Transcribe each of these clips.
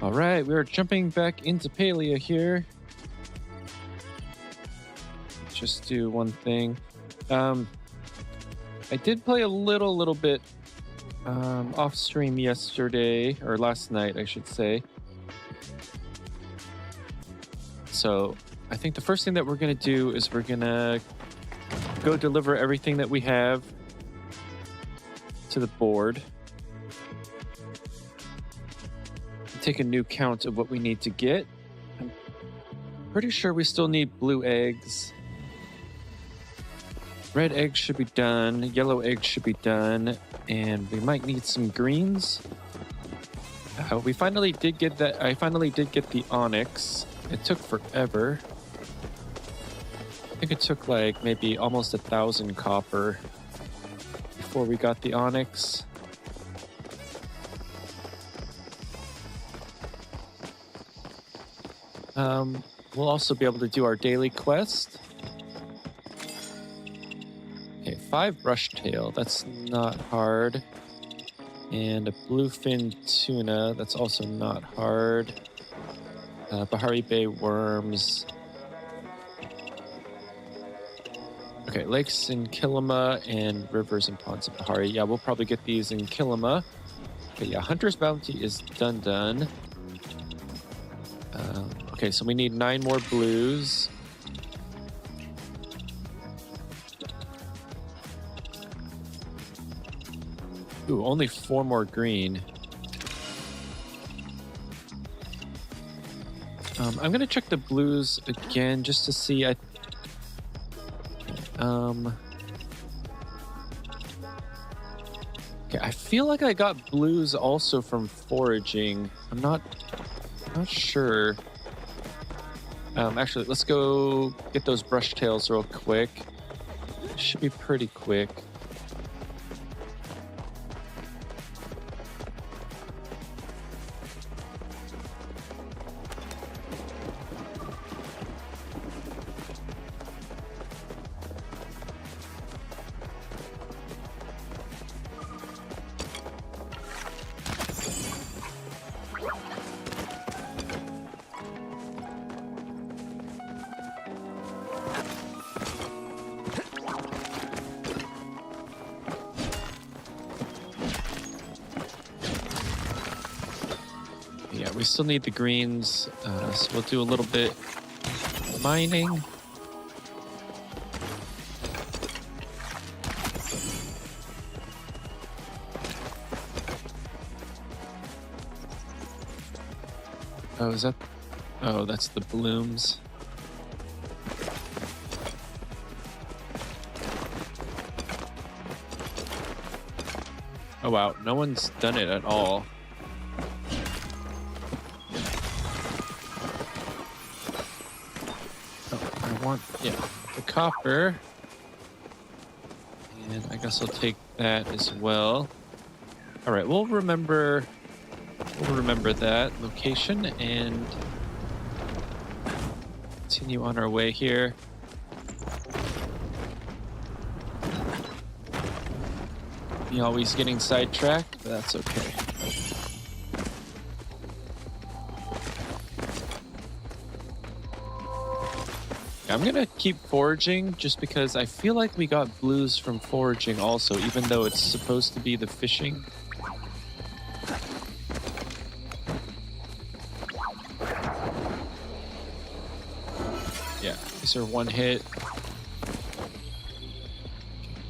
All right, we're jumping back into Palia here. Just do one thing. I did play a little bit off stream yesterday, or last night, I should say. So I think the first thing that we're going to do is we're going to go deliver everything that we have to the board. Take a new count of what we need to get. I'm pretty sure we still need blue eggs. Red eggs should be done. Yellow eggs should be done. And we might need some greens. We finally did get that. I finally did get the onyx. It took forever. I think it took like maybe almost 1,000 copper before we got the onyx. We'll also be able to do our daily quest. Okay, 5 brushtail. That's not hard. And a bluefin tuna. That's also not hard. Bahari Bay worms. Okay, lakes in Kilima and rivers and ponds in Bahari. Yeah, we'll probably get these in Kilima. Okay, yeah, Hunter's Bounty is done. Okay, so we need 9 more blues. Ooh, only 4 more green. I'm gonna check the blues again just to see. Okay, I feel like I got blues also from foraging. I'm not sure. Actually, let's go get those brushtails real quick. Should be pretty quick. Yeah, we still need the greens, so we'll do a little bit mining. Oh, is that? Oh, that's the blooms. Oh wow, no one's done it at all. Yeah, the copper. And I guess I'll take that as well. All right, we'll remember that location and continue on our way here. Me always getting sidetracked, but that's okay. I'm gonna keep foraging just because I feel like we got blues from foraging also, even though it's supposed to be the fishing. Yeah, these are one hit.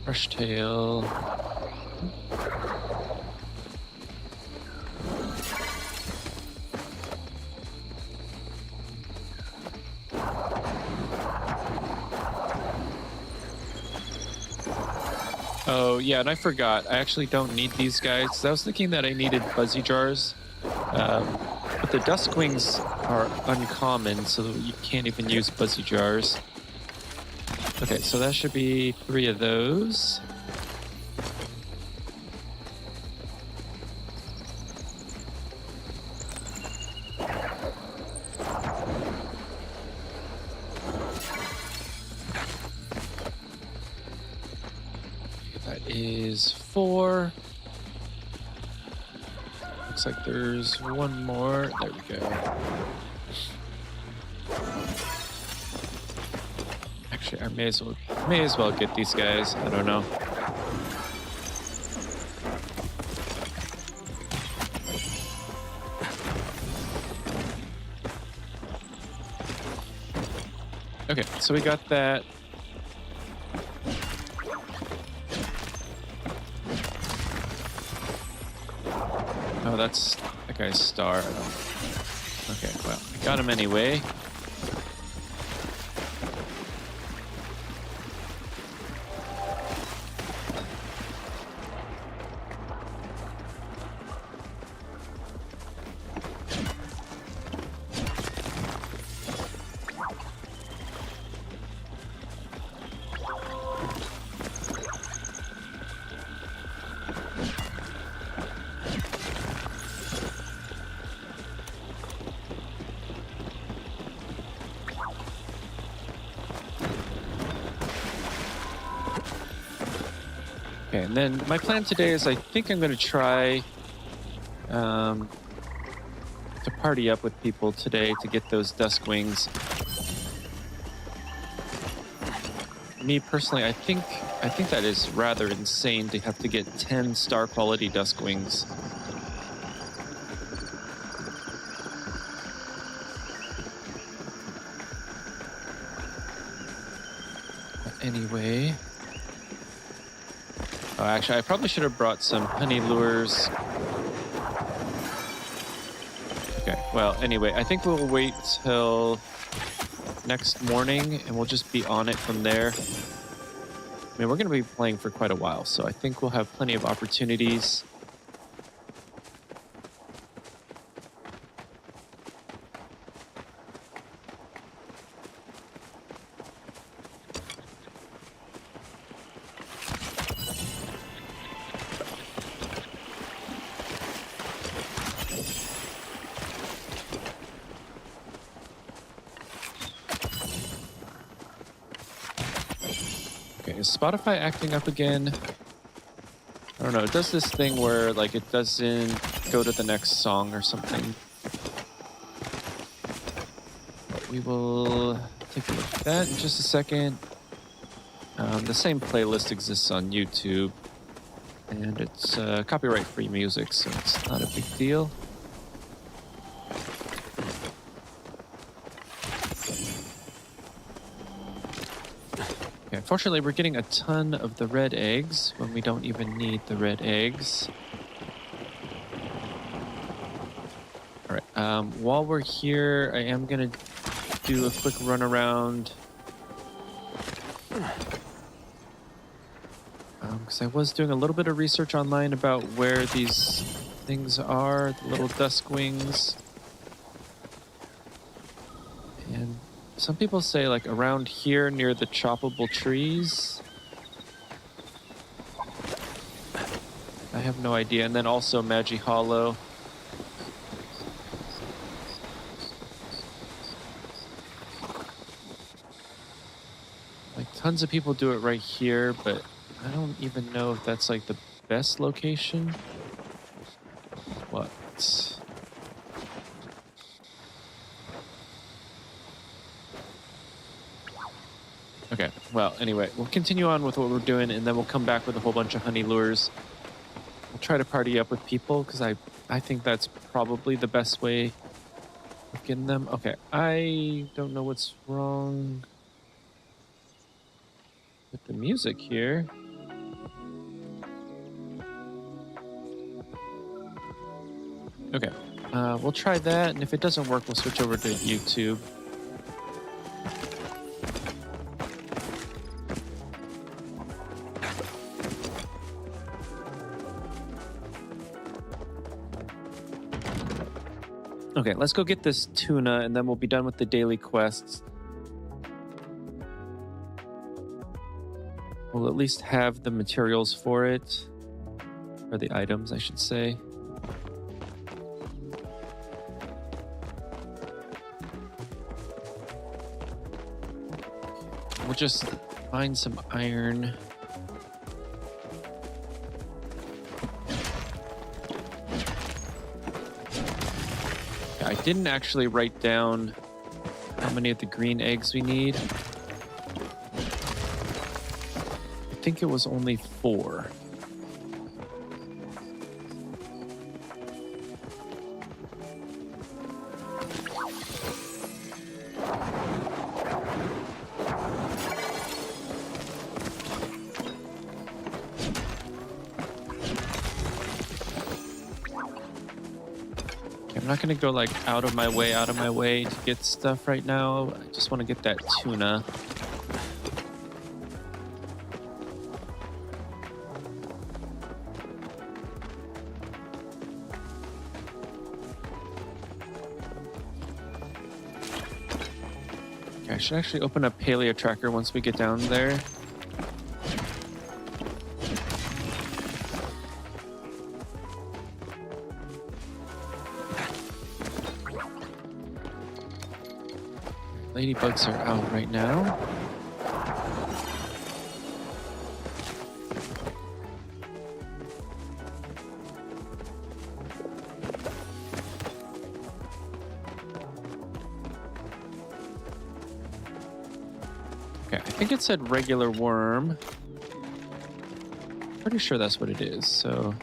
Brushtail. Oh, yeah, and I forgot. I actually don't need these guys. I was thinking that I needed fuzzy jars. But the duskwings are uncommon, so you can't even use fuzzy jars. Okay, so that should be 3 of those. is 4. Looks like there's one more. There we go. Actually, I may as well get these guys. I don't know. Okay, so we got that. Oh, that's that guy's star. I don't... Okay, well, I got him anyway. Okay, and then my plan today is I think I'm going to try to party up with people today to get those dusk wings. Me personally, I think that is rather insane to have to get 10 star quality dusk wings. But anyway. Oh, actually, I probably should have brought some honey lures. Okay, well, anyway, I think we'll wait till next morning and we'll just be on it from there. I mean, we're going to be playing for quite a while, so I think we'll have plenty of opportunities. Is Spotify acting up again? I don't know. It does this thing where, like, it doesn't go to the next song or something. But we will take a look at that in just a second. The same playlist exists on YouTube. And it's copyright-free music, so it's not a big deal. Unfortunately, we're getting a ton of the red eggs when we don't even need the red eggs. All right, while we're here, I am going to do a quick run around. Because I was doing a little bit of research online about where these things are, the little dusk wings. And some people say, like, around here near the choppable trees. I have no idea. And then also Magi Hollow. Like, tons of people do it right here, but I don't even know if that's, like, the best location. What? Okay, well, anyway, we'll continue on with what we're doing, and then we'll come back with a whole bunch of honey lures. We'll try to party up with people, because I think that's probably the best way of getting them. Okay, I don't know what's wrong with the music here. Okay, we'll try that, and if it doesn't work, we'll switch over to YouTube. Okay, let's go get this tuna, and then we'll be done with the daily quests. We'll at least have the materials for it. Or the items, I should say. We'll just find some iron. didn't actually write down how many of the green eggs we need. I think it was only 4. I'm not gonna go like out of my way to get stuff right now. I just want to get that tuna. Okay, I should actually open up Palia tracker once we get down there. Ladybugs are out right now. Okay, I think it said regular worm. Pretty sure that's what it is, so...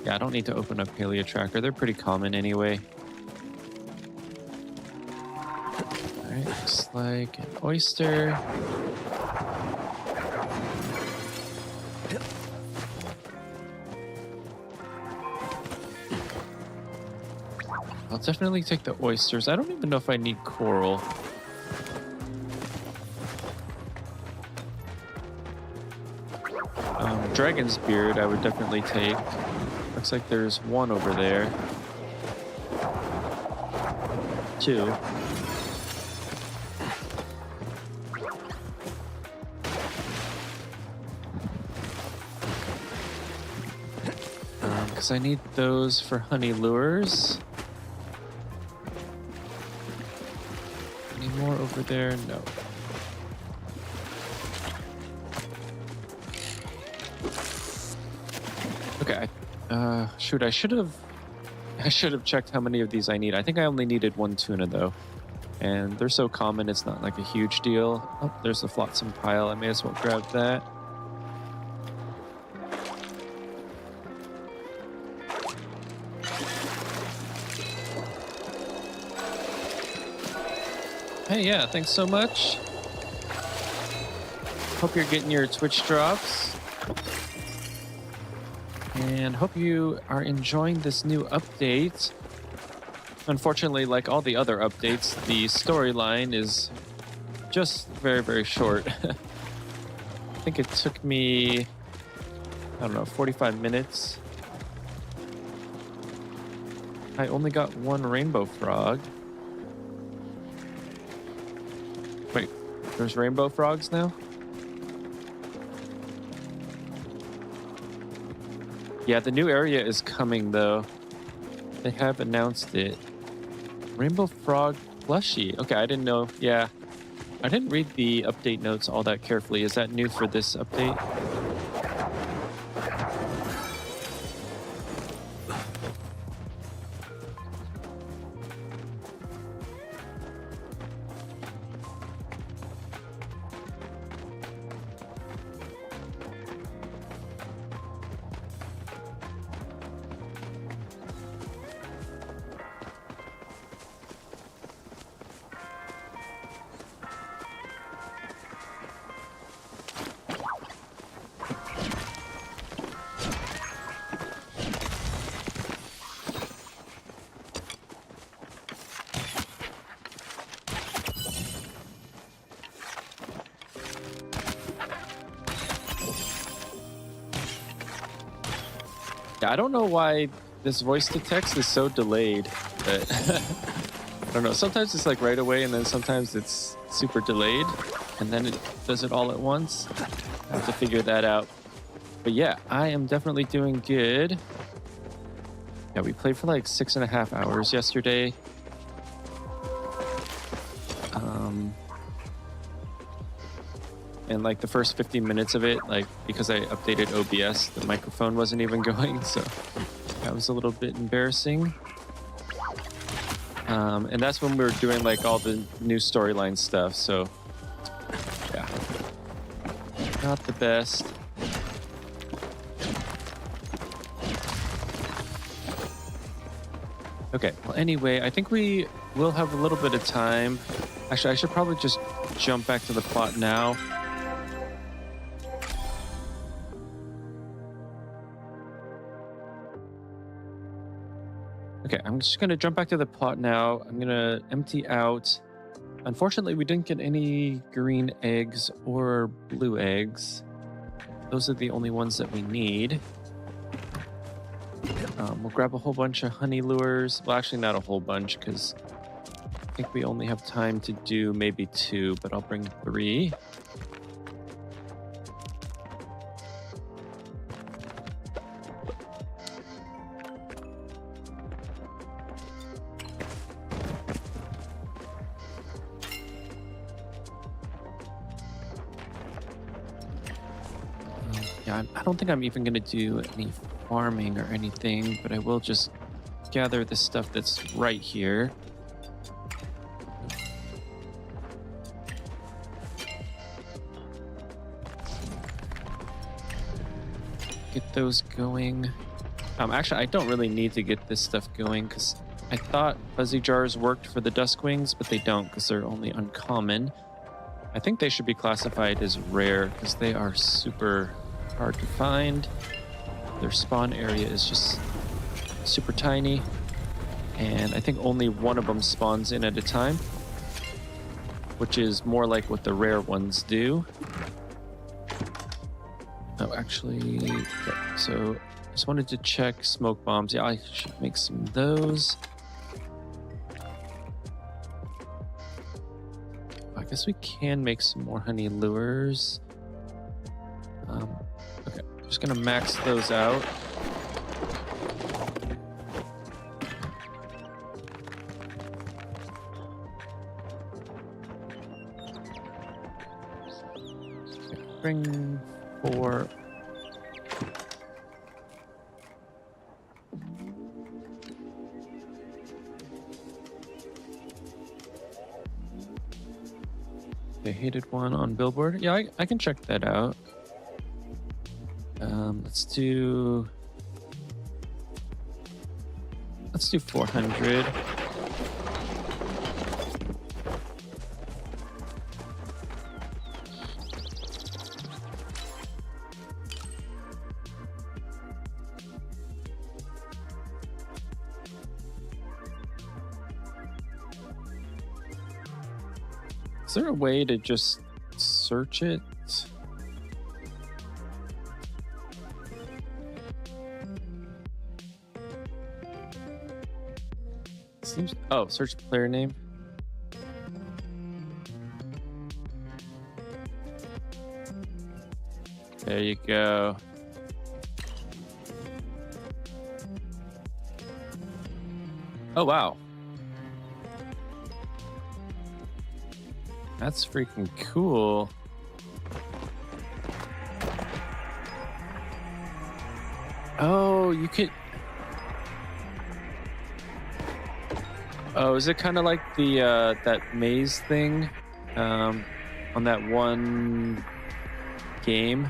Yeah, I don't need to open up Palia tracker. They're pretty common anyway. Looks like an oyster. I'll definitely take the oysters. I don't even know if I need coral. Dragon's beard I would definitely take. Looks like there's 1 over there. 2. Because I need those for honey lures. Any more over there? No. Okay. Shoot, I should have checked how many of these I need. I think I only needed 1 tuna though. And they're so common, it's not like a huge deal. Oh, there's the flotsam pile. I may as well grab that. Hey, yeah, thanks so much. Hope you're getting your Twitch drops. And hope you are enjoying this new update. Unfortunately, like all the other updates, the storyline is just very, very short. I think it took me, I don't know, 45 minutes. I only got 1 rainbow frog. Wait, there's rainbow frogs now? Yeah, the new area is coming though. They have announced it. Rainbow frog plushie. Okay, I didn't know. Yeah, I didn't read the update notes all that carefully. Is that new for this update? I don't know why this voice to text is so delayed, but I don't know. Sometimes it's like right away, and then sometimes it's super delayed, and then it does it all at once. I have to figure that out. But yeah, I am definitely doing good. Yeah, we played for like 6.5 hours yesterday. And like the first 15 minutes of it, like because I updated OBS, the microphone wasn't even going, so that was a little bit embarrassing. And that's when we were doing like all the new storyline stuff. So yeah, not the best. Okay, well, anyway, I think we will have a little bit of time. Actually, I should probably just jump back to the plot now. Okay, I'm just going to jump back to the plot now. I'm going to empty out. Unfortunately, we didn't get any green eggs or blue eggs. Those are the only ones that we need. We'll grab a whole bunch of honey lures. Well, actually, not a whole bunch, because I think we only have time to do maybe 2, but I'll bring 3. Yeah, I don't think I'm even going to do any farming or anything, but I will just gather the stuff that's right here. Get those going. Actually, I don't really need to get this stuff going because I thought fuzzy jars worked for the duskwings, but they don't because they're only uncommon. I think they should be classified as rare because they are super hard to find. Their spawn area is just super tiny, and I think only one of them spawns in at a time, which is more like what the rare ones do. Oh, actually, okay, so I just wanted to check smoke bombs. Yeah, I should make some of those. I guess we can make some more honey lures. Okay, I'm just gonna max those out. Okay, bring 4. They hated one on billboard. Yeah, I can check that out. Let's do 400. Is there a way to just search it? Seems. Oh, search player name. There you go. Oh, wow. That's freaking cool. Oh, you could... Oh, is it kind of like the that maze thing on that one game?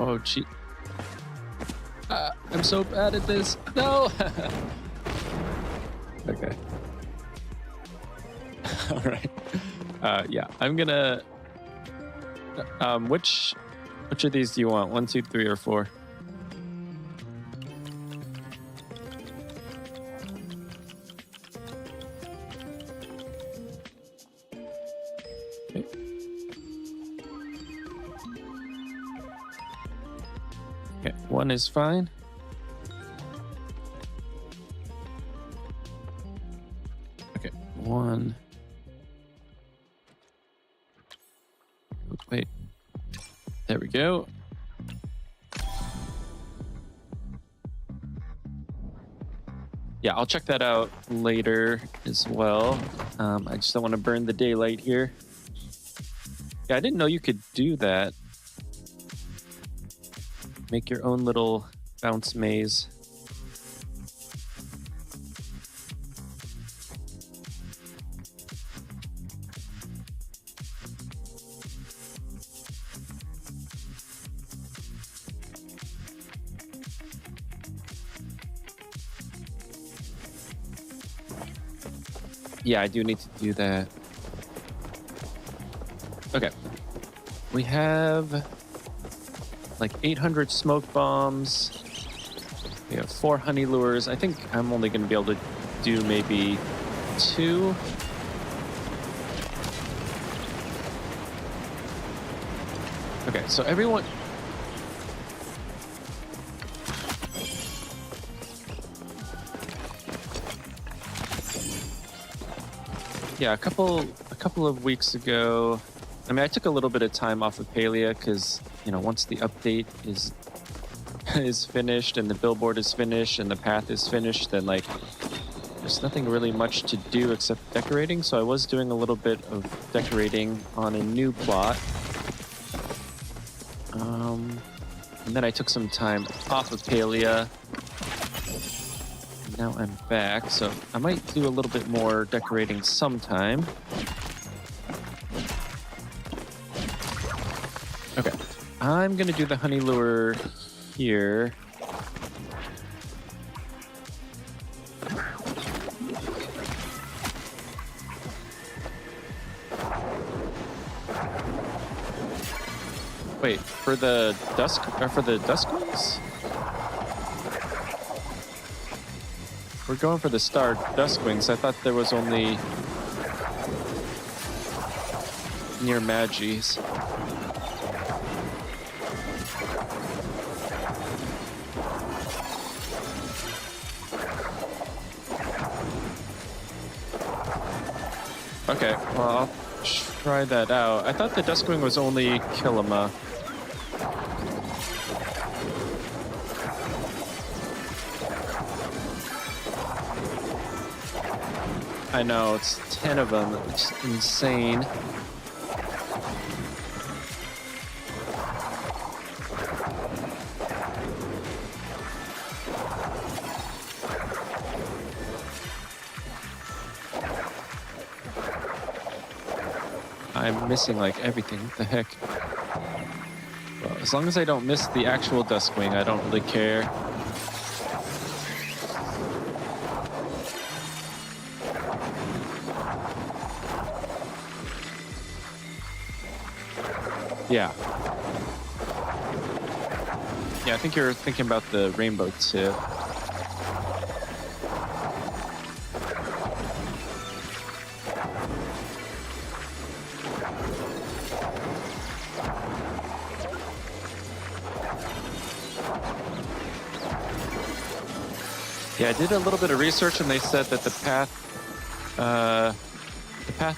Oh, gee. I'm so bad at this. No! Okay. All right. Yeah, I'm gonna... which of these do you want? 1, 2, 3, or 4? Okay. Okay, 1 is fine. Okay, 1. Wait. There we go. Yeah, I'll check that out later as well. I just don't want to burn the daylight here. Yeah, I didn't know you could do that. Make your own little bounce maze. Yeah, I do need to do that. Okay. We have like 800 smoke bombs. We have 4 honey lures. I think I'm only going to be able to do maybe 2. Okay, so everyone... Yeah, a couple of weeks ago, I mean, I took a little bit of time off of Palia because, you know, once the update is is finished and the billboard is finished and the path is finished, then like there's nothing really much to do except decorating. So I was doing a little bit of decorating on a new plot. And then I took some time off of Palia. Now I'm back, so I might do a little bit more decorating sometime. Okay, I'm gonna do the honey lure here. Wait, for the Duskwings? We're going for the Star Duskwings. I thought there was only near Magi's. Okay, well, I'll try that out. I thought the Duskwing was only Kilima. I know, it's 10 of them. It's insane. I'm missing like everything. What the heck? Well, as long as I don't miss the actual Duskwing, I don't really care. Yeah. Yeah, I think you're thinking about the rainbow tip. Yeah, I did a little bit of research and they said that the path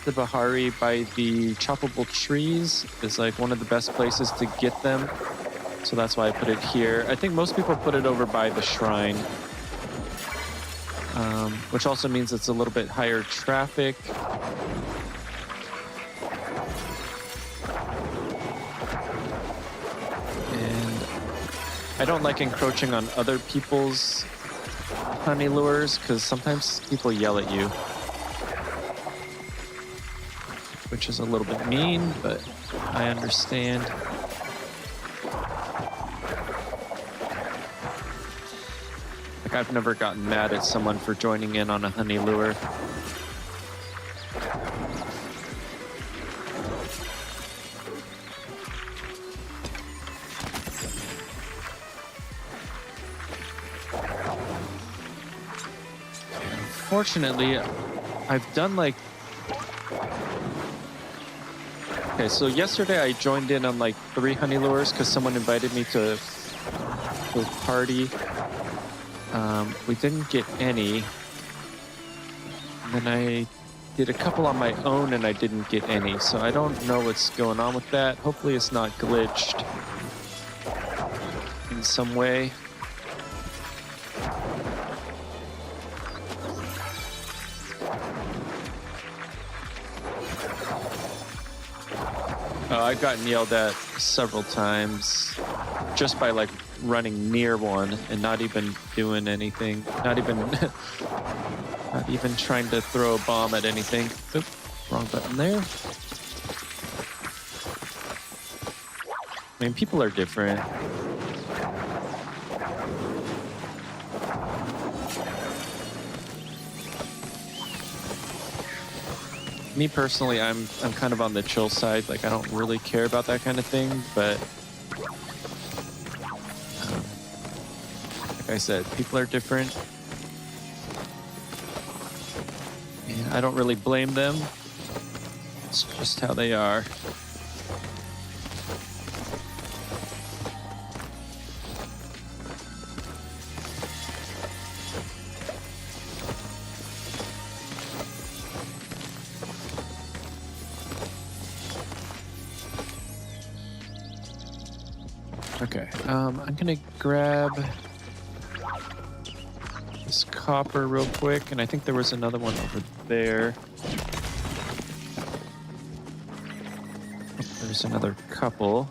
to Bahari by the choppable trees is like one of the best places to get them. So that's why I put it here. I think most people put it over by the shrine, which also means it's a little bit higher traffic. And I don't like encroaching on other people's honey lures because sometimes people yell at you, which is a little bit mean, but I understand. Like, I've never gotten mad at someone for joining in on a honey lure. Unfortunately, I've done like... Okay, so yesterday I joined in on like 3 honey lures because someone invited me to a party. We didn't get any. And then I did a couple on my own and I didn't get any. So I don't know what's going on with that. Hopefully it's not glitched in some way. I've gotten yelled at several times just by like running near one and not even doing anything, not even not even trying to throw a bomb at anything. Oop, wrong button there. I mean, people are different. Me personally, I'm kind of on the chill side. Like, I don't really care about that kind of thing, but like I said, people are different. And I don't really blame them. It's just how they are. Okay, I'm gonna grab this copper real quick, and I think there was another one over there. Oh, there's another couple.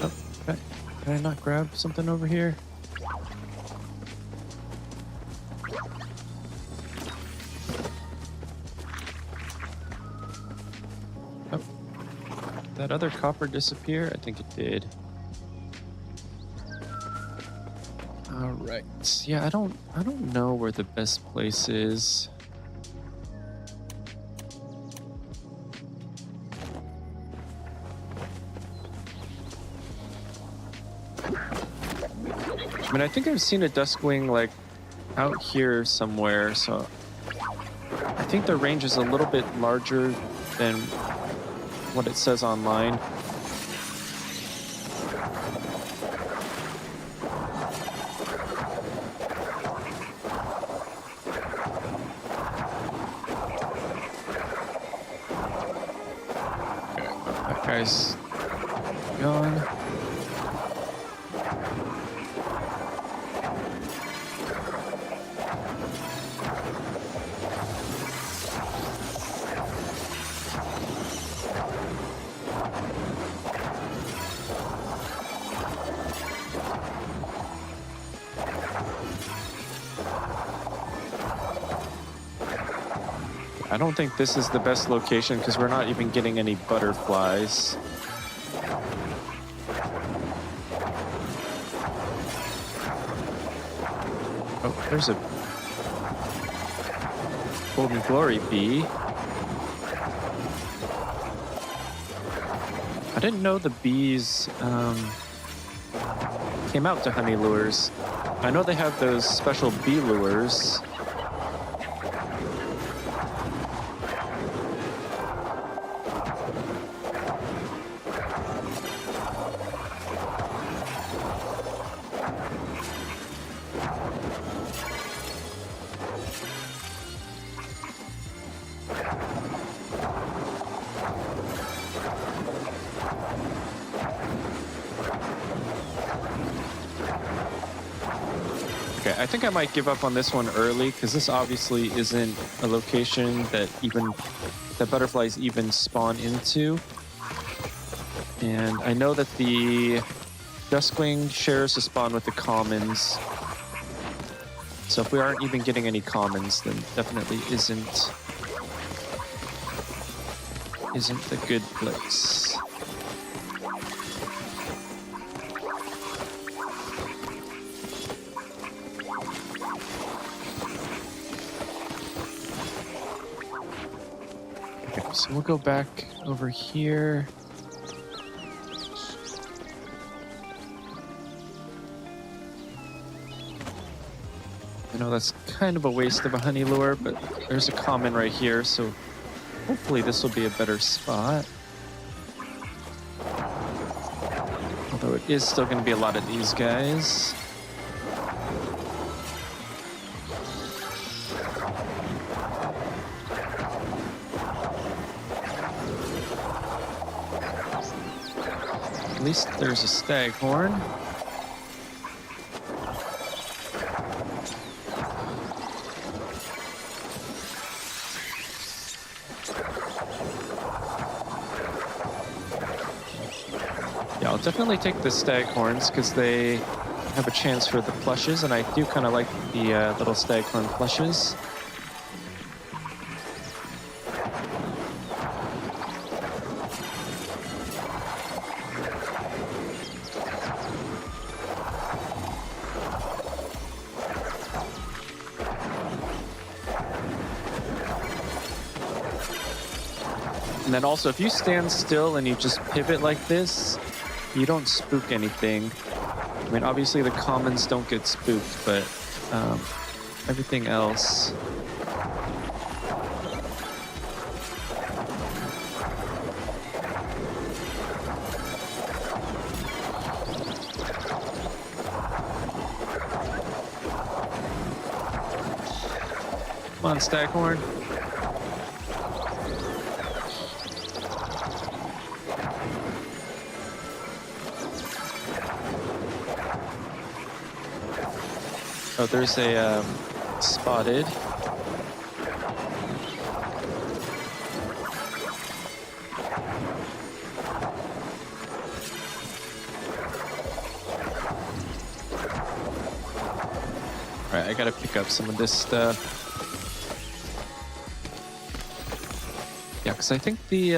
Oh, okay. Can I not grab something over here? That other copper disappear? I think it did. All right. Yeah, I don't know where the best place is. I mean, I think I've seen a Duskwing like out here somewhere, so I think the range is a little bit larger than what it says online. Okay, that guy's gone. I don't think this is the best location because we're not even getting any butterflies. Oh, there's a Golden Glory bee. I didn't know the bees came out to Honey Lures. I know they have those special bee lures. I think I might give up on this one early because this obviously isn't a location that butterflies even spawn into. And I know that the Duskwing shares a spawn with the commons. So if we aren't even getting any commons, then definitely isn't the good place. So we'll go back over here. I know that's kind of a waste of a honey lure, but there's a common right here, so hopefully this will be a better spot. Although it is still going to be a lot of these guys. At least there's a staghorn. I'll definitely take the staghorns because they have a chance for the plushes, and I do kind of like the little staghorn plushes. And then also, if you stand still and you just pivot like this, you don't spook anything. I mean, obviously the commons don't get spooked, but everything else. Come on, Staghorn. Oh, there's a spotted. All right, I gotta pick up some of this stuff. Yeah, because I think the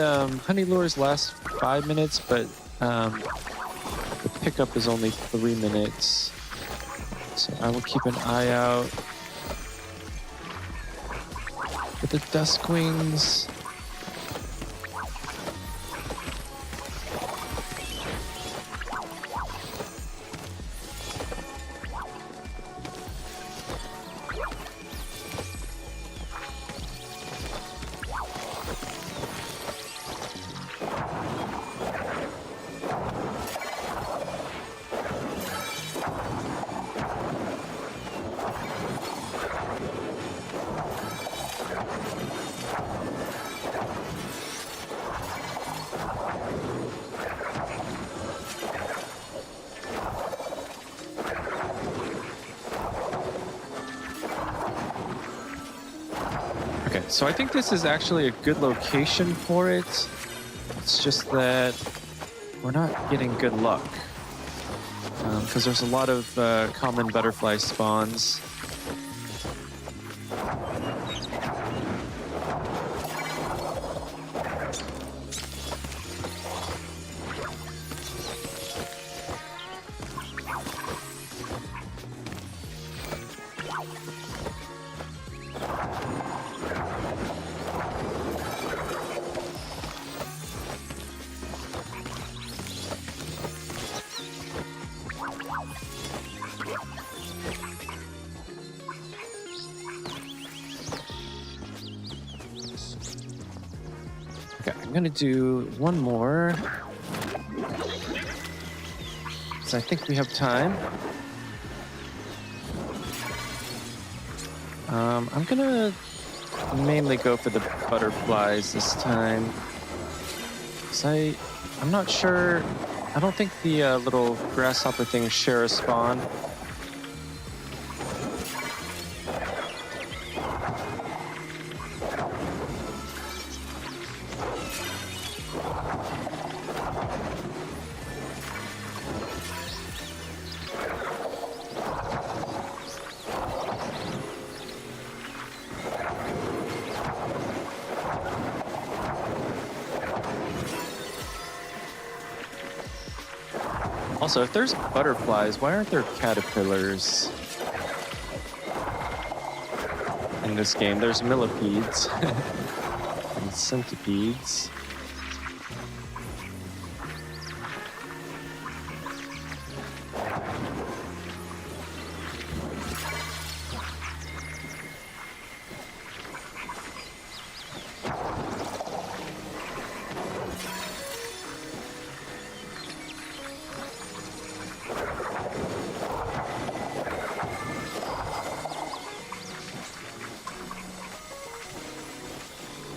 honey lures last 5 minutes, but the pickup is only 3 minutes. So I will keep an eye out for the duskwings. Okay, so I think this is actually a good location for it. It's just that we're not getting good luck. Because there's a lot of common butterfly spawns. Okay, I'm gonna do one more. So I think we have time. I'm gonna mainly go for the butterflies this time. Cause I'm not sure. I don't think the little grasshopper things share a spawn. Also, if there's butterflies, why aren't there caterpillars in this game? There's millipedes and centipedes.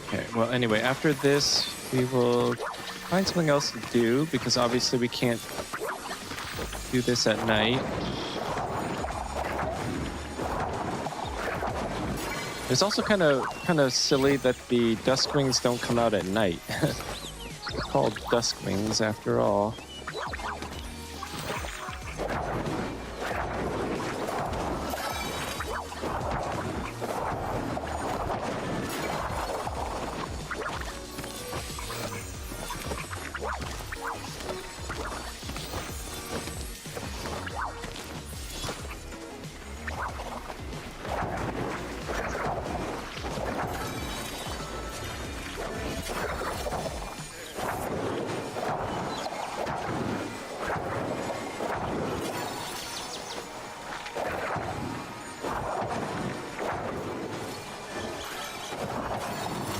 Okay, well, anyway, after this, we will find something else to do because obviously we can't do this at night. It's also kind of silly that the duskwings don't come out at night. They're called duskwings after all.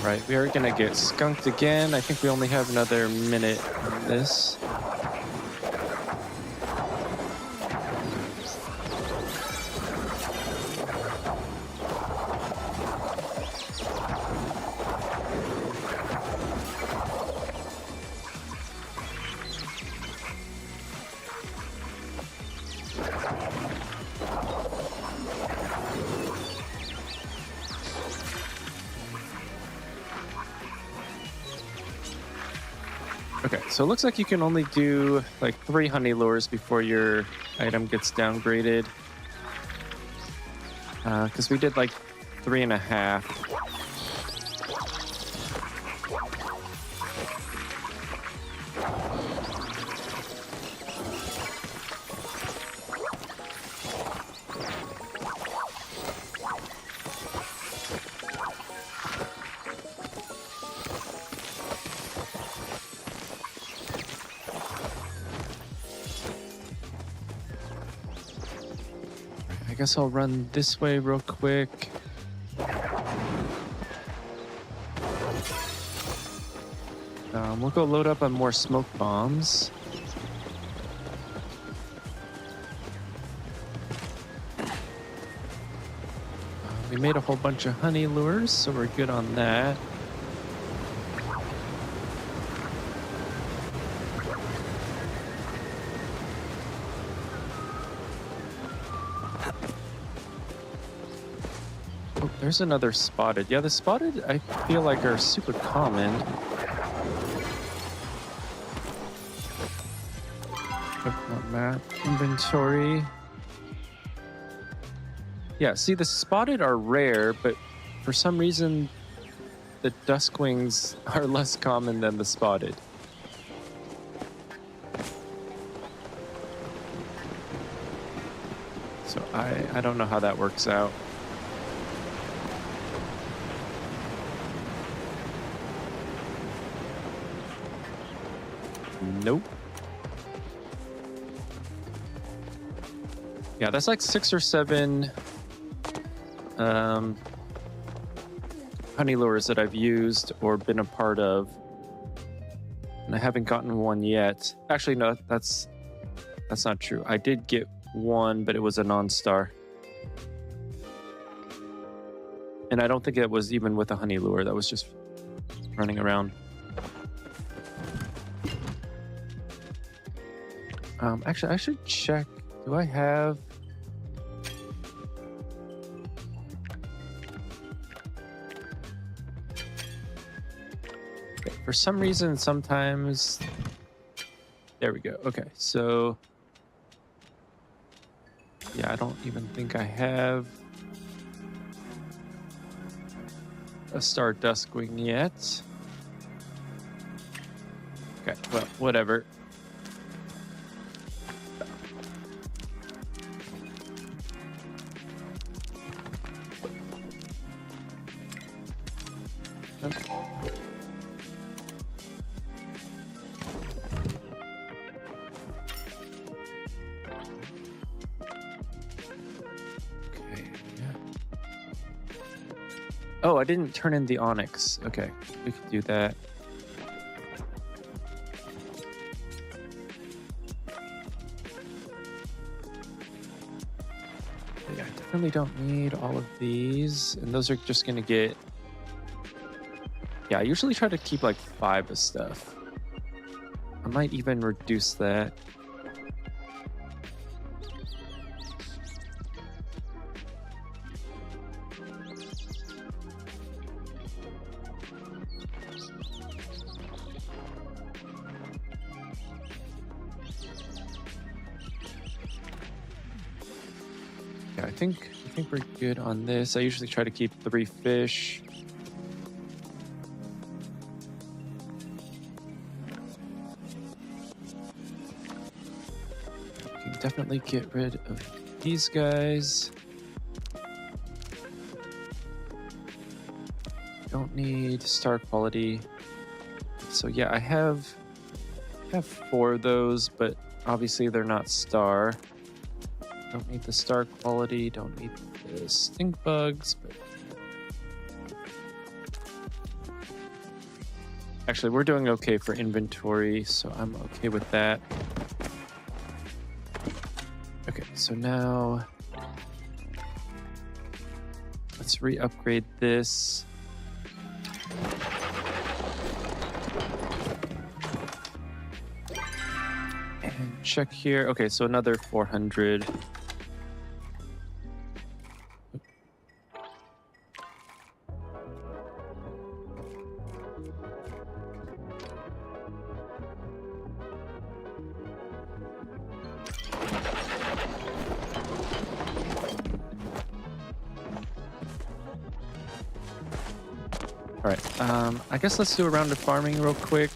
Right, we are gonna get skunked again. I think we only have another minute on this. Okay, so it looks like you can only do like 3 honey lures before your item gets downgraded. Because we did like 3.5. I guess I'll run this way real quick. We'll go load up on more smoke bombs. We made a whole bunch of honey lures, so we're good on that. Oh, there's another spotted. Yeah, the spotted I feel like are super common. Map inventory. Yeah, see, the spotted are rare, but for some reason the duskwings are less common than the spotted. So I don't know how that works out. Nope. Yeah, that's like 6 or 7 honey lures that I've used or been a part of, and I haven't gotten one yet. Actually, no, that's not true. I did get one, but it was a non-star, and I don't think it was even with a honey lure. That was just running around. Actually, I should check. Do I have? Okay, for some reason, sometimes. There we go. Okay, so yeah, I don't even think I have a star duskwing yet. Okay, well, whatever. Oh, I didn't turn in the onyx. Okay, we could do that. Yeah, I definitely don't need all of these. And those are just going to get... Yeah, I usually try to keep like 5 of stuff. I might even reduce that. I think we're good on this. I usually try to keep 3 fish. We can definitely get rid of these guys. Don't need star quality. So yeah, I have 4 of those, but obviously they're not star. Don't need the star quality, don't need the stink bugs, but Actually, we're doing okay for inventory, so I'm okay with that. Okay, so now let's re-upgrade this. And check here. Okay, so another 400. All right, I guess let's do a round of farming real quick.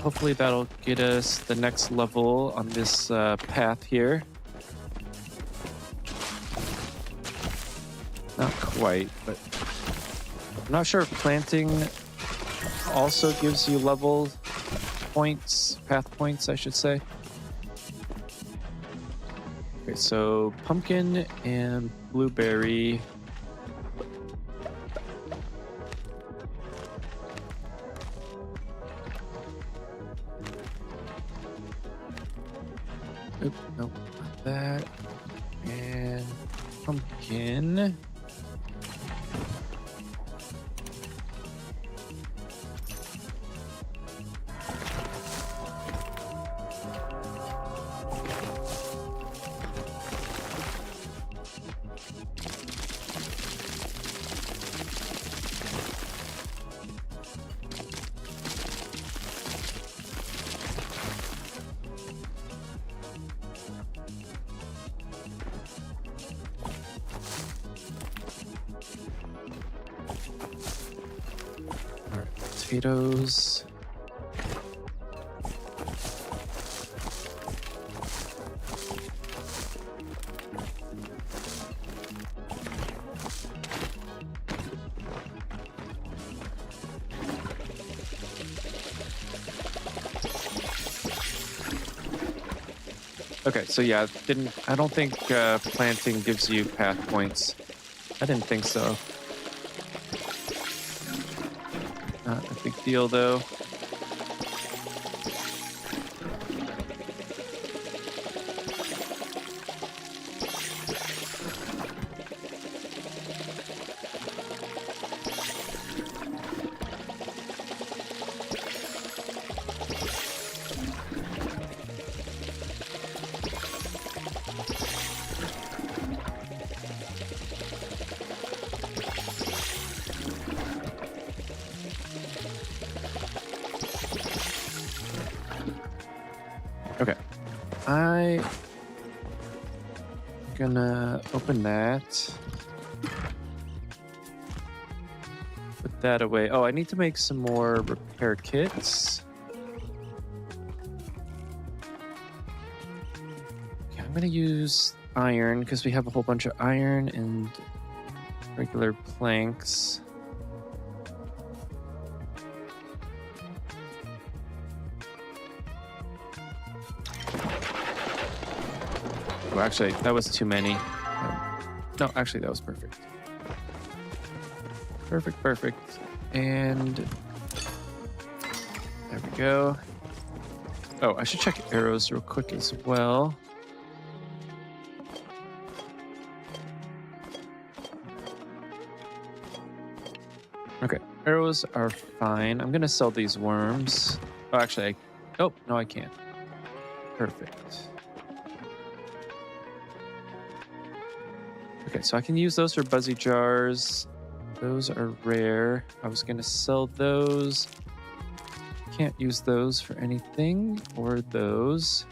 Hopefully that'll get us the next level on this path here. Not quite, but I'm not sure if planting also gives you level points, path points, I should say. Okay, so pumpkin and blueberry. Oop, nope, not that. And pumpkin. Potatoes. Okay, so yeah, I don't think planting gives you path points. I didn't think so. Not a big deal, though. Okay, I'm gonna open that. Put that away. Oh, I need to make some more repair kits. Okay, I'm gonna use iron because we have a whole bunch of iron and regular planks. Oh, actually, that was too many. No, actually, that was perfect. Perfect. And there we go. Oh, I should check arrows real quick as well. Okay, arrows are fine. I'm gonna sell these worms. Oh, actually, oh, no, I can't. Perfect. Okay, so I can use those for buzzy jars. Those are rare. I was gonna sell those. Can't use those for anything, or those.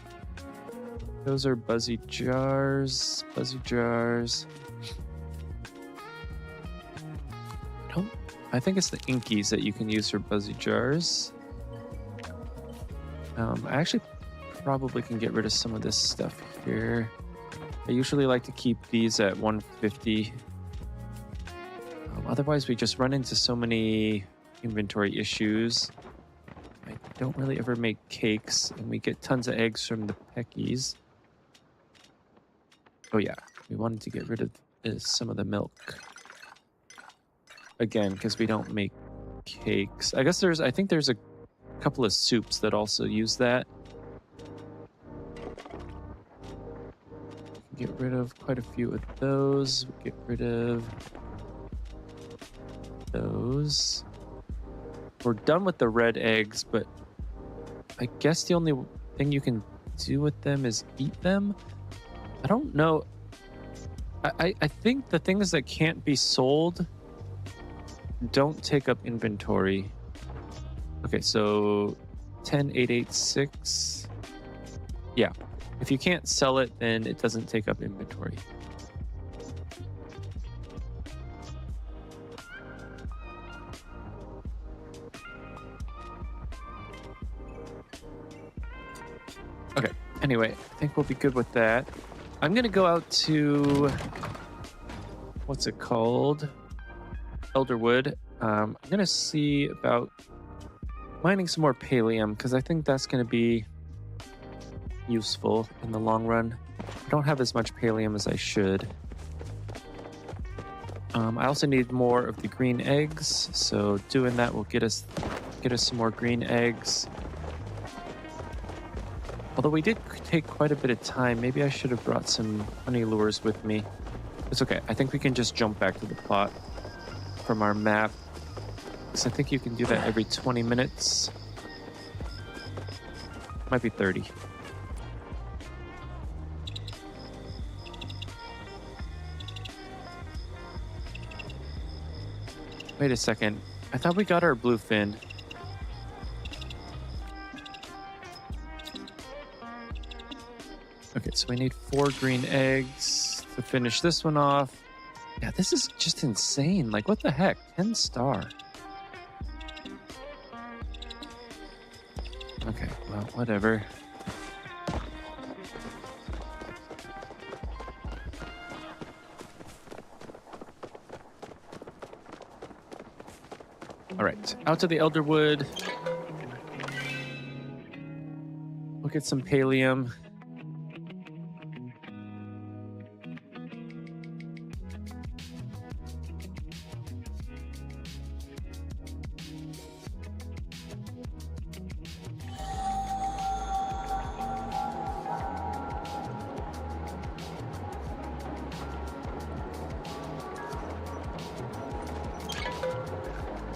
Those are buzzy jars. I think it's the inkies that you can use for buzzy jars. I actually probably can get rid of some of this stuff here. I usually like to keep these at 150. Otherwise, we just run into so many inventory issues. I don't really ever make cakes, and we get tons of eggs from the peckies. Oh yeah, we wanted to get rid of some of the milk. Again, because we don't make cakes. I think there's a couple of soups that also use that. Get rid of quite a few of those. Get rid of those. We're done with the red eggs, but I guess the only thing you can do with them is eat them. I don't know. I think the things that can't be sold don't take up inventory. Okay, so 10886. Yeah. If you can't sell it, then it doesn't take up inventory. Okay, anyway, I think we'll be good with that. I'm going to go out to, what's it called? Elderwood. I'm going to see about mining some more pallium, because I think that's going to be useful in the long run. I don't have as much pallium as I should. I also need more of the green eggs, so doing that will get us some more green eggs. Although we did take quite a bit of time, maybe I should have brought some honey lures with me. It's okay. I think we can just jump back to the plot from our map, because I think you can do that every 20 minutes. Might be 30. Wait a second. I thought we got our bluefin. Okay, so we need 4 green eggs to finish this one off. Yeah, this is just insane. Like, what the heck? 10 star. Okay, well, whatever. All right, out to the Elderwood. We'll get some pallium.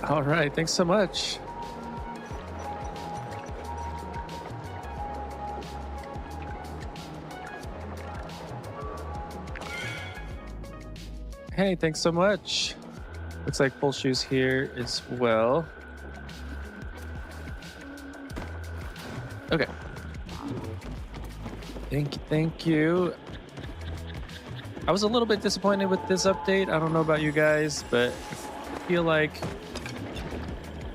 All right, thanks so much. Hey, thanks so much. Looks like Bull Shoes here as well. Okay. Thank you. I was a little bit disappointed with this update. I don't know about you guys, but I feel like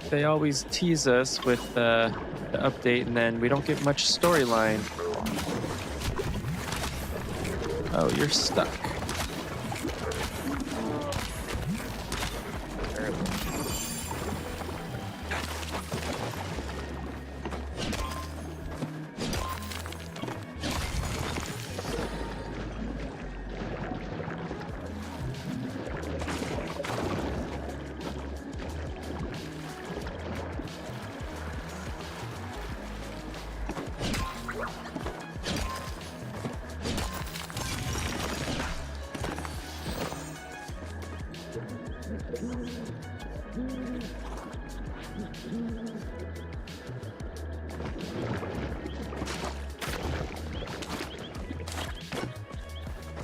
they always tease us with the update, and then we don't get much storyline. Oh, you're stuck.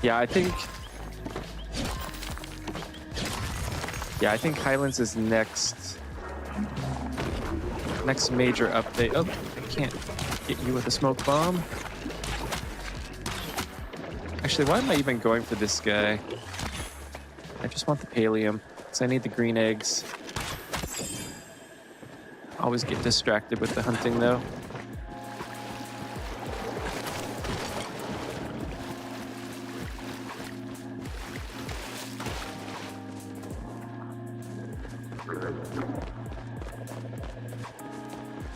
Yeah, I think Highlands is next major update. Oh, I can't get you with a smoke bomb. Actually, why am I even going for this guy? I just want the pallium, because I need the green eggs. Always get distracted with the hunting, though.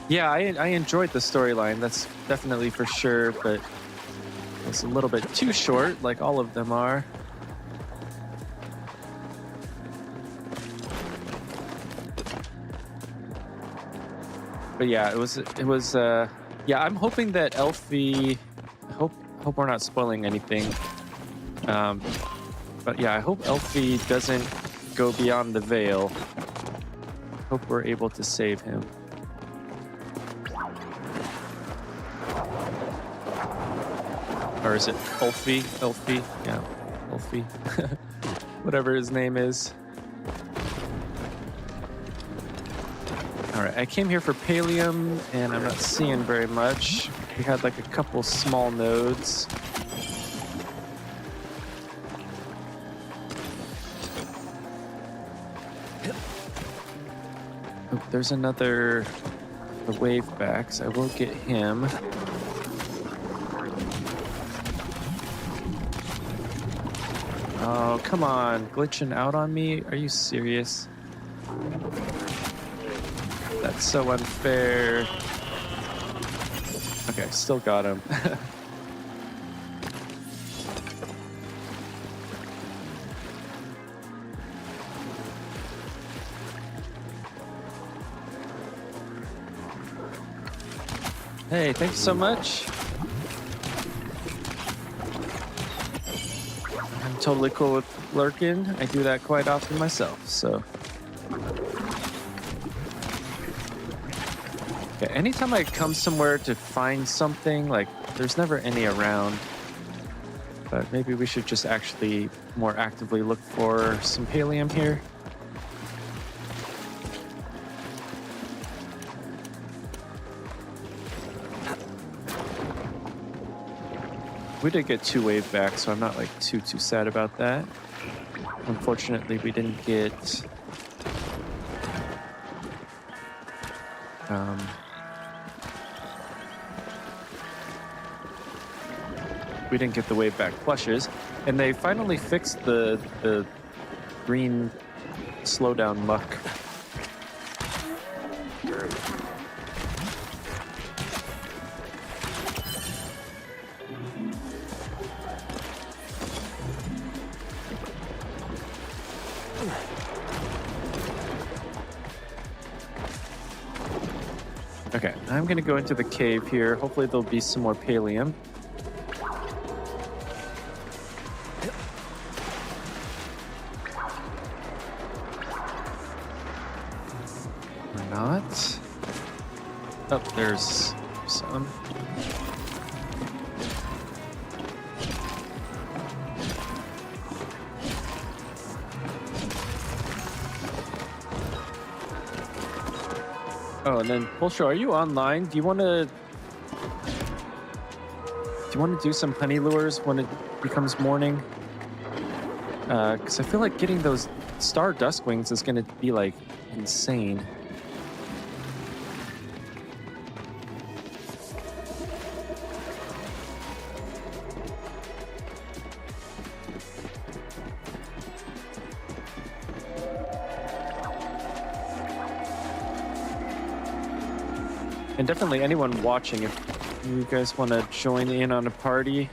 Yeah, I enjoyed the storyline. That's definitely for sure, but it's a little bit too short, like all of them are. But yeah, it was yeah, I'm hoping that Elfie, hope we're not spoiling anything. But yeah, I hope Elfie doesn't go beyond the veil. Hope we're able to save him. Or is it Elfie? Elfie? Yeah, Elfie. Whatever his name is. All right, I came here for Palium, and I'm not seeing very much. We had like a couple small nodes. Oh, there's another the wave backs. I will get him. Oh, come on. Glitching out on me? Are you serious? That's so unfair. Okay, still got him. Hey, thanks so much. I'm totally cool with lurking. I do that quite often myself, so. Okay, anytime I come somewhere to find something, like, there's never any around. But maybe we should just actually more actively look for some Palium here. We did get 2 wave back, so I'm not like too sad about that. Unfortunately, we didn't get the wave back plushes, and they finally fixed the green slowdown muck. Okay, I'm gonna go into the cave here. Hopefully there'll be some more Palium. Or not. Oh, there's some. Oh, and then Pulsho, are you online? Do you want to do some honey lures when it becomes morning? Because I feel like getting those star duskwings is going to be like insane. And definitely anyone watching, if you guys want to join in on a party.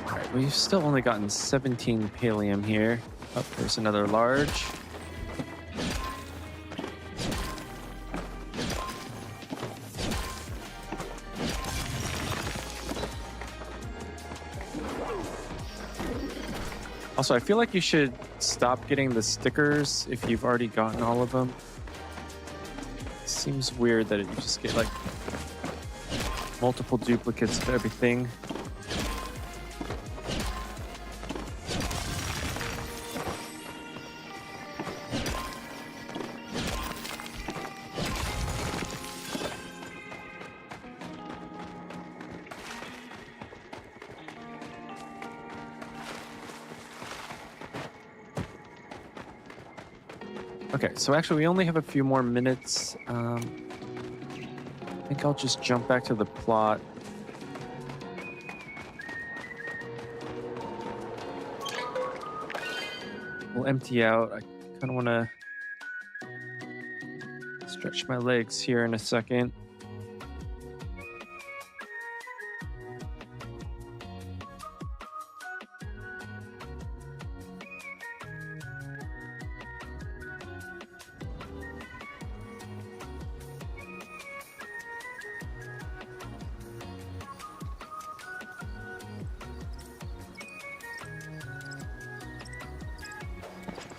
All right, we've still only gotten 17 Palium here. Oh, there's another large. Also, I feel like you should stop getting the stickers if you've already gotten all of them. It seems weird that you just get like multiple duplicates of everything. Okay, so actually we only have a few more minutes. I think I'll just jump back to the plot. We'll empty out. I kind of want to stretch my legs here in a second.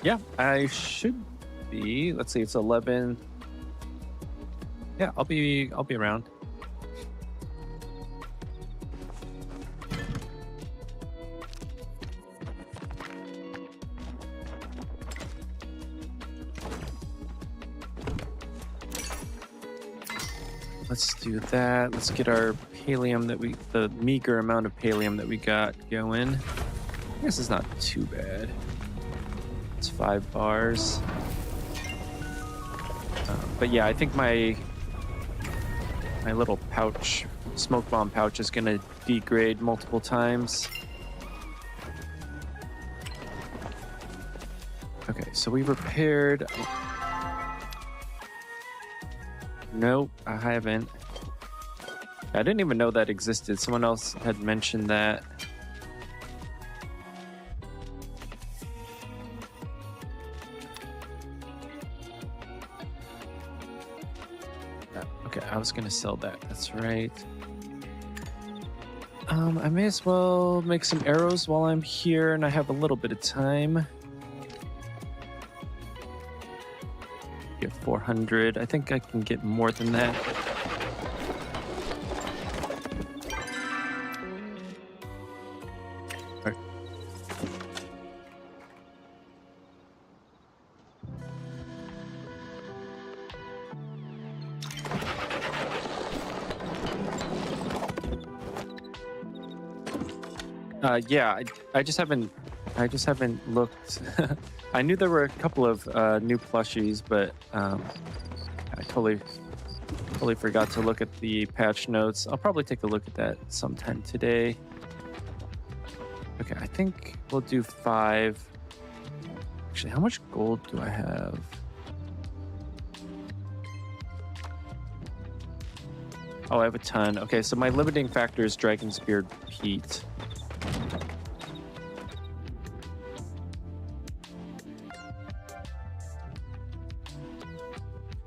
Yeah, I should be. Let's see, it's 11. Yeah, I'll be around. Let's do that. Let's get our pallium the meager amount of pallium that we got going. I guess it's not too bad. It's 5 bars. But yeah, I think my little pouch, smoke bomb pouch, is gonna degrade multiple times. Okay, so we repaired. Nope, I haven't. I didn't even know that existed. Someone else had mentioned that. Okay, I was gonna sell that. That's right. I may as well make some arrows while I'm here and I have a little bit of time. Get 400. I think I can get more than that. All right. Yeah, I just haven't looked. I knew there were a couple of new plushies, but I totally forgot to look at the patch notes. I'll probably take a look at that sometime today. Okay, I think we'll do 5. Actually, how much gold do I have? Oh, I have a ton. Okay, so my limiting factor is Dragon's Beard Pete.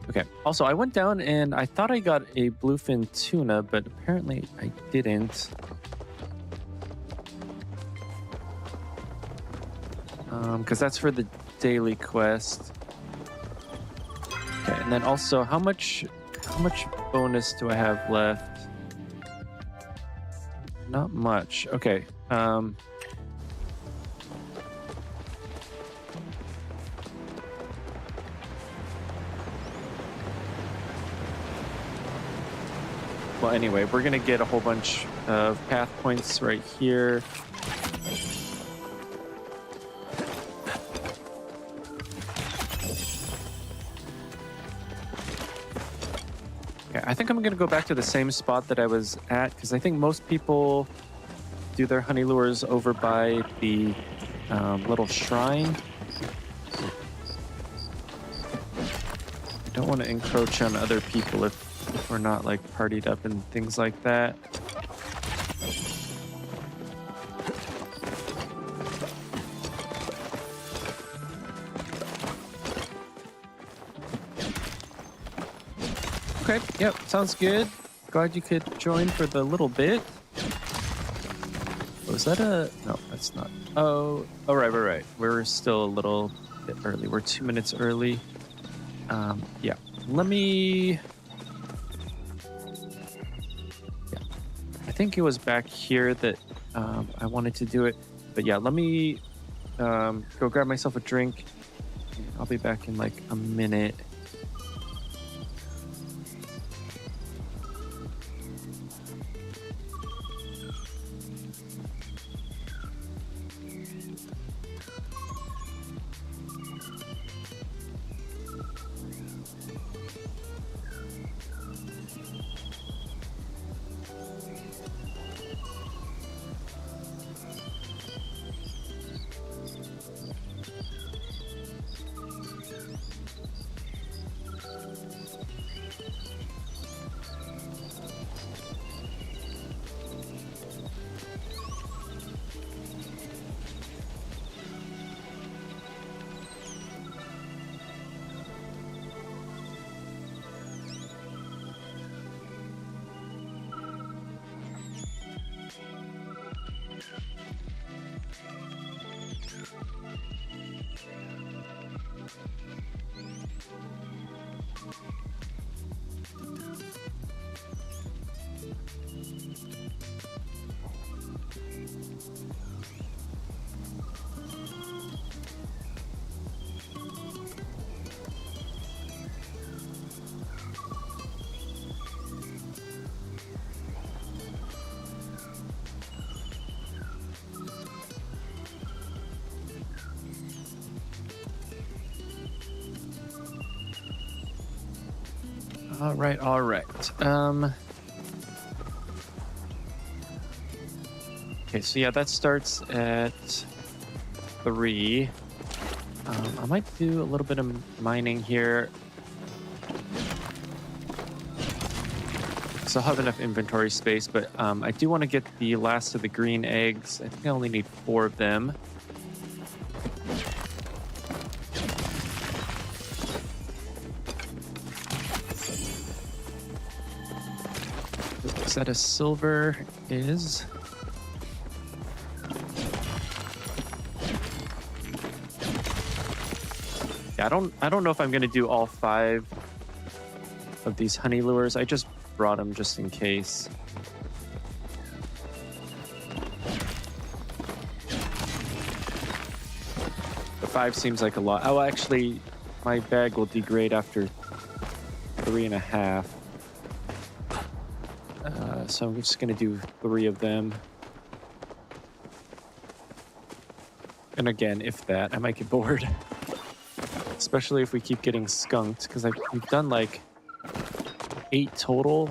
Okay, also I went down and I thought I got a bluefin tuna, but apparently I didn't. Because that's for the daily quest. Okay, and then also how much bonus do I have left? Not much. Okay. Well, anyway, we're gonna get a whole bunch of path points right here. Okay, I think I'm gonna go back to the same spot that I was at, because I think most people do their honey lures over by the little shrine. I don't want to encroach on other people if we're not like partied up and things like that. Okay, yep, sounds good. Glad you could join for the little bit. Was that a... No, that's not. Oh, right. We're still a little bit early. We're 2 minutes early. Yeah, let me... I think it was back here that I wanted to do it. But yeah, let me go grab myself a drink. I'll be back in like a minute. All right, all right. Okay, so yeah, that starts at 3. I might do a little bit of mining here. So I'll have enough inventory space, but I do want to get the last of the green eggs. I think I only need 4 of them. Is that a silver? Is. Yeah, I don't know if I'm gonna do all 5 of these honey lures. I just brought them just in case. The 5 seems like a lot. Oh, actually, my bag will degrade after 3.5. So I'm just gonna do 3 of them. And again, if that, I might get bored. Especially if we keep getting skunked, because we've done like 8 total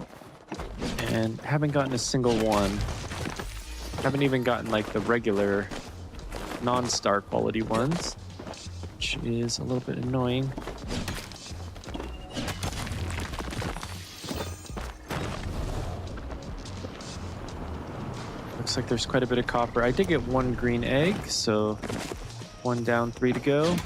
and haven't gotten a single one. Haven't even gotten like the regular non-star quality ones, which is a little bit annoying. Looks like there's quite a bit of copper. I did get 1 green egg, so 1 down, 3 to go.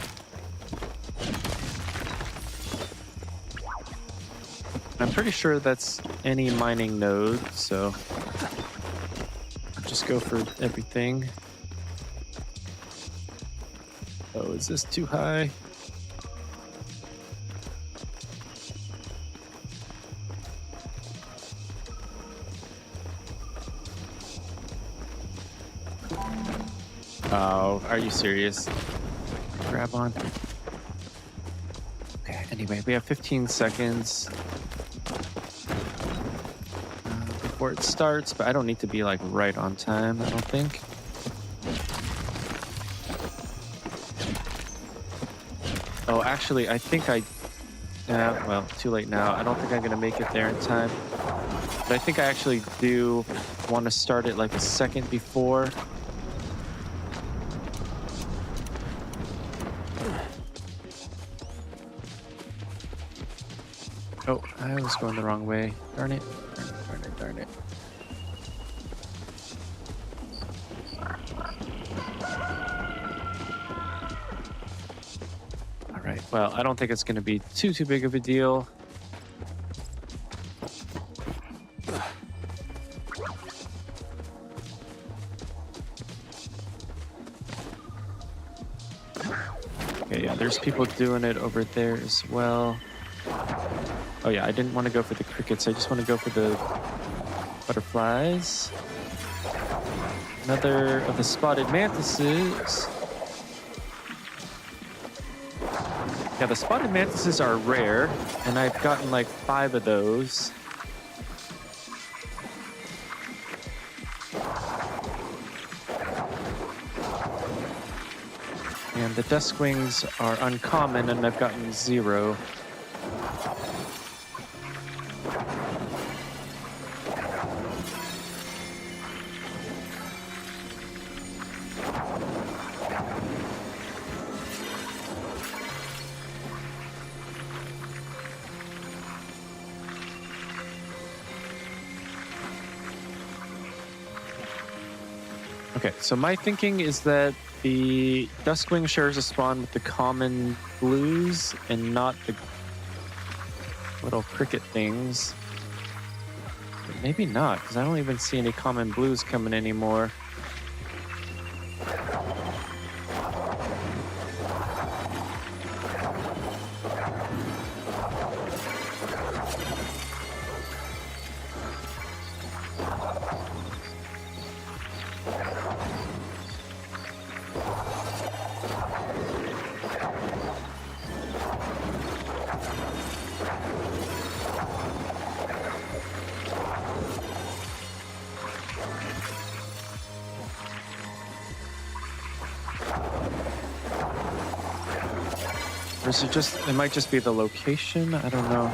I'm pretty sure that's any mining node, so I'll just go for everything. Oh, is this too high? Oh, are you serious? Grab on. Okay, anyway, we have 15 seconds before it starts, but I don't need to be like right on time, I don't think. Oh, actually, I think well, too late now. I don't think I'm gonna make it there in time. But I think I actually do want to start it like a second before. Oh, I was going the wrong way. Darn it. Darn it, darn it, darn it. All right, well, I don't think it's going to be too big of a deal. Okay, yeah, there's people doing it over there as well. Oh yeah, I didn't want to go for the crickets. I just want to go for the butterflies. Another of the spotted mantises. Yeah, the spotted mantises are rare, and I've gotten like 5 of those. And the duskwings are uncommon, and I've gotten 0. Okay, so my thinking is that the duskwing shares a spawn with the common blues and not the little cricket things. But maybe not, because I don't even see any common blues coming anymore. Or is it might just be the location? I don't know.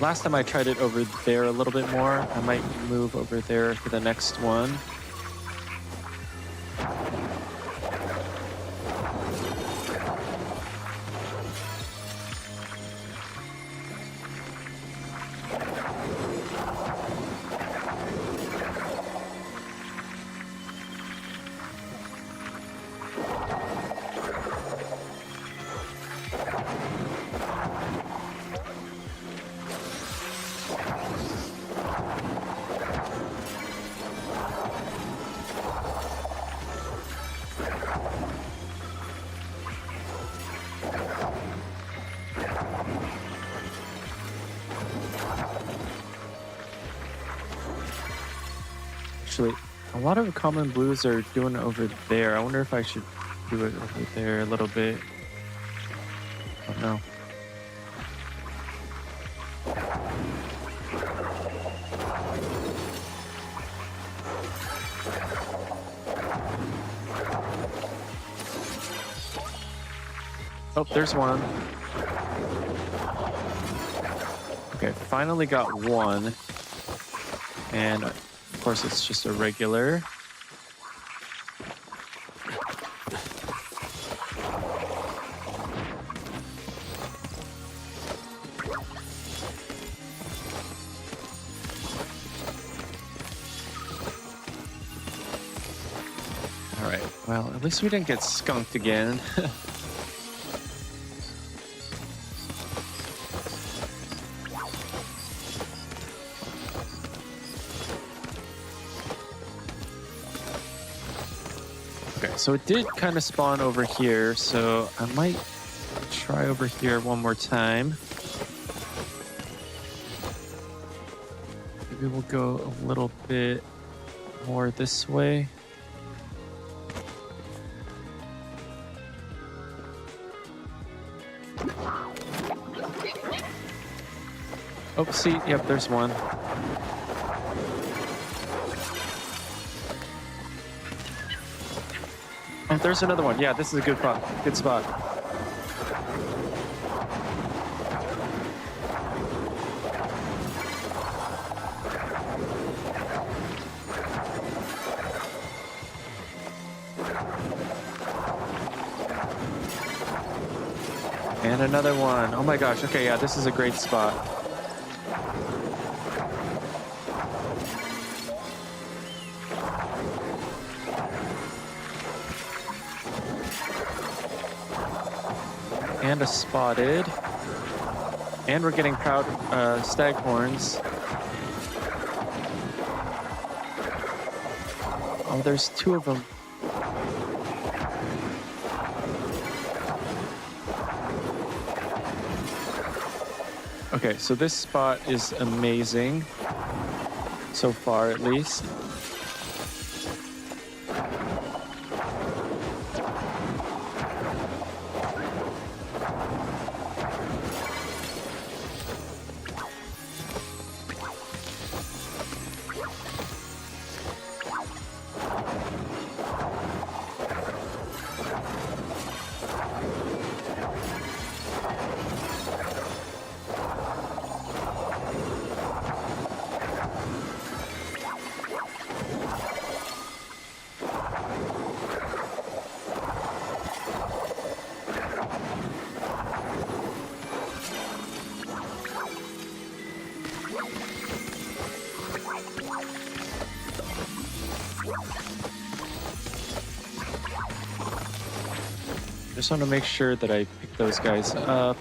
Last time I tried it over there a little bit more. I might move over there for the next one. Actually, a lot of common blues are doing it over there. I wonder if I should do it over there a little bit. I don't know. Oh, there's one. Okay, finally got one. And of course, it's just a regular. All right, well, at least we didn't get skunked again. Okay, so it did kind of spawn over here, so I might try over here one more time. Maybe we'll go a little bit more this way. Oh, see, yep, there's one. Oh, there's another one. Yeah, this is a good spot. Good spot. And another one. Oh my gosh. Okay, yeah, this is a great spot. And a spotted. And we're getting proud staghorns. Oh, there's two of them. Okay, so this spot is amazing. So far, at least. Just want to make sure that I pick those guys up.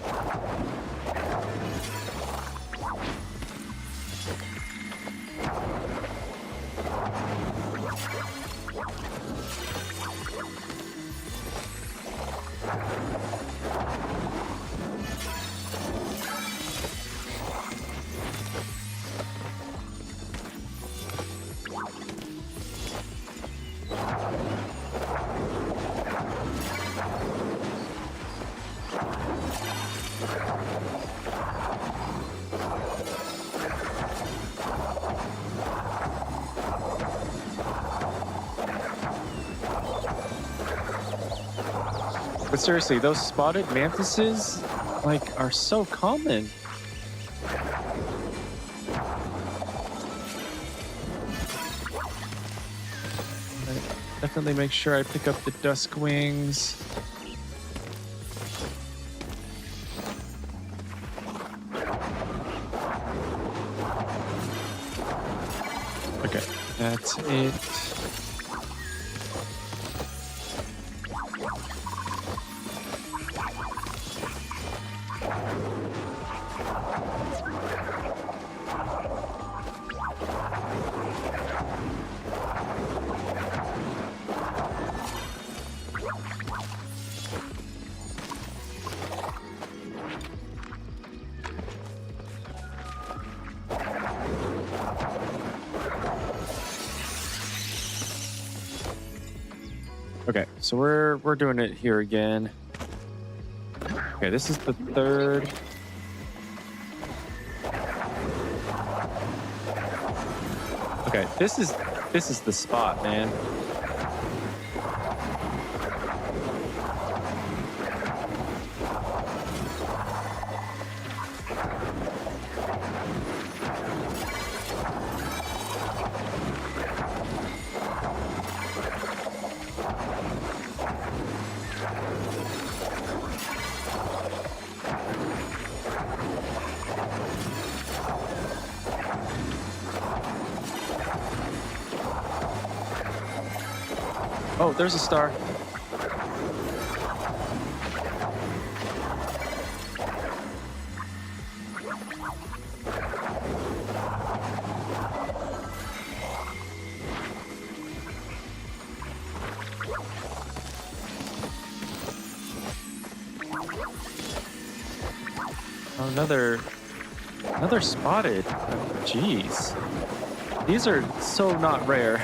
But seriously, those spotted mantises, like, are so common. Definitely make sure I pick up the dusk wings. Okay, that's it. Okay, so we're doing it here again. Okay, this is the third. Okay, this is the spot, man. Oh, there's a star. Oh, another spotted. Oh, jeez. These are so not rare.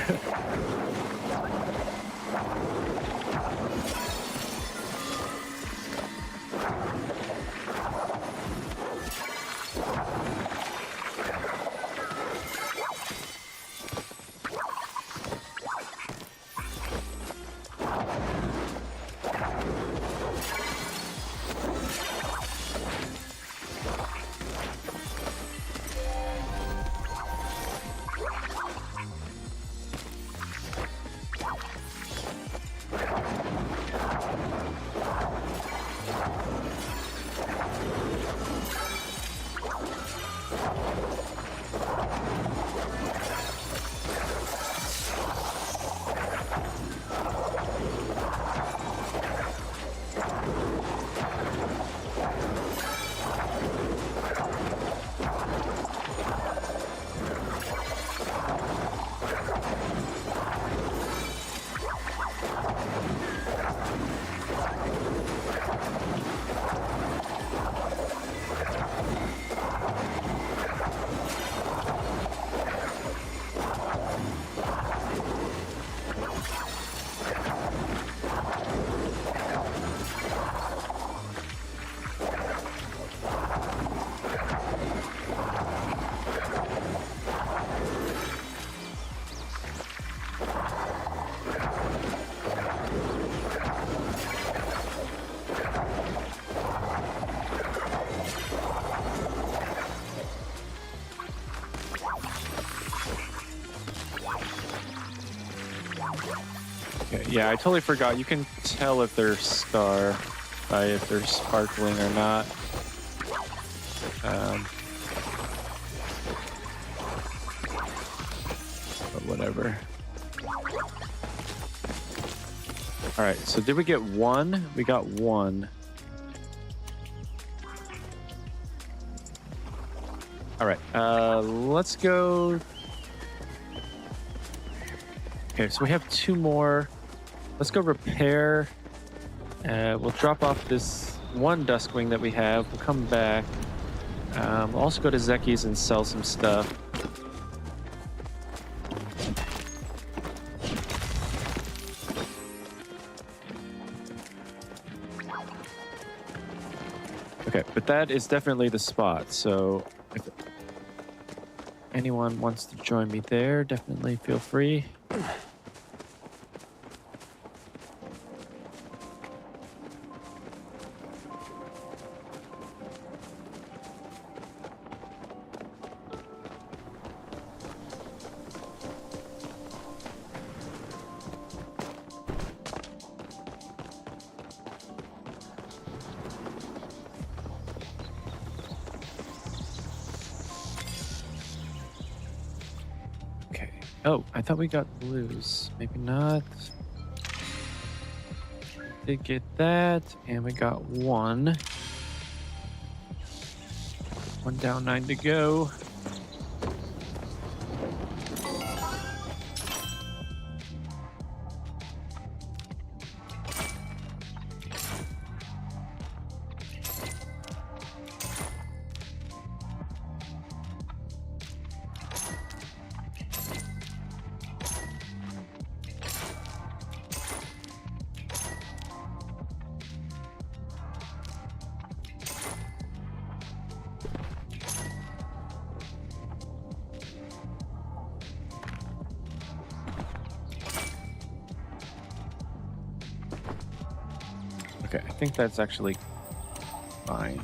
Okay, yeah, I totally forgot. You can tell if they're star by if they're sparkling or not. But whatever. All right, so did we get one? We got one. All right, let's go. Okay, so we have two more. Let's go repair. We'll drop off this one Duskwing that we have. We'll come back. We'll also go to Zeki's and sell some stuff. Okay, but that is definitely the spot. So if anyone wants to join me there, definitely feel free. Oh, I thought we got blues. Maybe not. Did get that, and we got one. One down, 9 to go. Okay, I think that's actually fine.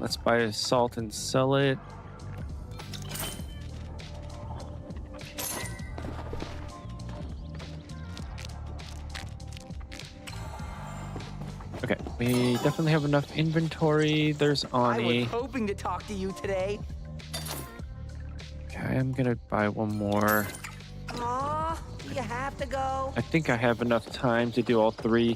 Let's buy a salt and sell it. Okay, we definitely have enough inventory. There's Ani. I was hoping to talk to you today. Okay, I'm gonna buy one more. Aw, you have to go. I think I have enough time to do all 3.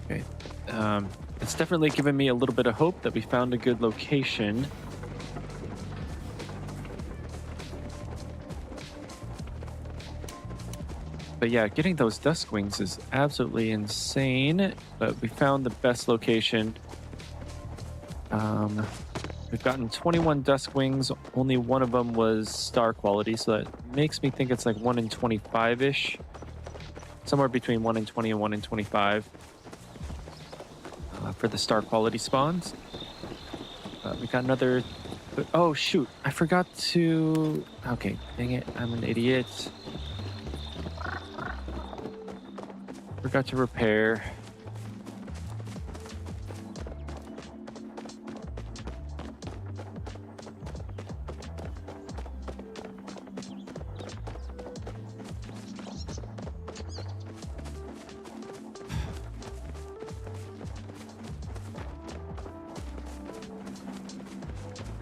Okay, it's definitely given me a little bit of hope that we found a good location. But yeah, getting those dusk wings is absolutely insane. But we found the best location. We've gotten 21 dusk wings. Only one of them was star quality, so that makes me think it's like 1 in 25-ish. Somewhere between 1 in 20 and 1 in 25 for the star quality spawns. We got another... Oh, shoot. I forgot to... Okay, dang it. I'm an idiot. Forgot to repair.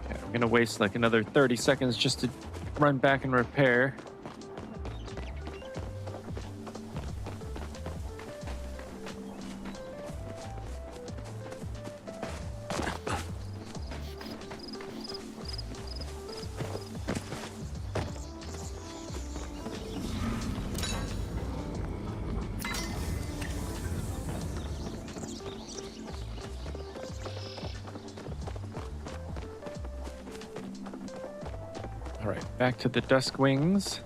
Okay, I'm gonna waste like another 30 seconds just to run back and repair. All right, back to the dusk wings.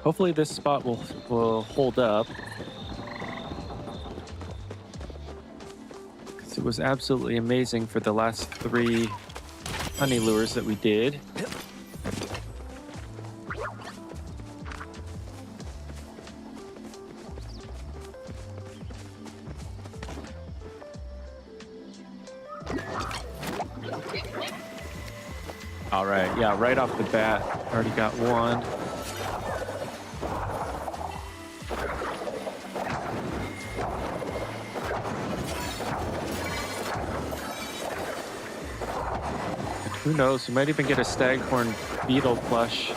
Hopefully this spot will hold up. Because it was absolutely amazing for the last 3 honey lures that we did. All right, yeah, right off the bat, already got one. Who knows? We might even get a staghorn beetle plush.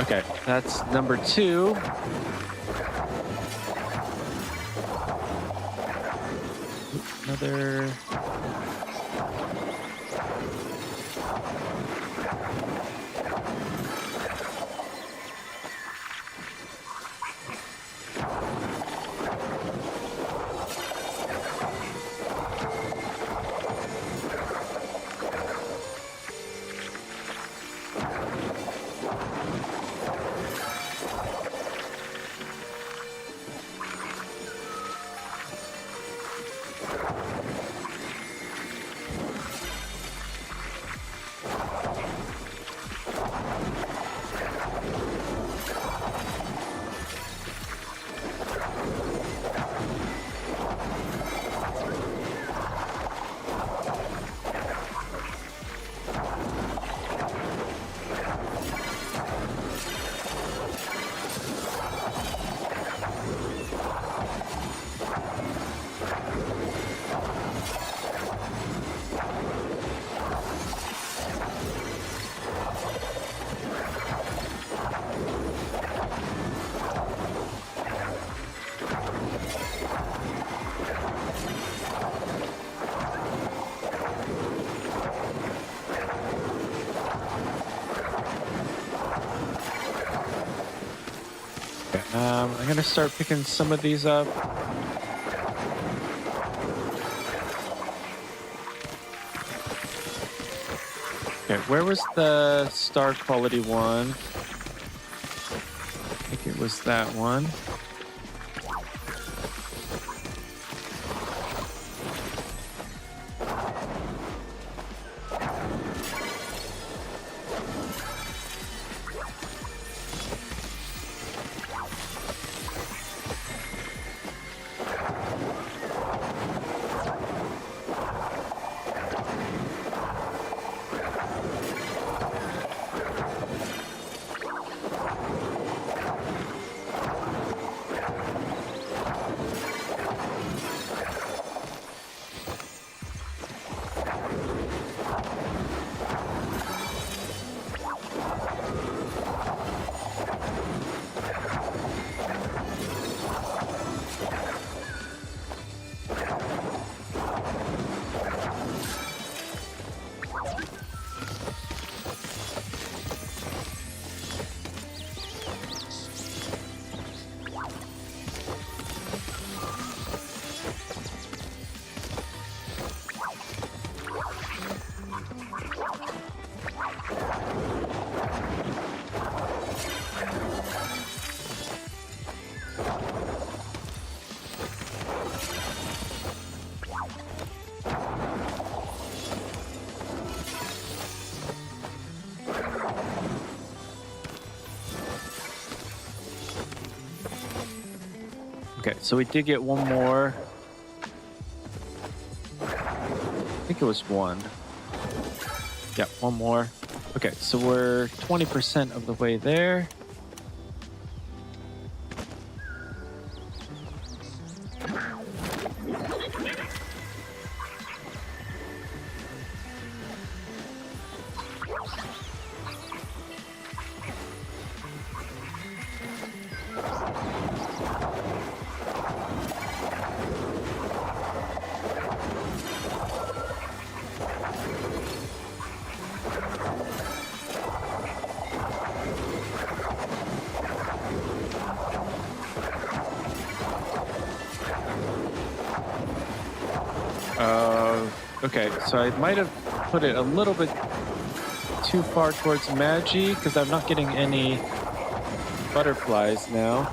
Okay, that's number 2. Another... I'm gonna start picking some of these up. Okay, where was the star quality one? I think it was that one. Okay, so we did get one more. I think it was one. Yeah, one more. Okay, so we're 20% of the way there. Okay, so I might have put it a little bit too far towards Magi because I'm not getting any butterflies now.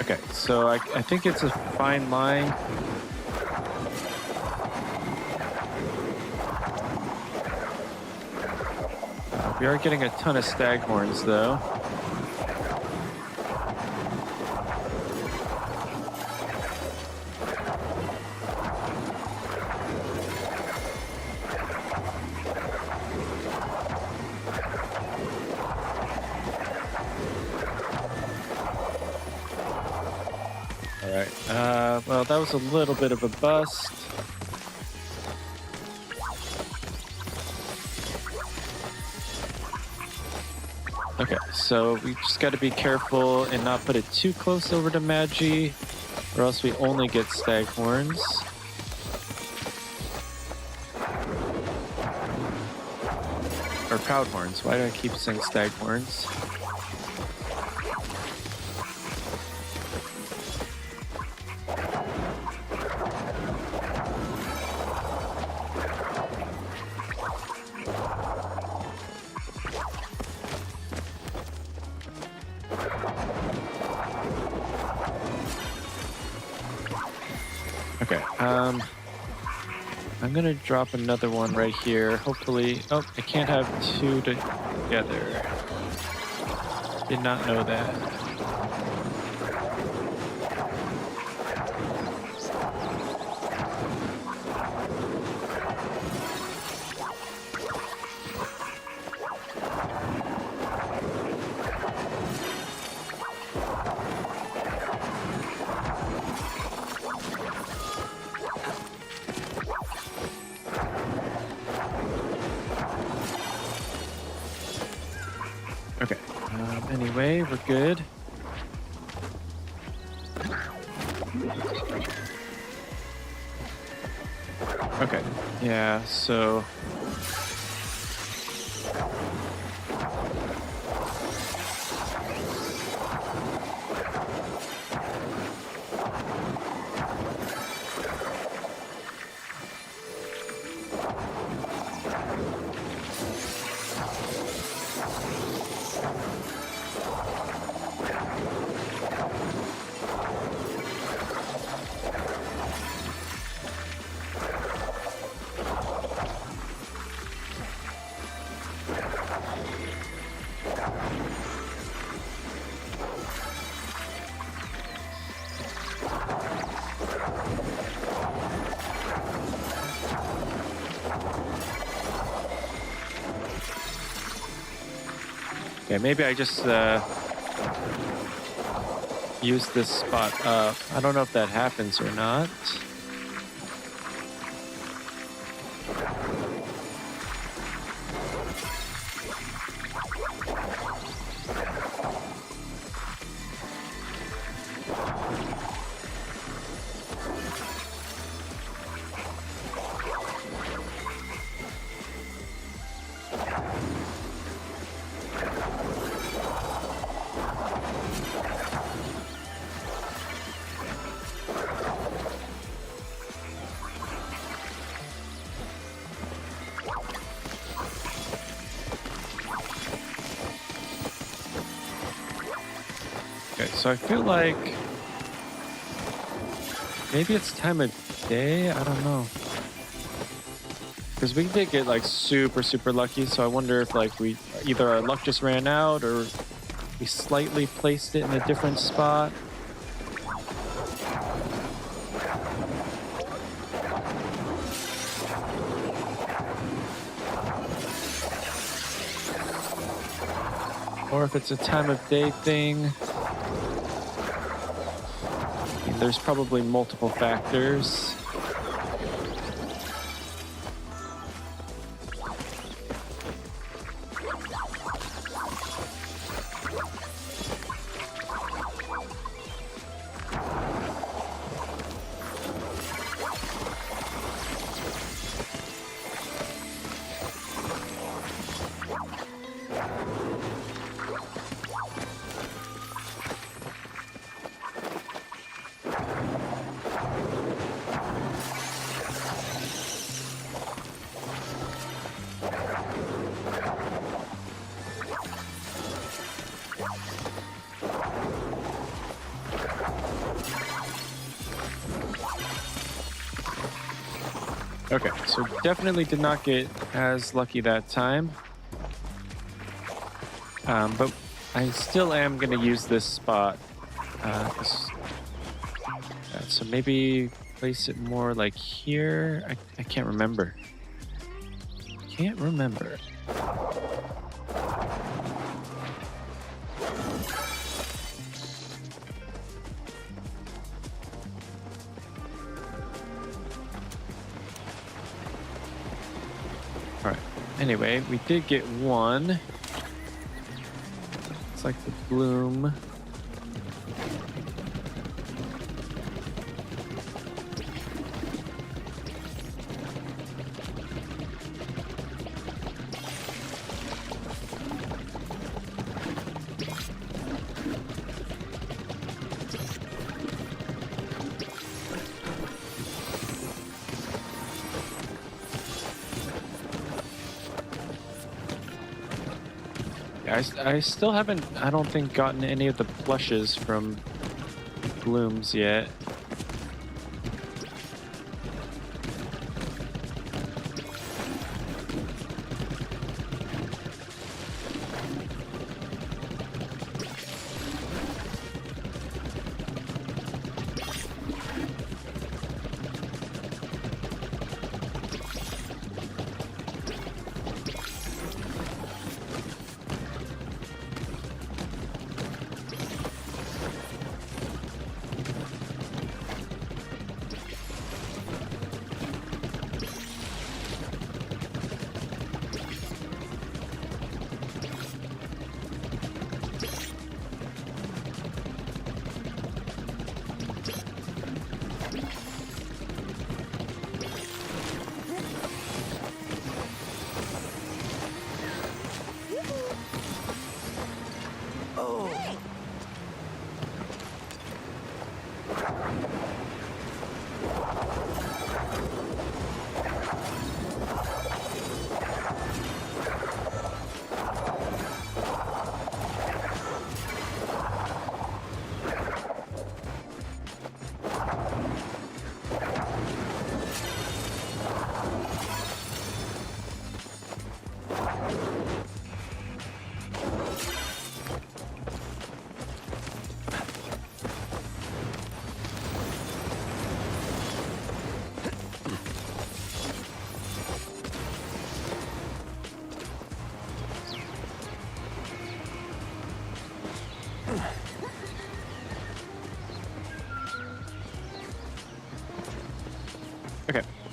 Okay, so I think it's a fine line. We are getting a ton of staghorns, though. Well, that was a little bit of a bust. Okay, so we just got to be careful and not put it too close over to Magi, or else we only get staghorns. Or proudhorns. Why do I keep saying staghorns? Okay, I'm gonna drop another one right here. Hopefully, oh, I can't have two together. Did not know that. Okay. Anyway, we're good. Okay. Yeah, so... Okay, maybe I just use this spot up. I don't know if that happens or not. Okay, so I feel like maybe it's time of day. I don't know, because we did get like super lucky. So I wonder if like we either our luck just ran out or we slightly placed it in a different spot. Or if it's a time of day thing. There's probably multiple factors. Okay, so definitely did not get as lucky that time. But I still am going to use this spot. So maybe place it more like here. I can't remember. Can't remember. All right. Anyway, we did get one. It's like the bloom. I still haven't, I don't think, gotten any of the plushes from blooms yet.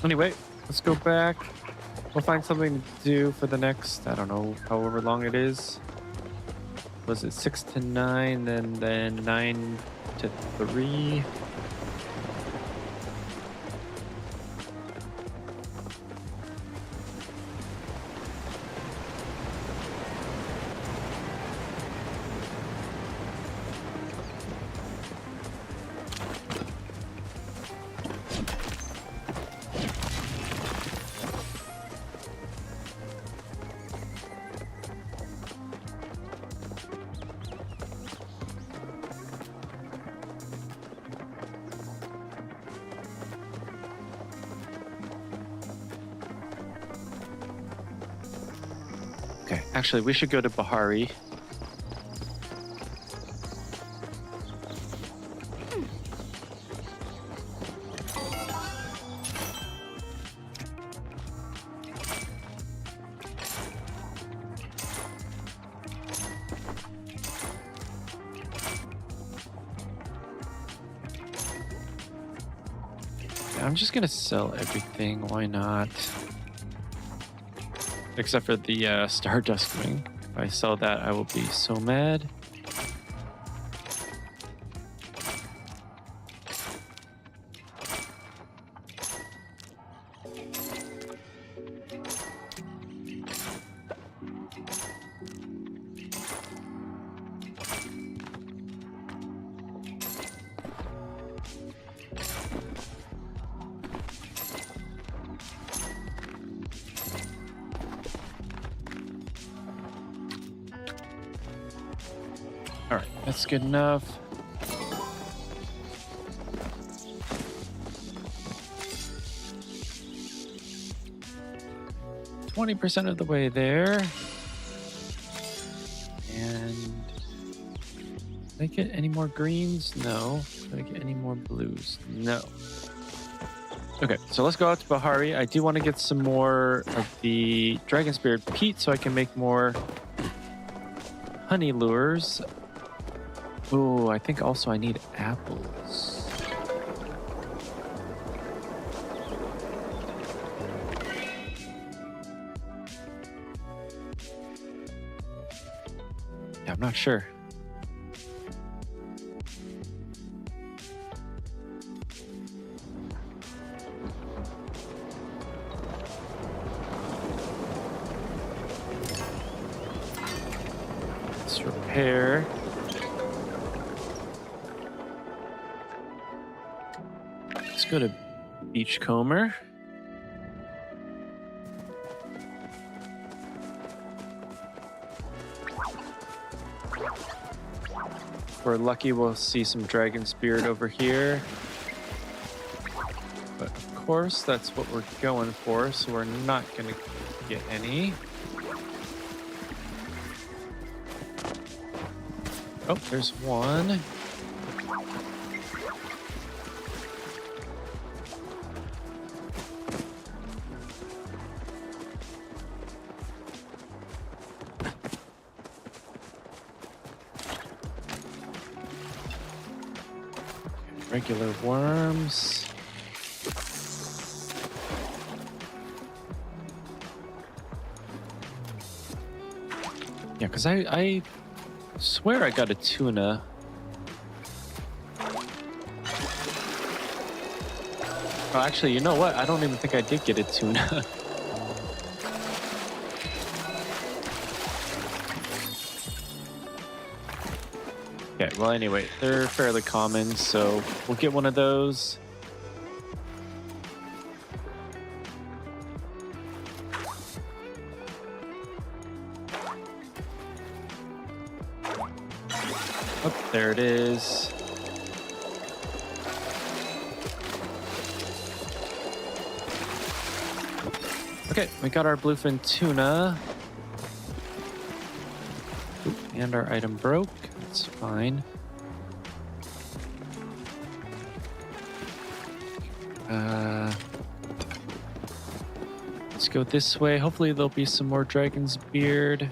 Anyway, let's go back. We'll find something to do for the next, I don't know, however long it is. Was it 6 to 9, then 9 to 3? Okay, actually, we should go to Bahari. I'm just gonna sell everything. Why not? Except for the Stardust Wing. If I sell that, I will be so mad. All right, that's good enough. %20 of the way there. And did I get any more greens? No. Did I get any more blues? No. Okay, so let's go out to Bahari. I do want to get some more of the Dragon Spirit peat so I can make more honey lures. Oh, I think also I need apples. Yeah, I'm not sure. Let's repair. Let's go to Beachcomber. If we're lucky, we'll see some Dragon Spirit over here. But of course, that's what we're going for, so we're not going to get any. Oh, there's one. Regular worms. Yeah, because I swear I got a tuna. Oh, actually, you know what? I don't even think I did get a tuna. Okay, well, anyway, they're fairly common, so we'll get one of those. Oh, there it is. Okay, we got our bluefin tuna. Oop, and our item broke. That's fine. Let's go this way. Hopefully there'll be some more Dragon's Beard.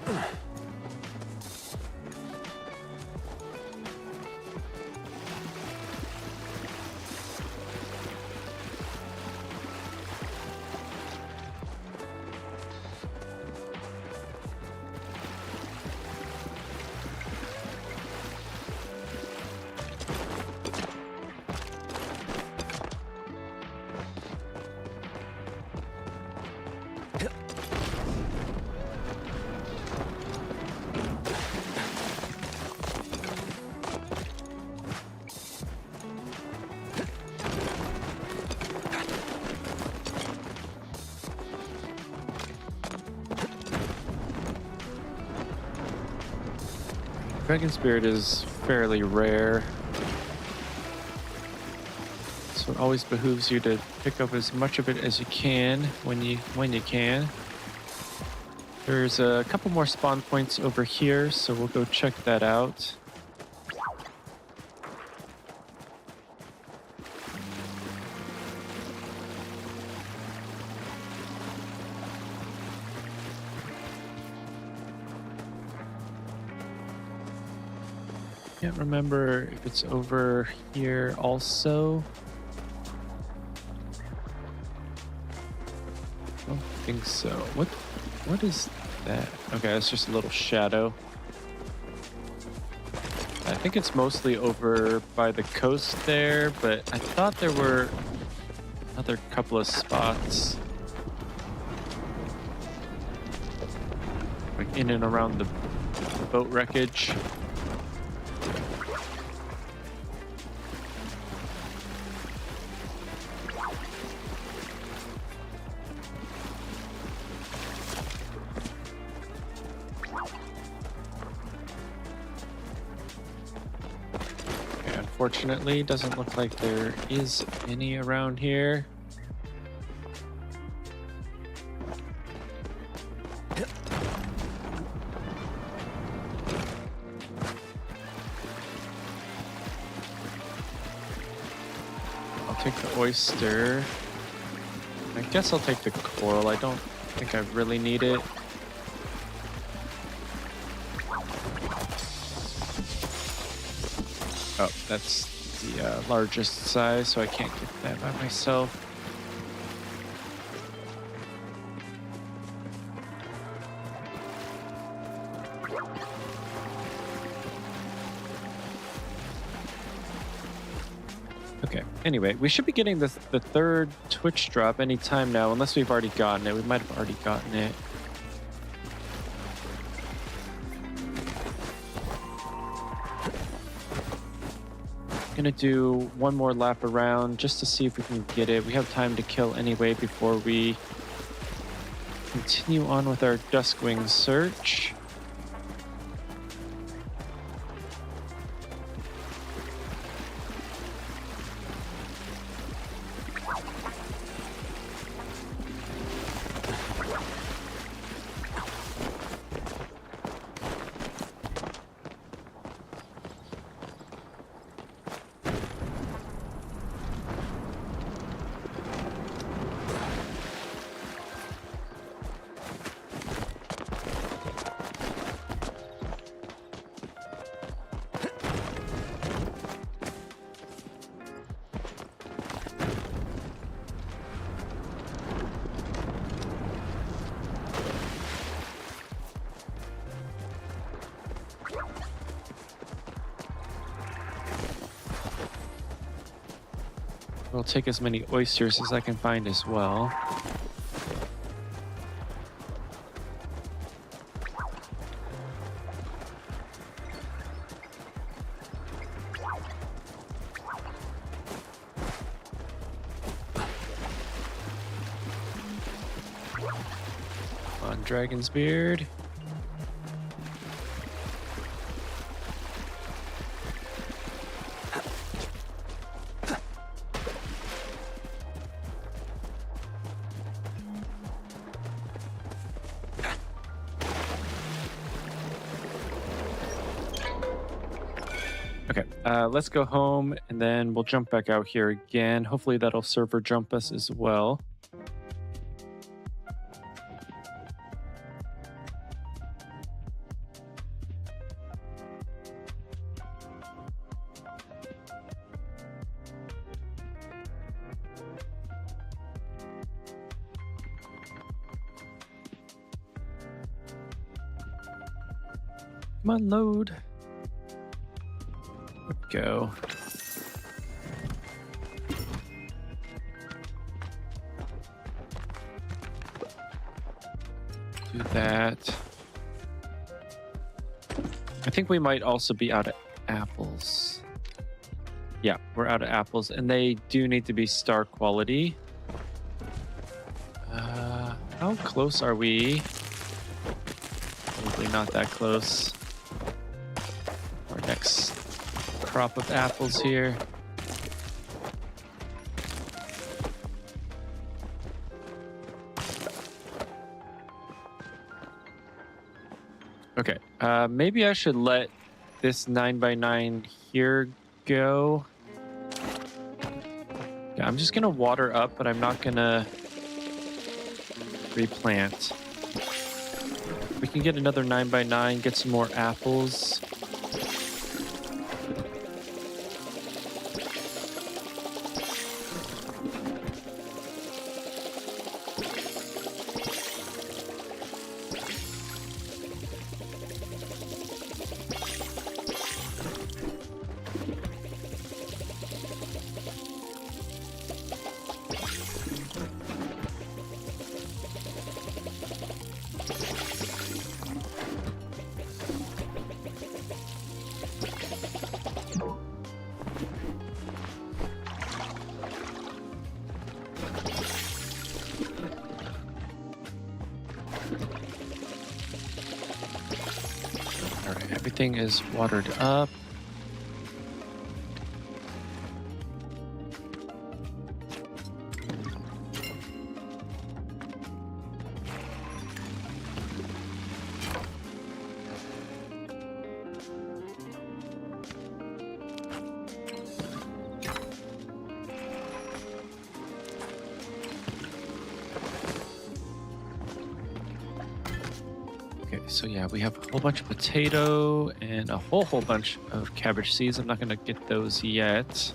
Dragon Spirit is fairly rare, so it always behooves you to pick up as much of it as you can when you can. There's a couple more spawn points over here, so we'll go check that out. Can't remember if it's over here also. I don't think so. What is that? Okay, that's just a little shadow. I think it's mostly over by the coast there, but I thought there were another couple of spots like in and around the boat wreckage. Unfortunately, doesn't look like there is any around here. I'll take the oyster. I guess I'll take the coral. I don't think I really need it. Oh, that's the largest size, so I can't get that by myself. Okay, anyway, we should be getting the third Twitch drop anytime now, unless we've already gotten it. We might have already gotten it. Gonna do one more lap around just to see if we can get it. We have time to kill anyway before we continue on with our Duskwing search. We'll take as many oysters as I can find as well. Come on, Dragon's Beard. Let's go home and then we'll jump back out here again. Hopefully that'll server jump us as well. Come on, load. Go. Do that. I think we might also be out of apples. Yeah, we're out of apples, and they do need to be star quality. How close are we? Probably not that close. next crop of apples here. Okay, maybe I should let this 9x9 here go. Yeah, I'm just gonna water up, but I'm not gonna replant. We can get another 9x9, get some more apples. Everything is watered up. So yeah, we have a whole bunch of potato and a whole bunch of cabbage seeds. I'm not gonna get those yet.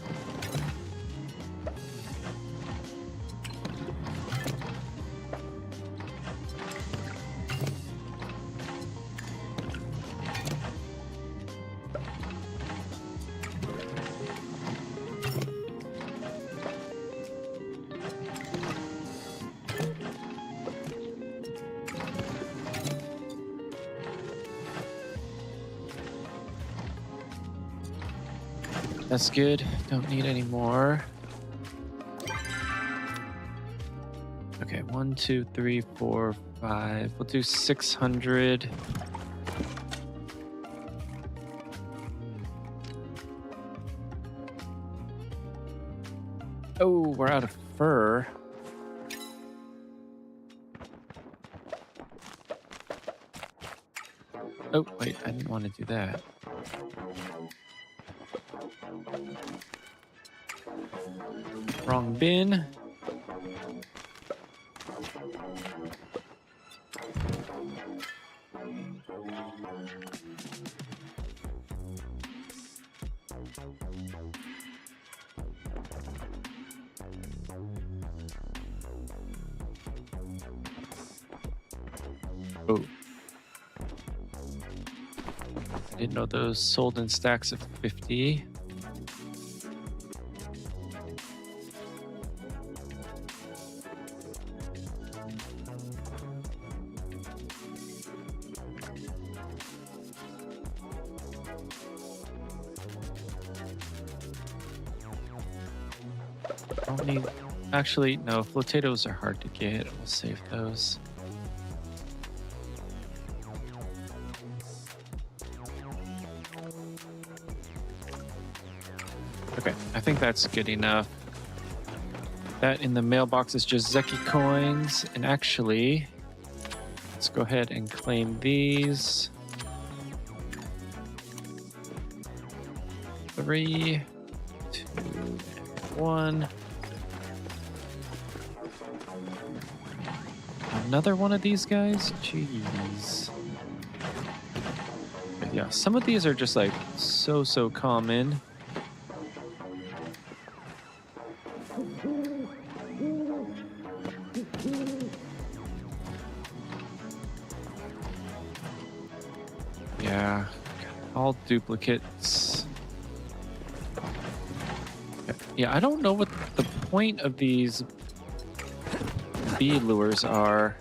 That's good. Don't need any more. Okay, 1, 2, 3, 4, 5. We'll do 600. Oh, we're out of fur. Oh, wait, I didn't want to do that. Wrong bin. Oh. I didn't know those sold in stacks of 50. Actually, no, potatoes are hard to get. We'll save those. Okay, I think that's good enough. That in the mailbox is just Zeki coins. And actually, let's go ahead and claim these. 3, 2, 1. Another one of these guys? Jeez. But yeah, some of these are just like so common. Yeah, all duplicates. Yeah, I don't know what the point of these bee lures are.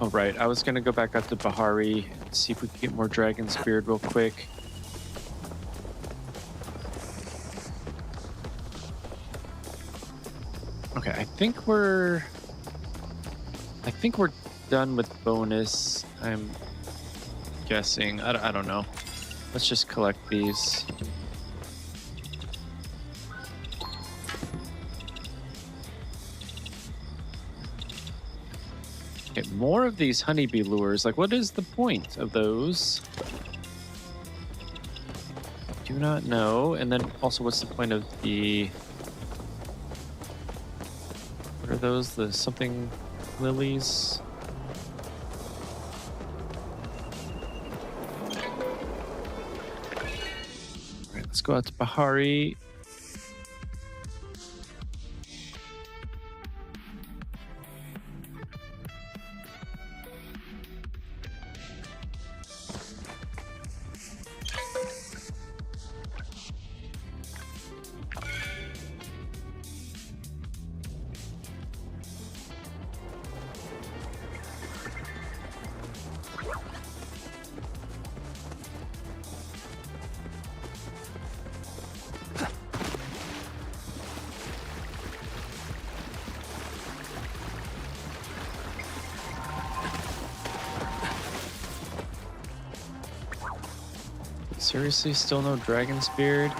All right, I was gonna go back up to Bahari and see if we could get more Dragon's Beard real quick. Okay, I think we're done with bonus. I'm guessing. I don't know. Let's just collect these. Okay, more of these honeybee lures. Like, what is the point of those? Do not know. And then also, what's the point of the... What are those? The something lilies? All right, let's go out to Bahari. Seriously, still no Dragon's Beard?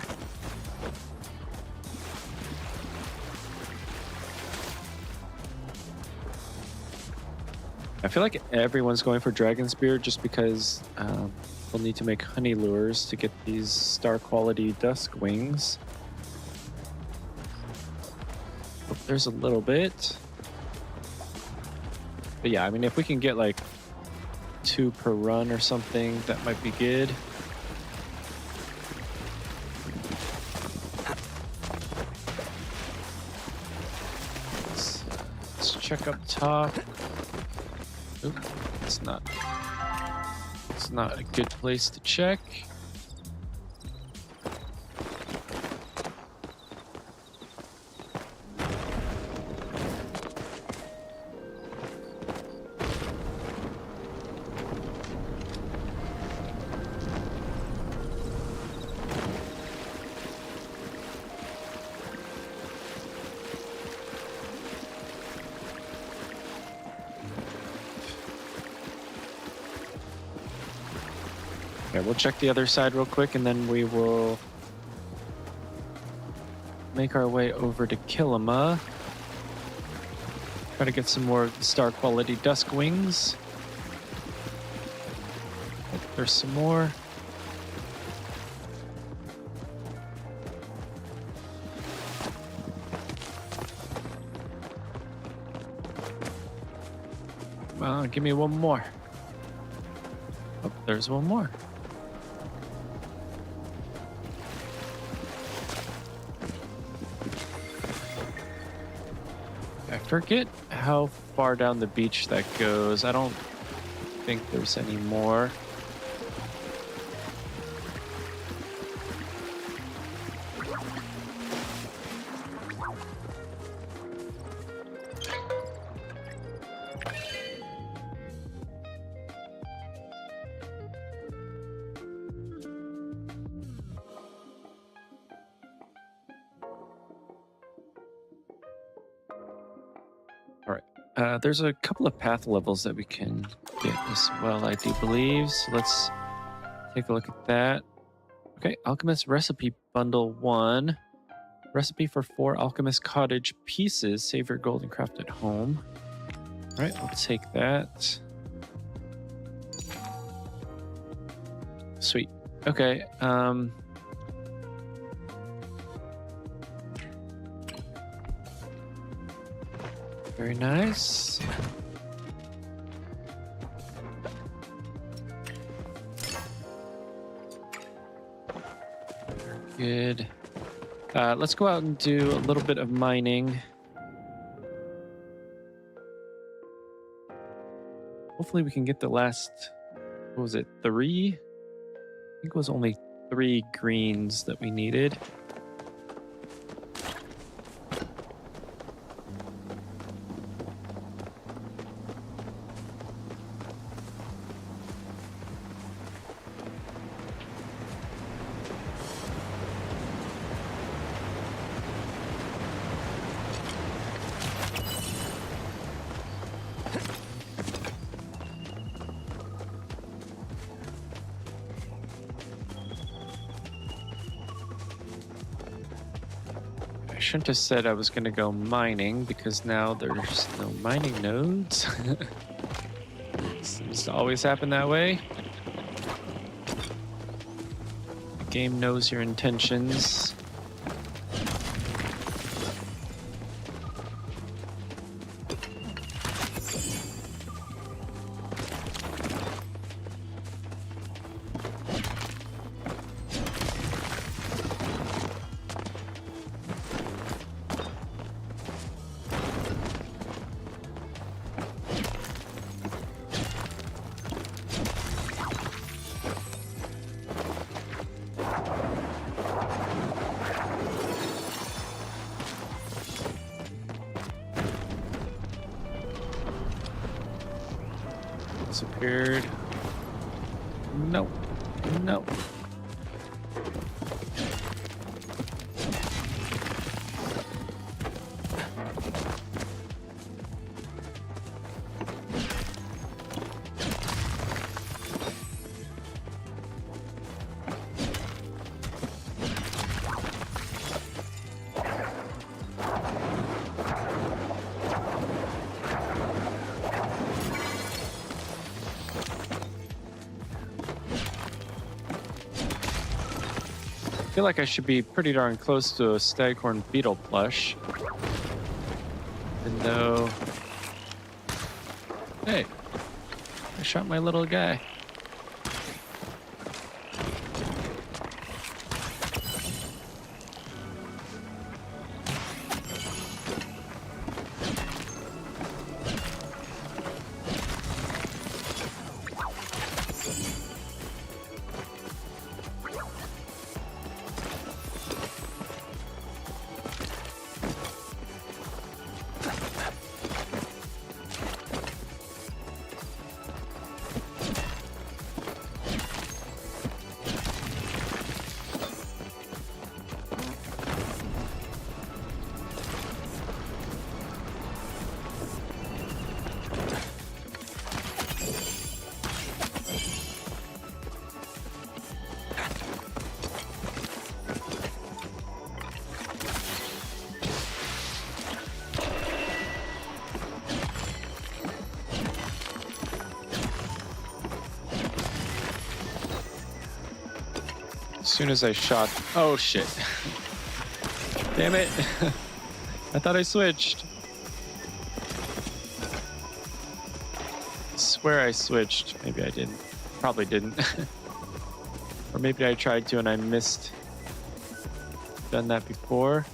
I feel like everyone's going for Dragon's Beard just because we'll need to make honey lures to get these star quality dusk wings. Oh, there's a little bit. But yeah, I mean, if we can get like 2 per run or something, that might be good. Let's check up top. Oop, it's not a good place to check. Okay, we'll check the other side real quick, and then we will make our way over to Kilima. Try to get some more of the star quality dusk wings. Oh, there's some more. Come on, give me one more. Oh, there's one more. I forget how far down the beach that goes. I don't think there's any more. There's a couple of path levels that we can get as well, I do believe. So let's take a look at that. Okay, Alchemist Recipe Bundle 1. Recipe for 4 Alchemist Cottage pieces. Save your gold and craft at home. All right, we'll take that. Sweet. Okay. Very nice. Good. Let's go out and do a little bit of mining. Hopefully we can get the last, what was it, 3? I think it was only 3 greens that we needed. shouldn't have said I was going to go mining because now there's no mining nodes. Seems to always happen that way. The game knows your intentions. Disappeared. Nope. Nope. I feel like I should be pretty darn close to a staghorn beetle plush. Even though... Hey, I shot my little guy. As soon as I shot... Oh, shit. Damn it. I thought I switched. I swear I switched. Maybe I didn't. Probably didn't. Or maybe I tried to and I missed. Done that before.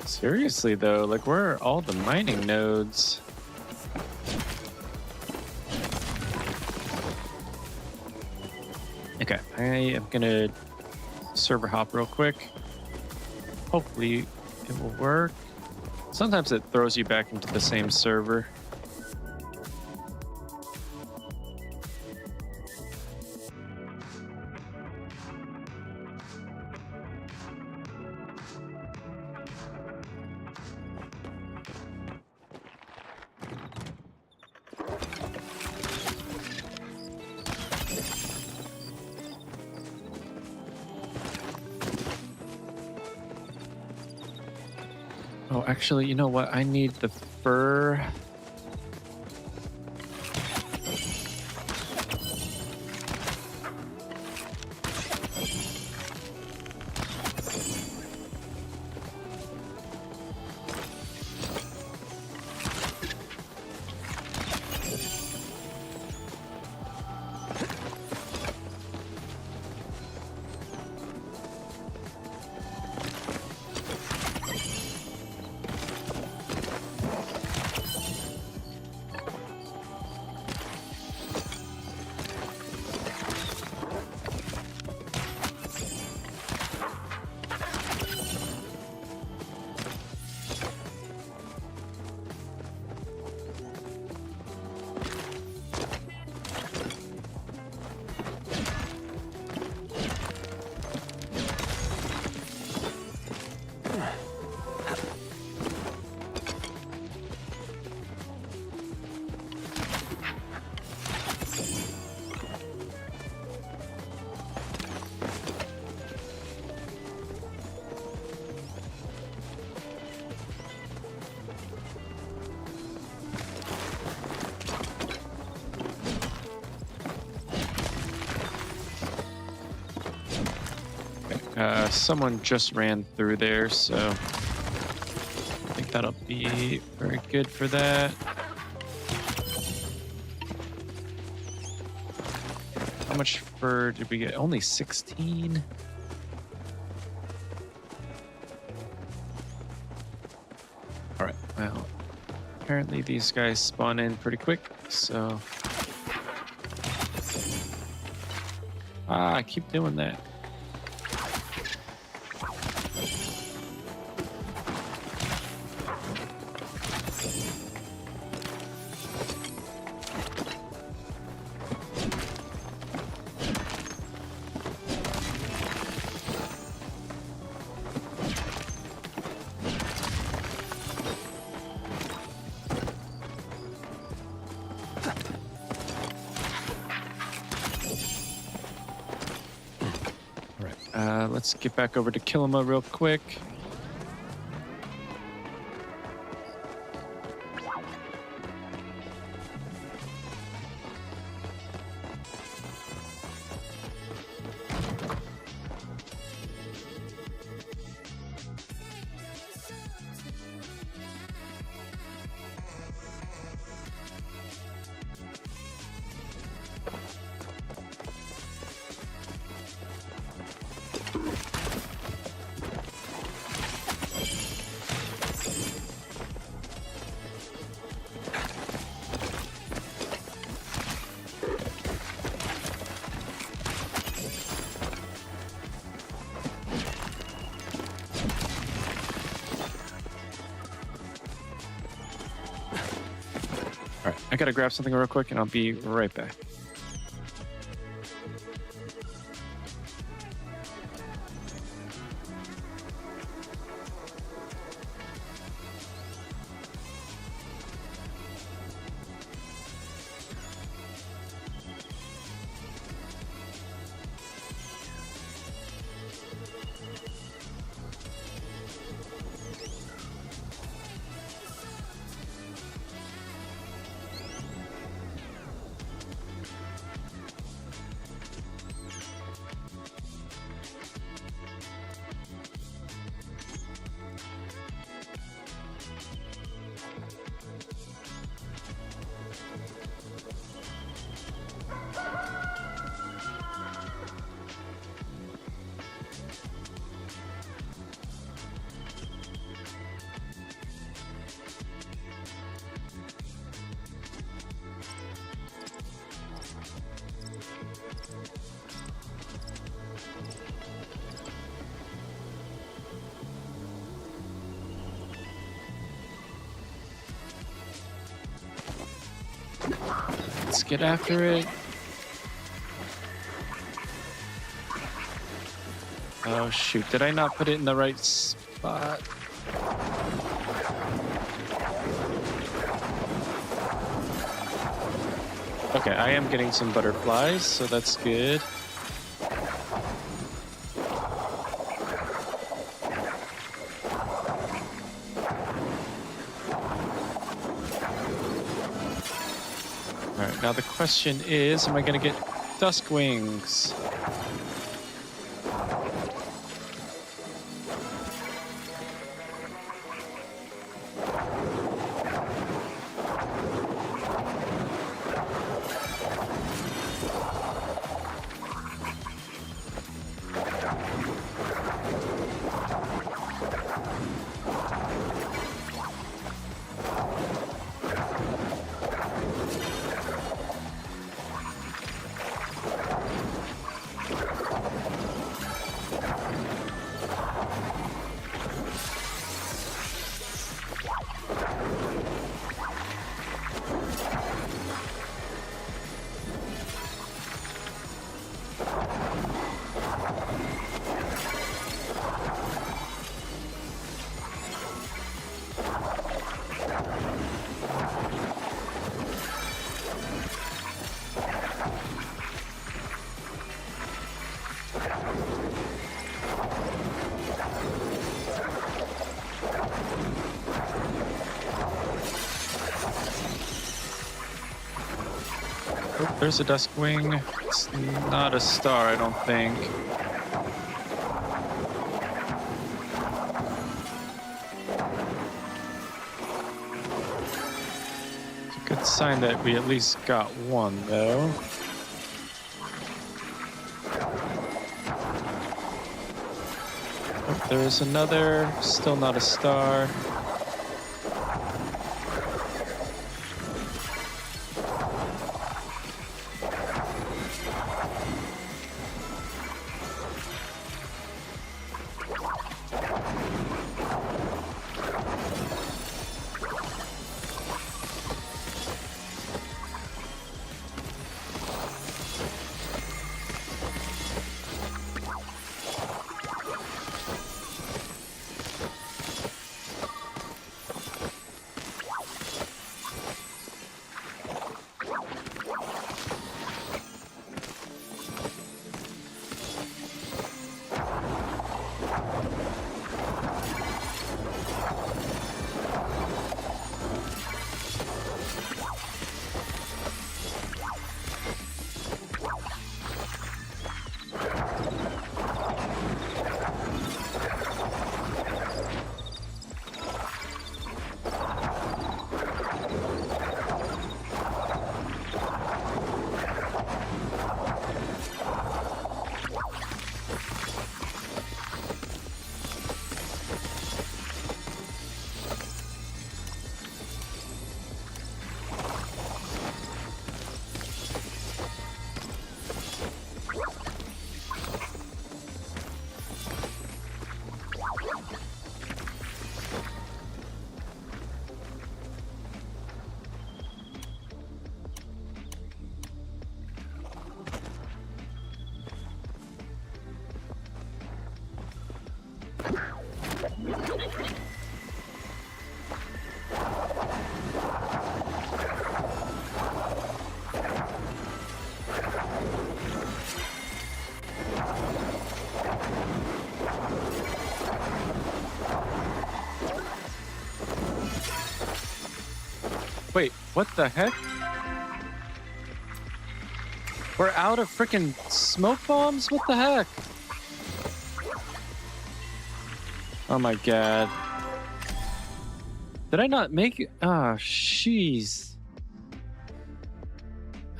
Seriously though, like where are all the mining nodes? Okay, I am gonna server hop real quick. Hopefully it will work. Sometimes it throws you back into the same server. Oh, actually, you know what? I need the fur. Someone just ran through there, so I think that'll be very good for that. How much fur did we get? Only 16. All right, well, apparently these guys spawn in pretty quick, so... I keep doing that. Let's get back over to Kilima real quick. All right, I gotta grab something real quick and I'll be right back. Let's get after it. Oh shoot, did I not put it in the right spot? Okay, I am getting some butterflies, so that's good. Alright, now the question is, am I gonna get dusk wings? Oh, there's a dusk wing. It's not a star, I don't think. good sign that we at least got one, though. Oh, there's another. Still not a star. Wait, what the heck? We're out of freaking smoke bombs? What the heck? Oh my god. Did I not make it? Ah, jeez.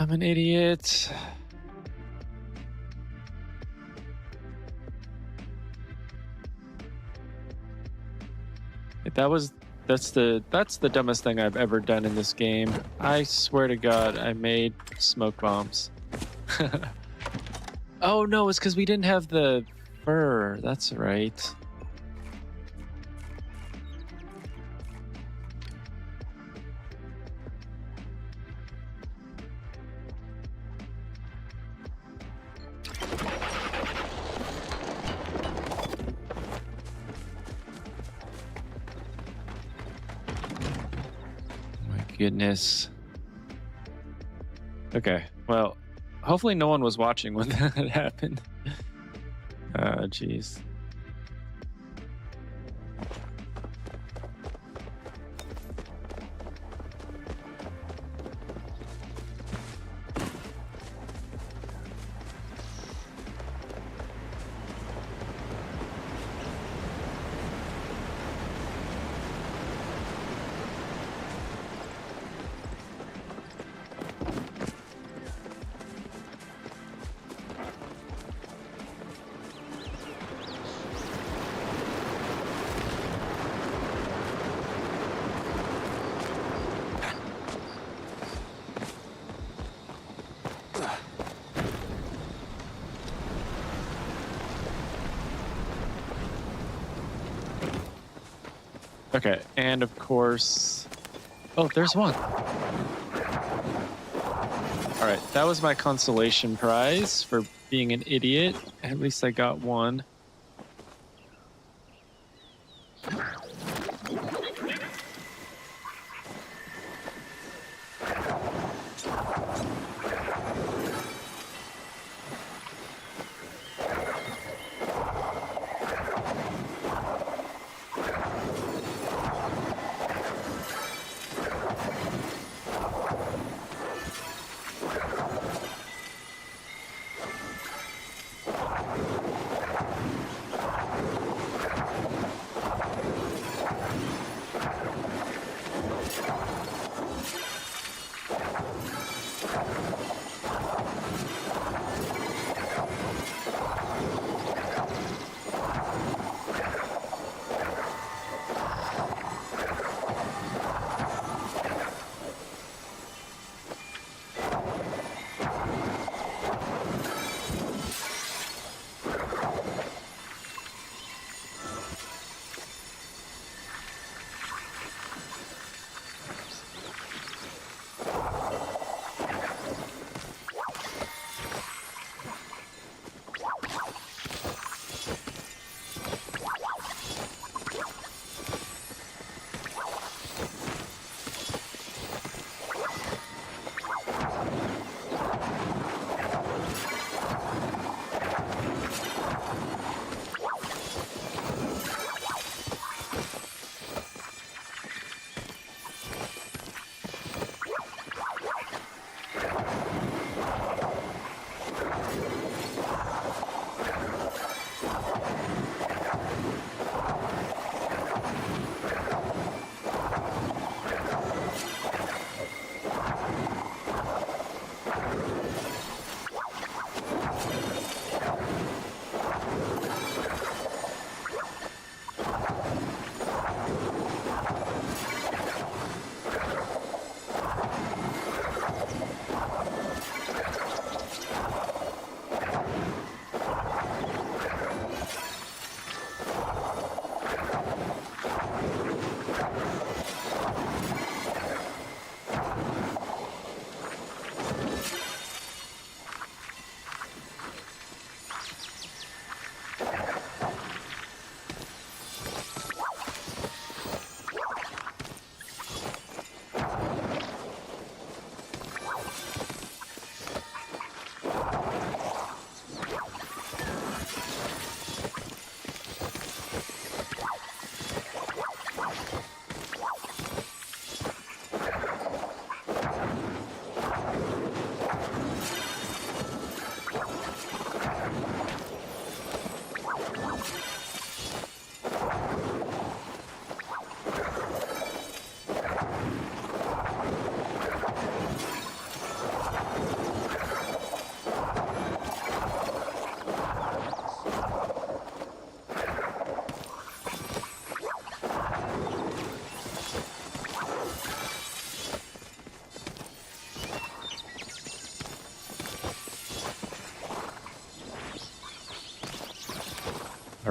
I'm an idiot. That's the dumbest thing I've ever done in this game. I swear to God, I made smoke bombs. Oh no, it's because we didn't have the fur. That's right. Goodness. Okay, well, hopefully no one was watching when that happened. Jeez. Okay, and of course... Oh, there's one. All right, that was my consolation prize for being an idiot. At least I got one.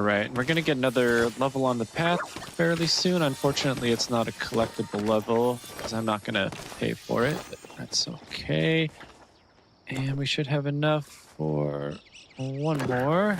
Alright, we're gonna get another level on the path fairly soon. Unfortunately, it's not a collectible level, because I'm not gonna pay for it, but that's okay. And we should have enough for one more.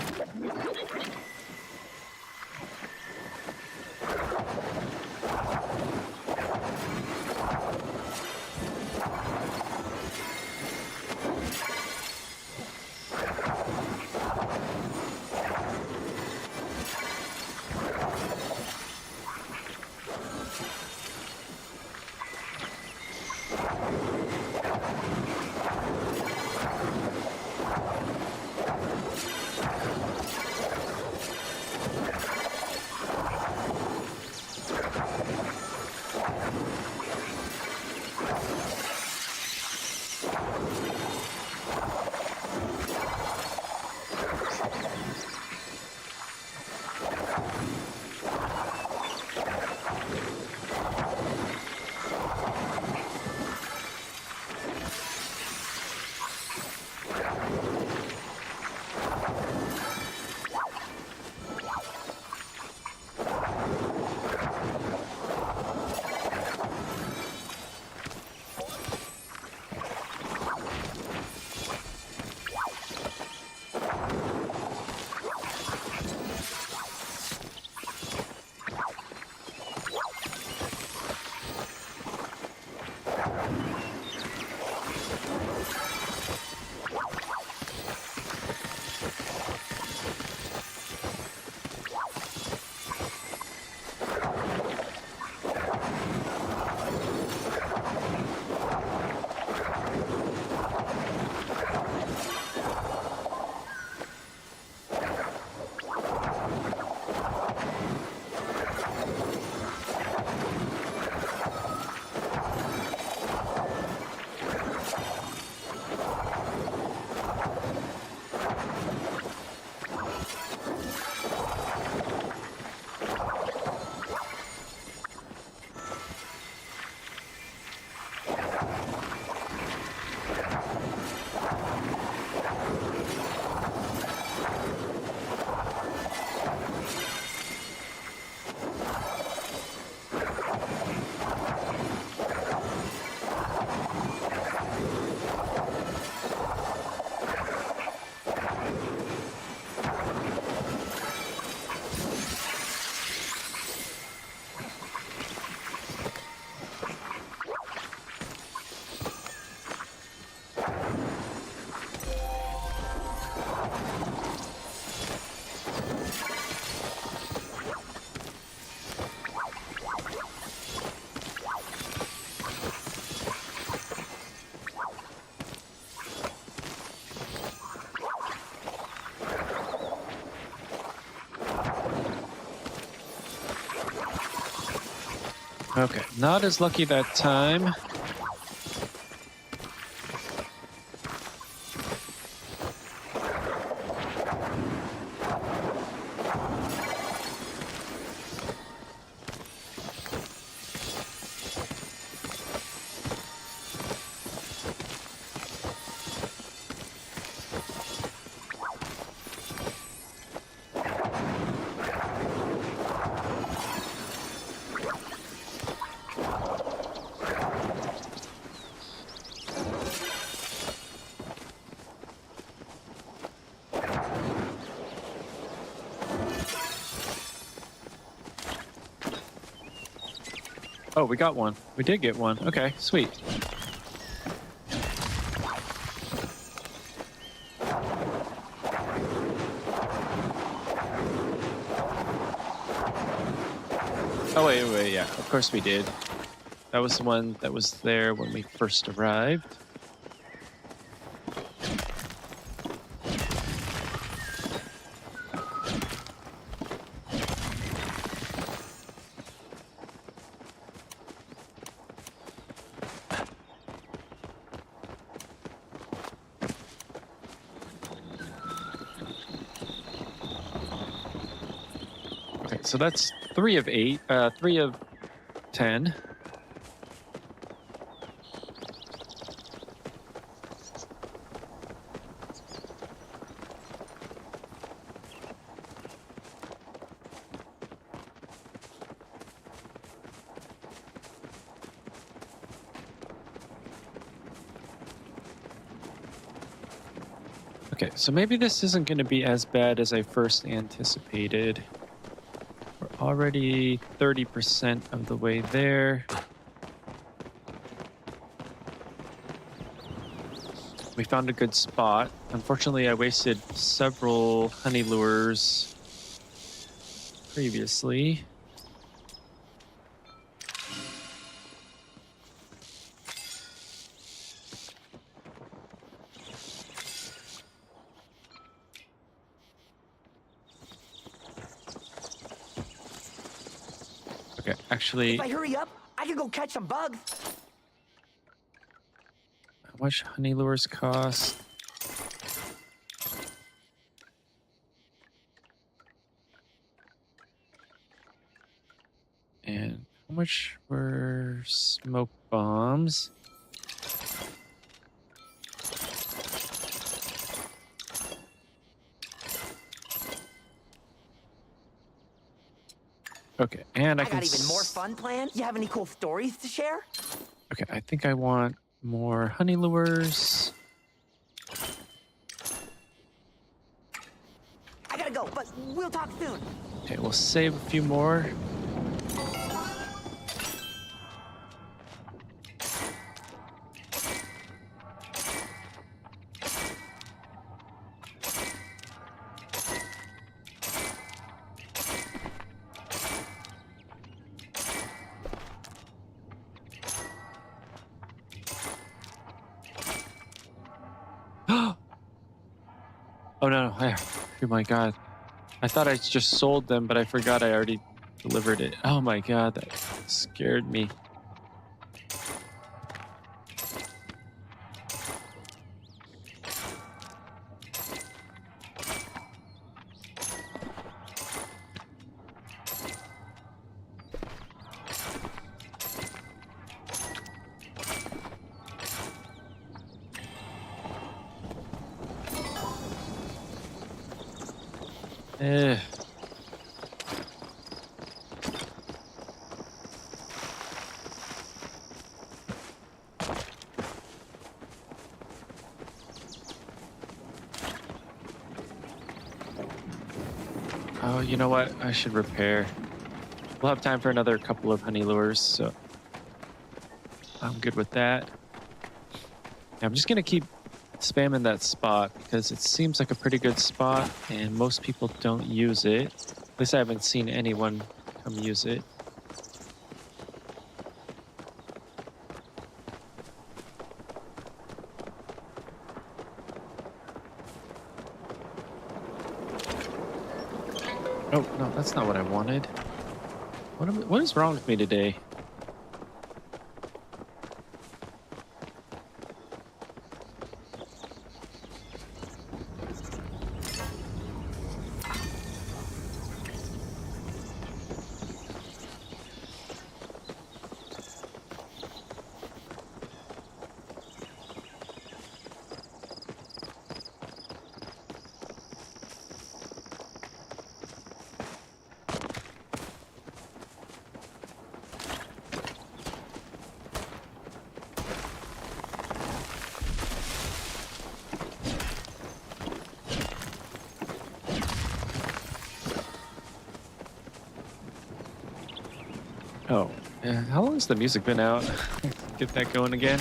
Okay, not as lucky that time. Oh, we got one. We did get one. Okay, sweet. Oh, wait, yeah. Of course we did. That was the one that was there when we first arrived. Okay, so that's 3 of 8, 3 of 10. Okay, so maybe this isn't going to be as bad as I first anticipated. We're already 30% of the way there. We found a good spot. Unfortunately, I wasted several honey lures previously. Okay, actually, If I hurry up, I can go catch some bugs. how much honey lures cost? And how much were smoke bombs? Okay, and I I can got even more fun planned. You have any cool stories to share? Okay, I think I want more honey lures. I gotta go, but we'll talk soon. Okay, we'll save a few more. Oh no, oh my god. I thought I just sold them, but I forgot I already delivered it. Oh my god, that scared me. Eh. Oh, you know what? I should repair. We'll have time for another couple of honey lures, so I'm good with that. I'm just gonna keep spamming that spot because it seems like a pretty good spot and most people don't use it. At least I haven't seen anyone come use it. Oh, no, that's not what I wanted. What is wrong with me today? Oh, yeah. How long has the music been out? Get that going again.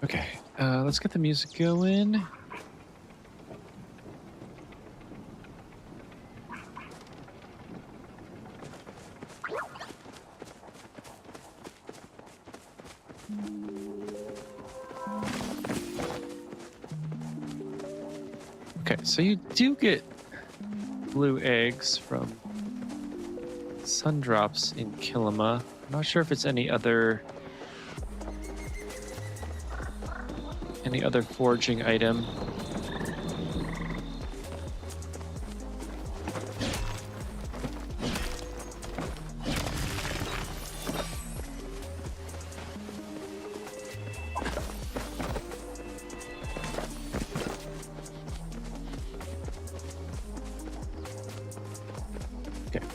Okay, let's get the music going. Okay, so you do get blue eggs from Sundrops in Kilima. I'm not sure if it's any other foraging item.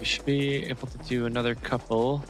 We should be able to do another couple.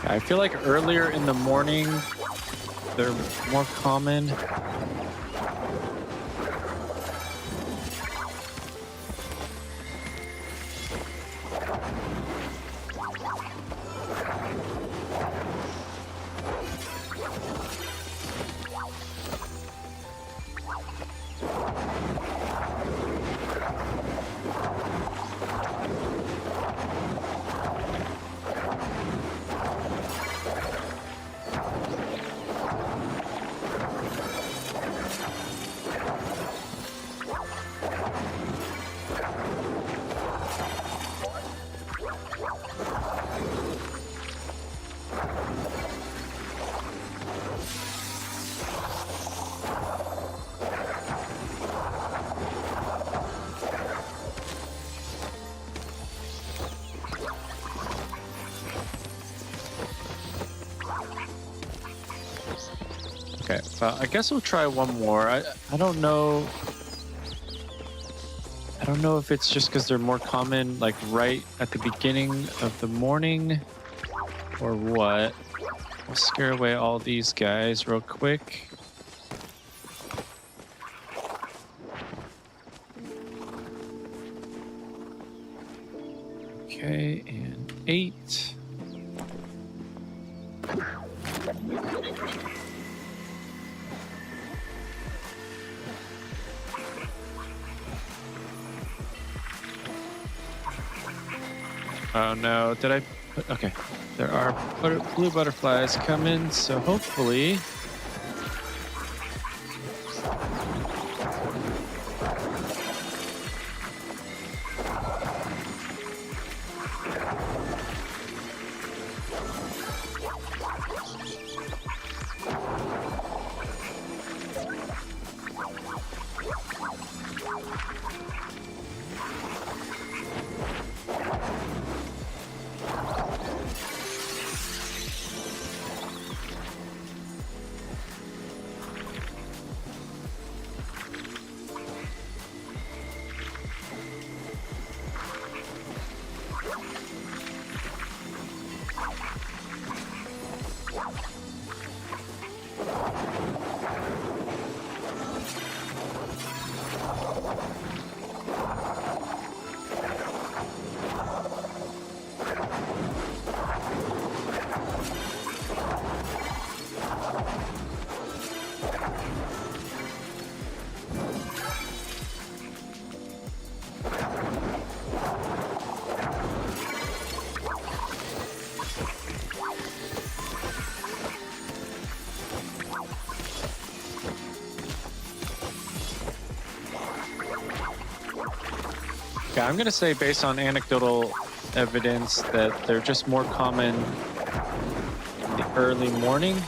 I feel like earlier in the morning, they're more common. Okay, I guess we'll try one more. I don't know. I don't know if it's just because they're more common, like right at the beginning of the morning, or what. We'll scare away all these guys real quick. Okay, and 8. Oh no, did I put, okay. There are blue butterflies coming, so hopefully. Yeah, I'm gonna say based on anecdotal evidence that they're just more common in the early morning.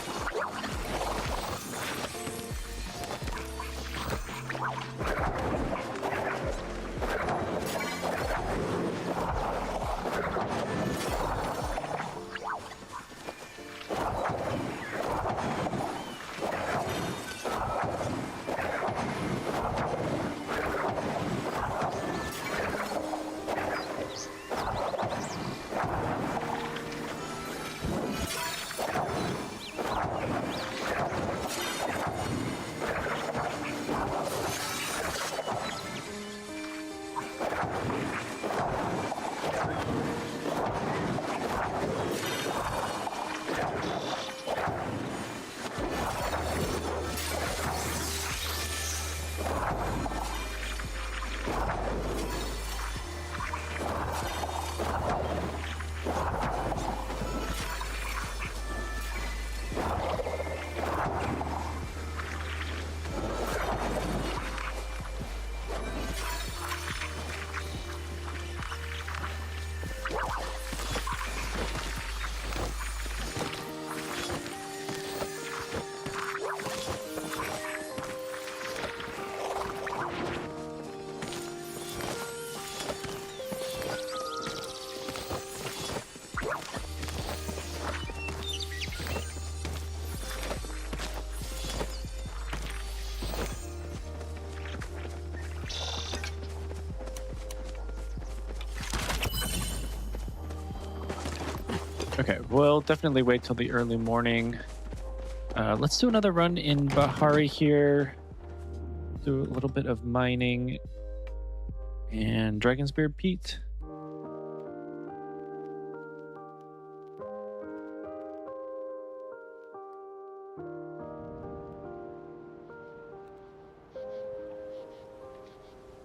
Okay, we'll definitely wait till the early morning. Let's do another run in Bahari here. Do a little bit of mining and Dragon's Beard Pete.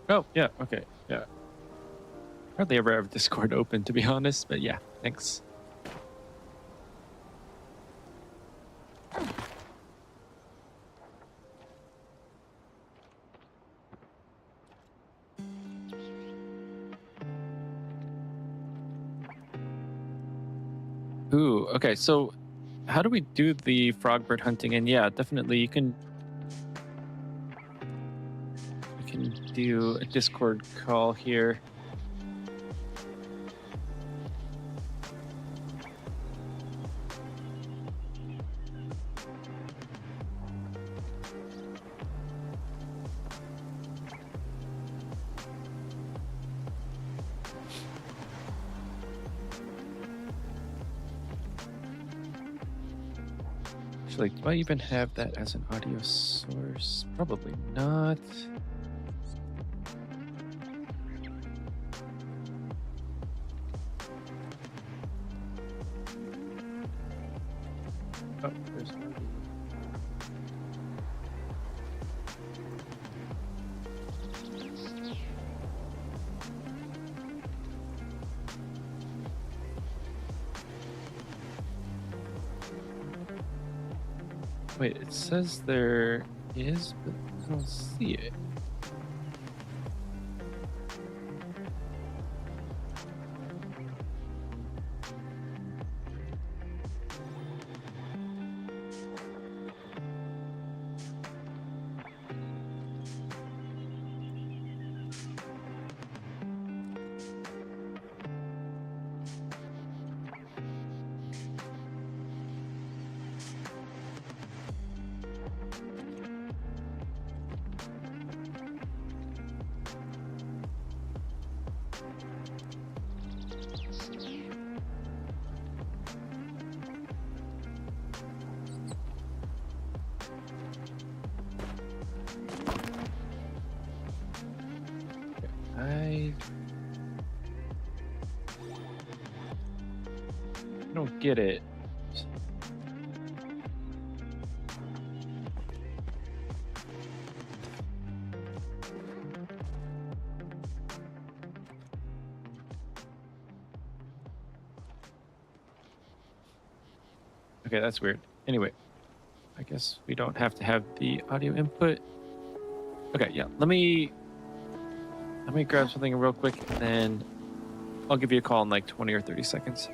Oh, yeah, okay, yeah. Hardly ever have Discord open, to be honest, but yeah, thanks. Ooh, okay, so how do we do the frogbird hunting? And yeah, definitely you can do a Discord call here. Actually, do I even have that as an audio source? Probably not. Oh, there's one. Wait, it says there is, but I don't see it. I don't get it. Okay, that's weird. Anyway, I guess we don't have to have the audio input. Okay, yeah, let me Let me grab something real quick, and then I'll give you a call in like 20 or 30 seconds.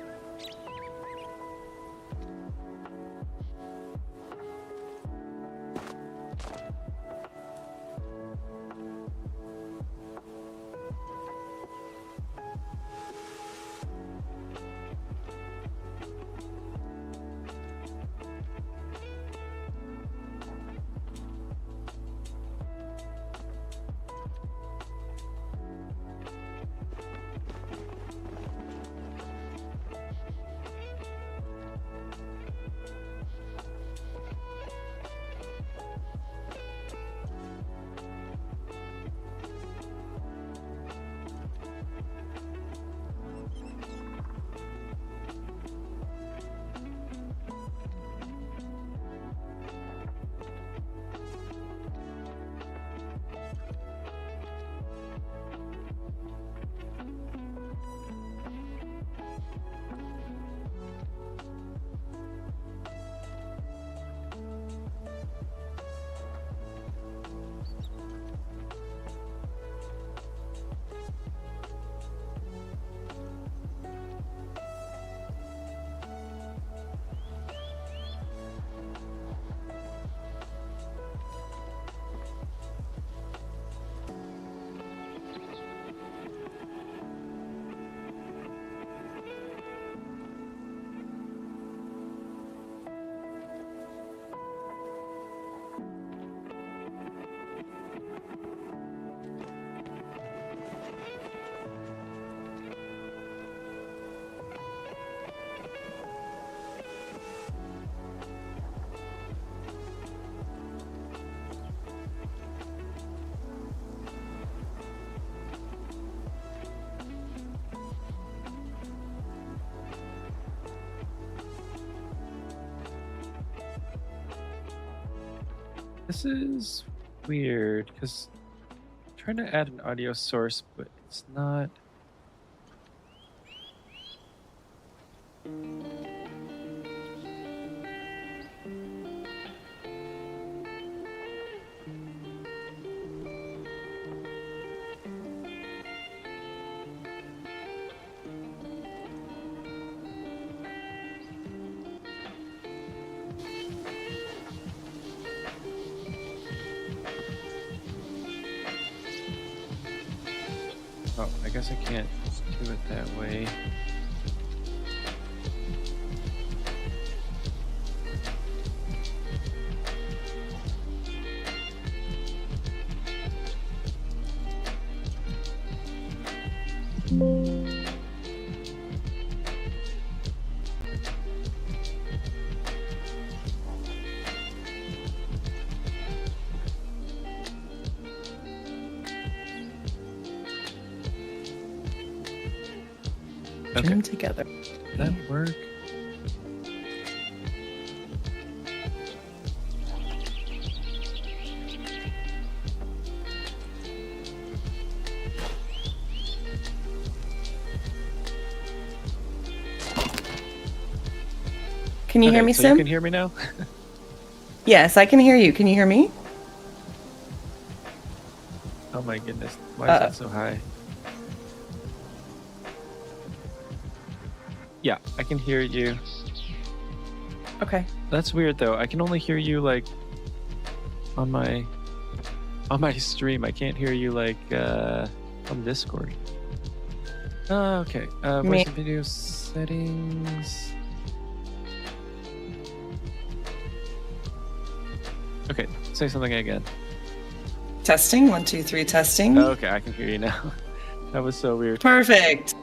This is weird because I'm trying to add an audio source, but it's not. Oh, I guess I can't do it that way. Jam together. Did that work? Can you hear me, so Sim? You can hear me now? Yes, I can hear you. Can you hear me? Oh my goodness. Why is that so high? Yeah, I can hear you. Okay. That's weird though. I can only hear you like on my stream. I can't hear you like on Discord. Okay. Voice and video settings. Okay, say something again. Testing. 1, 2, 3. Testing. Okay, I can hear you now. That was so weird. Perfect.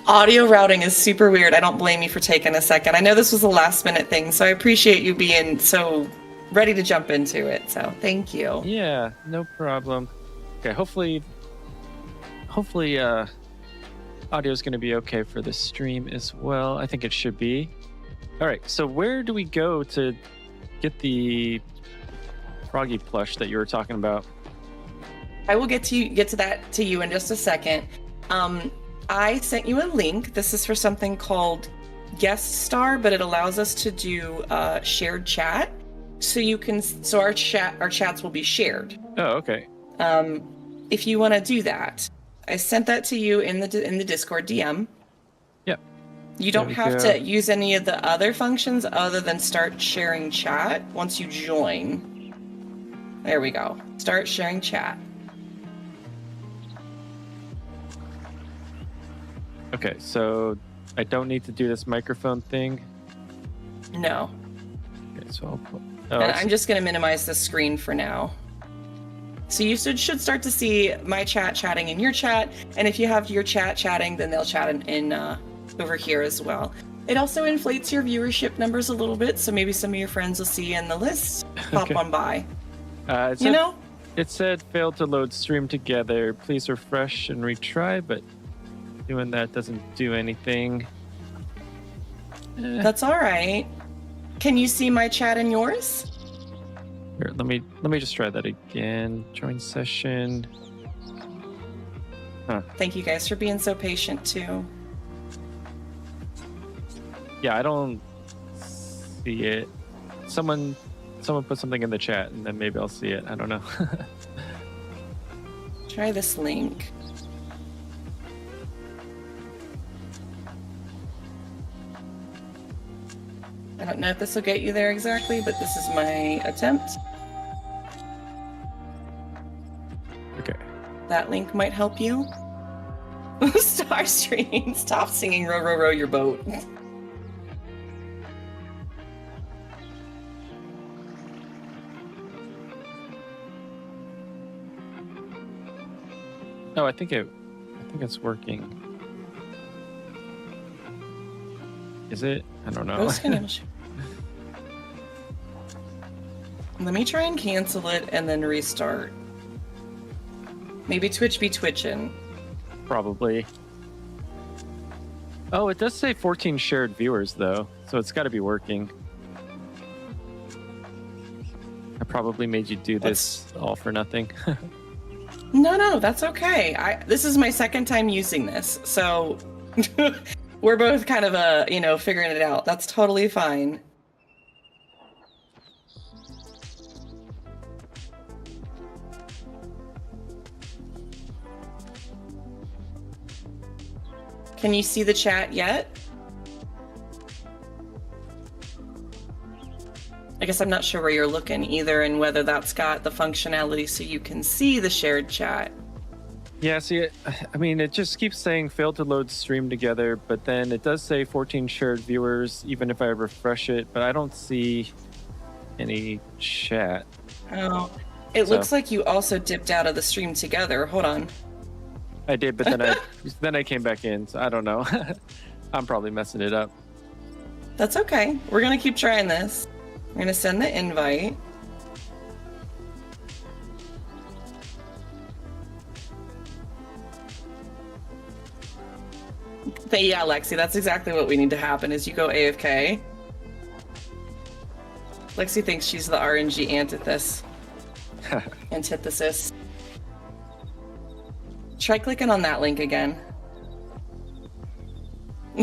Audio routing is super weird. I don't blame you for taking a second. I know this was a last minute thing, so I appreciate you being so ready to jump into it. So thank you. Yeah, no problem. Okay, hopefully audio is going to be okay for the stream as well. I think it should be. All right, so where do we go to get the froggy plush that you were talking about? I will get to that to you in just a second. I sent you a link. This is for something called Guest Star, but it allows us to do shared chat. So our chats will be shared. Oh, okay. if you want to do that, I sent that to you in the Discord DM. Yep. You don't have to use any of the other functions other than start sharing chat once you join. There we go. Start sharing chat. Okay, so I don't need to do this microphone thing. No. Okay, so I'll put. And I'm just going to minimize the screen for now. So you should start to see my chat chatting in your chat, and if you have your chat chatting, then they'll chat in over here as well. It also inflates your viewership numbers a little bit, so maybe some of your friends will see in the list pop on by. It said failed to load stream together. Please refresh and retry, but doing that doesn't do anything. That's all right. Can you see my chat in yours? Here, let me just try that again. Join session. Huh. Thank you guys for being so patient too. Yeah, I don't see it. Someone put something in the chat, and then maybe I'll see it. I don't know. Try this link. I don't know if this will get you there exactly, but this is my attempt. Okay. That link might help you. Starstream, stop singing Row, Row, Row Your Boat. Oh, I think it's working. Is it? I don't know. Let me try and cancel it and then restart. Maybe Twitch be twitching. Probably. Oh, it does say 14 shared viewers though, so it's got to be working. I probably made you do this all for nothing. No, that's okay. This is my second time using this, so we're both kind of figuring it out. That's totally fine. Can you see the chat yet? I guess I'm not sure where you're looking either, and whether that's got the functionality so you can see the shared chat. Yeah, see, I mean, it just keeps saying failed to load stream together, but then it does say 14 shared viewers, even if I refresh it, but I don't see any chat. Oh, it looks like you also dipped out of the stream together. Hold on. I did, but then I came back in, so I don't know. I'm probably messing it up. That's okay. We're going to keep trying this. We're going to send the invite. But yeah, Lexi, that's exactly what we need to happen is you go AFK. Lexi thinks she's the RNG antithesis. Try clicking on that link again.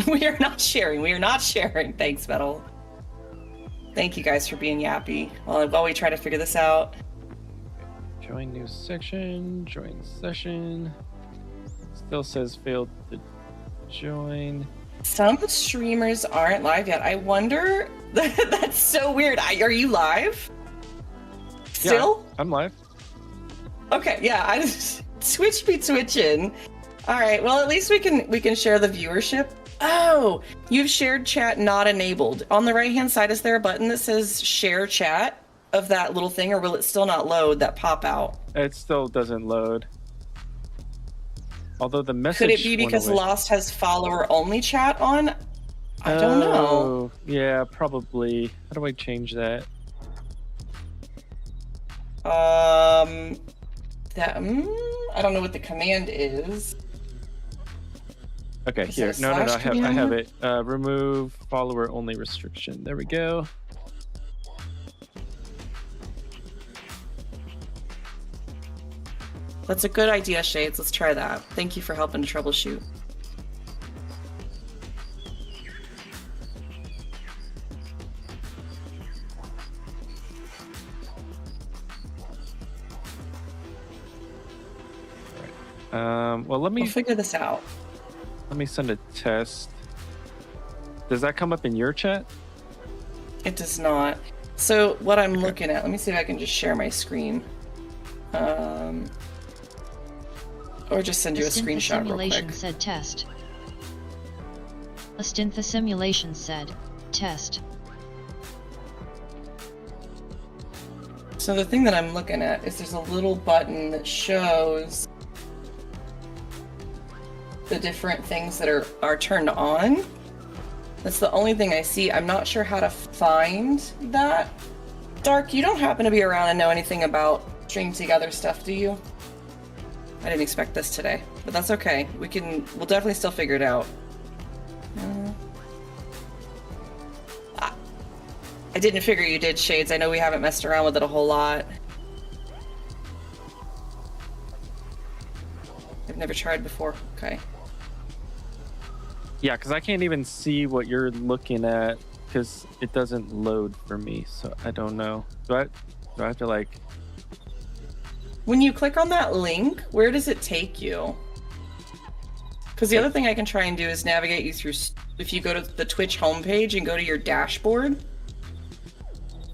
We are not sharing. Thanks, Metal. Thank you guys for being yappy while we try to figure this out. Join new section, join session. Still says failed to join. Some streamers aren't live yet. I wonder. That's so weird. Are you live? Still? Yeah, I'm live. Okay, yeah. Twitch be twitching. All right. Well, at least we can share the viewership. Oh, you've shared chat not enabled. On the right-hand side, is there a button that says share chat of that little thing, or will it still not load that pop out? It still doesn't load. Although the message. Could it be because Lost has follower-only chat on? I don't know. Yeah, probably. How do I change that? I don't know what the command is. Okay, here. No, I have it. Remove follower only restriction. There we go. That's a good idea, Shades. Let's try that. Thank you for helping to troubleshoot. Well, let We'll me figure this out. send a test. Does that come up in your chat? It does not. So what I'm looking at, let me see if I can just share my screen. Or just send you a screenshot real simulation quick. said test. Lostin simulation said test. So the thing that I'm looking at is there's a little button that shows the different things that are turned on. That's the only thing I see. I'm not sure how to find that. Dark, you don't happen to be around and know anything about string together stuff, do you? I didn't expect this today, but that's okay. We'll definitely still figure it out. I didn't figure you did, Shades. I know we haven't messed around with it a whole lot. I've never tried before. Okay. Yeah, because I can't even see what you're looking at because it doesn't load for me, so I don't know. Do I have to like... When you click on that link, where does it take you? Because the other thing I can try and do is navigate you through... If you go to the Twitch homepage and go to your dashboard,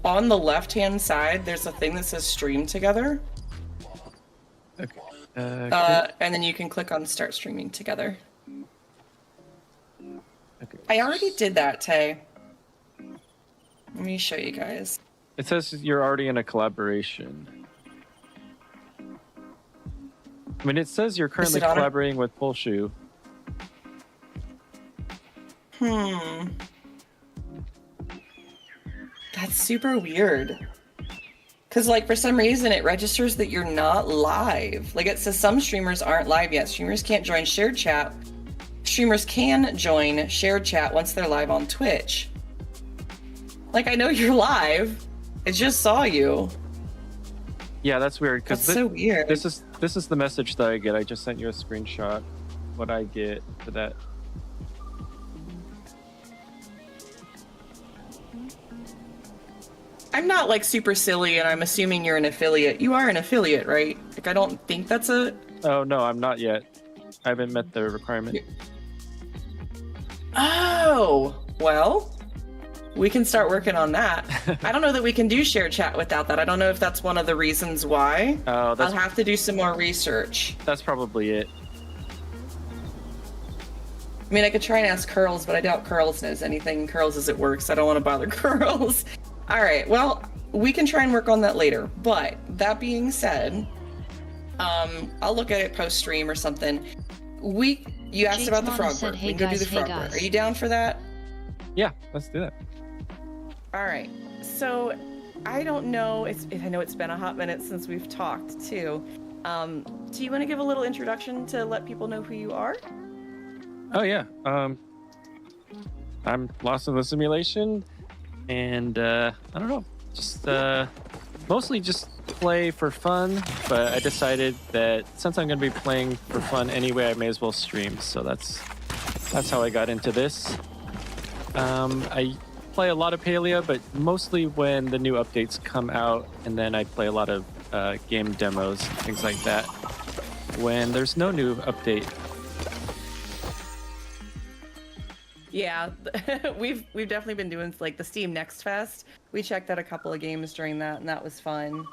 on the left-hand side, there's a thing that says Stream Together. Okay. And then you can click on Start Streaming Together. Okay. I already did that, Tay. Let me show you guys. It says you're already in a collaboration. I mean, it says you're currently collaborating with Pulshoe. That's super weird. Because, like, for some reason, it registers that you're not live. Like, it says some streamers aren't live yet. Streamers can't join shared chat. Streamers can join shared chat once they're live on Twitch. Like, I know you're live. I just saw you. Yeah, that's weird. That's so weird. This is the message that I get. I just sent you a screenshot. What I get for that. I'm not like super silly and I'm assuming you're an affiliate. You are an affiliate, right? Like, I don't think that's a... Oh, no, I'm not yet. I haven't met the requirement. Oh, well, we can start working on that. I don't know that we can do shared chat without that. I don't know if that's one of the reasons why. Oh, I'll have to do some more research. That's probably it. I mean, I could try and ask Curls, but I doubt Curls knows anything. Curls is at work, so I don't want to bother Curls. All right, well, we can try and work on that later. But that being said, I'll look at it post-stream or something. You asked about the frog work. We can go do the frog work. Are you down for that? Yeah, let's do that. All right. So I don't know. I know it's been a hot minute since we've talked too. Do you want to give a little introduction to let people know who you are? Oh yeah. I'm lost in the simulation, and I don't know. Just mostly just play for fun. But I decided that since I'm going to be playing for fun anyway, I may as well stream. So that's how I got into this. I play a lot of Palia, but mostly when the new updates come out, and then I play a lot of game demos, things like that, when there's no new update. Yeah, we've definitely been doing like the Steam Next Fest. We checked out a couple of games during that, and that was fun.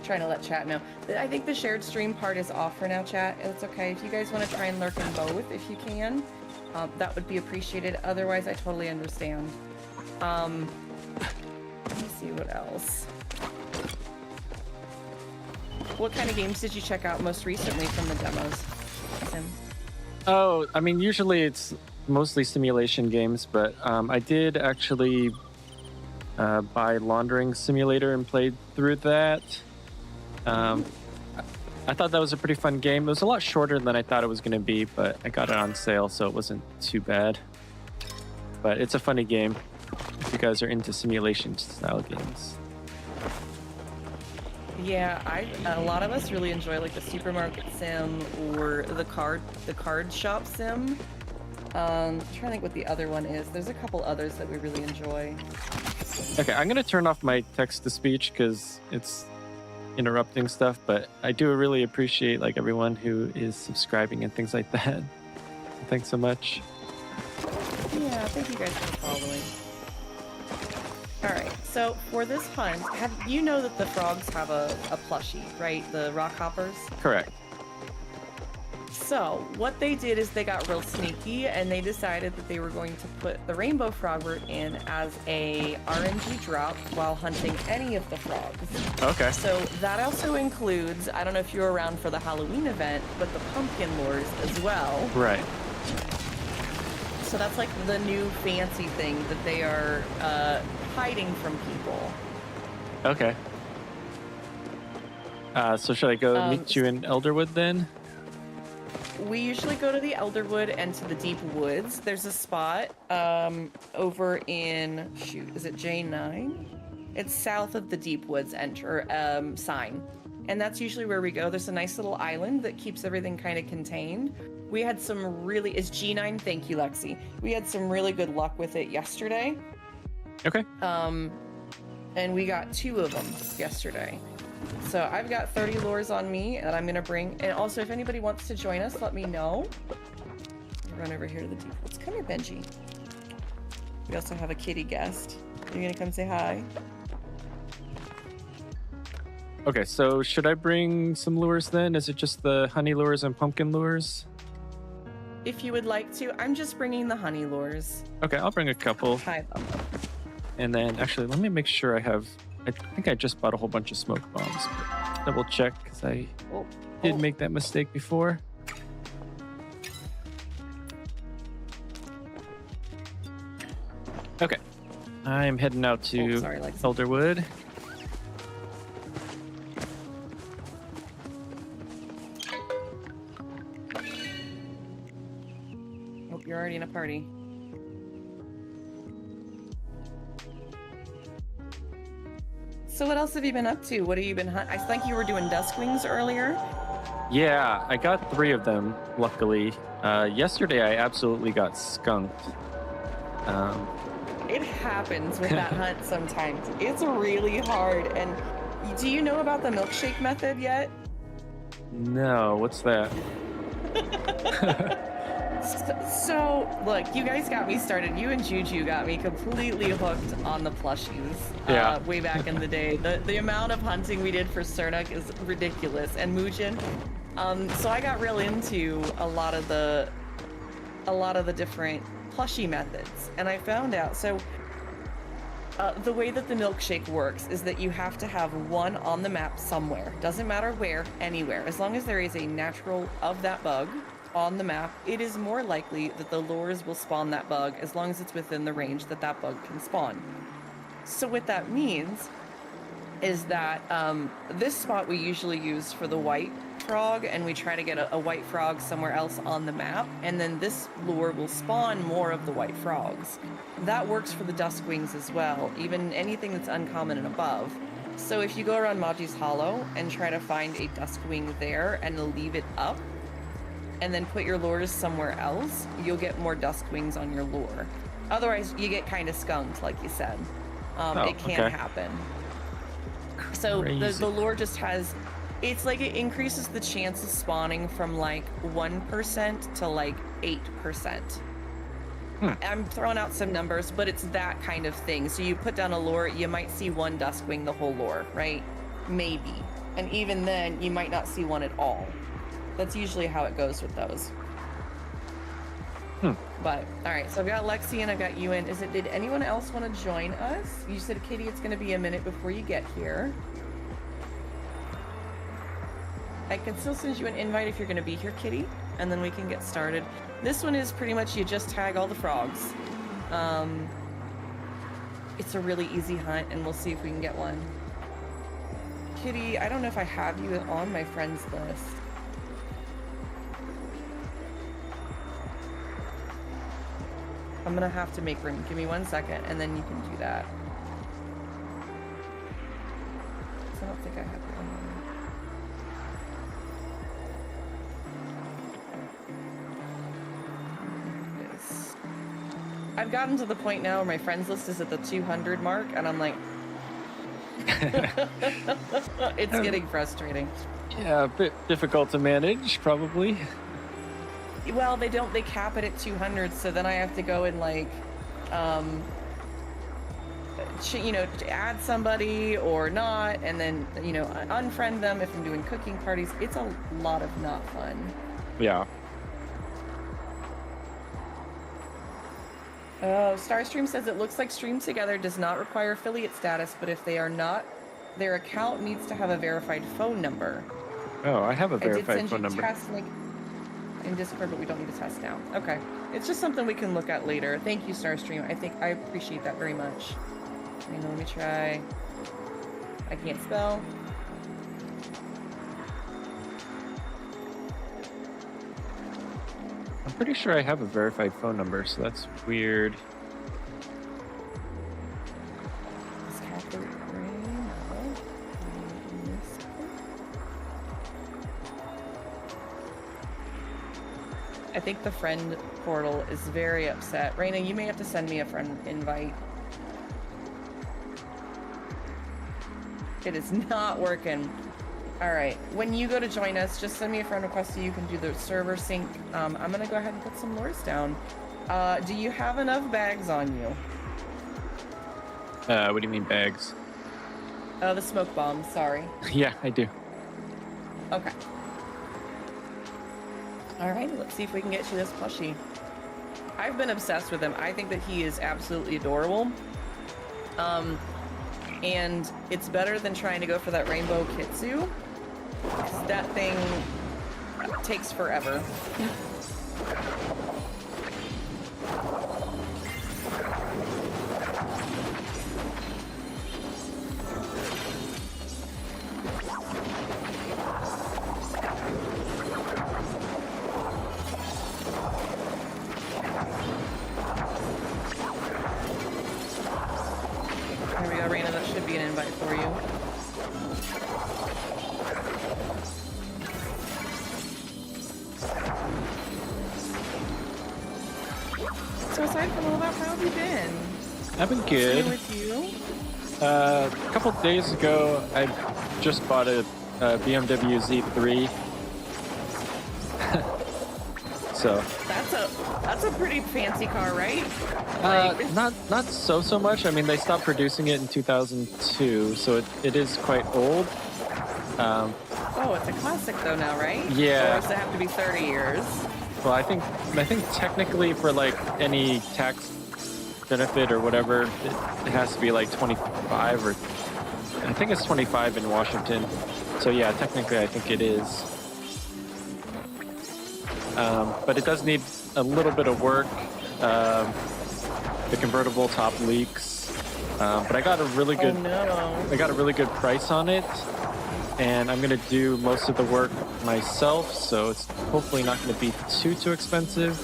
Trying to let chat know. I think the shared stream part is off for now, chat. It's okay. If you guys want to try and lurk in both, if you can, that would be appreciated. Otherwise, I totally understand. Let me see what else. What kind of games did you check out most recently from the demos, Tim? Oh, I mean, usually it's mostly simulation games, but I did actually buy Laundering Simulator and played through that. I thought that was a pretty fun game. It was a lot shorter than I thought it was going to be, but I got it on sale, so it wasn't too bad. But it's a funny game if you guys are into simulation-style games. Yeah, a lot of us really enjoy like the supermarket sim or the card shop sim. I'm trying to think what the other one is. There's a couple others that we really enjoy. Okay, I'm gonna turn off my text-to-speech because it's interrupting stuff, but I do really appreciate like everyone who is subscribing and things like that. Thanks so much. Yeah, thank you guys for following. Alright, so for this hunt, you know that the frogs have a plushie, right? The rock hoppers? Correct. So, what they did is they got real sneaky and they decided that they were going to put the rainbow frogwort in as a RNG drop while hunting any of the frogs. Okay. So that also includes, I don't know if you were around for the Halloween event, but the pumpkin lures as well. Right. So that's like the new fancy thing that they are hiding from people. Okay. So should I go meet you in Elderwood then? We usually go to the Elderwood and to the Deep Woods. There's a spot over in, is it J9? It's south of the Deep Woods sign. And that's usually where we go. There's a nice little island that keeps everything kind of contained. We had some really, it's G9, thank you, Lexi. We had some really good luck with it yesterday. Okay. And we got 2 of them yesterday. So I've got 30 lures on me that I'm gonna bring. And also, if anybody wants to join us, let me know. I'll run over here to the Deep Woods. Come here, Benji. We also have a kitty guest. You're gonna come say hi? Okay, so should I bring some lures then? Is it just the honey lures and pumpkin lures? If you would like to, I'm just bringing the honey lures. Okay, I'll bring a couple. Hi, them. And then actually, let me make sure I think I just bought a whole bunch of smoke bombs. But double check because I did make that mistake before. Okay, I'm heading out to Elderwood. Oh, you're already in a party. So what else have you been up to? What have you been I think you were doing duskwings earlier. Yeah, I got 3 of them, luckily. Yesterday, I absolutely got skunked. It happens with that hunt sometimes. It's really hard. And do you know about the milkshake method yet? No, what's that? So, look, you guys got me started. You and Juju got me completely hooked on the plushies way back in the day. The amount of hunting we did for Cernuk is ridiculous. And Mujin. So I got real into a lot of the different plushie methods. And I found out, so the way that the milkshake works is that you have to have one on the map somewhere. Doesn't matter where, anywhere. As long as there is a natural of that bug on the map, it is more likely that the lures will spawn that bug as long as it's within the range that that bug can spawn. So what that means is that this spot we usually use for the white frog, and we try to get a white frog somewhere else on the map, and then this lure will spawn more of the white frogs. That works for the duskwings as well, even anything that's uncommon and above. So if you go around Maji's Hollow and try to find a duskwing there and leave it up, and then put your lures somewhere else, you'll get more duskwings on your lure. Otherwise, you get kind of skunked, like you said. It can happen. So the lure just has, it's like it increases the chance of spawning from like 1% to like 8%. I'm throwing out some numbers, but it's that kind of thing. So you put down a lure, you might see 1 duskwing the whole lure, right? Maybe. And even then, you might not see one at all. That's usually how it goes with those. But, alright, so I've got Lexi and I've got you in. Did anyone else want to join us? You said, Kitty, it's going to be a minute before you get here. I can still send you an invite if you're going to be here, Kitty, and then we can get started. This one is pretty much you just tag all the frogs. It's a really easy hunt, and we'll see if we can get one. Kitty, I don't know if I have you on my friends list. I'm gonna have to make room. Give me 1 second, and then you can do that. I don't think I have you on. I've gotten to the point now where my friends list is at the 200 mark, and I'm like, it's getting frustrating. Yeah, a bit difficult to manage, probably. Well, they cap it at 200, so then I have to go and like, add somebody or not, and then, unfriend them if I'm doing cooking parties. It's a lot of not fun. Yeah. Oh, Starstream says it looks like Stream Together does not require affiliate status, but if they are not, their account needs to have a verified phone number. Oh, I have a verified I did phone send you number. test link in Discord, but we don't need to test now. Okay. It's just something we can look at later. Thank you, Starstream. I appreciate that very much. Let me try. I can't spell. I'm pretty sure I have a verified phone number, so that's weird. Is Catholic Rain? I think the friend portal is very upset. Raina, you may have to send me a friend invite. It is not working. All right, when you go to join us, just send me a friend request so you can do the server sync. I'm gonna go ahead and put some lures down. Do you have enough bags on you? What do you mean bags? The smoke bombs, sorry. Yeah, I do. Okay. All right, let's see if we can get you this plushie. I've been obsessed with him. I think that he is absolutely adorable. And it's better than trying to go for that rainbow kitsu. That thing takes forever. There we go, Raina. That should be an invite for you. So aside from all that, how have you been? I've been What's good. new with you? A couple days ago, I just bought a BMW Z3. So That's a pretty fancy car, right? not so much. I mean, they stopped producing it in 2002, so it is quite old. Oh, it's a classic though now, right? Yeah. Or does it have to be 30 years? Well, I think technically for like any tax benefit or whatever, it has to be like 25 or I think it's 25 in Washington. So yeah, technically I think it is. But it does need a little bit of work. The convertible top leaks, but I got a really good. Oh no. I got a really good price on it, and I'm gonna do most of the work myself. So it's hopefully not gonna be too expensive.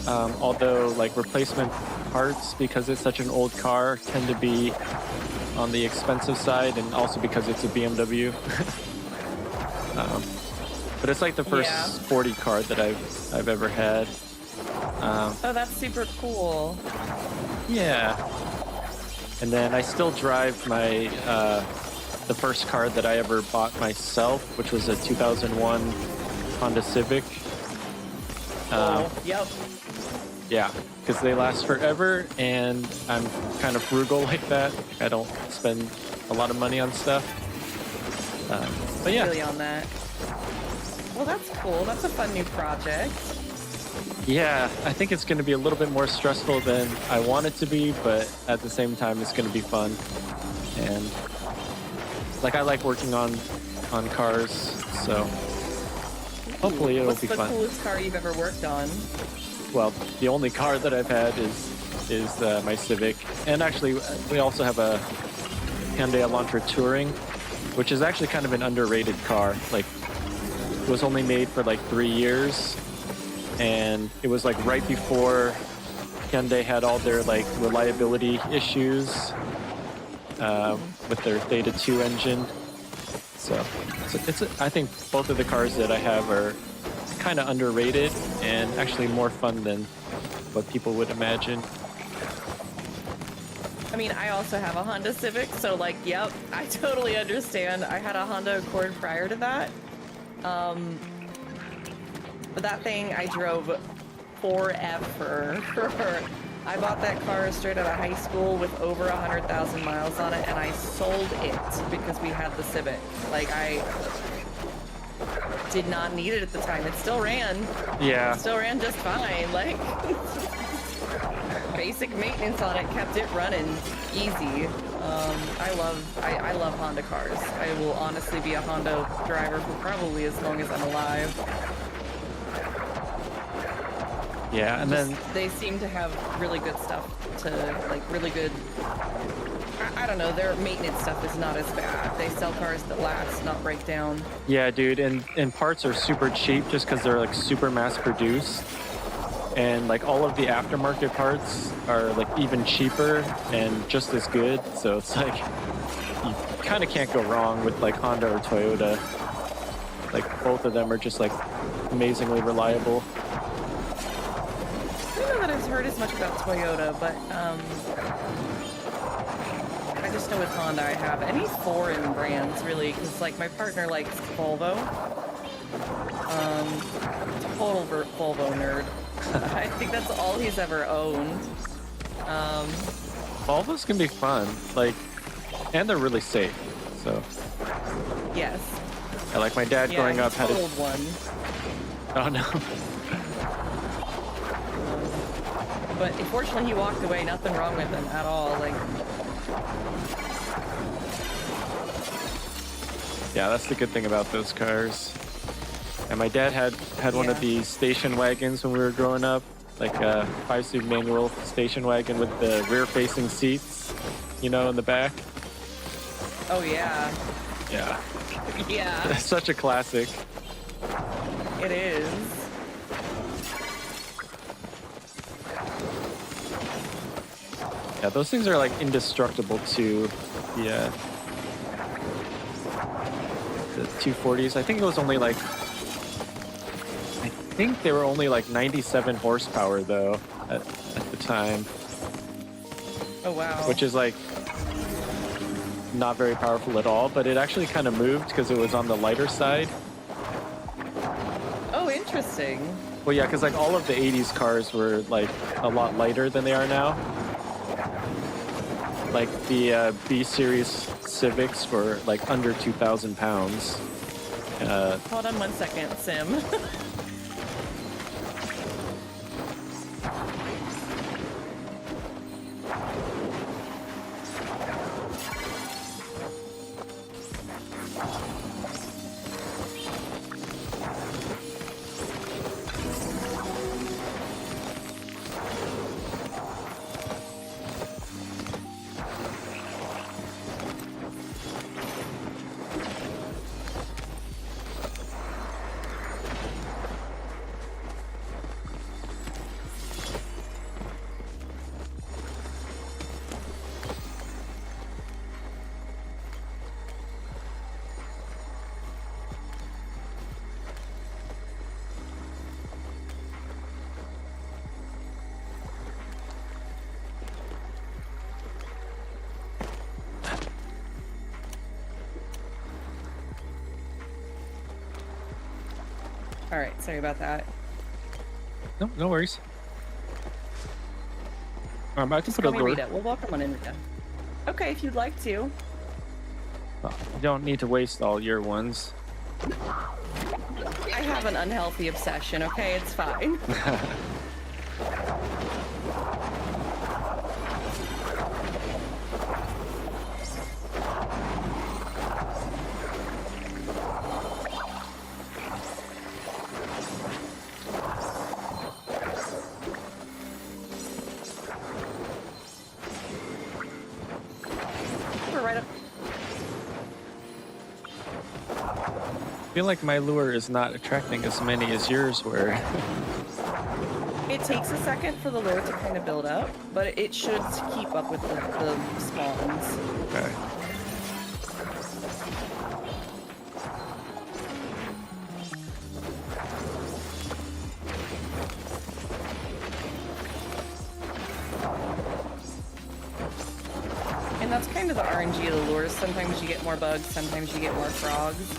Although like replacement parts, because it's such an old car, tend to be on the expensive side, and also because it's a BMW. But it's like the first sporty car that I've ever had. Oh, that's super cool. Yeah. And then I still drive my the first car that I ever bought myself, which was a 2001 Honda Civic. Yep. Yeah, because they last forever, and I'm kind of frugal like that. I don't spend a lot of money on stuff. But yeah. Really on that. Well, that's cool. That's a fun new project. Yeah, I think it's going to be a little bit more stressful than I want it to be, but at the same time, it's going to be fun. And like I like working on cars, so hopefully it'll be fun. What's the coolest car you've ever worked on? Well, the only car that I've had is my Civic, and actually we also have a Hyundai Elantra Touring, which is actually kind of an underrated car. Like, it was only made for like 3 years. And it was like right before Hyundai had all their like reliability issues with their Theta 2 engine. So I think both of the cars that I have are kind of underrated and actually more fun than what people would imagine. I mean, I also have a Honda Civic, so like, yep, I totally understand. I had a Honda Accord prior to that. But that thing I drove forever. I bought that car straight out of high school with over 100,000 miles on it, and I sold it because we had the Civic. Like, I did not need it at the time. It still ran. Yeah. It still ran just fine. Like, basic maintenance on it kept it running easy. I love Honda cars. I will honestly be a Honda driver for probably as long as I'm alive. Yeah, and then They seem to have really good stuff to, like, really good... I don't know, their maintenance stuff is not as bad. They sell cars that last, not break down. yeah, dude, and parts are super cheap just because they're like super mass produced. And like all of the aftermarket parts are like even cheaper and just as good. So it's like you kind of can't go wrong with like Honda or Toyota. Like both of them are just like amazingly reliable. I don't know that I've heard as much about Toyota, but I just know with Honda I have any foreign brands really, because like my partner likes Volvo. Total Volvo nerd. I think that's all he's ever owned. Volvos can be fun, like, and they're really safe. So Yes. I like my dad growing up had totaled a... one. Oh no. But unfortunately, he walked away. Nothing wrong with him at all. Like, Yeah, that's the good thing about those cars. And my dad had one of these station wagons when we were growing up, like a 5-speed manual station wagon with the rear-facing seats, you know, in the back. oh yeah, Yeah, yeah, it's such a classic. it is. Yeah, those things are like indestructible too. Yeah. The 240s. I think it was only like... I think they were only like 97 horsepower though at the time. Oh wow. Which is like not very powerful at all, but it actually kind of moved because it was on the lighter side. Oh, interesting. Well, yeah, because like all of the 80s cars were like a lot lighter than they are now. Like the B series Civics were like under 2,000 pounds. Hold on 1 second, Sim. All right, sorry about that. No, no worries. I'm about to Just put a call me lure. Rita. We'll welcome on in, Rita. Okay, if you'd like to. You don't need to waste all your ones. I have an unhealthy obsession, okay? It's fine. We're right up. I feel like my lure is not attracting as many as yours were. It takes a second for the lure to kind of build up, but it should keep up with the spawns. Okay. kind of the RNG of the lures. Sometimes you get more bugs, sometimes you get more frogs.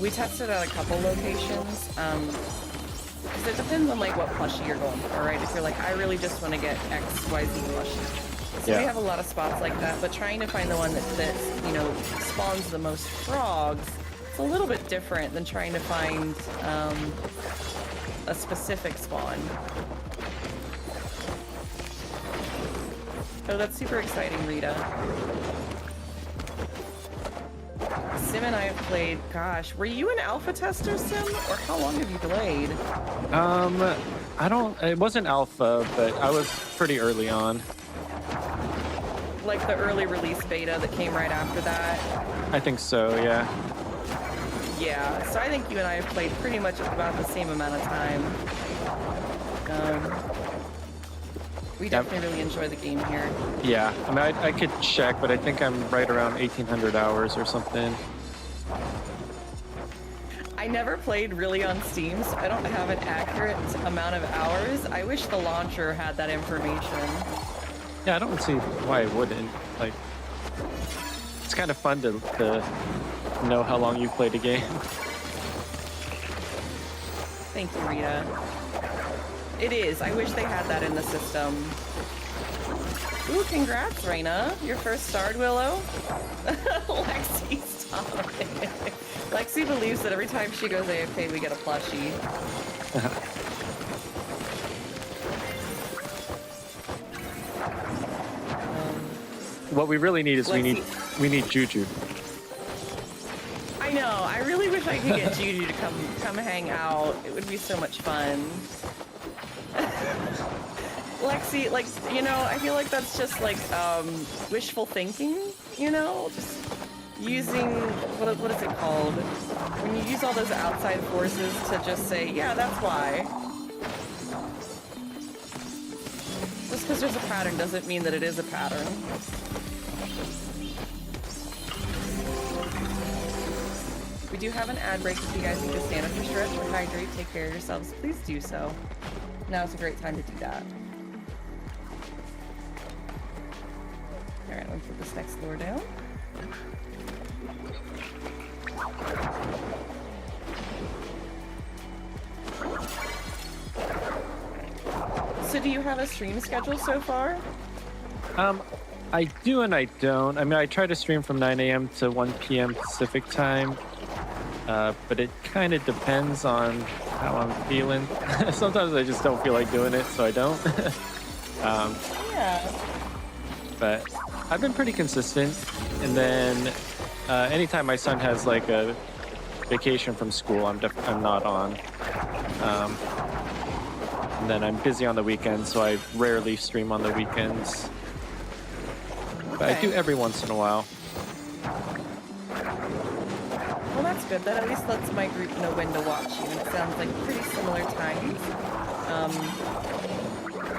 We tested at a couple locations, because it depends on like what plushie you're going for, right? If you're like, I really just want to get XYZ plushie. So we have a lot of spots like that, but trying to find the one that you know, spawns the most frogs, it's a little bit different than trying to find a specific spawn. Oh, that's super exciting, Rita. Sim and I have played, gosh, were you an alpha tester, Sim? Or how long have you played? It wasn't alpha, but I was pretty early on. Like the early release beta that came right after that? I think so, yeah. Yeah, so I think you and I have played pretty much about the same amount of time. We definitely really enjoy the game here. Yeah, I mean, I could check, but I think I'm right around 1,800 hours or something. I never played really on Steam, so I don't have an accurate amount of hours. I wish the launcher had that information. Yeah, I don't see why it wouldn't. Like, it's kind of fun to know how long you've played a game. Thank you, Rita. It is. I wish they had that in the system. Ooh, congrats, Raina. Your first starred, Willow. Lexi, stop it. Lexi believes that every time she goes AFK, we get a plushie. What we really need is Lexi. we need Juju. I know. I really wish I could get Juju to come hang out. It would be so much fun. Lexi, like, you know, I feel like that's just like wishful thinking, you know, just using what is it called when you use all those outside forces to just say, yeah, that's why. Just because there's a pattern doesn't mean that it is a pattern. We do have an ad break. If you guys need to stand up or stretch or hydrate, take care of yourselves, please do so. Now's a great time to do that. Alright, let's put this next lure down. So do you have a stream schedule so far? I do and I don't. I mean, I try to stream from 9 a.m. to 1 p.m. Pacific time, but it kind of depends on how I'm feeling. Sometimes I just don't feel like doing it, so I don't. Yeah. But I've been pretty consistent. And then anytime my son has like a vacation from school, I'm not on. And then I'm busy on the weekends, so I rarely stream on the weekends. But I do every once in a while. Well, that's good. That at least lets my group know when to watch you. And it sounds like pretty similar times.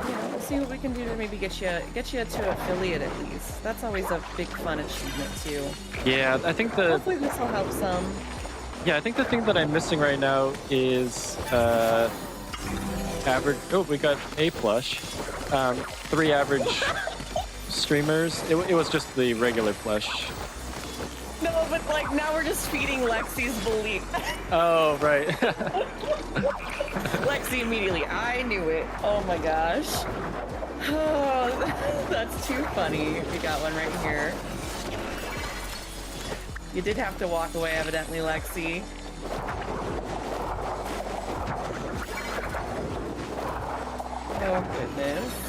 Yeah, we'll see what we can do to maybe get you to affiliate at least. That's always a big fun achievement too. Yeah, I think Hopefully this will help some. Yeah, I think the thing that I'm missing right now is average. Oh, we got a plush. 3 average streamers. It was just the regular plush. No, but like now we're just feeding Lexi's belief. Oh, right. Lexi immediately, I knew it. Oh my gosh. Oh, that's too funny. We got one right here. You did have to walk away, evidently, Lexi. Oh goodness.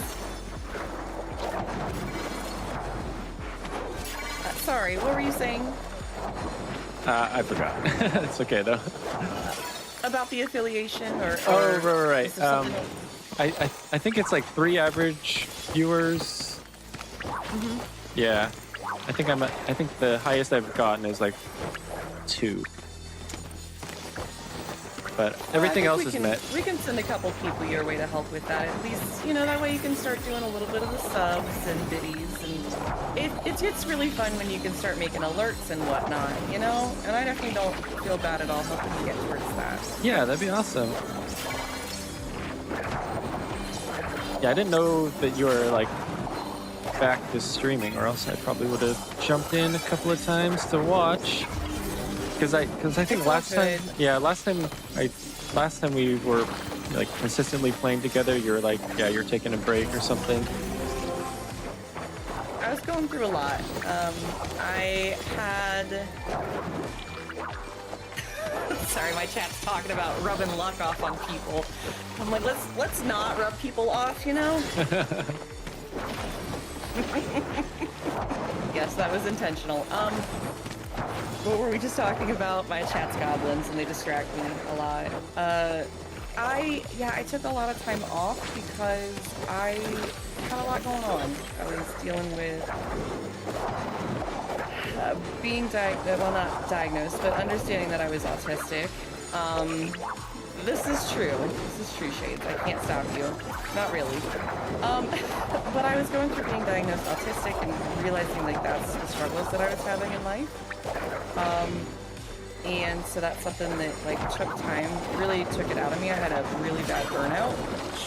Sorry, what were you saying? I forgot. It's okay though. About the affiliation or Oh, right. is there something else? I think it's like 3 average viewers. Mm-hmm. Yeah. I think the highest I've gotten is like 2. But everything else is met. We can send a couple people your way to help with that. At least, you know, that way you can start doing a little bit of the subs and biddies. And it gets really fun when you can start making alerts and whatnot, you know? And I definitely don't feel bad at all helping you get towards that. Yeah, that'd be awesome. Yeah, I didn't know that you were like back to streaming, or else I probably would have jumped in a couple of times to watch. Because I think last time we were like consistently playing together, you were like, yeah, you're taking a break or something. I was going through a lot. I had. Sorry, my chat's talking about rubbing luck off on people. I'm like, let's not rub people off, you know? Yes, that was intentional. What were we just talking about? My chat's goblins, and they distract me a lot. I took a lot of time off because I had a lot going on. I was dealing with being not diagnosed, but understanding that I was autistic. This is true. This is true, Shades. I can't stop you. Not really. But I was going through being diagnosed autistic and realizing like that's the struggles that I was having in life. And so that's something that like took time, really took it out of me. I had a really bad burnout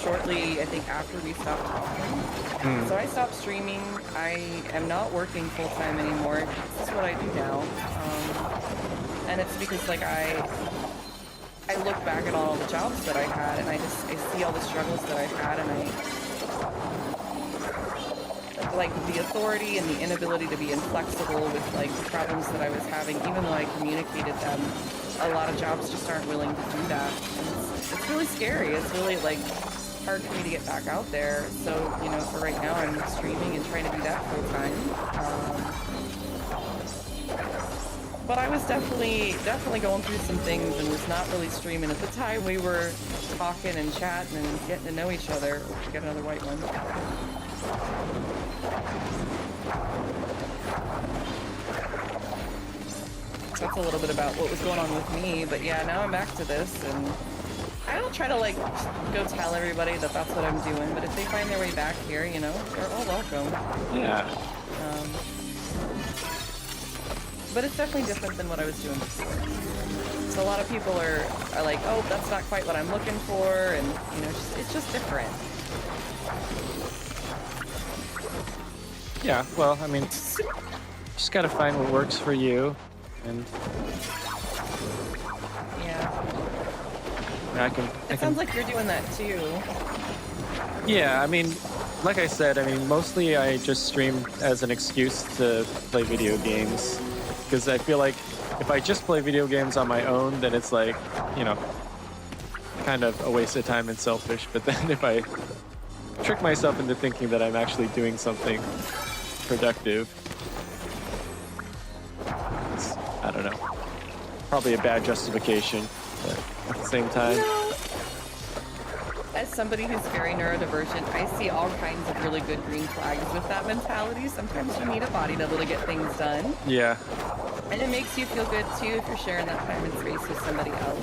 shortly, I think, after we stopped talking. So I stopped streaming. I am not working full time anymore. This is what I do now. And it's because like I look back at all the jobs that I had, and I see all the struggles that I've had, and like the authority and the inability to be inflexible with like the problems that I was having, even though I communicated them, a lot of jobs just aren't willing to do that. And it's really scary. It's really like hard for me to get back out there. So, you know, for right now I'm streaming and trying to do that full time. But I was definitely going through some things and was not really streaming at the time. We were talking and chatting and getting to know each other. Get another white one. So that's a little bit about what was going on with me. But yeah, now I'm back to this, and I don't try to like go tell everybody that that's what I'm doing. But if they find their way back here, you know, they're all welcome. Yeah. But it's definitely different than what I was doing before. So a lot of people are like, oh, that's not quite what I'm looking for, and you know, it's just different. Yeah, well, I mean, just gotta find what works for you, and yeah. I Sounds like you're doing that too. Yeah, I mean, like I said, I mean, mostly I just stream as an excuse to play video games. Because I feel like if I just play video games on my own, then it's like, you know, kind of a waste of time and selfish. But then if I trick myself into thinking that I'm actually doing something productive, it's, I don't know, probably a bad justification, but at the same time. You know, as somebody who's very neurodivergent, I see all kinds of really good green flags with that mentality. Sometimes you need a body double to get things done. Yeah. And it makes you feel good too if you're sharing that time and space with somebody else.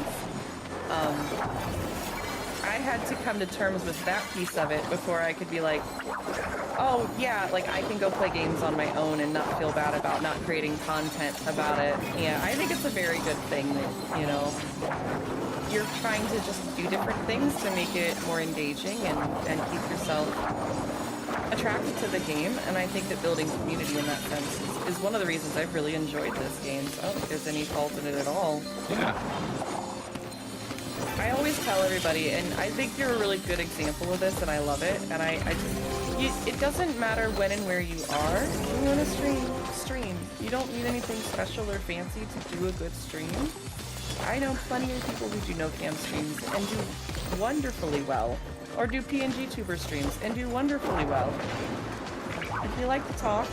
I had to come to terms with that piece of it before I could be like, oh yeah, like I can go play games on my own and not feel bad about not creating content about it. Yeah, I think it's a very good thing that, you know, you're trying to just do different things to make it more engaging and keep yourself attracted to the game. And I think that building community in that sense is one of the reasons I've really enjoyed this game. So I don't think there's any fault in it at all. Yeah. I always tell everybody, and I think you're a really good example of this, and I love it. And it doesn't matter when and where you are. You want to stream. You don't need anything special or fancy to do a good stream. I know plenty of people who do no-cam streams and do wonderfully well, or do PNG tuber streams and do wonderfully well. If you like to talk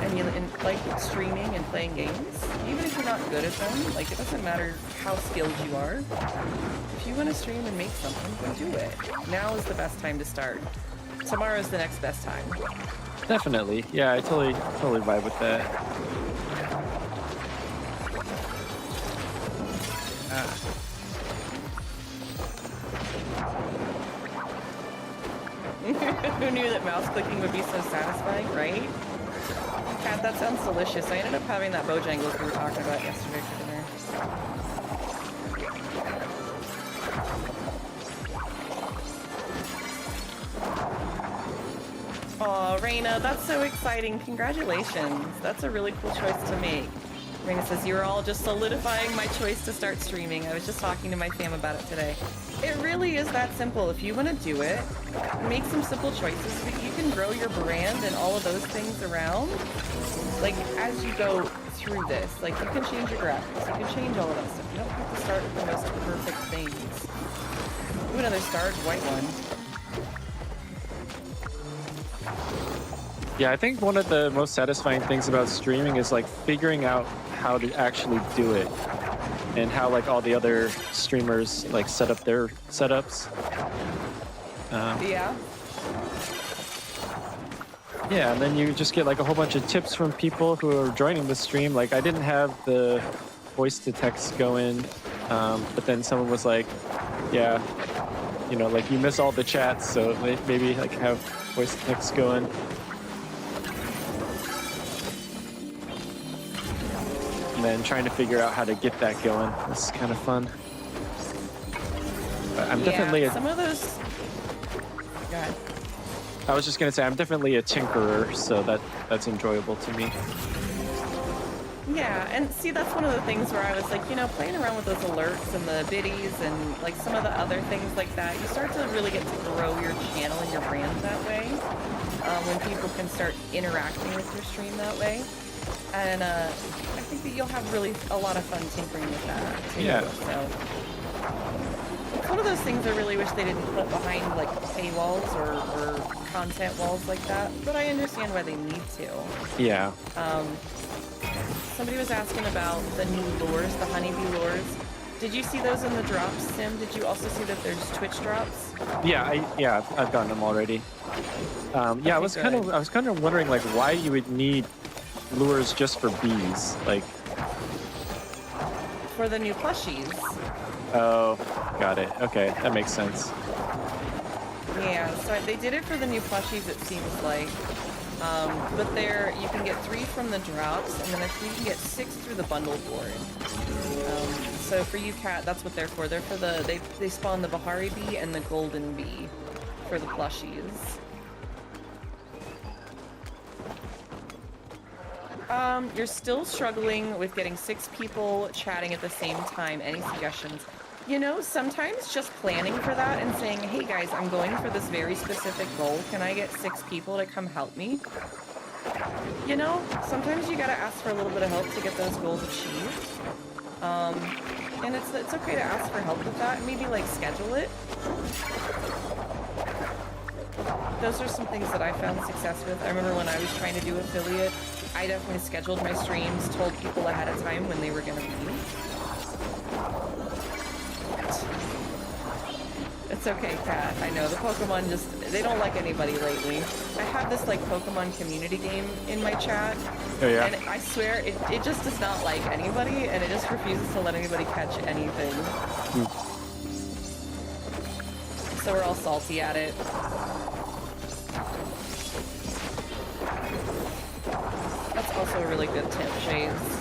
and you like streaming and playing games, even if you're not good at them, like it doesn't matter how skilled you are. If you want to stream and make something, then do it. Now is the best time to start. Tomorrow is the next best time. Definitely. Yeah, I totally vibe with that. Who knew that mouse clicking would be so satisfying, right? Kat, that sounds delicious. I ended up having that Bojangles we were talking about yesterday for dinner. Aw, Raina, that's so exciting. Congratulations. That's a really cool choice to make. Raina says, you're all just solidifying my choice to start streaming. I was just talking to my fam about it today. It really is that simple. If you want to do it, make some simple choices, but you can grow your brand and all of those things around. Like, as you go through this, like, you can change your graphics, you can change all of that stuff. You don't have to start with the most perfect things. Ooh, another starred white one. Yeah, I think one of the most satisfying things about streaming is like figuring out how to actually do it and how like all the other streamers like set up their setups. Yeah. Yeah, and then you just get like a whole bunch of tips from people who are joining the stream. Like I didn't have the voice to text going, but then someone was like, yeah, you know, like you miss all the chats, so maybe like have voice to text going. And then trying to figure out how to get that going. It's kind of fun. But I'm definitely some of those. Go ahead. I was just gonna say I'm definitely a tinkerer, so that's enjoyable to me. Yeah, and see, that's one of the things where I was like, you know, playing around with those alerts and the biddies and like some of the other things like that, you start to really get to grow your channel and your brand that way. When people can start interacting with your stream that way. And I think that you'll have really a lot of fun tinkering with that too. Yeah. So it's one of those things I really wish they didn't put behind like paywalls or content walls like that, but I understand why they need to. Yeah. Somebody was asking about the new lures, the Honeybee Lures. Did you see those in the drops, Sim? Did you also see that there's Twitch drops? Yeah, I've gotten them already. Yeah, Okay, I was kind of wondering like why you would need lures just for bees, like. For the new plushies. Oh, got it. Okay, that makes sense. Yeah, so they did it for the new plushies, it seems like. But you can get 3 from the drops, and then you can get 6 through the bundle board. So for you, Kat, that's what they're for. They're for they spawn the Bahari bee and the golden bee for the plushies. You're still struggling with getting 6 people chatting at the same time. Any suggestions? You know, sometimes just planning for that and saying, hey guys, I'm going for this very specific goal. Can I get 6 people to come help me? You know, sometimes you gotta ask for a little bit of help to get those goals achieved. And it's okay to ask for help with that and maybe like schedule it. Those are some things that I found success with. I remember when I was trying to do affiliate, I definitely scheduled my streams, told people ahead of time when they were gonna be. It's okay, Kat. I know, the Pokemon they don't like anybody lately. I have this, like, Pokemon community game in my chat. Oh, yeah? And I swear, it just does not like anybody, and it just refuses to let anybody catch anything. So we're all salty at it. That's also a really good tip, Shades.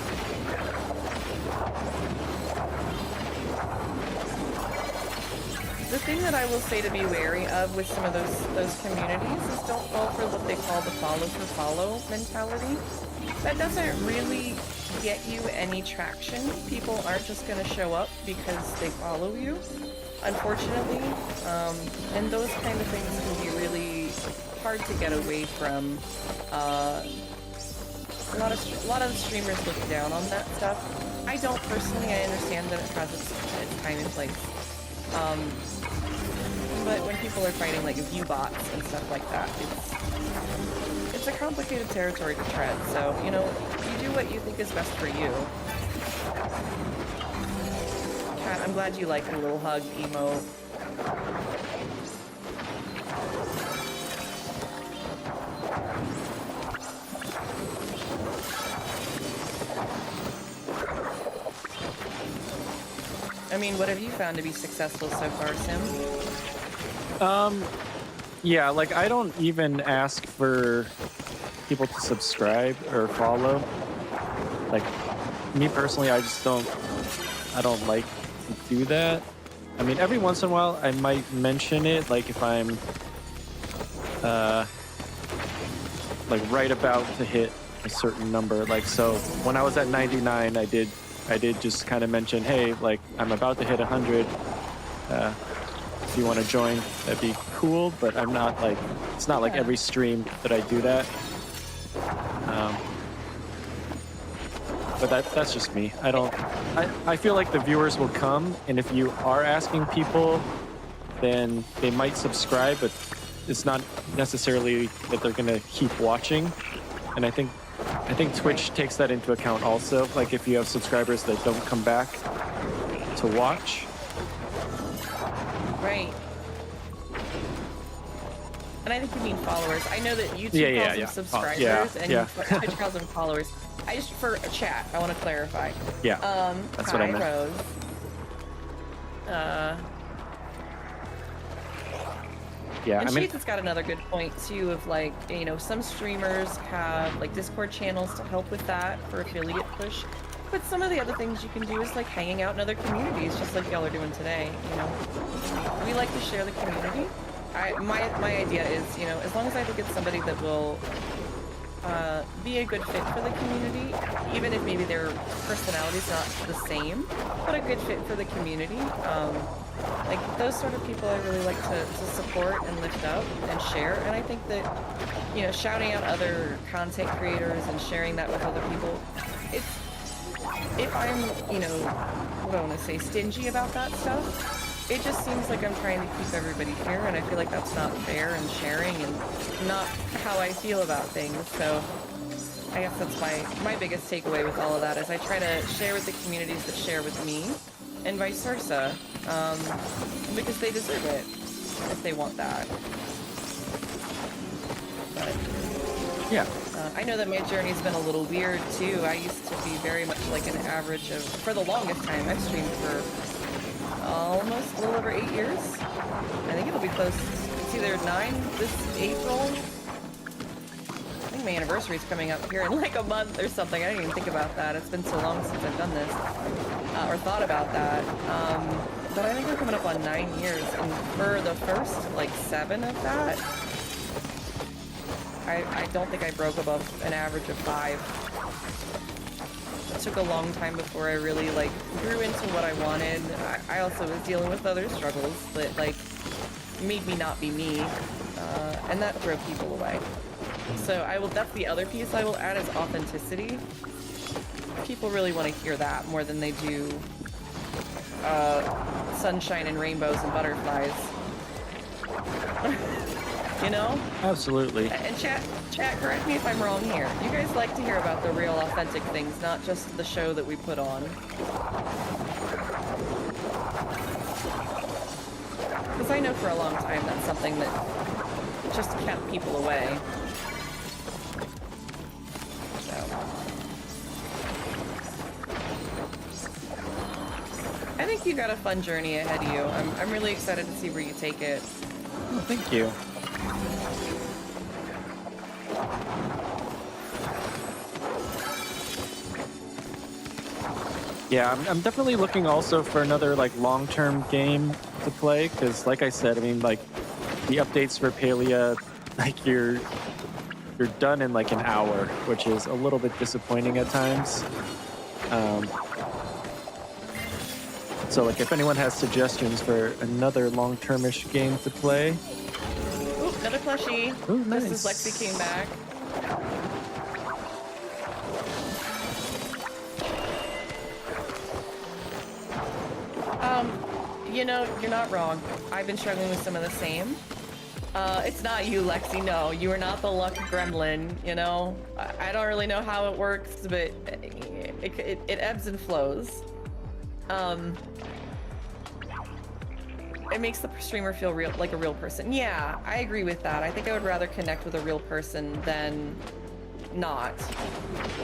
The thing that I will say to be wary of with some of those communities is don't fall for what they call the follow for follow mentality. That doesn't really get you any traction. People aren't just going to show up because they follow you, unfortunately. And those kind of things can be really hard to get away from. A lot of streamers look down on that stuff. I don't personally. I understand that it has its time and place. But when people are fighting like view bots and stuff like that, it's a complicated territory to tread. So, you know, you do what you think is best for you. Kat, I'm glad you like the little hug emote. I mean, what have you found to be successful so far, Sim? Yeah, like I don't even ask for people to subscribe or follow. Like me personally, I don't like to do that. I mean, every once in a while I might mention it, like if I'm like right about to hit a certain number. Like, so when I was at 99, I did just kind of mention, hey, like I'm about to hit 100. If you want to join, that'd be cool. But I'm not like, it's not like every stream that I do that. But that's just me. I feel like the viewers will come, and if you are asking people, then they might subscribe, but it's not necessarily that they're gonna keep watching. And I think Twitch takes that into account also. Like if you have subscribers that don't come back to watch. Right. And I think you mean followers. I know that YouTube calls them subscribers and Twitch calls them followers. I just, for a chat, I want to clarify. Yeah, that's what I meant. Rose. Yeah, and I mean, Sheets got another good point too of like, you know, some streamers have like Discord channels to help with that for affiliate push. But some of the other things you can do is like hanging out in other communities, just like y'all are doing today, you know. We like to share the community. My idea is, you know, as long as I think it's somebody that will be a good fit for the community, even if maybe their personality's not the same, but a good fit for the community. Like those sort of people I really like to support and lift up and share. And I think that, you know, shouting out other content creators and sharing that with other people, if I'm, you know, what do I want to say, stingy about that stuff, it just seems like I'm trying to keep everybody here, and I feel like that's not fair and sharing and not how I feel about things. So I guess that's my biggest takeaway with all of that is I try to share with the communities that share with me and vice versa, because they deserve it if they want that. But yeah. I know that my journey's been a little weird too. I used to be very much like an average of, for the longest time, I've streamed for almost a little over 8 years. I think it'll be close. It's either 9 this April. I think my anniversary's coming up here in like a month or something. I didn't even think about that. It's been so long since I've done this or thought about that. But I think we're coming up on 9 years, and for the first like 7 of that, I don't think I broke above an average of 5. It took a long time before I really like grew into what I wanted. I also was dealing with other struggles that like made me not be me, and that drove people away. So that's the other piece I will add is authenticity. People really want to hear that more than they do sunshine and rainbows and butterflies. You know? Absolutely. And chat, correct me if I'm wrong here. You guys like to hear about the real authentic things, not just the show that we put on. Because I know for a long time that's something that just kept people away. So. I think you got a fun journey ahead of you. I'm really excited to see where you take it. Well, thank you. Yeah, I'm definitely looking also for another like long-term game to play, because like I said, I mean, like the updates for Palia, like you're done in like an hour, which is a little bit disappointing at times. So like if anyone has suggestions for another long-term-ish game to play. Ooh, another plushie. Ooh, nice. This is Lexi came back. You know, you're not wrong. I've been struggling with some of the same. It's not you, Lexi, no. You are not the luck gremlin, you know? I don't really know how it works, but it ebbs and flows. It makes the streamer feel real, like a real person. Yeah, I agree with that. I think I would rather connect with a real person than not.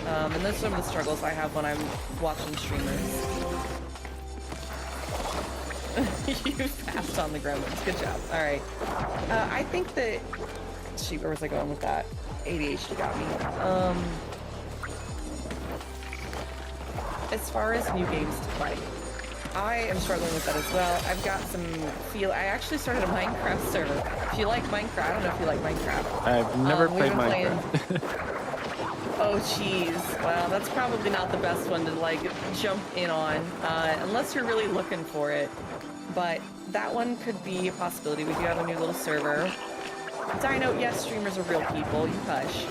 And those are some of the struggles I have when I'm watching streamers. You've passed on the gremlins. Good job. All right. I think that... Shoot, where was I going with that? ADHD got me. As far as new games to play, I am struggling with that as well. I've got some I actually started a Minecraft server. If you like Minecraft, I don't know if you like Minecraft. I've never played we've been playing- Minecraft. Oh, jeez. Well, that's probably not the best one to, like, jump in on, unless you're really looking for it. But that one could be a possibility. We do have a new little server. Dino, yes, streamers are real people. You hush.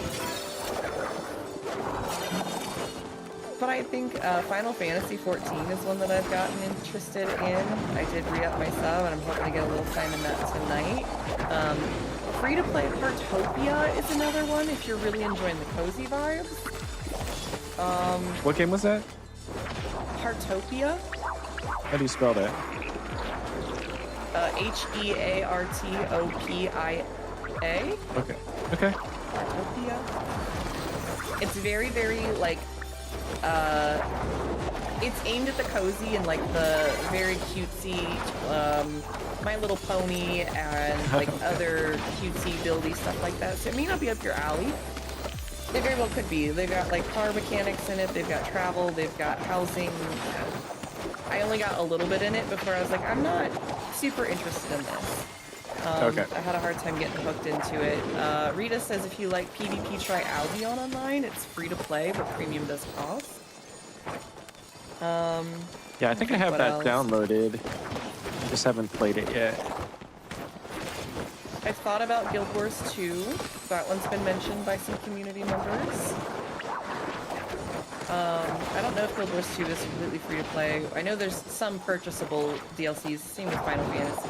But I think Final Fantasy 14 is one that I've gotten interested in. I did re-up my sub, and I'm hoping to get a little time in that tonight. Free-to-play Heartopia is another one if you're really enjoying the cozy vibes. What game was that? Heartopia. How do you spell that? Heartopia. Okay. Okay. Heartopia. It's very, very, like, it's aimed at the cozy and, like, the very cutesy, My Little Pony and, like, other cutesy, buildy stuff like that. So it may not be up your alley. They very well could be. They've got, like, car mechanics in it. They've got travel. They've got housing. I only got a little bit in it before I was like, I'm not super interested in this. Okay. I had a hard time getting hooked into it. Rita says if you like PvP, try Albion Online. It's free to play, but premium does cost. Yeah, I think I have what that else? downloaded. I just haven't played it yet. I've thought about Guild Wars 2. That one's been mentioned by some community members. I don't know if Guild Wars 2 is completely free to play. I know there's some purchasable DLCs, same with Final Fantasy.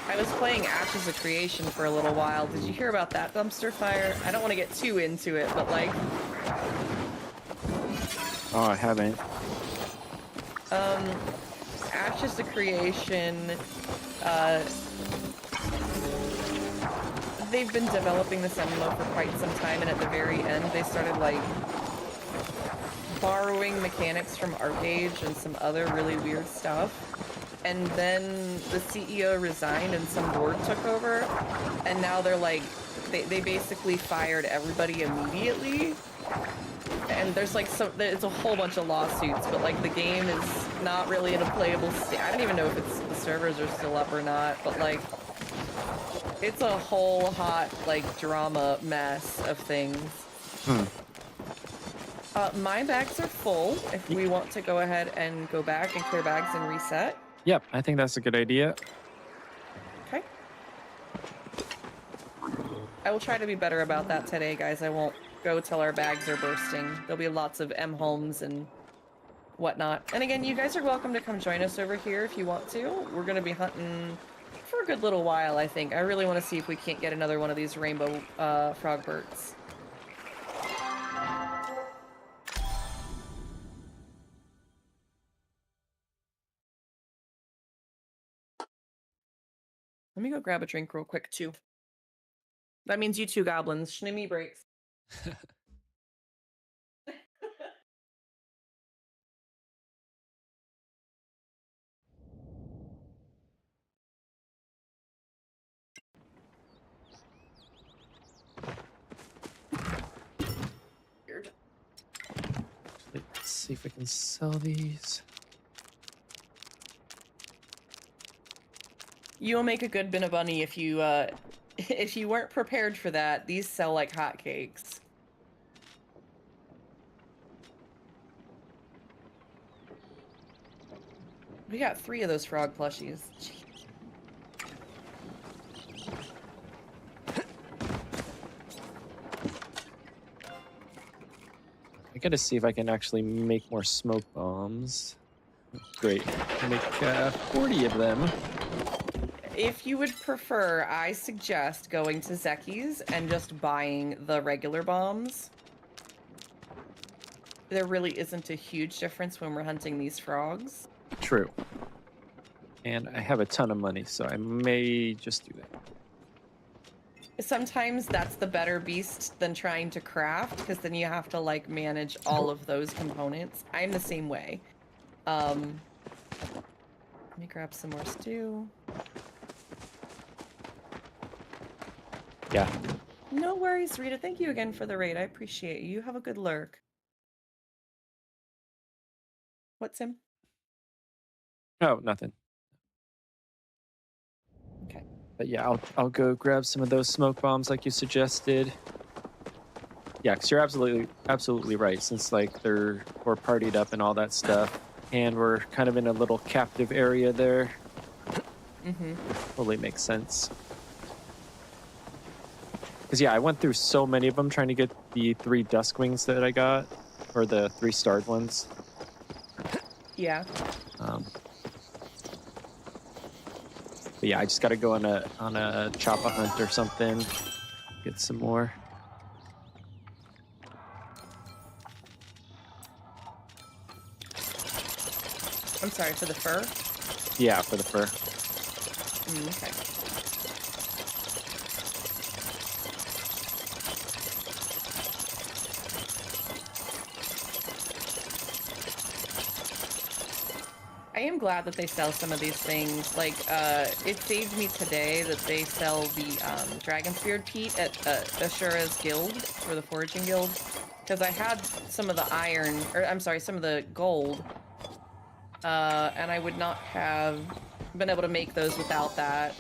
I was playing Ashes of Creation for a little while. Did you hear about that dumpster fire? I don't want to get too into it, but like... Oh, I haven't. Ashes of Creation, they've been developing this MMO for quite some time, and at the very end they started like borrowing mechanics from ArcAge and some other really weird stuff. And then the CEO resigned and some board took over, and now they're like, they basically fired everybody immediately. And there's like it's a whole bunch of lawsuits, but like the game is not really in a playable state. I don't even know if the servers are still up or not, but like it's a whole hot like drama mess of things. My bags are full. If we want to go ahead and go back and clear bags and reset. Yep, I think that's a good idea. Okay. I will try to be better about that today, guys. I won't go till our bags are bursting. There'll be lots of M-homes and whatnot. And again, you guys are welcome to come join us over here if you want to. We're going to be hunting for a good little while, I think. I really want to see if we can't get another one of these rainbow frog birds. Let me go grab a drink real quick, too. That means you two goblins. Shnimmy breaks. Weird. Let's see if I can sell these. You'll make a good bin of bunny if you weren't prepared for that. These sell like hotcakes. We got 3 of those frog plushies. Jeez. I gotta see if I can actually make more smoke bombs. Great. I'll make 40 of them. If you would prefer, I suggest going to Zeki's and just buying the regular bombs. There really isn't a huge difference when we're hunting these frogs. True. And I have a ton of money, so I may just do that. Sometimes that's the better beast than trying to craft, because then you have to like manage all of those components. I'm the same way. Let me grab some more stew. Yeah. No worries, Rita. Thank you again for the raid. I appreciate you. You have a good lurk. What's him? Oh, nothing. Okay. But yeah, I'll go grab some of those smoke bombs like you suggested. Yeah, because you're absolutely right. Since like we're partied up and all that stuff, and we're kind of in a little captive area there. Mm-hmm. Totally makes sense. Because yeah, I went through so many of them trying to get the 3 Duskwings that I got, or the 3 starred ones. Yeah. But yeah, I just got to go on a choppa hunt or something, get some more. I'm sorry, for the fur? Yeah, for the fur. Okay. I am glad that they sell some of these things. Like, it saved me today that they sell the Dragon's Peat at Ashura's Guild, or the Foraging Guild. Because I had some of the iron, or I'm sorry, some of the gold, and I would not have been able to make those without that.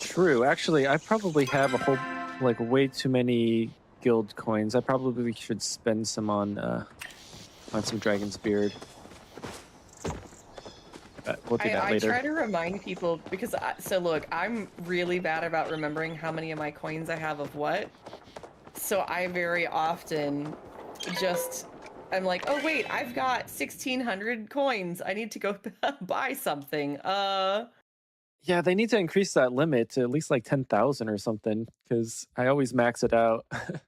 True. Actually, I probably have a whole, like, way too many guild coins. I probably should spend some on some Dragon's Beard. But we'll do that later. I try to remind people, because, so look, I'm really bad about remembering how many of my coins I have of what. So I very often just, I'm like, oh wait, I've got 1,600 coins. I need to go buy something. Yeah, they need to increase that limit to at least like 10,000 or something, because I always max it out. And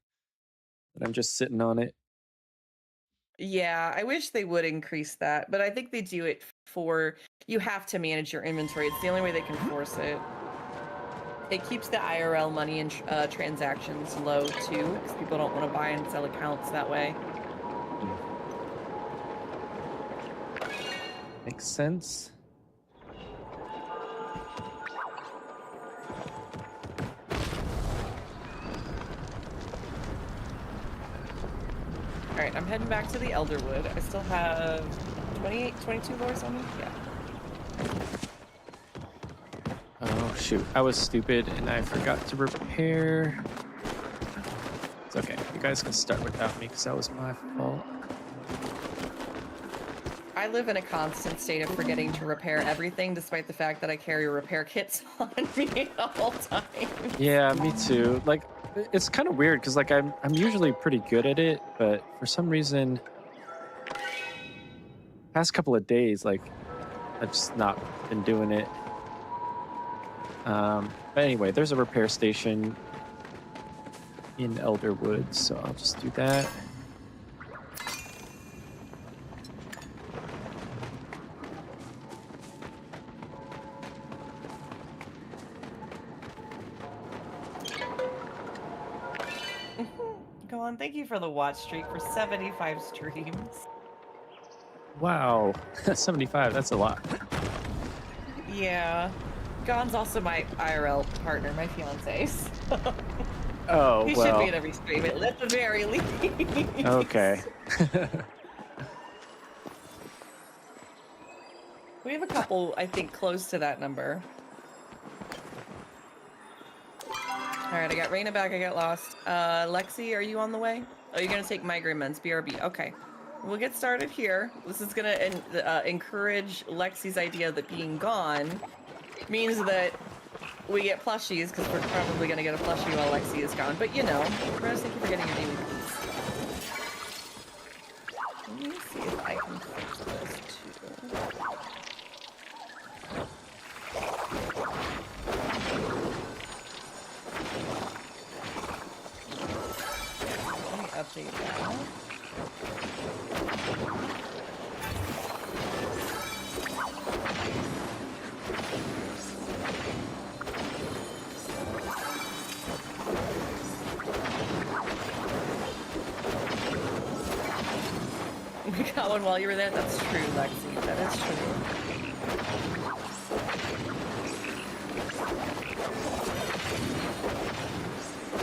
I'm just sitting on it. Yeah, I wish they would increase that, but I think they do it for, you have to manage your inventory. It's the only way they can force it. It keeps the IRL money and transactions low too, because people don't want to buy and sell accounts that way. Makes sense. Alright, I'm heading back to the Elderwood. I still have 22 lures on me? Yeah. Oh, shoot. I was stupid and I forgot to repair. It's okay. You guys can start without me because that was my fault. I live in a constant state of forgetting to repair everything, despite the fact that I carry repair kits on me at all times. Yeah, me too. Like, it's kind of weird because like I'm usually pretty good at it, but for some reason, past couple of days, like I've just not been doing it. But anyway, there's a repair station in Elderwood, so I'll just do that. Go on, thank you for the watch streak for 75 streams. Wow, 75, that's a lot. Yeah. Gon's also my IRL partner, my fiance. So Oh, he should be at every stream, at the very least. Okay. We have a couple, I think, close to that number. Alright, I got Raina back, I got lost. Lexi, are you on the way? Oh, you're gonna take Migrants, BRB. Okay. We'll get started here. This is gonna encourage Lexi's idea that being gone means that we get plushies, because we're probably gonna get a plushie while Lexi is gone. But you know, Rose, thank you for getting your daily piece. Let me see if I can fix this too. Let me update that. We got one while you were there? That's true, Lexi. That is true.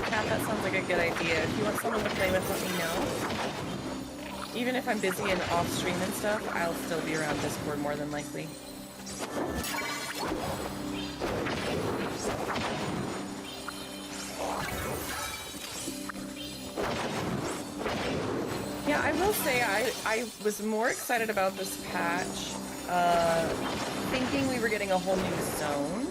Kat, that sounds like a good idea. If you want someone to play with, let me know. Even if I'm busy and off stream and stuff, I'll still be around Discord more than likely. Yeah, I will say I was more excited about this patch, thinking we were getting a whole new zone.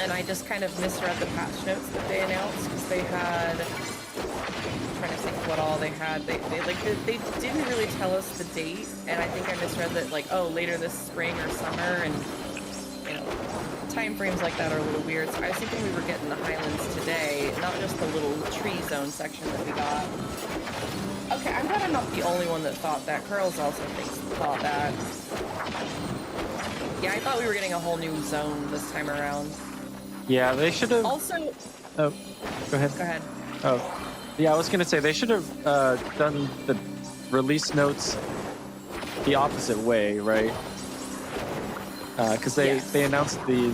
And I just kind of misread the patch notes that they announced because they had, I'm trying to think what all they had. They didn't really tell us the date, and I think I misread that like, oh, later this spring or summer, and you know, time frames like that are a little weird. So I was thinking we were getting the Highlands today, not just the little tree zone section that we got. Okay, I'm glad I'm not the only one that thought that. Curls also thought that. Yeah, I thought we were getting a whole new zone this time around. Yeah, they should have. Also, oh, go ahead. Go ahead. Oh, yeah, I was gonna say they should have done the release notes the opposite way, right? Because they announced the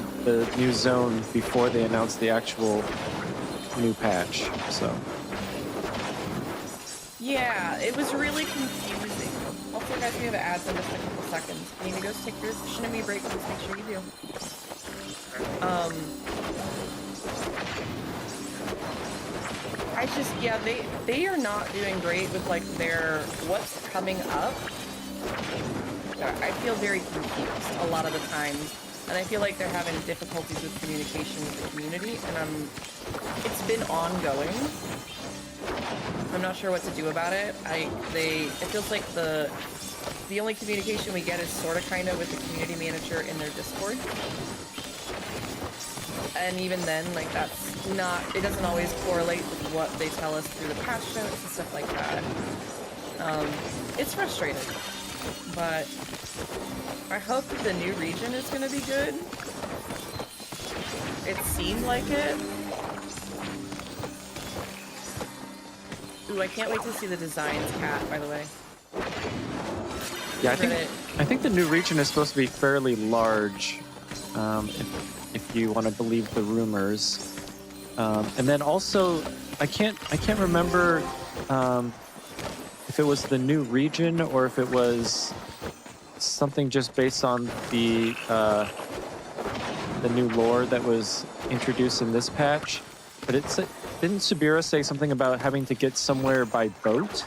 new zone before they announced the actual new patch. So. Yeah, it was really confusing. Also, guys, we have ads in just a couple seconds. You need to go take your Shinami break. Please make sure you do. I just, yeah, they are not doing great with like their what's coming up. I feel very confused a lot of the times, and I feel like they're having difficulties with communication with the community, and it's been ongoing. I'm not sure what to do about it. It feels like the only communication we get is sort of kind of with the community manager in their Discord. And even then, like, that's not, it doesn't always correlate with what they tell us through the patch notes and stuff like that. It's frustrating, but I hope that the new region is going to be good. It seemed like it. Ooh, I can't wait to see the designs, Cat, by the way. Yeah, I think the new region is supposed to be fairly large, if you want to believe the rumors. And then also, I can't remember if it was the new region or if it was something just based on the new lore that was introduced in this patch. But didn't Subira say something about having to get somewhere by boat?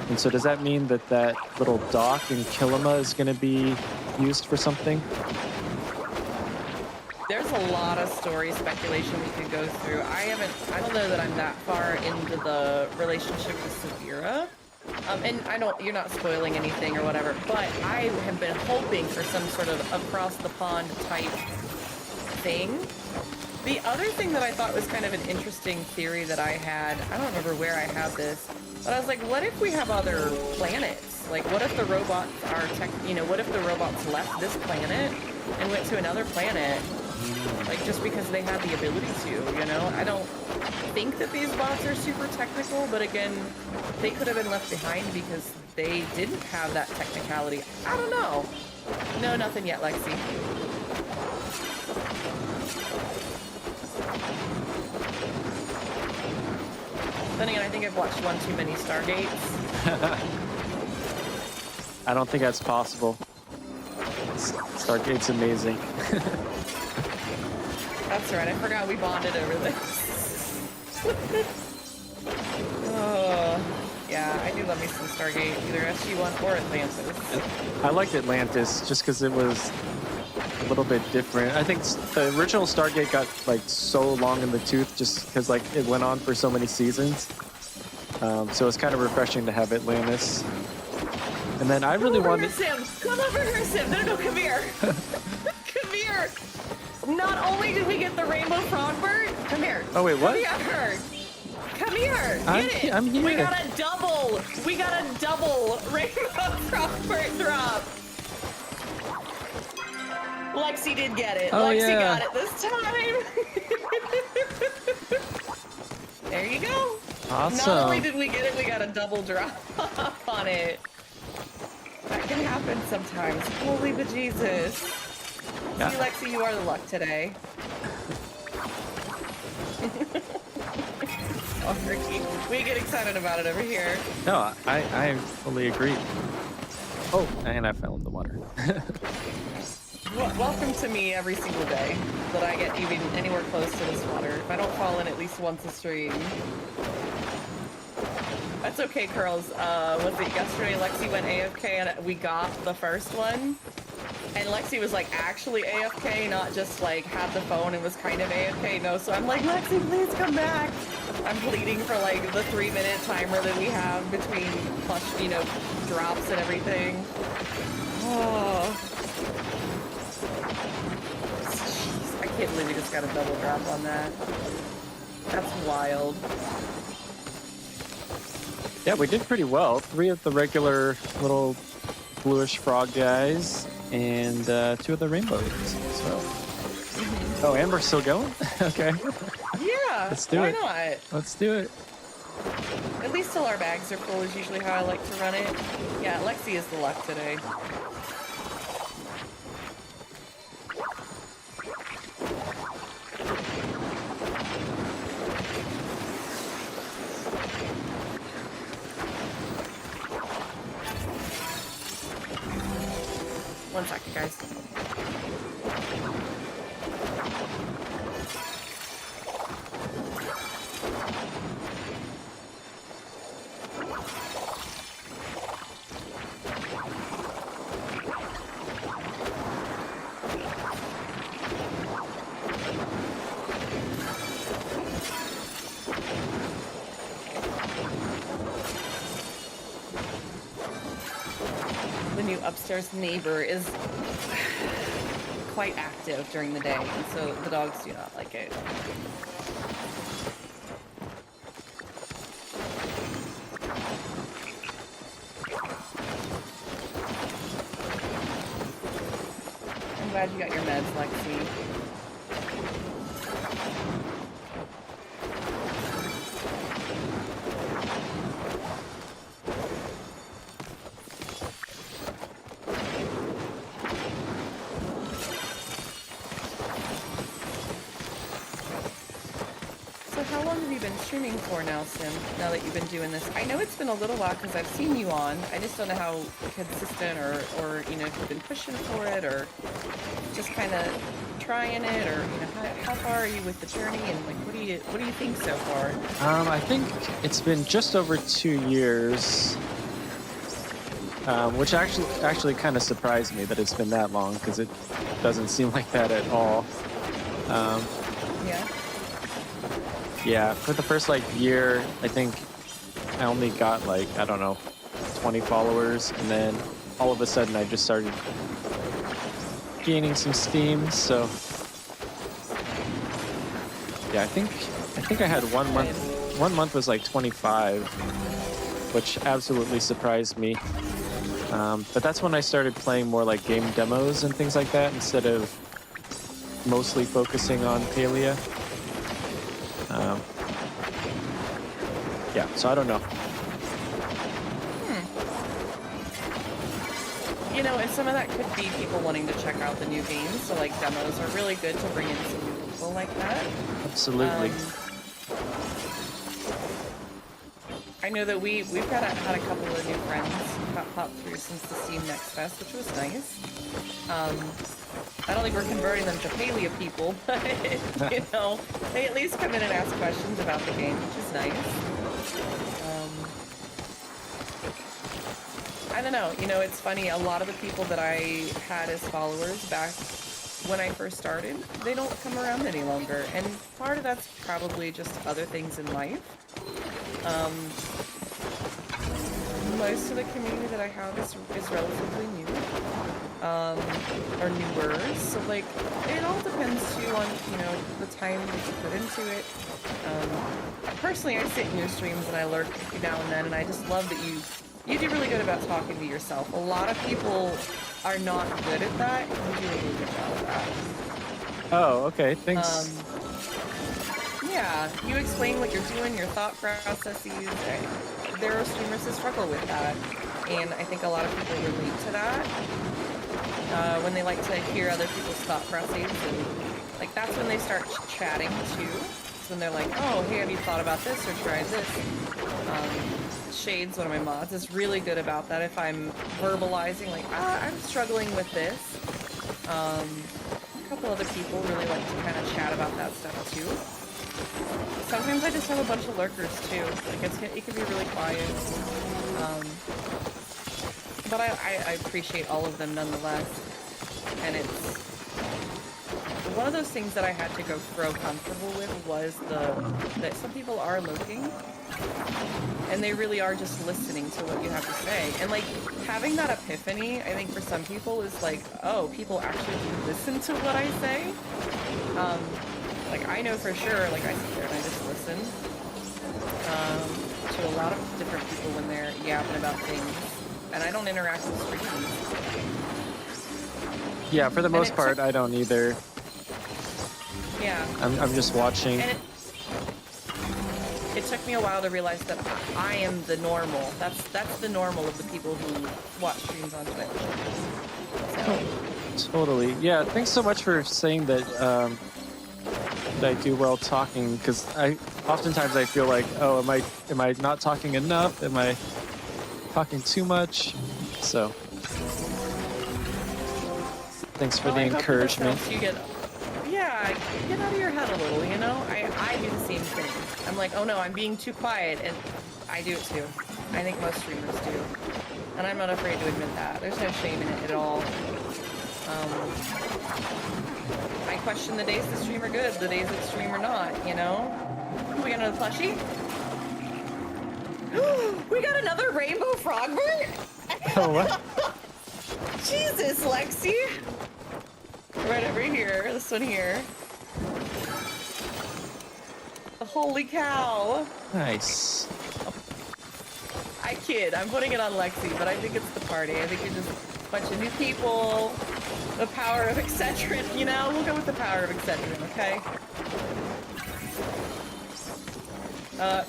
And so does that mean that that little dock in Kilima is going to be used for something? There's a lot of story speculation we could go through. I don't know that I'm that far into the relationship with Subira. And you're not spoiling anything or whatever, but I have been hoping for some sort of across the pond type thing. The other thing that I thought was kind of an interesting theory that I had, I don't remember where I had this, but I was like, what if we have other planets? Like, what if the robots are what if the robots left this planet and went to another planet? Like, just because they had the ability to, you know? I don't think that these bots are super technical, but again, they could have been left behind because they didn't have that technicality. I don't know. No, nothing yet, Lexi. Then again, I think I've watched one too many Stargates. I don't think that's possible. Stargate's amazing. That's right, I forgot we bonded over this. Oh, yeah, I do love me some Stargate, either SG-1 or Atlantis. I liked Atlantis just because it was a little bit different. I think the original Stargate got like so long in the tooth just because like it went on for so many seasons. So it's kind of refreshing to have Atlantis. And then I really wanted... Come over here, Sim! No, come here! Come here! Not only did we get the rainbow frogbird, come here. Oh wait, what? Come here. Get it. I'm here. We got a double rainbow frogbird drop. Lexi did get it. Oh, Lexi yeah. got it this time. There you go. Awesome. Not only did we get it, we got a double drop on it. That can happen sometimes. Holy bejesus. Yeah. See, Lexi, you are the luck today. Sorry. We get excited about it over here. No, I fully agree. Oh, and I fell in the water. Welcome to me every single day that I get even anywhere close to this water. If I don't fall in at least once a stream. That's okay, Curls. Was it yesterday Lexi went AFK and we got the first one? And Lexi was like actually AFK, not just like had the phone and was kind of AFK. No, so I'm like, Lexi, please come back. I'm pleading for like the 3-minute timer that we have between plush, you know, drops and everything. Oh. Jeez, I can't believe we just got a double drop on that. That's wild. Yeah, we did pretty well. 3 of the regular little bluish frog guys and 2 of the rainbows. So. Oh, and we're still going? Okay. Yeah. Let's do it. Why not? Let's do it. At least till our bags are full is usually how I like to run it. Yeah, Lexi is the luck today. One second, guys. The new upstairs neighbor is quite active during the day, and so the dogs do not like it. I'm glad you got your meds, Lexi. How long have you been streaming for now, Sim, now that you've been doing this? I know it's been a little while because I've seen you on. I just don't know how consistent or you know, if you've been pushing for it or just kind of trying it, or, you know, how far are you with the journey, and like what do you think so far? I think it's been just over 2 years, which actually kind of surprised me that it's been that long, because it doesn't seem like that at all. Yeah. Yeah, for the first like year, I think I only got like, I don't know, 20 followers, and then all of a sudden I just started gaining some steam. So yeah, I think I had 1 month. 1 month was like 25, which absolutely surprised me. But that's when I started playing more like game demos and things like that instead of mostly focusing on Palia. Yeah, so I don't know. You know, and some of that could be people wanting to check out the new games, so like demos are really good to bring in some new people like that. Absolutely. I know that we've had a couple of new friends pop through since the Steam Next Fest, which was nice. I don't think we're converting them to Palia people, but, you know, they at least come in and ask questions about the game, which is nice. I don't know, you know, it's funny, a lot of the people that I had as followers back when I first started, they don't come around any longer, and part of that's probably just other things in life. Most of the community that I have is relatively new, or newer, so like, it all depends too on, you know, the time that you put into it. Personally, I sit in your streams and I lurk now and then, and I just love that you do really good about talking to yourself. A lot of people are not good at that, and you do a really good job of that. Oh, okay, thanks. Yeah, you explain what you're doing, your thought processes. There are streamers that struggle with that, and I think a lot of people relate to that when they like to hear other people's thought processes, and like that's when they start chatting too. when they're like, oh, hey, have you thought about this or tried this? Shade's one of my mods, is really good about that. If I'm verbalizing, like, I'm struggling with this. A couple other people really like to kind of chat about that stuff too. Sometimes I just have a bunch of lurkers too. Like it can be really quiet. But I appreciate all of them nonetheless. And it's one of those things that I had to grow comfortable with was that some people are looking and they really are just listening to what you have to say. And like having that epiphany, I think for some people is like, oh, people actually do listen to what I say. Like I know for sure, like I sit there and I just listen to a lot of different people when they're yapping about things, and I don't interact with streams. Yeah, for the most part, I don't either. Yeah. I'm just watching. And it took me a while to realize that I am the normal. That's the normal of the people who watch streams on Twitch. So. Totally. Yeah, thanks so much for saying that that I do well talking, because oftentimes I feel like, oh, am I not talking enough? Am I talking too much? So thanks for the encouragement. Get out of your head a little, you know? I do the same thing. I'm like, oh no, I'm being too quiet, and I do it too. I think most streamers do. And I'm not afraid to admit that. There's no shame in it at all. I question the days that stream are good, the days that stream are not, you know? We got another plushie? We got another rainbow frogbird? Oh, what? Jesus, Lexi! Right over here, this one here. Holy cow! Nice. I kid, I'm putting it on Lexi, but I think it's the party. I think it's just a bunch of new people. The power of Excedrin, you know? We'll go with the power of Excedrin, okay?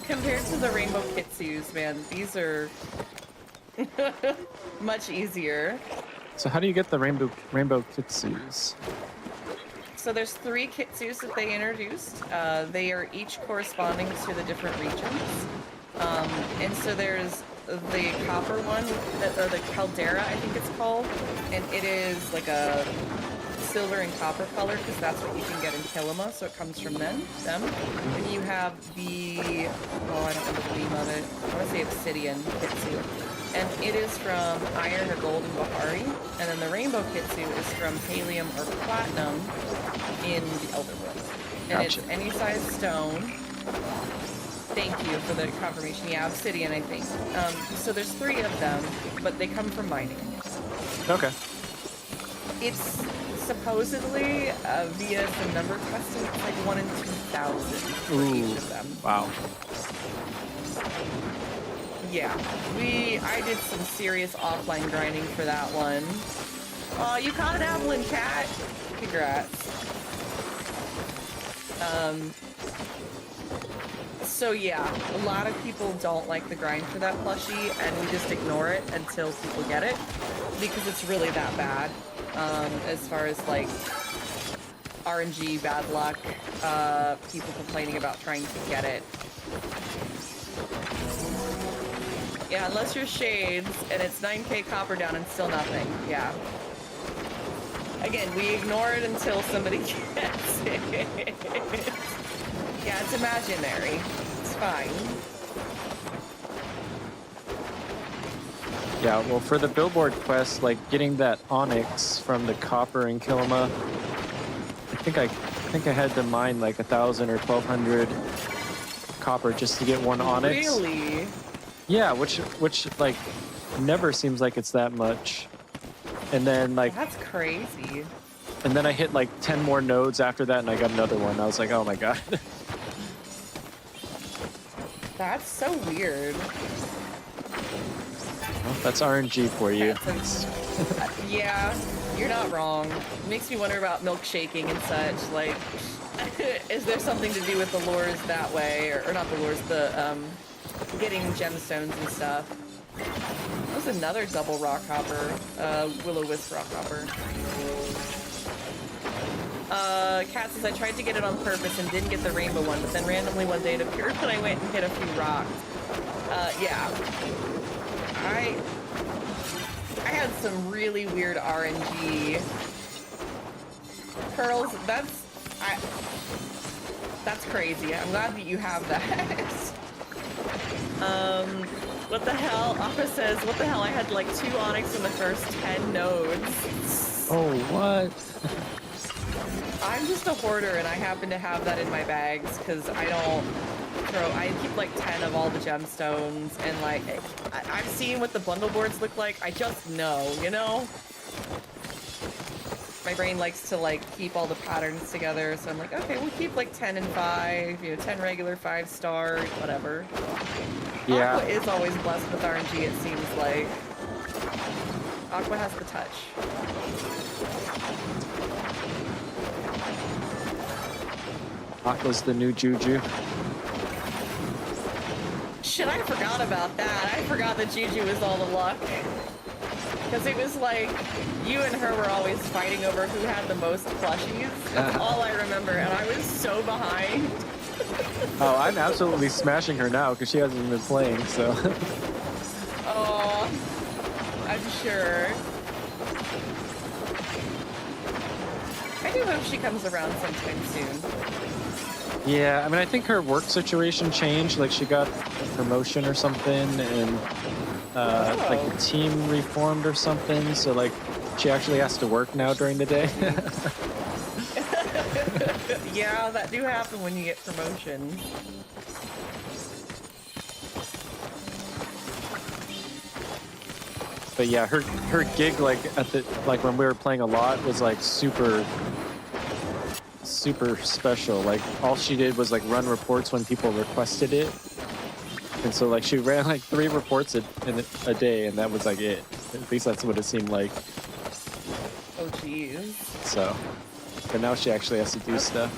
Compared to the Rainbow Kitsus, man, these are much easier. So how do you get the rainbow kitsus? So there's 3 kitsus that they introduced. They are each corresponding to the different regions. And so there's the copper one, or the caldera, I think it's called, and it is like a silver and copper color because that's what you can get in Kilima, so it comes from them. And you have the, I don't know the name of it. I want to say Obsidian Kitsu, and it is from iron or gold and Bahari. And then the rainbow Kitsu is from helium or platinum in the Elderwood. And Gotcha. It's any size stone. Thank you for the confirmation. Yeah, obsidian, I think. So there's 3 of them, but they come from mining. Okay. It's supposedly via some number testing, it's like 1 in 2,000 for each of them. Wow. Yeah, I did some serious offline grinding for that one. Oh, you caught an Avalon cat. Congrats. So yeah, a lot of people don't like the grind for that plushie, and we just ignore it until people get it, because it's really that bad, as far as like RNG, bad luck, people complaining about trying to get it. Yeah, unless you're Shades, and it's 9k copper down and still nothing, yeah. Again, we ignore it until somebody gets it. Yeah, it's imaginary. It's fine. Yeah, well, for the billboard quest, like getting that onyx from the copper in Kilima, I think I had to mine like 1,000 or 1,200 copper just to get one onyx. Really? Yeah, which like never seems like it's that much. And then like That's crazy. And then I hit like 10 more nodes after that, and I got another one. I was like, oh my god. That's so weird. Well, that's RNG for you. Yeah, you're not wrong. It makes me wonder about milkshaking and such. Like, is there something to do with the lures that way? Or not the lures, the getting gemstones and stuff. That was another double rock hopper. Will-o-wisp rock hopper. Kat says I tried to get it on purpose and didn't get the rainbow one, but then randomly one day it appeared when I went and hit a few rocks. Yeah. I had some really weird RNG. Pearls, that's crazy. I'm glad that you have that. What the hell? Aqua says, what the hell? I had like 2 onyx in the first 10 nodes. Oh, what? I'm just a hoarder and I happen to have that in my bags because I don't throw, I keep like 10 of all the gemstones and like, I've seen what the bundle boards look like. I just know, you know? My brain likes to like keep all the patterns together, so I'm like, okay, we'll keep like 10 and 5, you know, 10 regular, 5-star, whatever. Yeah. Aqua is always blessed with RNG, it seems like. Aqua has the touch. Aqua's the new Juju. Shit, I forgot about that. I forgot that Juju was all the luck. Because it was like, you and her were always fighting over who had the most plushies. That's all I remember, and I was so behind. Oh, I'm absolutely smashing her now because she hasn't been playing, so. Oh, I'm sure. I do hope she comes around sometime soon. Yeah, I mean, I think her work situation changed. Like, she got a promotion or something, and like the team reformed or something. So, like, she actually has to work now during the day. Yeah, that do happen when you get promotions. But yeah, her gig, like when we were playing a lot, was like super special. Like, all she did was like run reports when people requested it, and so like she ran like 3 reports in a day, and that was like it. At least that's what it seemed like. Oh jeez. So, but now she actually has to do stuff.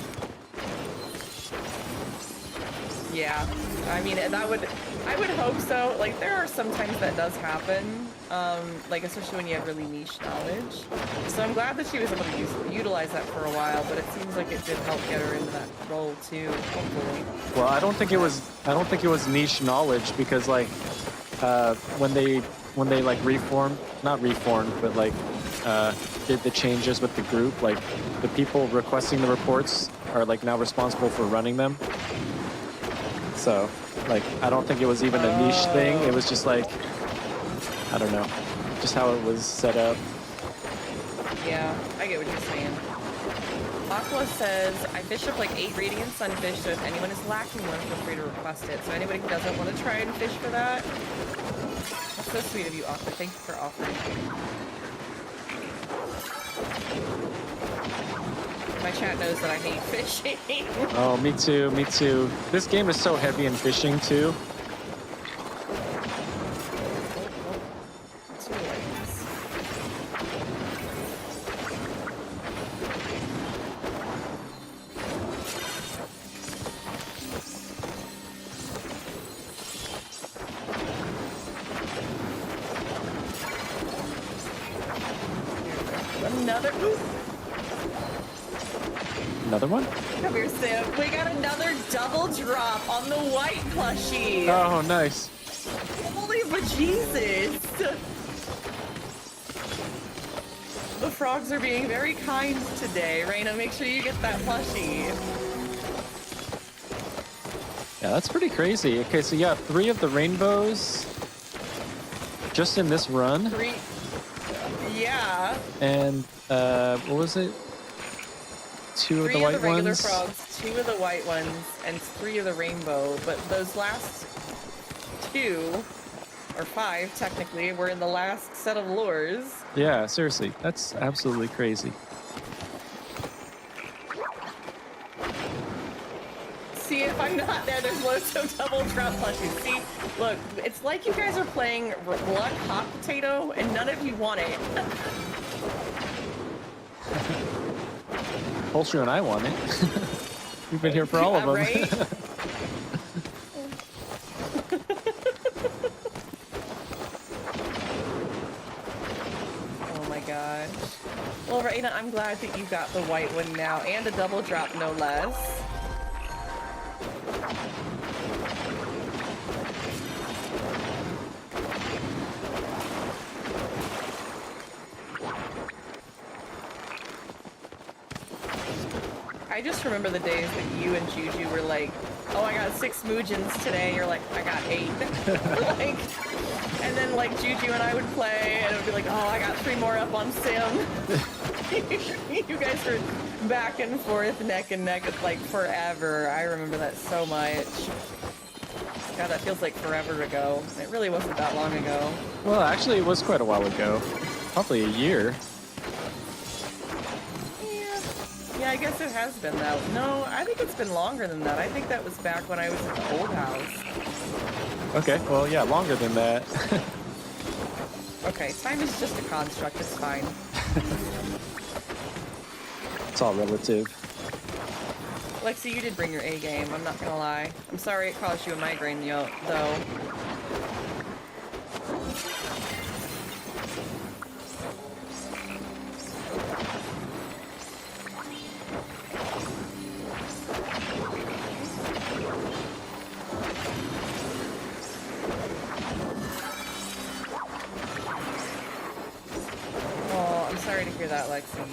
Yeah, I mean, I would hope so. Like, there are sometimes that does happen, like, especially when you have really niche knowledge. So I'm glad that she was able to utilize that for a while, but it seems like it did help get her into that role too, hopefully. Well, I don't think it was niche knowledge, because like when they like not reformed, but like did the changes with the group, like the people requesting the reports are like now responsible for running them. So, like, I don't think it was even a niche thing. It was just like, I don't know, just how it was set up. Yeah, I get what you're saying. Aqua says, I fish up like 8 Radiant Sunfish, so if anyone is lacking one, feel free to request it. So anybody who doesn't want to try and fish for that, that's so sweet of you, Aqua. Thank you for offering. My chat knows that I hate fishing. Oh, me too, me too. This game is so heavy in fishing too. Another one? Come here, Sam. We got another double drop on the white plushie. Oh, nice. Holy bejesus. The frogs are being very kind today. Raina, make sure you get that plushie. Yeah, that's pretty crazy. Okay, so yeah, 3 of the rainbows just in this run. 3. Yeah. And what was it? 2 of the white regular ones. Frogs, 2 of the white ones, and 3 of the rainbow. But those last 2, or 5 technically, were in the last set of lures. Yeah, seriously, that's absolutely crazy. See, if I'm not there, there's loads of double drop plushies. See, look, it's like you guys are playing Luck Hot Potato, and none of you want it. Holster and I want it. We've been here for all of them. Right? Oh my gosh. Well, Raina, I'm glad that you got the white one now, and a double drop, no less. I just remember the days that you and Juju were like, oh, I got 6 Moojins today. You're like, I got 8. Like, and then like Juju and I would play, and it would be like, oh, I got 3 more up on Sim. You guys were back and forth, neck and neck, like forever. I remember that so much. God, that feels like forever ago. It really wasn't that long ago. Well, actually, it was quite a while ago. Probably a year. Yeah, I guess it has been that. No, I think it's been longer than that. I think that was back when I was at the old house. Okay, well, yeah, longer than that. Okay, time is just a construct. It's fine. It's all relative. Lexi, you did bring your A game. I'm not gonna lie. I'm sorry it caused you a migraine, though. Oh, I'm sorry to hear that, Lexi.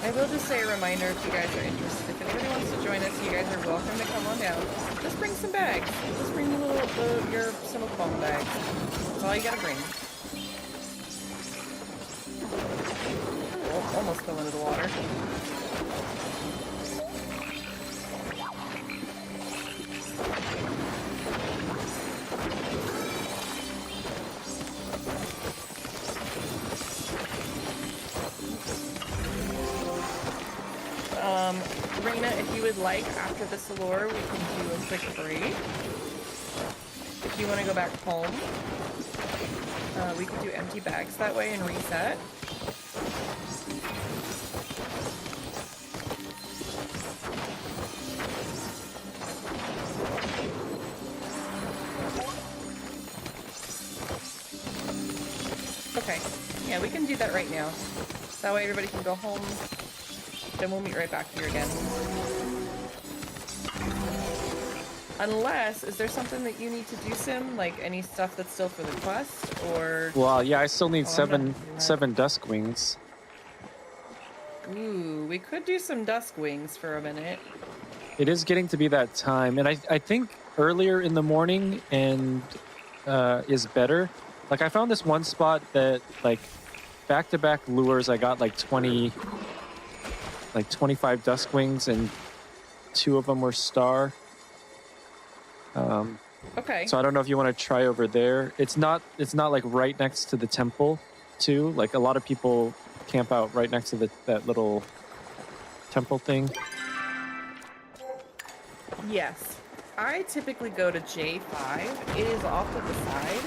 I will just say a reminder if you guys are interested. If anybody wants to join us, you guys are welcome to come on down. Just bring some bags. Just bring your Cinnabon bags. That's all you gotta bring. Oh, almost fell into the water. Raina, if you would like, after this lure, we can do a quick break. If you want to go back home, we can do empty bags that way and reset. Okay, yeah, we can do that right now. That way everybody can go home. Then we'll meet right back here again. Unless, is there something that you need to do, Sim? Like any stuff that's still for the quest, or? Well, yeah, I still need seven dusk wings. Ooh, we could do some dusk wings for a minute. It is getting to be that time, and I think earlier in the morning and is better. Like I found this one spot that like back-to-back lures, I got like 25 dusk wings, and 2 of them were star. Okay. So I don't know if you want to try over there. It's not like right next to the temple, too. Like a lot of people camp out right next to that little temple thing. Yes. I typically go to J5. It is off to the side,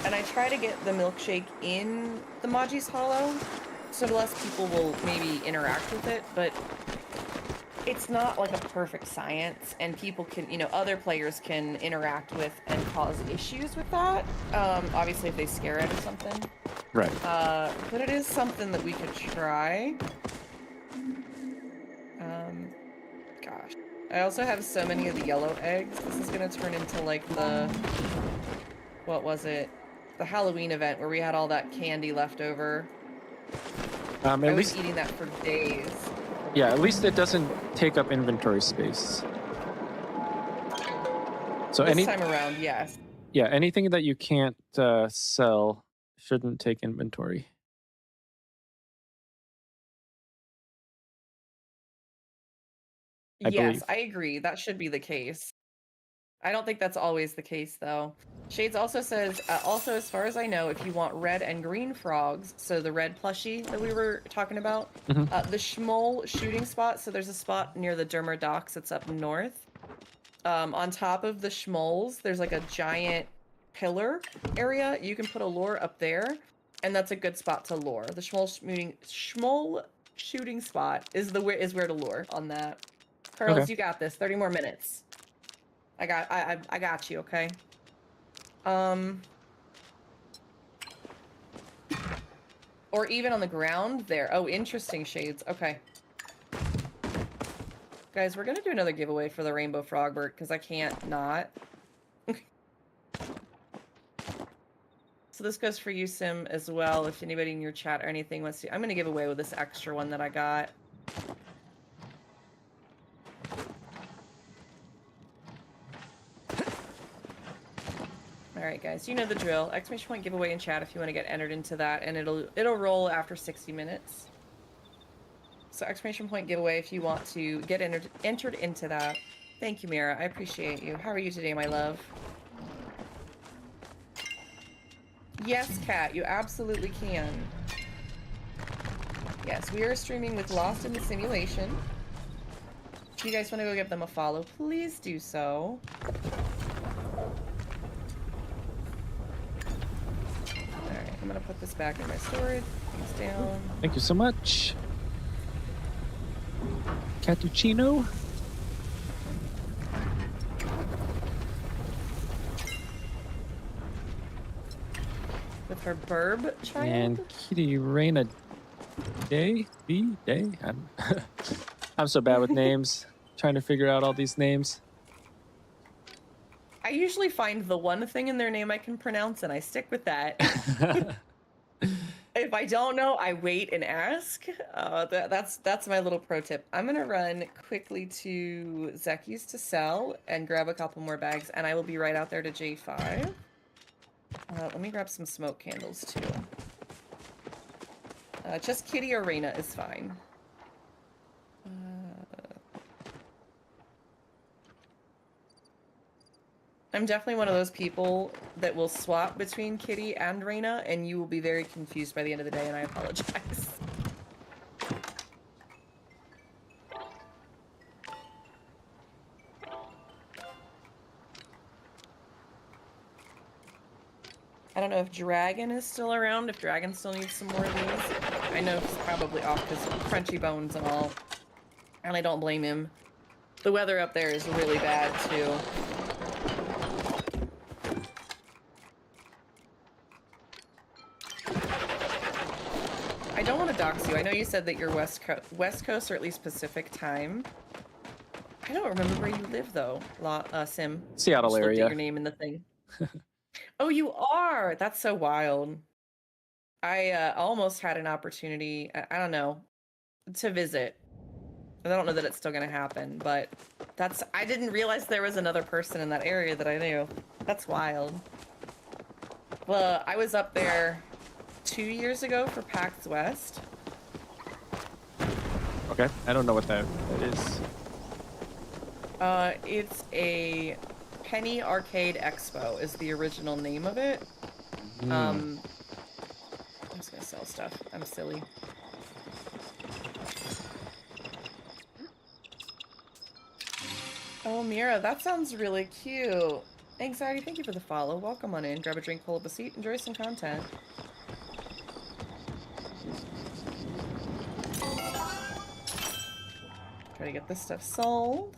and I try to get the milkshake in the Maji's Hollow, so less people will maybe interact with it, but it's not like a perfect science, and people can, other players can interact with and cause issues with that. Obviously if they scare it or something. Right. But it is something that we could try. Gosh. I also have so many of the yellow eggs. This is gonna turn into like the, what was it? The Halloween event where we had all that candy left over. I was eating that for days. Yeah, at least it doesn't take up inventory space. So this time around, yes. Yeah, anything that you can't sell shouldn't take inventory. I believe. I agree. That should be the case. I don't think that's always the case, though. Shades also says, also, as far as I know, if you want red and green frogs, so the red plushie that we were talking about, the Schmoll shooting spot, so there's a spot near the Dermer docks that's up north. On top of the Schmolls, there's like a giant pillar area. You can put a lure up there, and that's a good spot to lure. The Schmoll shooting spot is where to lure on that. Pearls, Okay. you got this. 30 more minutes. I got you, okay? Or even on the ground there. Oh, interesting shades. Okay. Guys, we're gonna do another giveaway for the Rainbow Frogbird, because I can't not. So this goes for you, Sim, as well, if anybody in your chat or anything wants to. I'm gonna give away with this extra one that I got. Alright guys, you know the drill. Exclamation point giveaway in chat if you want to get entered into that, and it'll roll after 60 minutes. So exclamation point giveaway if you want to get entered into that. Thank you, Mira. I appreciate you. How are you today, my love? Yes, Kat, you absolutely can. Yes, we are streaming with Lost in the Simulation. If you guys want to go give them a follow, please do so. Alright, I'm gonna put this back in my storage. These down. Thank you so much. Cappuccino. With her burb child? And Kitty Reina Day? Day? I'm so bad with names. Trying to figure out all these names. I usually find the one thing in their name I can pronounce and I stick with that. If I don't know, I wait and ask. That's my little pro tip. I'm gonna run quickly to Zeki's to sell and grab a couple more bags, and I will be right out there to J5. Let me grab some smoke candles too. Just Kitty Arena is fine. I'm definitely one of those people that will swap between Kitty and Reina, and you will be very confused by the end of the day, and I apologize. I don't know if Dragon is still around, if Dragon still needs some more of these. I know he's probably off because of crunchy bones and all, and I don't blame him. The weather up there is really bad, too. I don't want to dox you. I know you said that you're West Coast, or at least Pacific time. I don't remember where you live, though, Sim. Seattle Just looked at area. your name in the thing. Oh, you are? That's so wild. I almost had an opportunity, I don't know, to visit. I don't know that it's still going to happen, but I didn't realize there was another person in that area that I knew. That's wild. Well, I was up there 2 years ago for PAX West. Okay, I don't know what that is. It's a Penny Arcade Expo is the original name of it. I'm just gonna sell stuff. I'm silly. Oh, Mira, that sounds really cute. Anxiety, thank you for the follow. Welcome on in. Grab a drink, pull up a seat, enjoy some content. Try to get this stuff sold.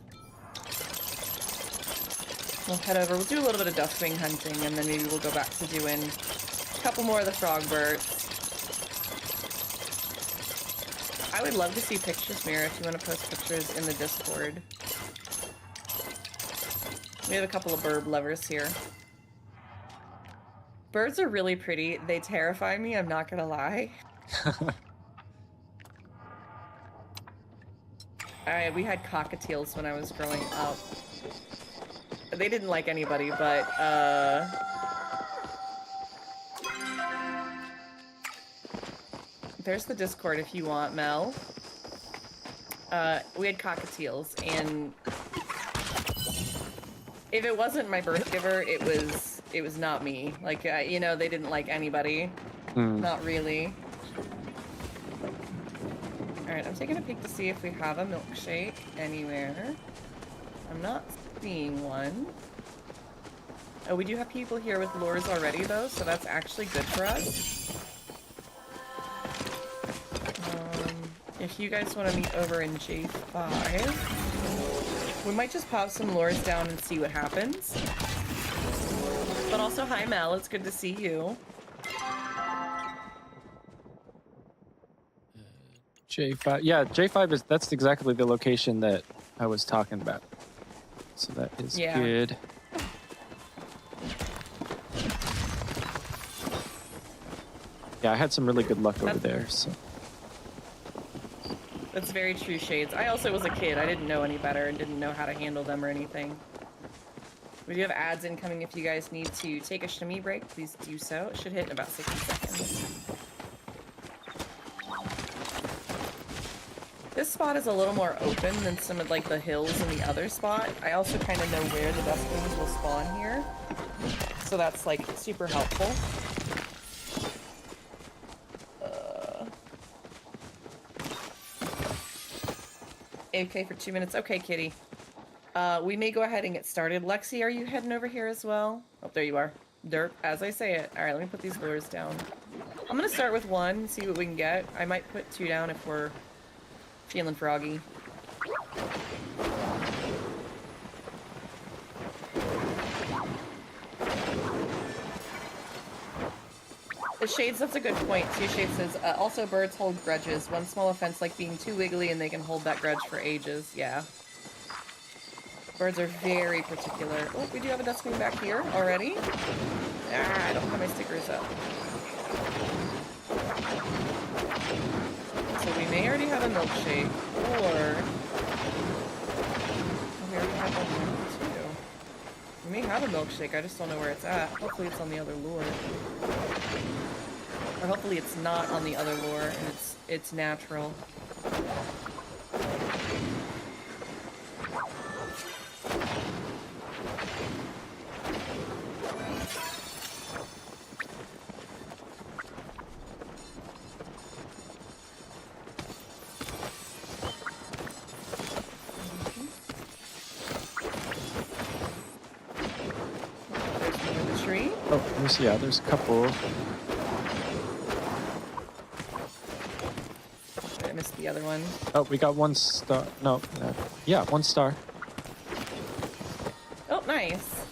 We'll head over. We'll do a little bit of dustwing hunting, and then maybe we'll go back to doing a couple more of the frogbirds. I would love to see pictures, Mira, if you want to post pictures in the Discord. We have a couple of bird lovers here. Birds are really pretty. They terrify me, I'm not gonna lie. We had cockatiels when I was growing up. They didn't like anybody, but, there's the Discord if you want, Mel. We had cockatiels, and if it wasn't my birth giver, it was not me. Like, you know, they didn't like anybody. Not really. Alright, I'm taking a peek to see if we have a milkshake anywhere. I'm not seeing one. Oh, we do have people here with lures already, though, so that's actually good for us. If you guys want to meet over in J5, we might just pop some lures down and see what happens. But also, hi Mel, it's good to see you. J5. Yeah, J5 is, that's exactly the location that I was talking about. So that is good. Yeah, I had some really good luck over there, so. That's very true, Shades. I also was a kid. I didn't know any better and didn't know how to handle them or anything. We do have ads incoming. If you guys need to take a shimmy break, please do so. It should hit in about 60 seconds. This spot is a little more open than some of like the hills in the other spot. I also kind of know where the dustbins will spawn here. So that's like super helpful. Okay, for 2 minutes. Okay, kitty. We may go ahead and get started. Lexi, are you heading over here as well? Oh, there you are. Derp, as I say it. All right, let me put these lures down. I'm gonna start with one, see what we can get. I might put 2 down if we're feeling froggy. The Shades, that's a good point. Two Shades says, also birds hold grudges. One small offense like being too wiggly and they can hold that grudge for ages. Yeah. Birds are very particular. Oh, we do have a dustbin back here already. Ah, I don't have my stickers up. So we may already have a milkshake, or... Oh, we already have one too. We may have a milkshake, I just don't know where it's at. Hopefully it's on the other lure. Or hopefully it's not on the other lure and it's natural. There's one in the tree. Oh, let me see. Yeah, there's a couple. I missed the other one. Oh, we got 1 star. No, yeah, 1 star. Oh, nice.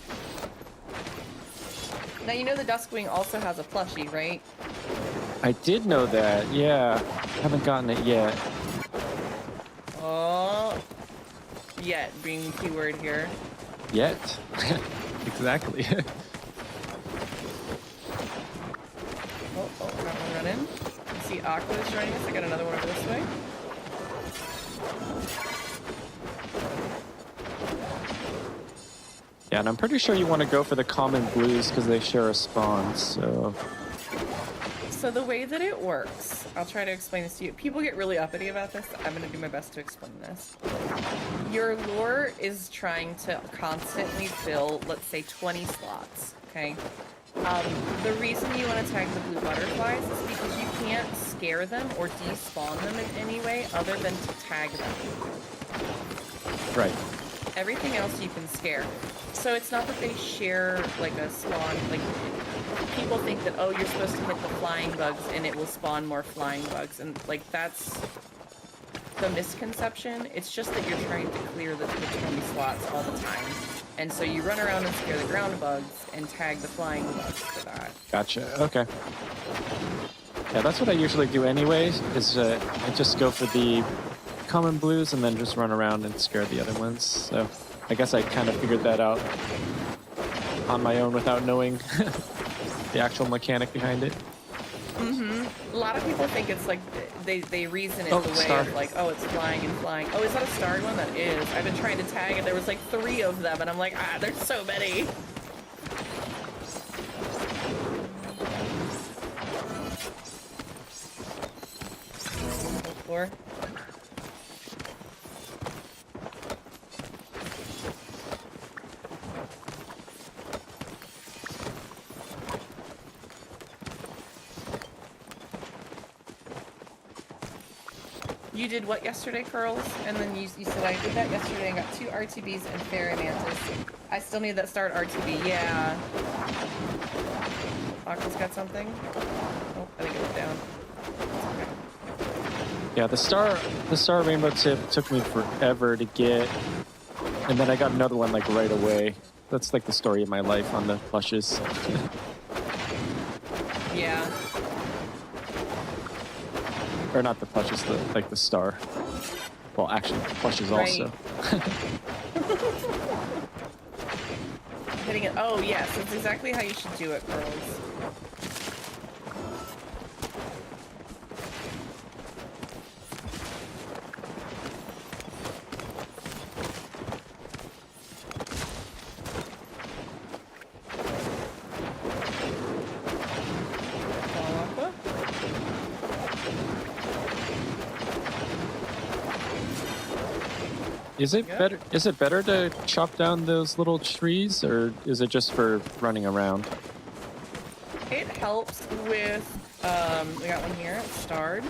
Now you know the Duskwing also has a plushie, right? I did know that. Yeah, haven't gotten it yet. Oh, yet being the key word here. Yet. Exactly. Oh, got one running. I see Aqua is joining us. I got another one over this way. Yeah, and I'm pretty sure you want to go for the common blues because they share a spawn, so... So the way that it works, I'll try to explain this to you. People get really uppity about this. I'm going to do my best to explain this. Your lure is trying to constantly fill, let's say, 20 slots, okay? The reason you want to tag the blue butterflies is because you can't scare them or despawn them in any way other than to tag them. Right. Everything else you can scare. So it's not that they share like a spawn, like people think that, oh, you're supposed to hit the flying bugs and it will spawn more flying bugs, and like that's the misconception. It's just that you're trying to clear the 20 slots all the time. And so you run around and scare the ground bugs and tag the flying bugs for that. Gotcha. Okay. Yeah, that's what I usually do anyways, is I just go for the common blues and then just run around and scare the other ones. So I guess I kind of figured that out on my own without knowing the actual mechanic behind it. A lot of people think it's like they reason it the way star. of like, oh, it's flying and flying. Oh, is that a starred one? That is. I've been trying to tag and there was like 3 of them and I'm like, ah, there's so many. Floor. You did what yesterday, Curls? And then you said, I did that yesterday and got 2 RTBs and Fairy Mantis. I still need that starred RTB. Yeah. Aqua's got something? Oh, I think it went down. Yeah, the star rainbow tip took me forever to get, and then I got another one like right away. That's like the story of my life on the plushes. Yeah. Or not the plushes, like the star. Well, actually, plushes Right. also. Hitting it. Oh, yes. That's exactly how you should do it, girls. Is it better? Is it better to chop down those little trees, or is it just for running around? It helps with, we got one here, it's starred.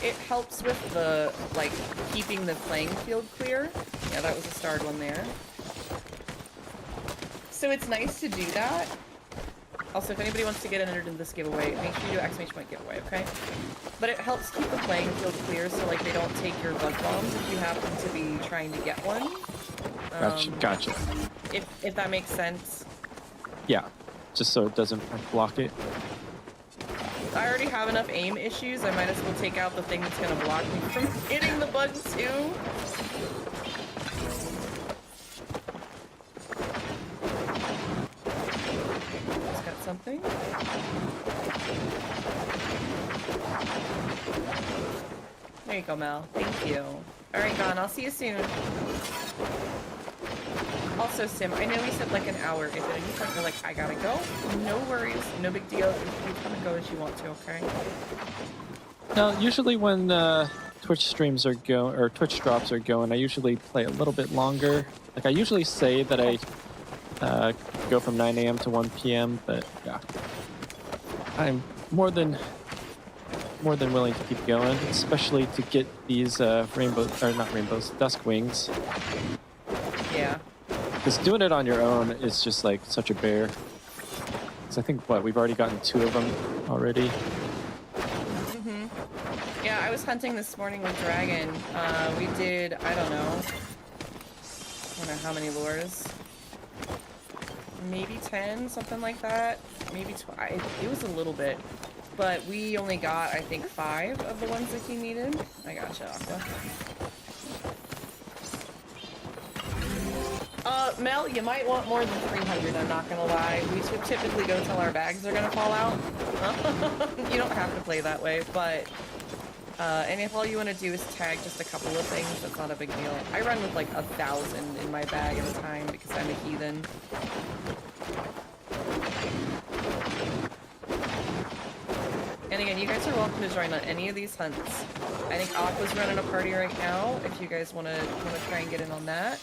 It helps with the, like, keeping the playing field clear. Yeah, that was a starred one there. So it's nice to do that. Also, if anybody wants to get entered in this giveaway, make sure you do exclamation point giveaway, okay? But it helps keep the playing field clear so, like, they don't take your bug bombs if you happen to be trying to get one. Gotcha. If that makes sense. Yeah, just so it doesn't block it. I already have enough aim issues, I might as well take out the thing that's gonna block me from hitting the bug too. Just got something. There you go, Mel. Thank you. Alright, Gon, I'll see you soon. Also, Sim, I know we said like an hour. If at any point you're like, I gotta go, no worries, no big deal. You come and go as you want to, okay? Now, usually when Twitch streams are going, or Twitch drops are going, I usually play a little bit longer. Like I usually say that I go from 9 a.m. to 1 p.m., but yeah, I'm more than willing to keep going, especially to get these dusk wings. Yeah. Because doing it on your own is just like such a bear. Because I think we've already gotten 2 of them already. Yeah, I was hunting this morning with Dragon. We did, I don't know how many lures. Maybe 10, something like that. Maybe 12. It was a little bit. But we only got, I think, 5 of the ones that he needed. I gotcha, Aqua. Mel, you might want more than 300, I'm not gonna lie. We typically go till our bags are gonna fall out. You don't have to play that way, but... and if all you want to do is tag just a couple of things, that's not a big deal. I run with like 1,000 in my bag at a time because I'm a heathen. And again, you guys are welcome to join on any of these hunts. I think Aqua's running a party right now, if you guys want to try and get in on that.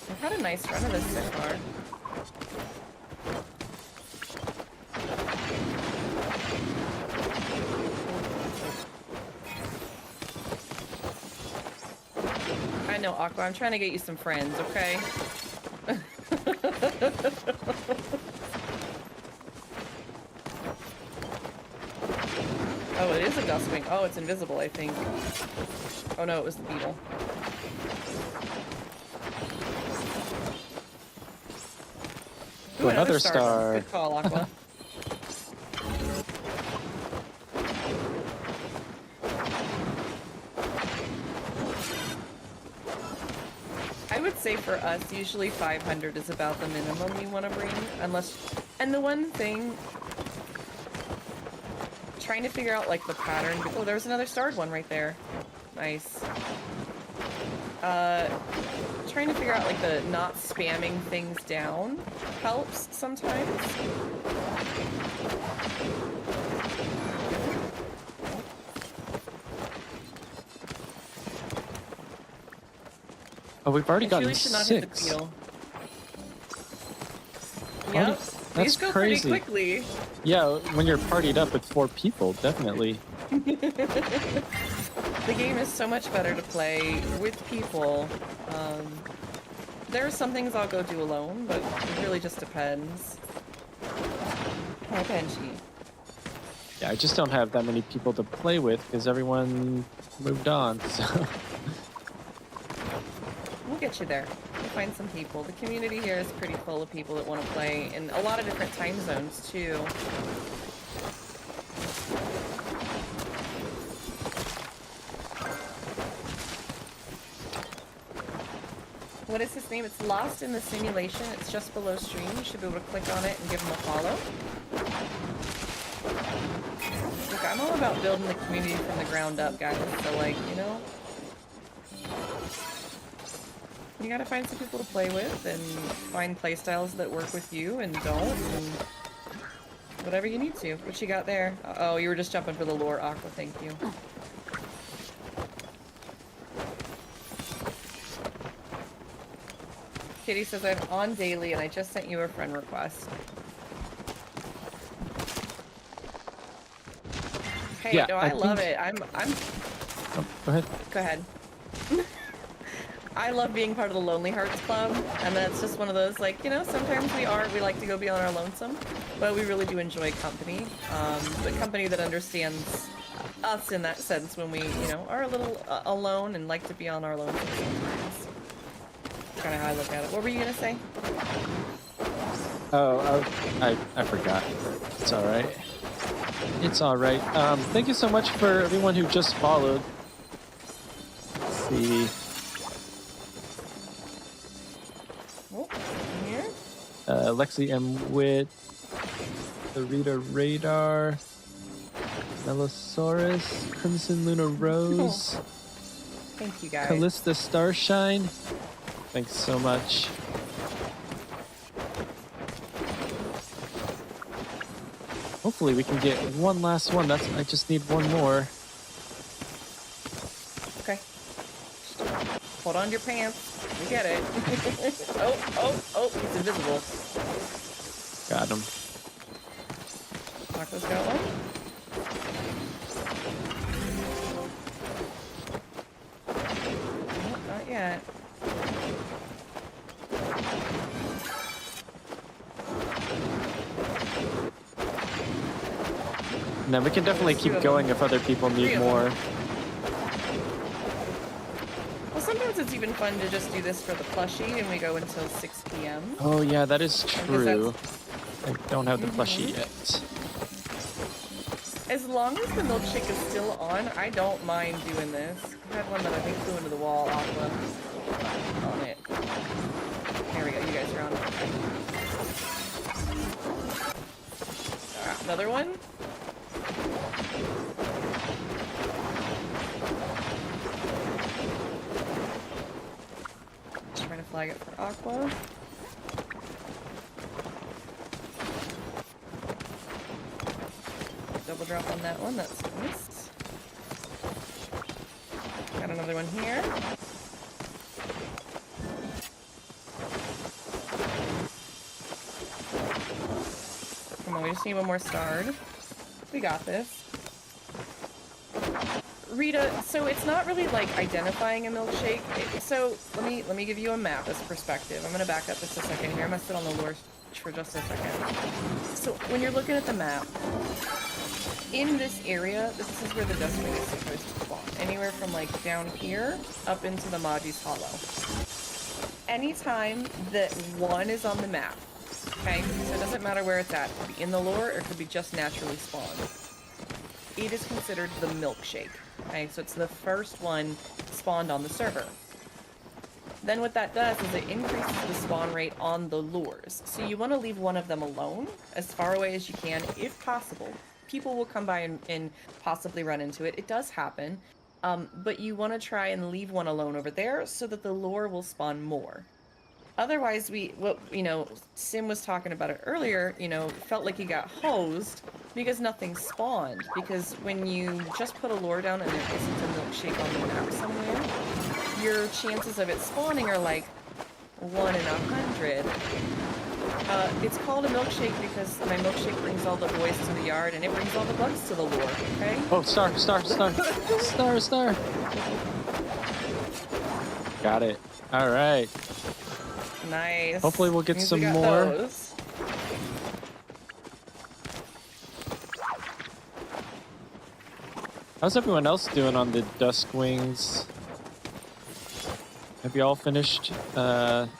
I've had a nice run of this so far. I know, Aqua, I'm trying to get you some friends, okay? Oh, it is a dustwing. Oh, it's invisible, I think. Oh no, it was the beetle. Ooh, Another star. Good call, Aqua. I would say for us, usually 500 is about the minimum you want to bring, unless... And the one thing... Trying to figure out, like, the pattern... Oh, there was another starred one right there. Nice. Trying to figure out, like, the not spamming things down helps sometimes. Oh, we've already gotten Really should not hit the 6. beetle. Yep. That's These go crazy. pretty quickly. Yeah, when you're partied up with 4 people, definitely. The game is so much better to play with people. There are some things I'll go do alone, but it really just depends. Hi, Benji. Yeah, I just don't have that many people to play with because everyone moved on, so... We'll get you there. We'll find some people. The community here is pretty full of people that want to play in a lot of different time zones, too. What is his name? It's Lost in the Simulation. It's just below stream. You should be able to click on it and give him a follow. Look, I'm all about building the community from the ground up, guys. So, like, you know, you gotta find some people to play with and find playstyles that work with you and don't, and whatever you need to. What you got there? Oh, you were just jumping for the lure, Aqua. Thank you. Kitty says I'm on daily and I just sent you a friend request. Hey, Yeah, no, I I love think- it. I'm Oh, go ahead. Go ahead. I love being part of the Lonely Hearts Club, and that's just one of those, like, you know, sometimes we like to go be on our lonesome, but we really do enjoy company. The company that understands us in that sense when we, you know, are a little alone and like to be on our lonesome sometimes. That's kind of how I look at it. What were you gonna say? Oh, I forgot. It's alright. It's alright. Thank you so much for everyone who just followed. Let's see. Oh, here? Lexi M. Witt, the Rita Radar, Melosaurus, Crimson Luna Rose, Thank you, guys. Callista Starshine. Thanks so much. Hopefully we can get one last one. I just need one more. Okay. Hold on to your pants. You get it. oh, he's invisible. Got him. Aqua's got one. Nope, not yet. No, we can definitely keep going if other people need Three of more. them. Well, sometimes it's even fun to just do this for the plushie and we go until 6 p.m. Oh yeah, that is Because true. I don't have the plushie yet. As long as the milkshake is still on, I don't mind doing this. I had one that I think flew into the wall, Aqua. On it. There we go, you guys are on it. Another one? Trying to flag it for Aqua. Double drop on that one, that's nice. Got another one here. Come on, we just need one more starred. We got this. Rita, so it's not really like identifying a milkshake. So let me give you a map as perspective. I'm gonna back up just a second here. I'm gonna sit on the lure for just a second. So when you're looking at the map, in this area, this is where the dust wing is supposed to spawn. Anywhere from like down here up into the Maji's Hollow. Anytime that one is on the map, okay, so it doesn't matter where it's at. It could be in the lure or it could be just naturally spawned. It is considered the milkshake. Okay, so it's the first one spawned on the server. Then what that does is it increases the spawn rate on the lures. So you want to leave one of them alone as far away as you can, if possible. People will come by and possibly run into it. It does happen. But you want to try and leave one alone over there so that the lure will spawn more. Otherwise, Sim was talking about it earlier, felt like you got hosed because nothing spawned. Because when you just put a lure down and there isn't a milkshake on the map somewhere, your chances of it spawning are like 1 in 100. It's called a milkshake because my milkshake brings all the boys to the yard and it brings all the bugs to the lure, okay? Oh, star. Star. Got it. All right. Nice. Hopefully we'll get Means some we got more. those. How's everyone else doing on the Dusk Wings? Have you all finished that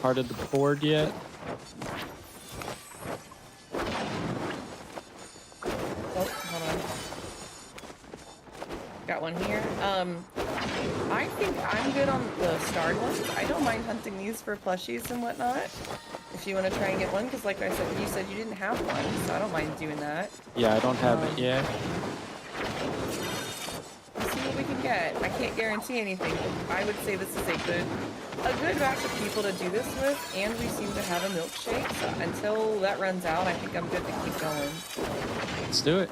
part of the board yet? Oh, hold on. Got one here. I think I'm good on the starred ones. I don't mind hunting these for plushies and whatnot. If you want to try and get one, because like I said, you said you didn't have one, so I don't mind doing that. Yeah, I don't have it yet. Let's see what we can get. I can't guarantee anything, but I would say this is a good batch of people to do this with, and we seem to have a milkshake, so until that runs out, I think I'm good to keep going. Let's do it.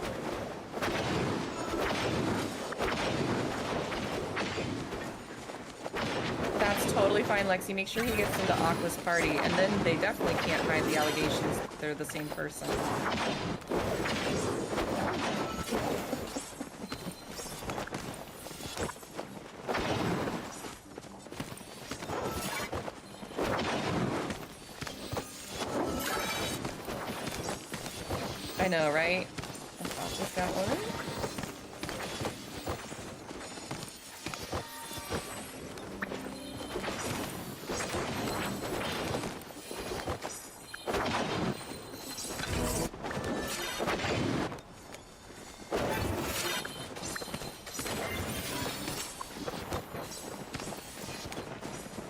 That's totally fine, Lexi. Make sure he gets into Aqua's party, and then they definitely can't hide the allegations that they're the same person. I know, right? I thought just got one.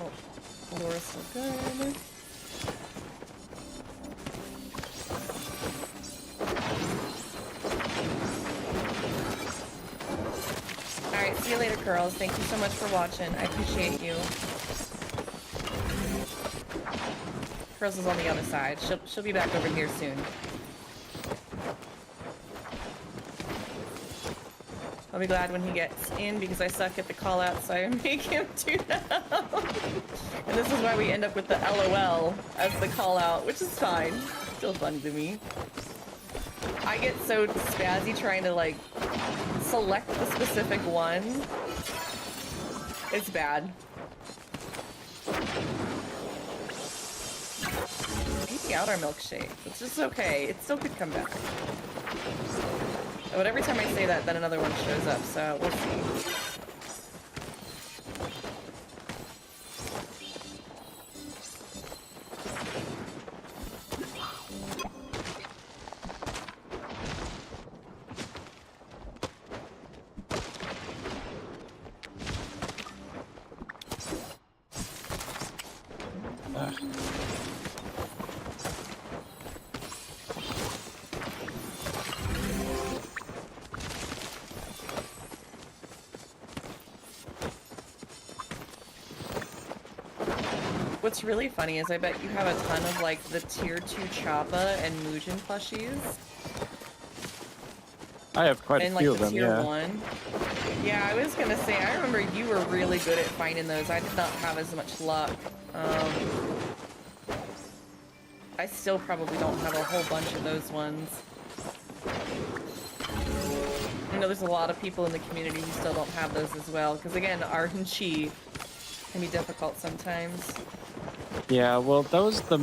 Oh, Laura's so good. Alright, see you later, girls. Thank you so much for watching. I appreciate you. Curls is on the other side. She'll be back over here soon. I'll be glad when he gets in because I suck at the call out, so I make him do that. And this is why we end up with the LOL as the call out, which is fine. Still fun to me. I get so spazzy trying to like select the specific one. It's bad. Eating out our milkshake, which is okay. It still could come back. But every time I say that, then another one shows up, so we'll see. What's really funny is I bet you have a ton of like the tier 2 Choppa and Muujin plushies. I have quite and a few like of them, tier yeah. 1. Yeah, I was gonna say, I remember you were really good at finding those. I did not have as much luck. I still probably don't have a whole bunch of those ones. I know there's a lot of people in the community who still don't have those as well, because again, RNG can be difficult sometimes. Yeah, well, that was the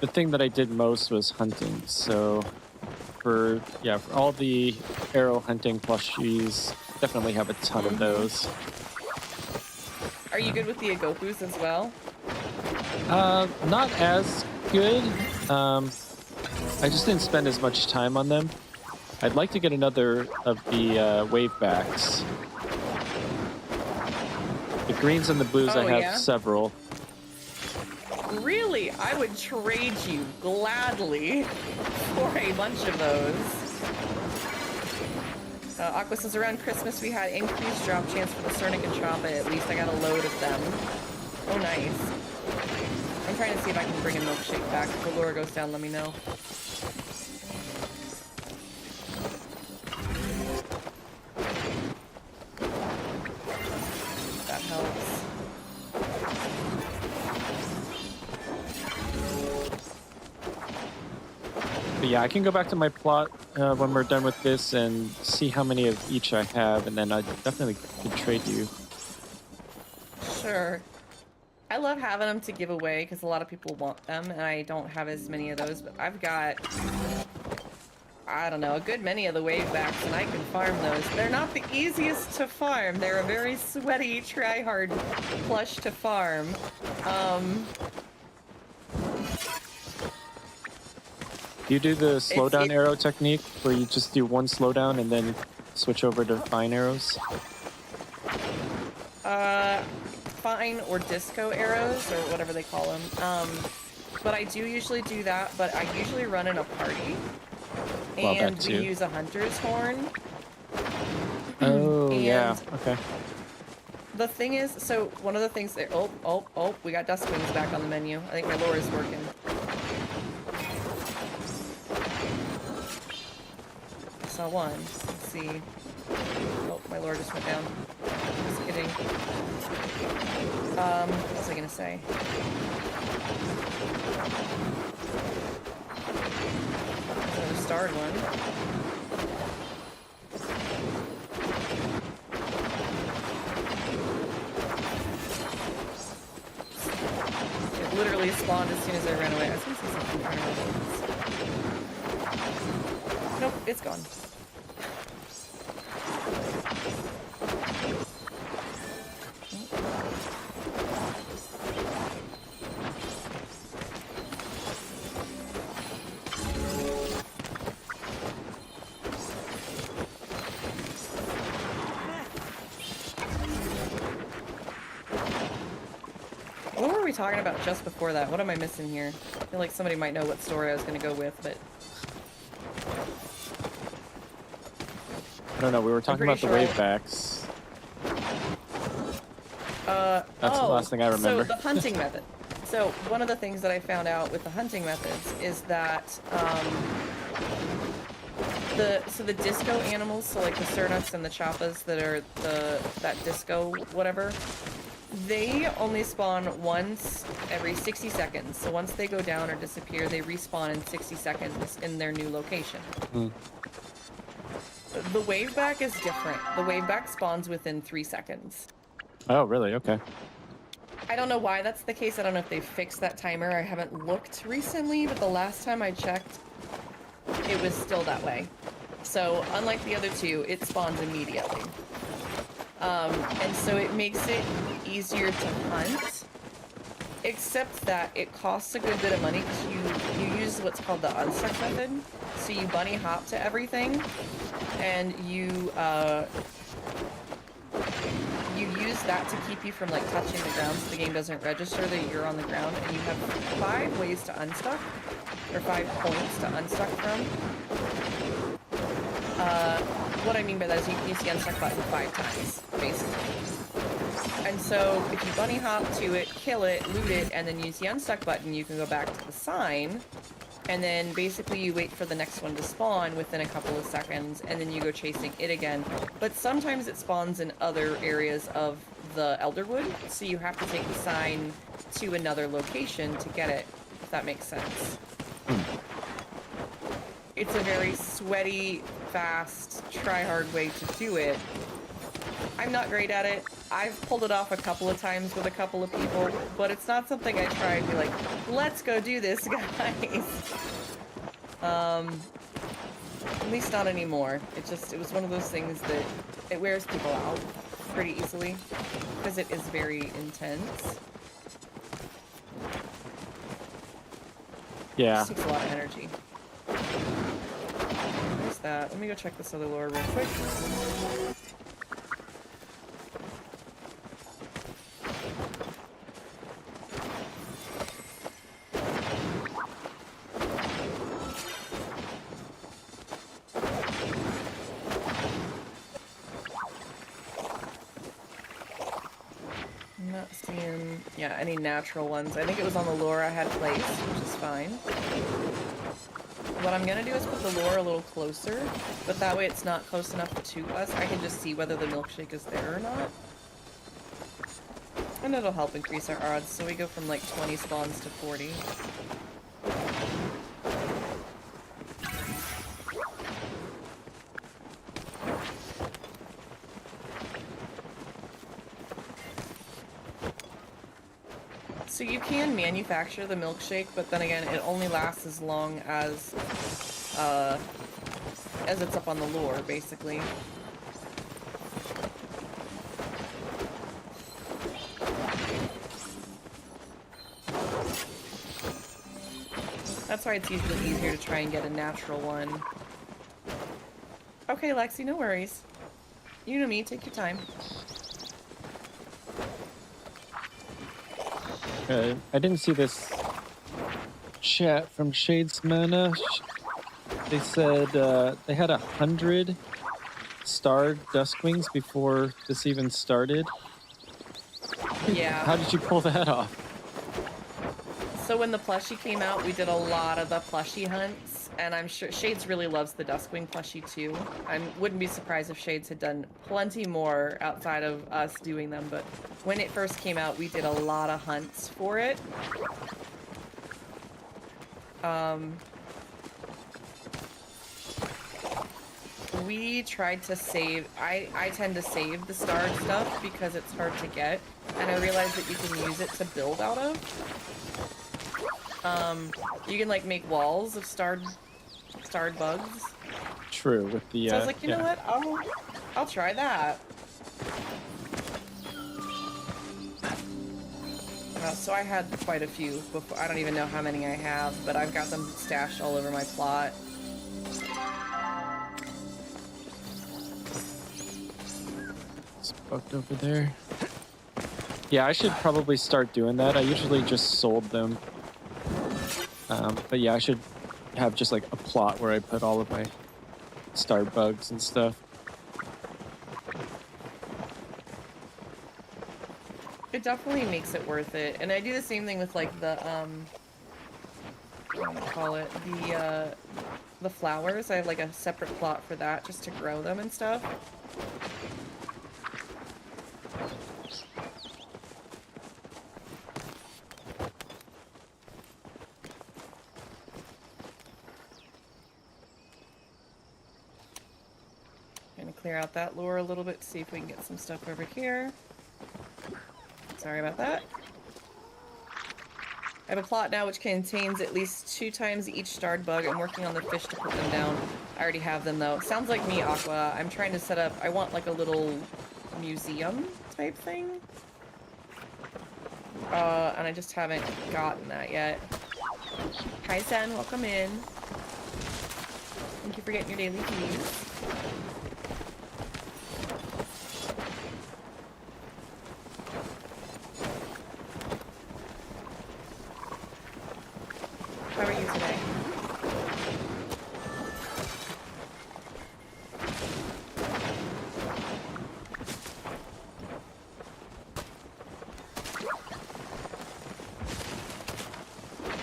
thing that I did most was hunting. So for all the arrow hunting plushies, definitely have a ton of those. Are you good with the Agopus as well? Not as good. I just didn't spend as much time on them. I'd like to get another of the wavebacks. The greens and the blues, I have several. Really? I would trade you gladly for a bunch of those. Aqua says around Christmas we had increased drop chance for the Cernic and Choppa. At least I got a load of them. Oh, nice. I'm trying to see if I can bring a milkshake back. If the lure goes down, let me know. That helps. But yeah, I can go back to my plot when we're done with this and see how many of each I have, and then I definitely could trade you. Sure. I love having them to give away because a lot of people want them, and I don't have as many of those, but I've got, I don't know, a good many of the wavebacks, and I can farm those. They're not the easiest to farm. They're a very sweaty, try-hard plush to farm. Do you do the slowdown arrow technique where you just do one slowdown and then switch over to fine arrows? Fine or disco arrows, or whatever they call them. But I do usually do that, but I usually run in a party. Well, And that we too. use a hunter's horn. Oh, And yeah. Okay. the thing is, so one of the things that, oh, we got dust wings back on the menu. I think my lure is working. I saw one. Let's see. Oh, my lure just went down. Just kidding. What was I gonna say? There's another starred one. It literally spawned as soon as I ran away. I was gonna say something. I don't know. Nope, it's gone. What were we talking about just before that? What am I missing here? I feel like somebody might know what story I was going to go with, but... I don't know. We were talking about the pretty wavebacks. That's the oh, last thing I remember. So the hunting method. So one of the things that I found out with the hunting methods is that the disco animals, so like the cernuts and the chappas that are that disco whatever, they only spawn once every 60 seconds. So once they go down or disappear, they respawn in 60 seconds in their new location. The waveback is different. The waveback spawns within 3 seconds. Oh, really? Okay. I don't know why that's the case. I don't know if they fixed that timer. I haven't looked recently, but the last time I checked, it was still that way. So unlike the other two, it spawns immediately. And so it makes it easier to hunt, except that it costs a good bit of money because you use what's called the unstuck method. So you bunny hop to everything, and you use that to keep you from like touching the ground, so the game doesn't register that you're on the ground. And you have 5 ways to unstuck, or 5 points to unstuck from. What I mean by that is you can use the unstuck button 5 times, basically. And so if you bunny hop to it, kill it, loot it, and then use the unstuck button, you can go back to the sign, and then basically you wait for the next one to spawn within a couple of seconds, and then you go chasing it again. But sometimes it spawns in other areas of the Elderwood, so you have to take the sign to another location to get it, if that makes sense. It's a very sweaty, fast, try-hard way to do it. I'm not great at it. I've pulled it off a couple of times with a couple of people, but it's not something I try and be like, let's go do this, guys. At least not anymore. It was one of those things that it wears people out pretty easily because it is very intense. It Yeah. just takes a lot of energy. There's that. Let me go check this other lure real quick. I'm not seeing, yeah, any natural ones. I think it was on the lure I had placed, which is fine. What I'm gonna do is put the lure a little closer, but that way it's not close enough to us. I can just see whether the milkshake is there or not. And it'll help increase our odds, so we go from like 20 spawns to 40. manufacture the milkshake, but then again, it only lasts as long as it's up on the lure, basically. That's why it's usually easier to try and get a natural one. Okay, Lexi, no worries. You know me, take your time. I didn't see this chat from Shades Mana. They said they had 100 starred duskwings before this even started. Yeah. How did you pull that off? So when the plushie came out, we did a lot of the plushie hunts, and I'm sure Shades really loves the duskwing plushie too. I wouldn't be surprised if Shades had done plenty more outside of us doing them, but when it first came out, we did a lot of hunts for it. We tried to save, I tend to save the starred stuff because it's hard to get, and I realized that you can use it to build out of. You can like make walls of starred bugs. True, with the So I was like, you know what? I'll try that. So I had quite a few before. I don't even know how many I have, but I've got them stashed all over my plot. It's bugged over there. Yeah, I should probably start doing that. I usually just sold them. But yeah, I should have just like a plot where I put all of my star bugs and stuff. It definitely makes it worth it. And I do the same thing with like the, what do you call it? The flowers. I have like a separate plot for that just to grow them and stuff. Gonna clear out that lure a little bit to see if we can get some stuff over here. Sorry about that. I have a plot now which contains at least 2 times each starred bug. I'm working on the fish to put them down. I already have them though. Sounds like me, Aqua. I'm trying to set up, I want like a little museum type thing. And I just haven't gotten that yet. Hi, Sen, welcome in. Thank you for getting your daily feeds. How are you today?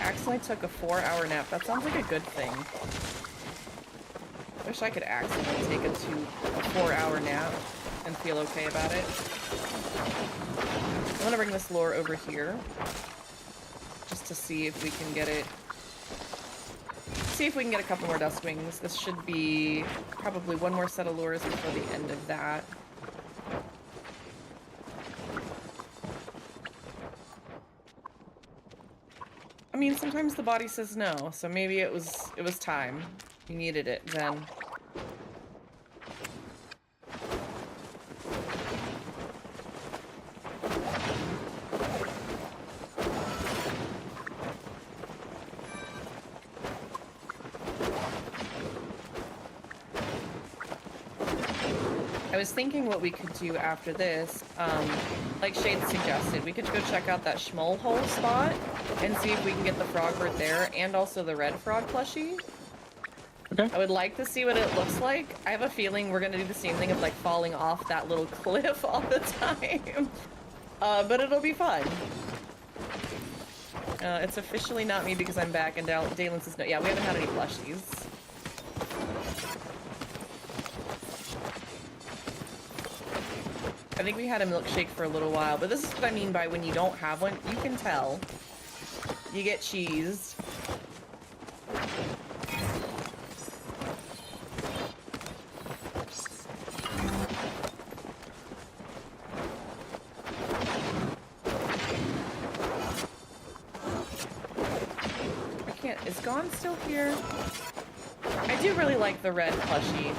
Accidentally took a 4-hour nap. That sounds like a good thing. Wish I could accidentally take a 4-hour nap and feel okay about it. I'm gonna bring this lure over here just to see if we can get it. See if we can get a couple more duskwings. This should be probably one more set of lures before the end of that. I mean, sometimes the body says no, so maybe it was time. You needed it then. I was thinking what we could do after this, like Shade suggested, we could go check out that Schmoll hole spot and see if we can get the frogbird there and also the red frog plushie. Okay. I would like to see what it looks like. I have a feeling we're gonna do the same thing of like falling off that little cliff all the time. But it'll be fun. It's officially not me because I'm back and Dalen says no. Yeah, we haven't had any plushies. I think we had a milkshake for a little while, but this is what I mean by when you don't have one, you can tell. You get cheesed. it. Is Gone still here? I do really like the red plushie.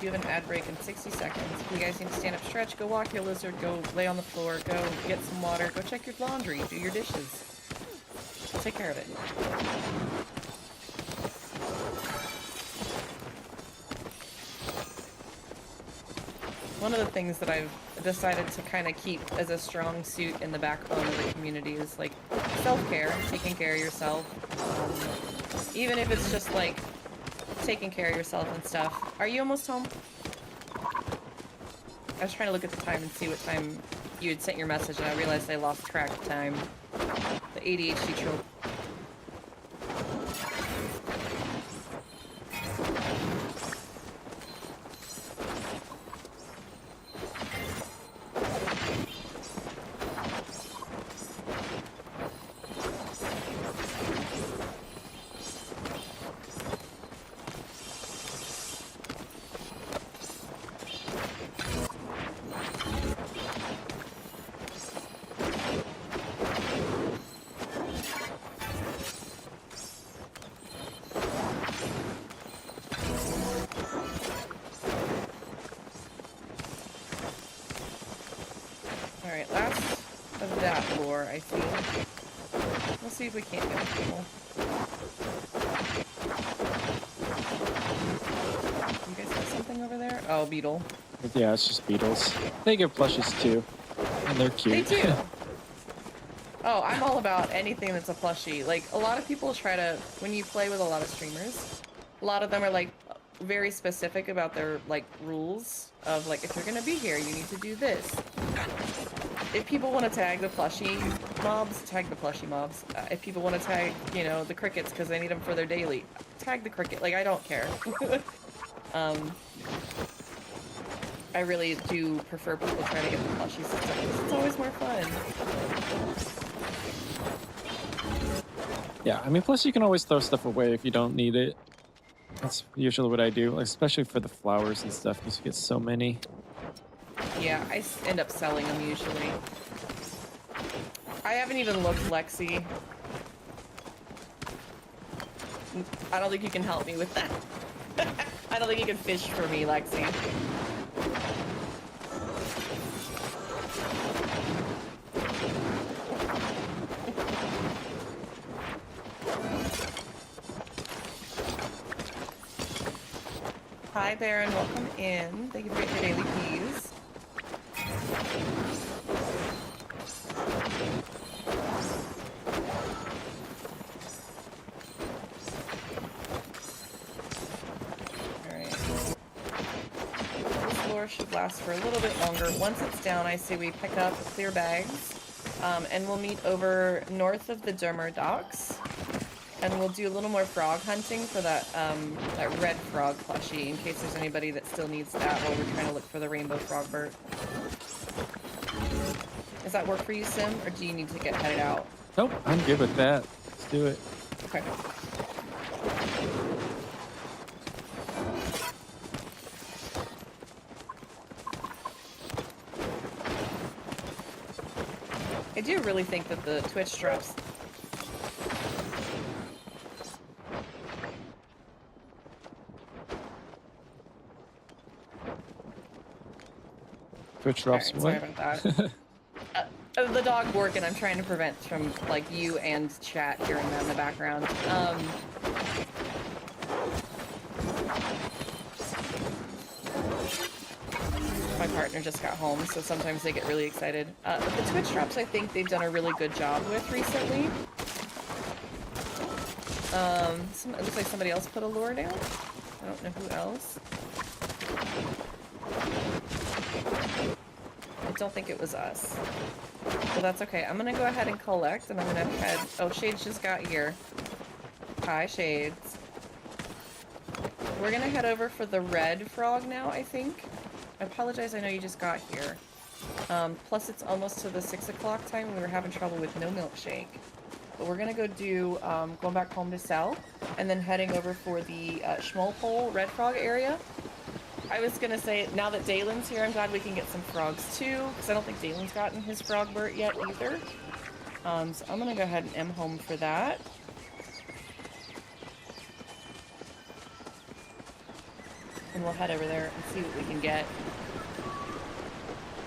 You have an ad break in 60 seconds. You guys need to stand up, stretch, go walk your lizard, go lay on the floor, go get some water, go check your laundry, do your dishes. Take care of it. One of the things that I've decided to kind of keep as a strong suit in the backbone of the community is like self-care, taking care of yourself. Even if it's just like taking care of yourself and stuff. Are you almost home? I was trying to look at the time and see what time you had sent your message, and I realized I lost track of time. The ADHD trope. Alright, last of that lore, I think. We'll see if we can't get people. You guys got something over there? Oh, beetle. Yeah, it's just beetles. They give plushes too, and they're cute. They do! Oh, I'm all about anything that's a plushie. Like, a lot of people try to, when you play with a lot of streamers, a lot of them are like very specific about their like rules of like, if you're gonna be here, you need to do this. If people want to tag the plushie mobs, tag the plushie mobs. If people want to tag, you know, the crickets because they need them for their daily, tag the cricket. Like, I don't care. I really do prefer people trying to get the plushies and stuff because it's always more fun. Yeah, I mean, plus you can always throw stuff away if you don't need it. That's usually what I do, especially for the flowers and stuff, because you get so many. Yeah, I end up selling them usually. I haven't even looked, Lexi. I don't think you can help me with that. I don't think you can fish for me, Lexi. Hi, Baron. Welcome in. Thank you for getting your daily peas. Should last for a little bit longer. Once it's down, I say we pick up clear bags, and we'll meet over north of the Dermer docks, and we'll do a little more frog hunting for that that red frog plushie, in case there's anybody that still needs that while we're trying to look for the rainbow frogbird. Does that work for you, Sim, or do you need to get headed out? Nope, I'm good with that. Let's do it. Okay. I do really think that the Twitch drops... Twitch drops right, what? sorry about that. The dog working, I'm trying to prevent from, like, you and chat hearing that in the background. My partner just got home, so sometimes they get really excited. The Twitch drops, I think they've done a really good job with recently. It looks like somebody else put a lure down. I don't know who else. I don't think it was us. Well, that's okay. I'm gonna go ahead and collect, and I'm gonna head... Oh, Shades just got here. Hi, Shades. We're gonna head over for the red frog now, I think. I apologize, I know you just got here. Plus it's almost to the 6 o'clock time and we were having trouble with no milkshake. But we're gonna go do, going back home to sell, and then heading over for the Schmollpole Red Frog area. I was gonna say, now that Dalen's here, I'm glad we can get some frogs too, because I don't think Dalen's gotten his frog burt yet either. So I'm gonna go ahead and M home for that. And we'll head over there and see what we can get.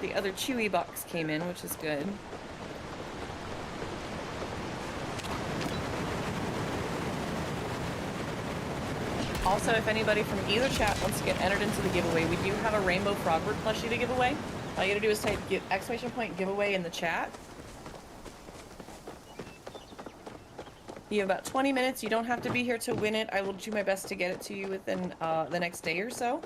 The other Chewy box came in, which is good. Also, if anybody from either chat wants to get entered into the giveaway, we do have a Rainbow Frogbird plushie to give away. All you gotta do is type !giveaway in the chat. You have about 20 minutes. You don't have to be here to win it. I will do my best to get it to you within the next day or so.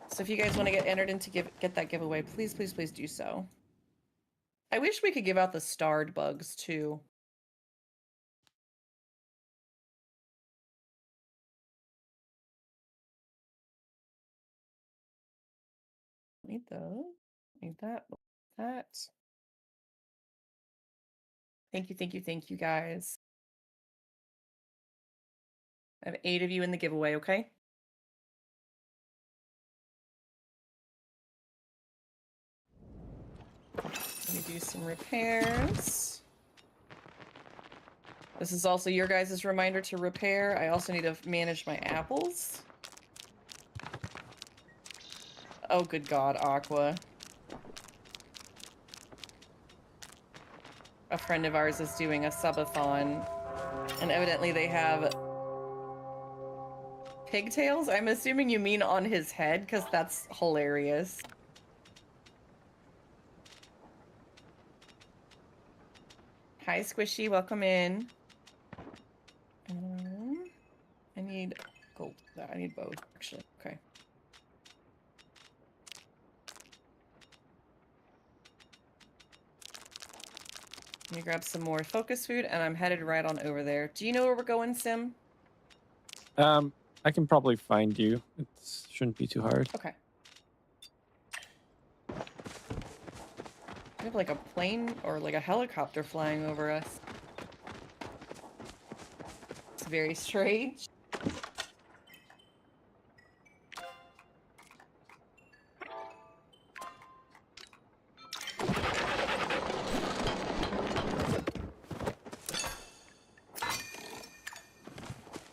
So if you guys want to get entered in to get that giveaway, please, please, please do so. I wish we could give out the starred bugs too. Need those. Need that. That. Thank you, thank you, thank you, guys. I have 8 of you in the giveaway, okay? Let me do some repairs. This is also your guys' reminder to repair. I also need to manage my apples. Oh, good God, Aqua. A friend of ours is doing a subathon, and evidently they have pigtails. I'm assuming you mean on his head, because that's hilarious. Hi, Squishy. Welcome in. I need gold. I need both, actually. Okay. Let me grab some more focus food, and I'm headed right on over there. Do you know where we're going, Sim? I can probably find you. It shouldn't be too hard. Okay. We have like a plane or like a helicopter flying over us. It's very strange.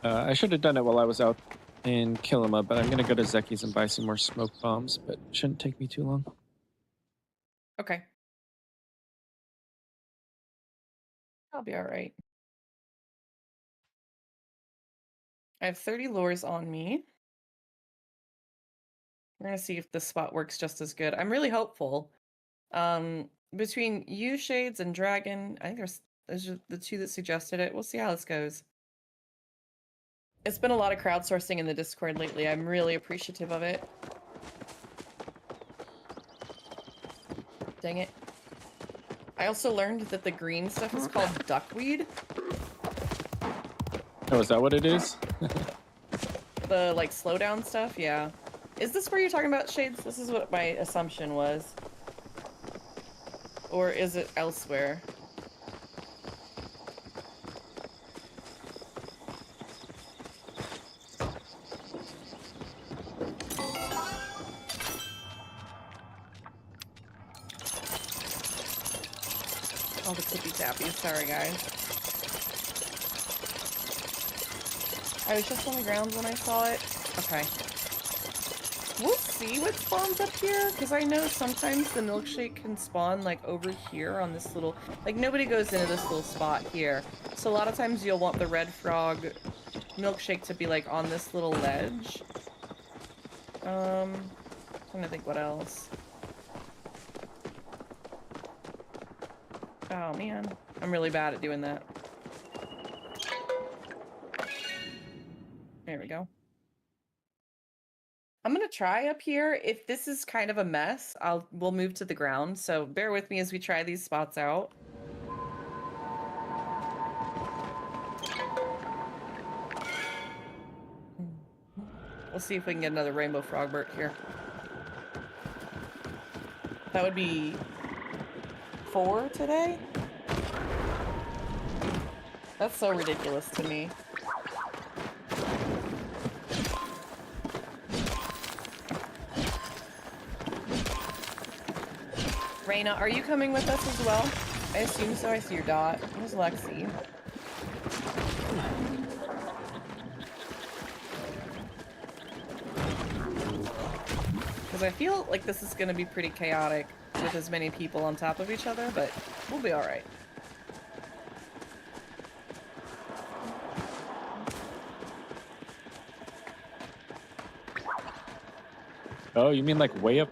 I should have done it while I was out in Kilima, but I'm going to go to Zeki's and buy some more smoke bombs, but it shouldn't take me too long. Okay. I'll be all right. I have 30 lures on me. We're going to see if this spot works just as good. I'm really hopeful. Between you, Shades, and Dragon, I think those are the 2 that suggested it. We'll see how this goes. It's been a lot of crowdsourcing in the Discord lately. I'm really appreciative of it. Dang it. I also learned that the green stuff is called duckweed. Oh, is that what it is? The, like, slowdown stuff? Yeah. Is this where you're talking about, Shades? This is what my assumption was. Or is it elsewhere? All the tippy tappies. Sorry, guys. I was just on the ground when I saw it. Okay. We'll see what spawns up here, because I know sometimes the milkshake can spawn, like, over here on this little... Like, nobody goes into this little spot here. So a lot of times you'll want the red frog milkshake to be, like, on this little ledge. Trying to think what else. Oh, man. I'm really bad at doing that. There we go. I'm gonna try up here. If this is kind of a mess, we'll move to the ground. So bear with me as we try these spots out. We'll see if we can get another rainbow frogbird here. That would be 4 today? That's so ridiculous to me. Raina, are you coming with us as well? I assume so. I see your dot. Where's Lexi? Because I feel like this is going to be pretty chaotic with as many people on top of each other, but we'll be alright. Oh, you mean like way up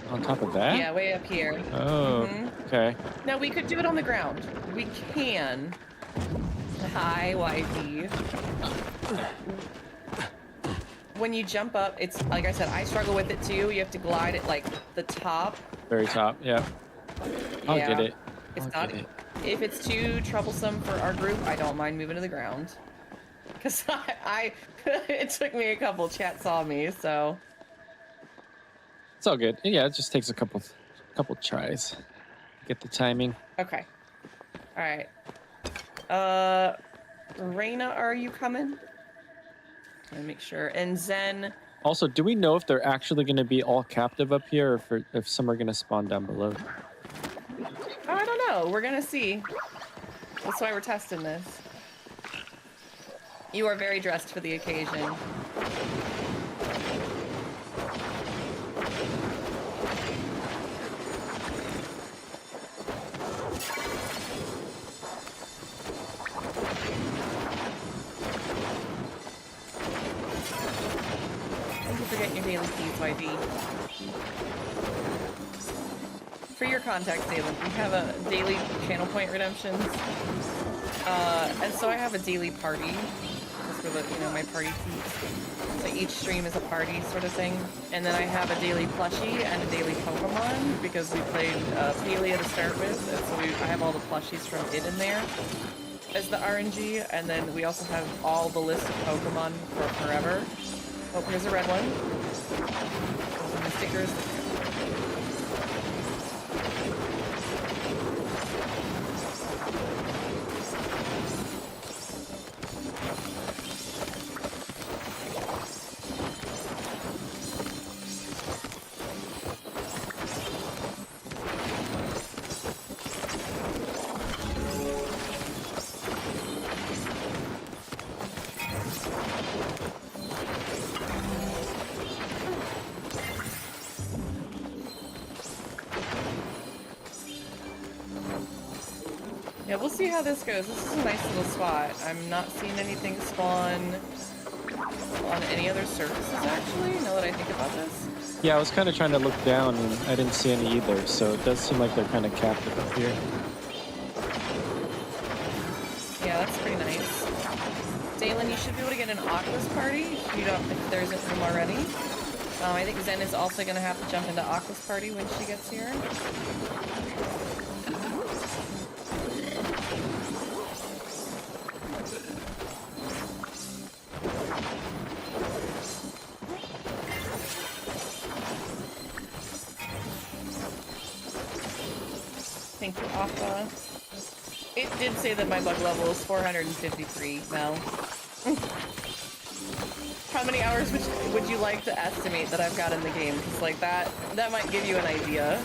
on top of that? Yeah, way up here. Oh, okay. Now, we could do it on the ground. We can. Hi, wifey. When you jump up, it's, like I said, I struggle with it too. You have to glide at, like, the top. Very top, yeah. I'll Yeah. get it. It's I'll not. get it. If it's too troublesome for our group, I don't mind moving to the ground. Because it took me a couple. Chat saw me, so. It's all good. Yeah, it just takes a couple tries. Get the timing. Okay. All right. Raina, are you coming? Let me make sure. And Zen. Also, do we know if they're actually going to be all captive up here, or if some are going to spawn down below? Oh, I don't know. We're gonna see. That's why we're testing this. You are very dressed for the occasion. Thank you for getting your daily keys, YD. For your context, Dalen, we have a daily channel point redemptions. And so I have a daily party. That's for the, my party keys. So each stream is a party sort of thing. And then I have a daily plushie and a daily Pokemon because we played Palia to start with. And so I have all the plushies from it in there as the RNG. And then we also have all the list of Pokemon for forever. Oh, here's a red one. Those are my stickers. Yeah, we'll see how this goes. This is a nice little spot. I'm not seeing anything spawn on any other surfaces, actually, now that I think about this. Yeah, I was kind of trying to look down, and I didn't see any either, so it does seem like they're kind of captive up here. Yeah, that's pretty nice. Dalen, you should be able to get an Aqua's party if there isn't room already. I think Zen is also going to have to jump into Aqua's party when she gets here. Thank you, Aqua. It did say that my bug level is 453 now. How many hours would you like to estimate that I've got in the game? Because like that might give you an idea.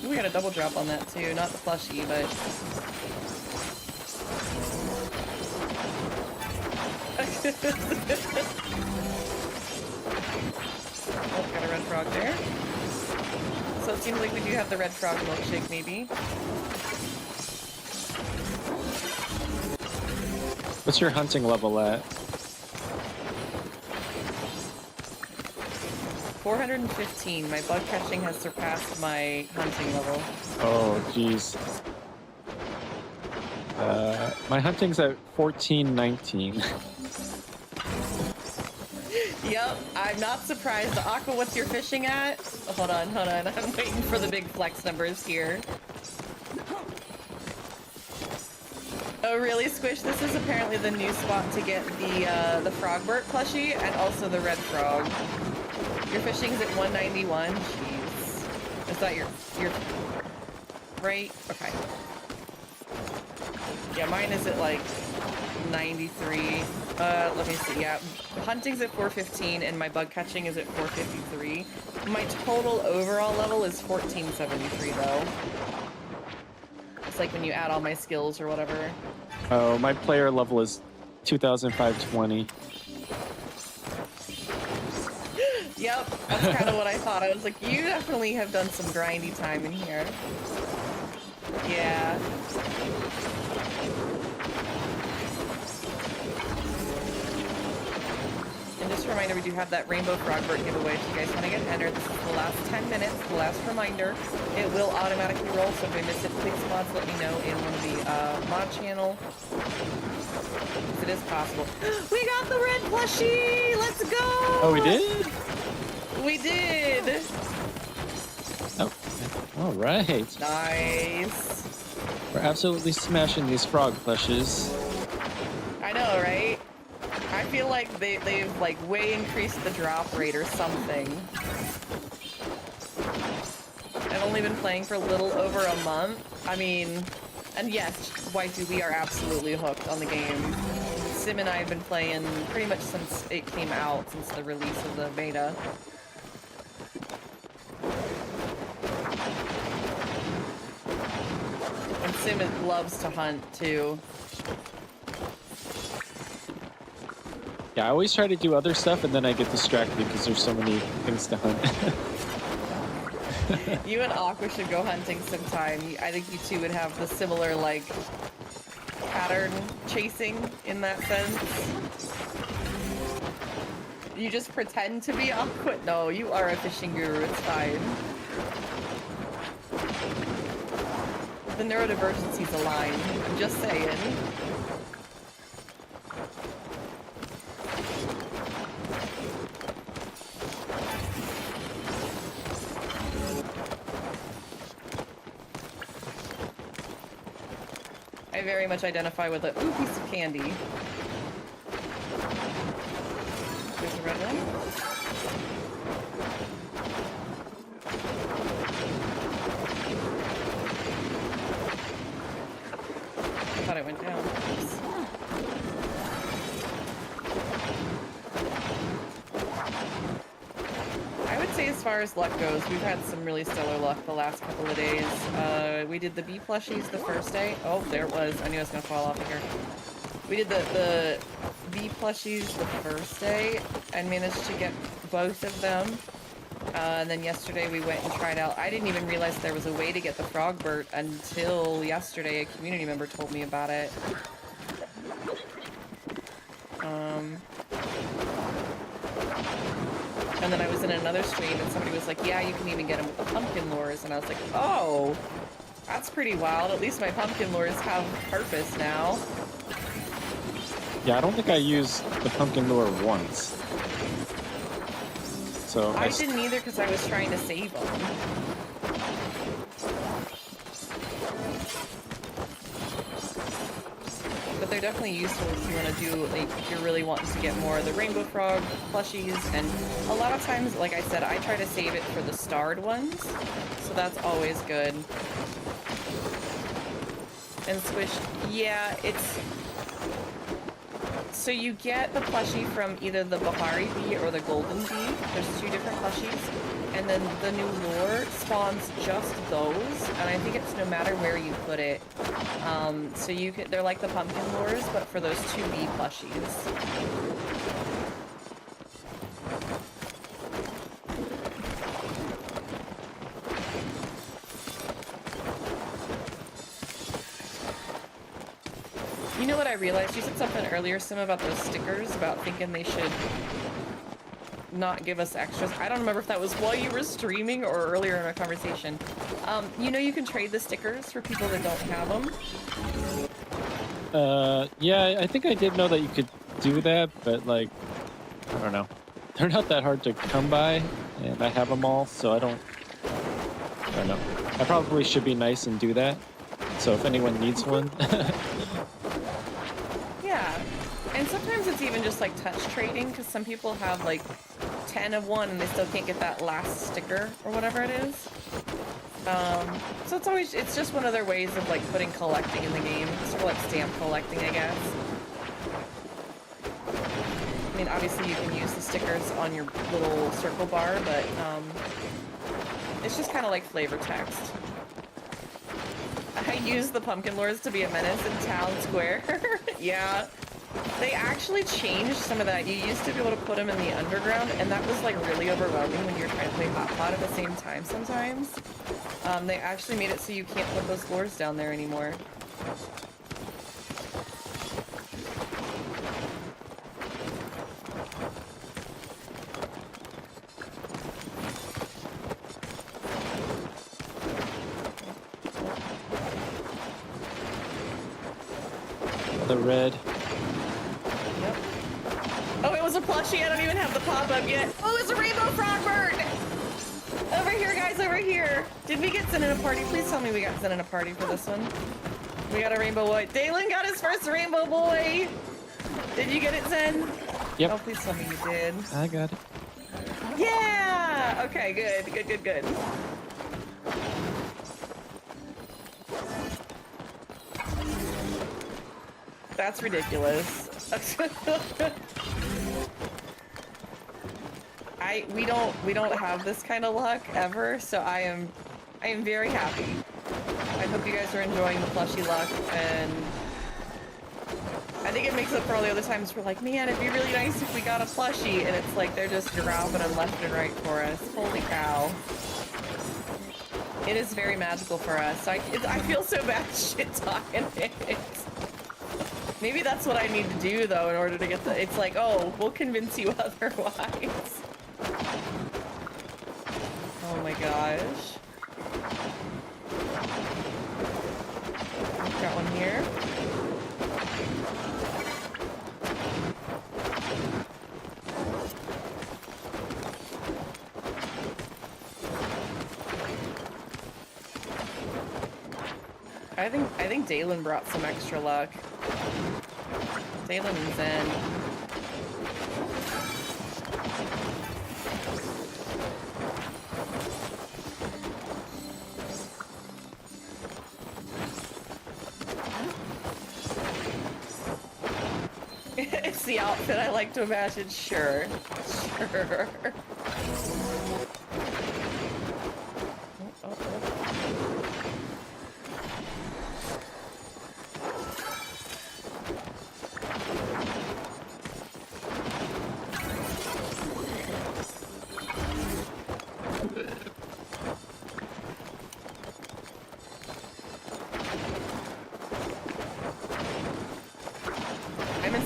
Ooh, we got a double drop on that too, not the plushie, but oh, got a red frog there. So it seems like we do have the red frog milkshake, maybe. What's your hunting level at? 415. My bug catching has surpassed my hunting level. Oh, jeez. My hunting's at 1419. Yep, I'm not surprised. Aqua, what's your fishing at? Hold on. I'm waiting for the big flex numbers here. Oh, really, Squish? This is apparently the new spot to get the Frogbert plushie and also the red frog. Your fishing's at 191. Jeez. Is that your right? Okay. Yeah, mine is at like 93. Let me see. Yeah, hunting's at 415 and my bug catching is at 453. My total overall level is 1473 though. It's like when you add all my skills or whatever. Oh, my player level is 2,520. Yep, that's kind of what I thought. I was like, you definitely have done some grindy time in here. Yeah. And just a reminder, we do have that Rainbow Frogbird giveaway. If you guys want to get entered, this is the last 10 minutes, the last reminder. It will automatically roll, so if I miss it, please mods let me know in one of the mod channel. If it is possible. We got the red plushie! Let's go! Oh, we did? We did! Oh, all right. Nice. We're absolutely smashing these frog plushes. I know, right? I feel like they've like way increased the drop rate or something. I've only been playing for a little over a month. I mean, and yes, Waifu, we are absolutely hooked on the game. Sim and I have been playing pretty much since it came out, since the release of the beta. And Sim loves to hunt too. Yeah, I always try to do other stuff and then I get distracted because there's so many things to hunt. You and Aqua should go hunting sometime. I think you two would have the similar, like, pattern chasing in that sense. You just pretend to be Aqua? No, you are a fishing guru, it's fine. The neurodivergencies align, I'm just saying. I very much identify with a piece of candy. There's a red one. I thought it went down. Oops. I would say as far as luck goes, we've had some really stellar luck the last couple of days. We did the bee plushies the first day. Oh, there it was. I knew I was going to fall off of here. We did the bee plushies the first day and managed to get both of them. And then yesterday we went and tried out. I didn't even realize there was a way to get the Frogbird until yesterday. A community member told me about it. And then I was in another stream and somebody was like, yeah, you can even get them with the pumpkin lures. And I was like, oh, that's pretty wild. At least my pumpkin lures have purpose now. Yeah, I don't think I used the pumpkin lure once. So I didn't either because I was trying to save them. But they're definitely useful if you want to do, like, if you're really wanting to get more of the Rainbow Frog plushies. And a lot of times, like I said, I try to save it for the starred ones. So that's always good. And Swish, yeah, it's... So you get the plushie from either the Bahari Bee or the Golden Bee. There's two different plushies. And then the new lure spawns just those. And I think it's no matter where you put it. So you can, they're like the pumpkin lures, but for those two bee plushies. You know what I realized? You said something earlier, Sim, about those stickers, about thinking they should not give us extras. I don't remember if that was while you were streaming or earlier in our conversation. You know you can trade the stickers for people that don't have them? Yeah, I think I did know that you could do that, but, like, I don't know. They're not that hard to come by, and I have them all, so I don't know. I probably should be nice and do that, so if anyone needs one. Yeah, and sometimes it's even just like touch trading, because some people have like 10 of one and they still can't get that last sticker or whatever it is. So it's just one of their ways of like putting collecting in the game. Sort of like stamp collecting, I guess. I mean, obviously you can use the stickers on your little circle bar, but it's just kind of like flavor text. I use the pumpkin lures to be a menace in town square. Yeah. They actually changed some of that. You used to be able to put them in the underground, and that was like really overwhelming when you're trying to play Hot Pot at the same time sometimes. They actually made it so you can't put those lures down there anymore. The red. Yep. Oh, it was a plushie. I don't even have the pop-up yet. Oh, it's a rainbow frogbird! Over here, guys, over here. Did we get sent in a party? Please tell me we got sent in a party for this one. We got a rainbow boy. Dalen got his first rainbow boy. Did you get it, Zen? Yep. Oh, please tell me you did. I got it. Yeah! Okay, good, good, good, good. That's ridiculous. We don't have this kind of luck ever, so I am very happy. I hope you guys are enjoying the plushie luck, and I think it makes up for all the other times we're like, man, it'd be really nice if we got a plushie, and it's like they're just dropping them left and right for us. Holy cow. It is very magical for us. I feel so bad shit talking it. Maybe that's what I need to do, though, in order to get the... It's like, oh, we'll convince you otherwise. Oh my gosh. Got one here. I think Dalen brought some extra luck. Dalen and Zen. It's the outfit I like to imagine. Sure. Sure.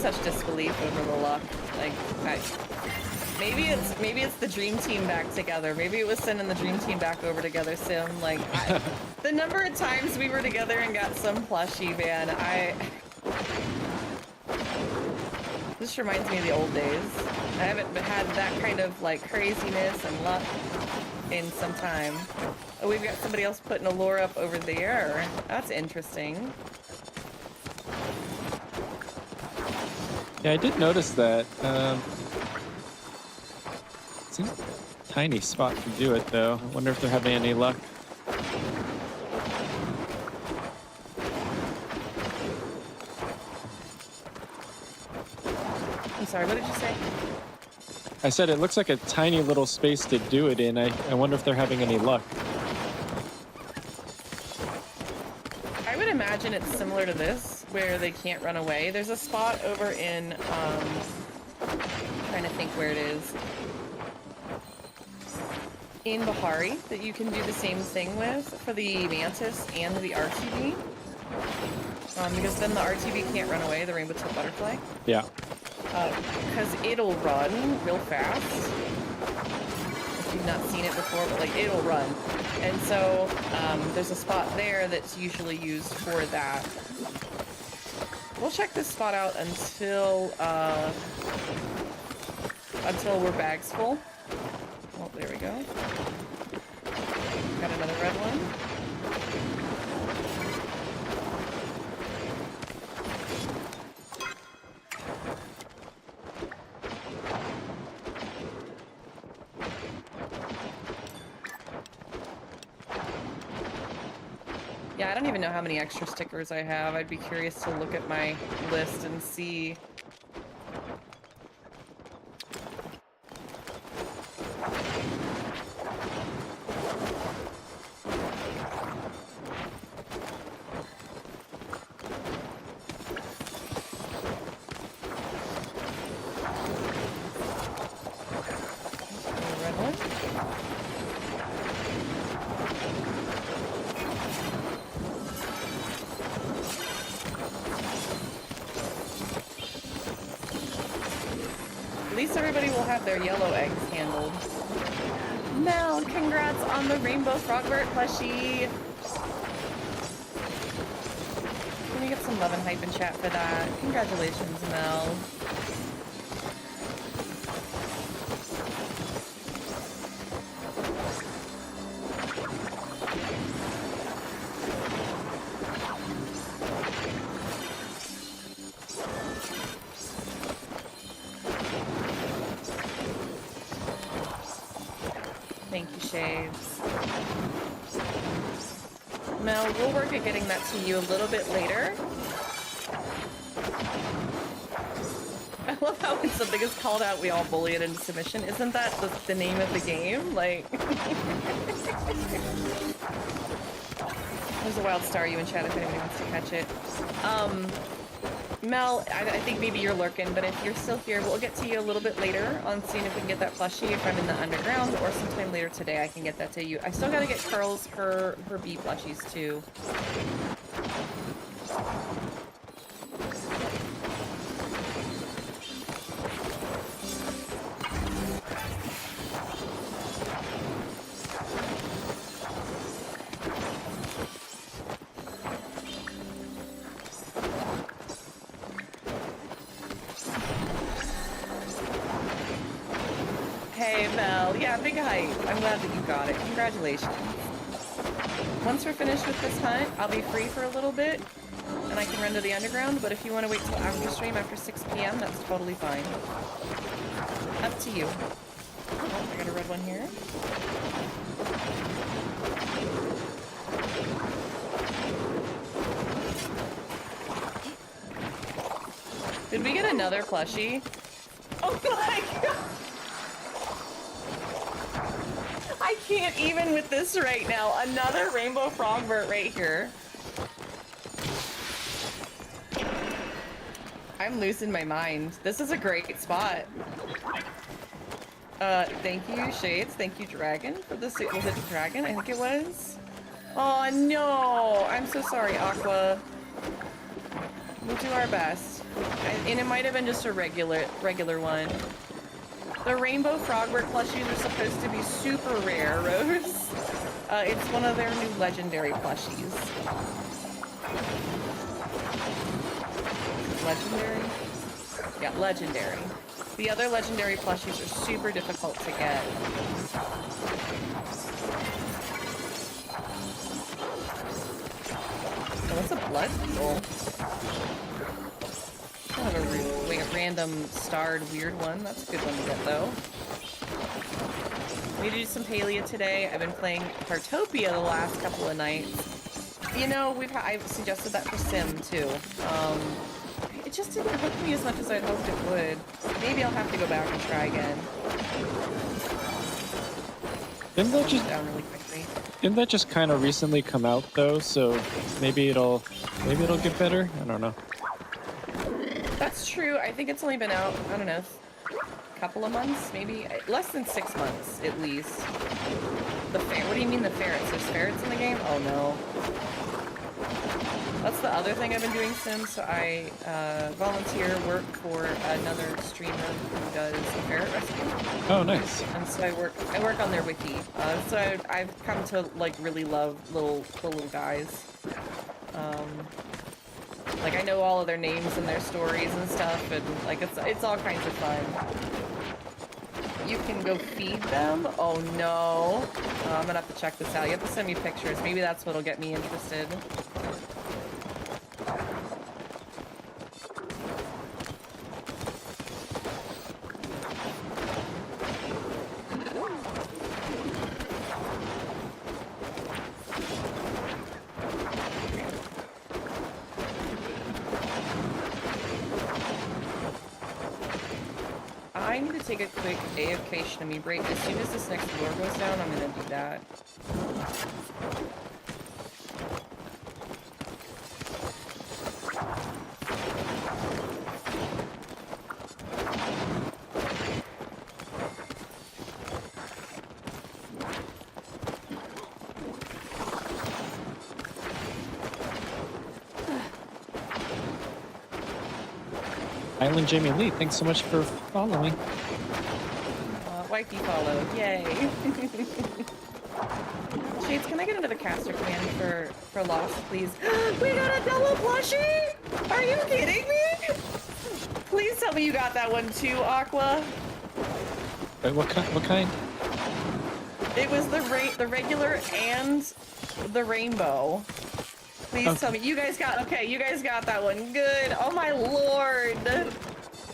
Such disbelief over the luck. Like, maybe it's the dream team back together. Maybe it was sending the dream team back over together, Sim. Like, the number of times we were together and got some plushie, man. This reminds me of the old days. I haven't had that kind of like craziness and luck in some time. Oh, we've got somebody else putting a lure up over there. That's interesting. Yeah, I did notice that. Seems a tiny spot to do it, though. I wonder if they're having any luck. I'm sorry, what did you say? I said it looks like a tiny little space to do it in. I wonder if they're having any luck. I would imagine it's similar to this, where they can't run away. There's a spot over in, trying to think where it is. In Bahari that you can do the same thing with for the Mantis and the RTB. Because then the RTB can't run away, the rainbow tip butterfly. Yeah. Because it'll run real fast. If you've not seen it before, but like it'll run. And so there's a spot there that's usually used for that. We'll check this spot out until we're bags full. Oh, there we go. Got another red one. Yeah, I don't even know how many extra stickers I have. I'd be curious to look at my list and see. At least everybody will have their yellow eggs handled. Mel, congrats on the Rainbow Frogbert plushie! Can we get some love and hype in chat for that? Congratulations, Mel. Thank you, Shaves. Mel, we'll work at getting that to you a little bit later. I love how when something is called out, we all bully it into submission. Isn't that the name of the game? Like... There's a wild star you in chat if anybody wants to catch it. Mel, I think maybe you're lurking, but if you're still here, we'll get to you a little bit later on seeing if we can get that plushie. If I'm in the underground, or sometime later today, I can get that to you. I still gotta get Carl's her bee plushies too. Hey, Mel. Yeah, big hype. I'm glad that you got it. Congratulations. Once we're finished with this hunt, I'll be free for a little bit, and I can run to the underground, but if you want to wait till after stream, after 6 p.m., that's totally fine. Up to you. Oh, I got a red one here. Did we get another plushie? Oh my god! I can't even with this right now. Another Rainbow Frogbert right here. I'm losing my mind. This is a great spot. Thank you, Shades. Thank you, Dragon, for the suit. Was it Dragon? I think it was. Oh no! I'm so sorry, Aqua. We'll do our best. And it might have been just a regular one. The Rainbow Frogbert plushies are supposed to be super rare, Rose. It's one of their new legendary plushies. Legendary? Yeah, legendary. The other legendary plushies are super difficult to get. Oh, that's a blood beetle. Kind of a random starred weird one. That's a good one to get though. We do some Palia today. I've been playing Partopia the last couple of nights. You know, I've suggested that for Sim too. It just didn't hook me as much as I'd hoped it would. Maybe I'll have to go back and try again. Didn't that just kind of recently come out though? So maybe it'll get better. I don't know. That's true. I think it's only been out, I don't know, a couple of months, maybe less than 6 months at least. The ferret? What do you mean the ferrets? There's ferrets in the game? Oh no. That's the other thing I've been doing, Sims. So I volunteer work for another streamer who does a ferret rescue. Oh, nice. And so I work on their wiki. So I've come to like really love the little guys. Like I know all of their names and their stories and stuff, and like it's all kinds of fun. You can go feed them? Oh no. I'm gonna have to check this out. You have to send me pictures. Maybe that's what'll get me interested. might need to take a quick AFK shimmy break. As soon as this next floor goes down, I'm gonna do that. Island Jamie Lee, thanks so much for following. Wifey follow, yay. Shades, can I get another caster command for Lost, please? We got a double plushie? Are you kidding me? Please tell me you got that one too, Aqua. Wait, what kind? It was the regular and the rainbow. Please tell me you guys got that one. Good. Oh my lord.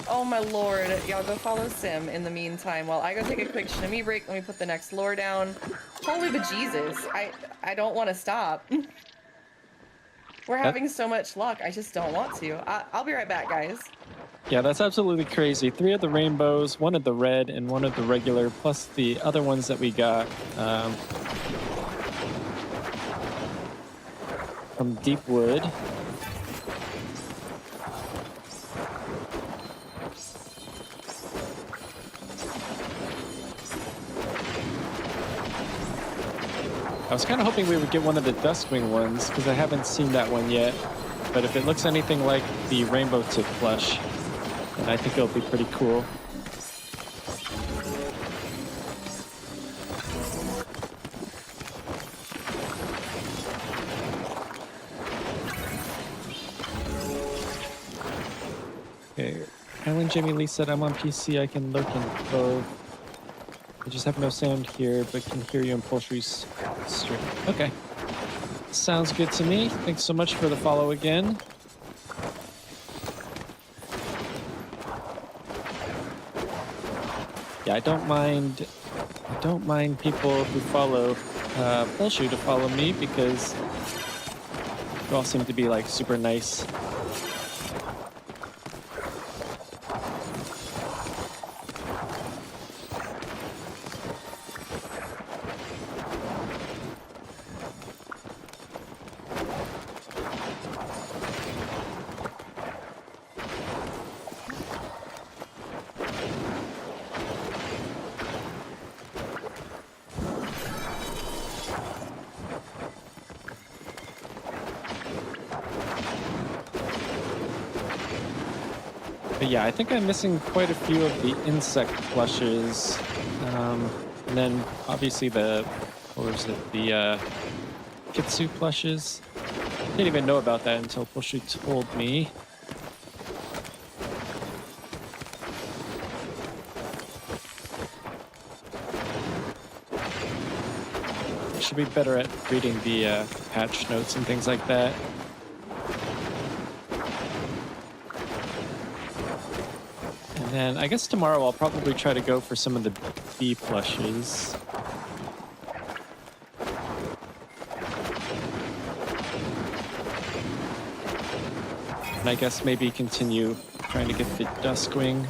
Oh my lord. Y'all go follow Sim in the meantime while I go take a quick shimmy break. Let me put the next lure down. Holy bejesus. I don't want to stop. We're having so much luck. I just don't want to. I'll be right back, guys. Yeah, that's absolutely crazy. 3 of the rainbows, 1 of the red, and 1 of the regular, plus the other ones that we got. From Deepwood. I was kind of hoping we would get one of the Duskwing ones, because I haven't seen that one yet. But if it looks anything like the Rainbow Tip Plush, then I think it'll be pretty cool. Okay, Island Jamie Lee said, I'm on PC, I can lurk in both. I just have no sound here, but can hear you in Poultry's stream. Okay. Sounds good to me. Thanks so much for the follow again. Yeah, I don't mind people who follow Poultry to follow me because you all seem to be like super nice. But yeah, I think I'm missing quite a few of the insect plushes. And then obviously the Kitsu plushes. Didn't even know about that until Pushu told me. I should be better at reading the patch notes and things like that. And I guess tomorrow I'll probably try to go for some of the bee plushes. And I guess maybe continue trying to get the Duskwing.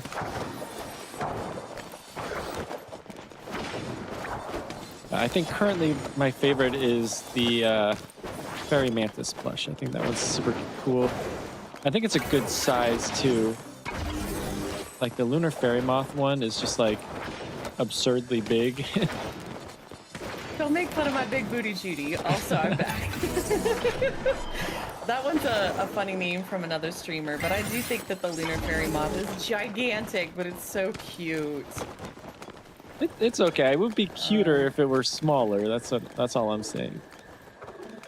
I think currently my favorite is the Fairy Mantis plush. I think that one's super cool. I think it's a good size too. Like the Lunar Fairy Moth one is just like absurdly big. Don't make fun of my big booty Judy. Also, I'm back. That one's a funny name from another streamer, but I do think that the Lunar Fairy Moth is gigantic, but it's so cute. It's okay. It would be cuter if it were smaller. That's all I'm saying.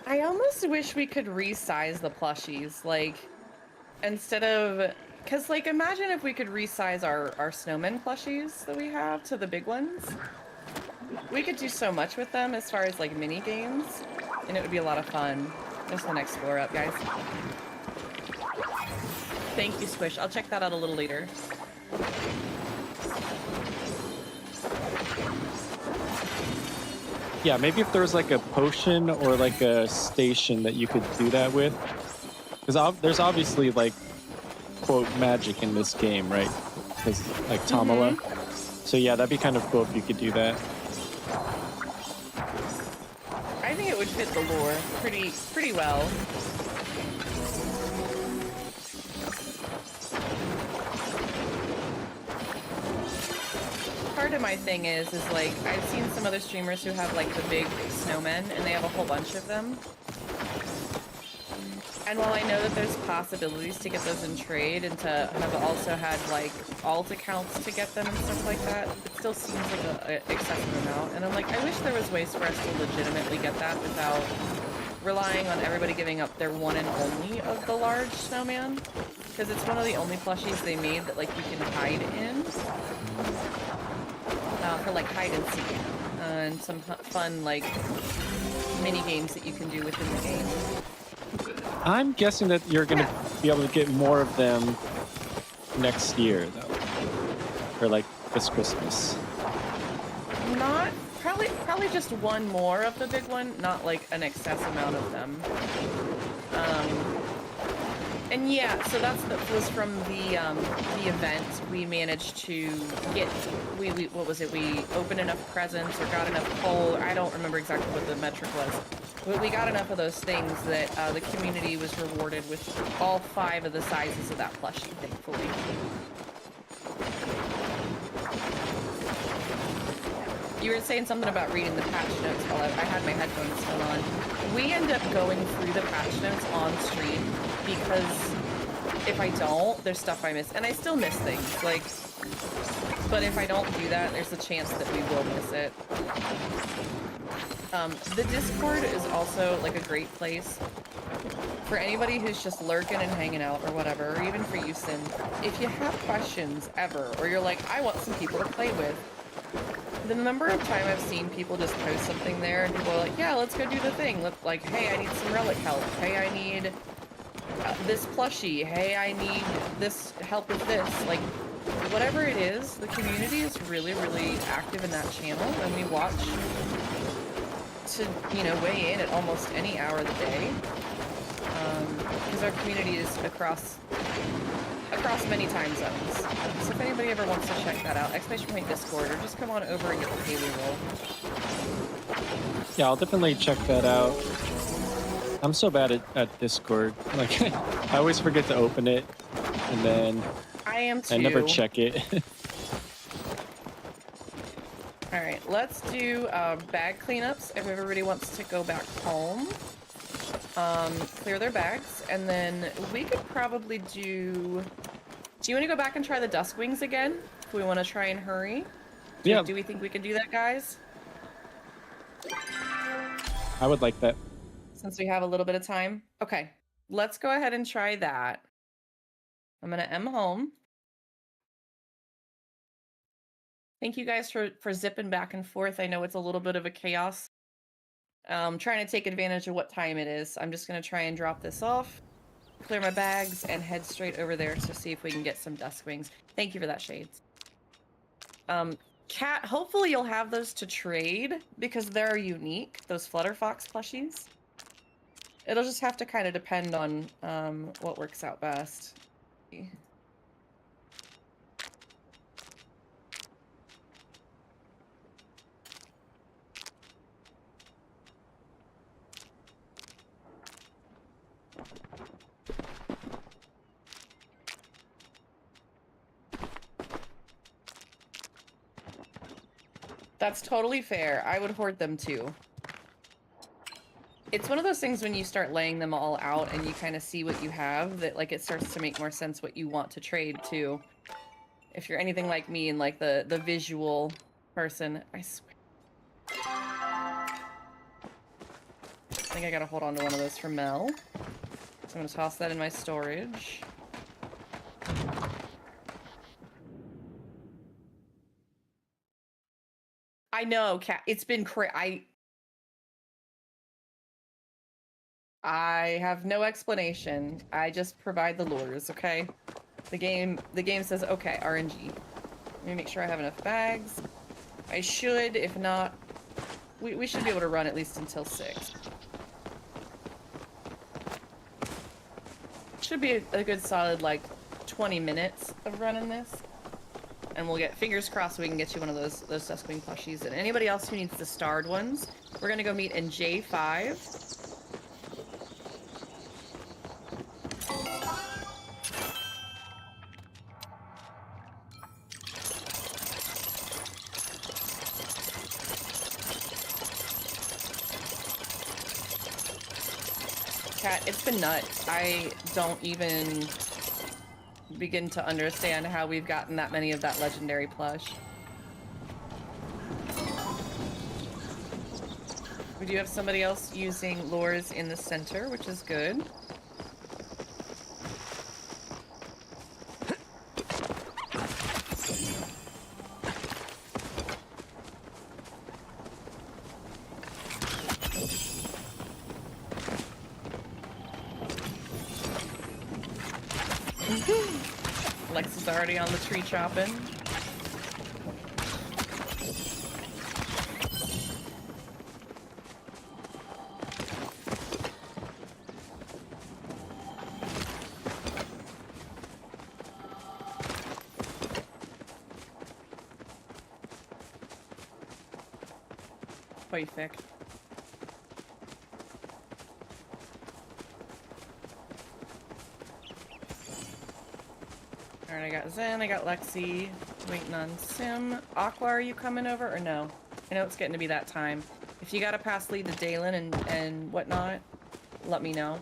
I almost wish we could resize the plushies, like instead of. Because, like, imagine if we could resize our snowman plushies that we have to the big ones. We could do so much with them as far as, like, mini games. And it would be a lot of fun. There's the next floor up, guys. Thank you, Squish. I'll check that out a little later. Yeah, maybe if there was, like, a potion or, like, a station that you could do that with. Because there's obviously, like, quote magic in this game, right? because like Tamala. So yeah, that'd be kind of cool if you could do that. I think it would fit the lore pretty well. Part of my thing is like I've seen some other streamers who have like the big snowmen and they have a whole bunch of them. And while I know that there's possibilities to get those in trade and to have also had like alt accounts to get them and stuff like that, it still seems like an excessive amount. And I'm like, I wish there was ways for us to legitimately get that without relying on everybody giving up their one and only of the large snowman. Because it's one of the only plushies they made that like you can hide in. For like hide and seek. And some fun like mini games that you can do within the game. I'm guessing that you're going to be able to get more of them next year, though. Or like this Christmas. Not probably just one more of the big one, not like an excess amount of them. And yeah, so was from the event. We managed to get what was it? We opened enough presents or got enough coal. I don't remember exactly what the metric was. But we got enough of those things that the community was rewarded with all 5 of the sizes of that plushie, thankfully. You were saying something about reading the patch notes while I had my headphones still on. We end up going through the patch notes on stream because if I don't, there's stuff I miss. And I still miss things, like, but if I don't do that, there's a chance that we will miss it. The Discord is also like a great place for anybody who's just lurking and hanging out or whatever, or even for you, Sin. If you have questions ever, or you're like, I want some people to play with, the number of time I've seen people just post something there and people are like, yeah, let's go do the thing. Like, hey, I need some relic help. Hey, I need this plushie. Hey, I need this help with this. Like, whatever it is, the community is really, really active in that channel, and we watch to, you know, weigh in at almost any hour of the day. Because our community is across many time zones. So if anybody ever wants to check that out, !Discord, or just come on over and get the daily roll. Yeah, I'll definitely check that out. I'm so bad at Discord. Like, I always forget to open it, and then I am too. I never check it. Alright, let's do bag cleanups if everybody wants to go back home. Clear their bags, and then we could probably do... Do you want to go back and try the Dusk Wings again? If we want to try and hurry? Yeah. Do we think we can do that, guys? I would like that. Since we have a little bit of time? Okay, let's go ahead and try that. I'm going to M home. Thank you guys for zipping back and forth. I know it's a little bit of a chaos. Trying to take advantage of what time it is. I'm just going to try and drop this off, clear my bags, and head straight over there to see if we can get some Dusk Wings. Thank you for that, Shades. Kat, hopefully you'll have those to trade because they're unique, those Flutterfox plushies. It'll just have to kind of depend on what works out best. That's totally fair. I would hoard them too. It's one of those things when you start laying them all out and you kind of see what you have that like it starts to make more sense what you want to trade too. If you're anything like me and like the visual person, I swear. I think I gotta hold on to one of those for Mel. So I'm gonna toss that in my storage. I know, Kat. It's been I have no explanation. I just provide the lures, okay? The game says, okay, RNG. Let me make sure I have enough bags. I should, if not, we should be able to run at least until 6. Should be a good solid, like, 20 minutes of running this. and we'll get fingers crossed so we can get you one of those Duskwing plushies. And anybody else who needs the starred ones, we're gonna go meet in J5. Cat, it's been nuts. I don't even begin to understand how we've gotten that many of that legendary plush. We do have somebody else using lures in the center, which is good. Lex is already on the tree chopping. Perfect. Alright, I got Zen, I got Lexi, waiting on Sim. Aqua, are you coming over or no? I know it's getting to be that time. If you gotta pass lead to Dalen and whatnot, let me know.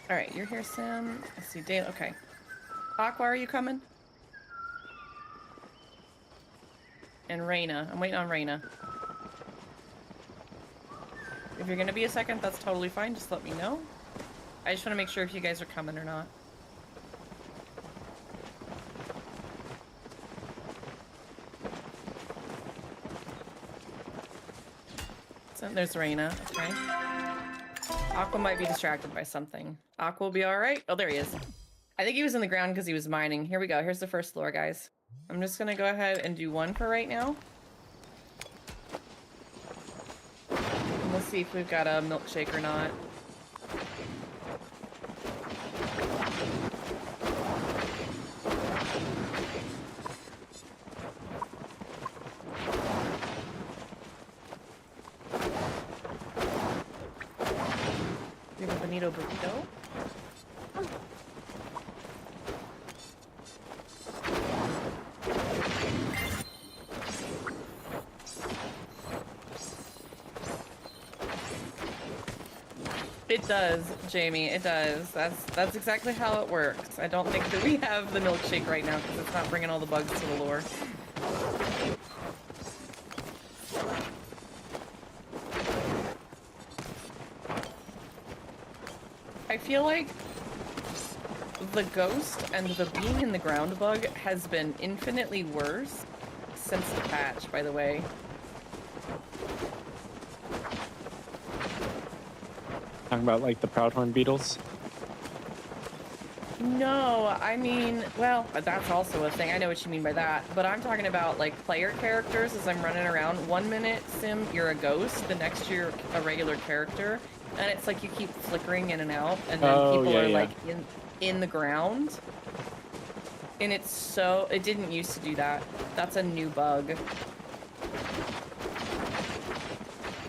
Alright, you're here, Sim. Let's see, Dale. Okay. Aqua, are you coming? And Raina. I'm waiting on Raina. If you're gonna be a second, that's totally fine. Just let me know. I just want to make sure if you guys are coming or not. So there's Raina. Okay. Aqua might be distracted by something. Aqua will be alright. Oh, there he is. I think he was in the ground because he was mining. Here we go. Here's the first floor, guys. I'm just gonna go ahead and do one for right now. And we'll see if we've got a milkshake or not. We have a bonito burrito. It does, Jamie. It does. That's exactly how it works. I don't think that we have the milkshake right now because it's not bringing all the bugs to the lure. I feel like the ghost and the being in the ground bug has been infinitely worse since the patch, by the way. Talking about like the Proudhorn beetles? No, I mean, well, that's also a thing. I know what you mean by that. But I'm talking about like player characters as I'm running around. 1 minute, Sim, you're a ghost. The next you're a regular character. And it's like you keep flickering in and out. And then people are like in the ground. And it's so... It didn't used to do that. That's a new bug.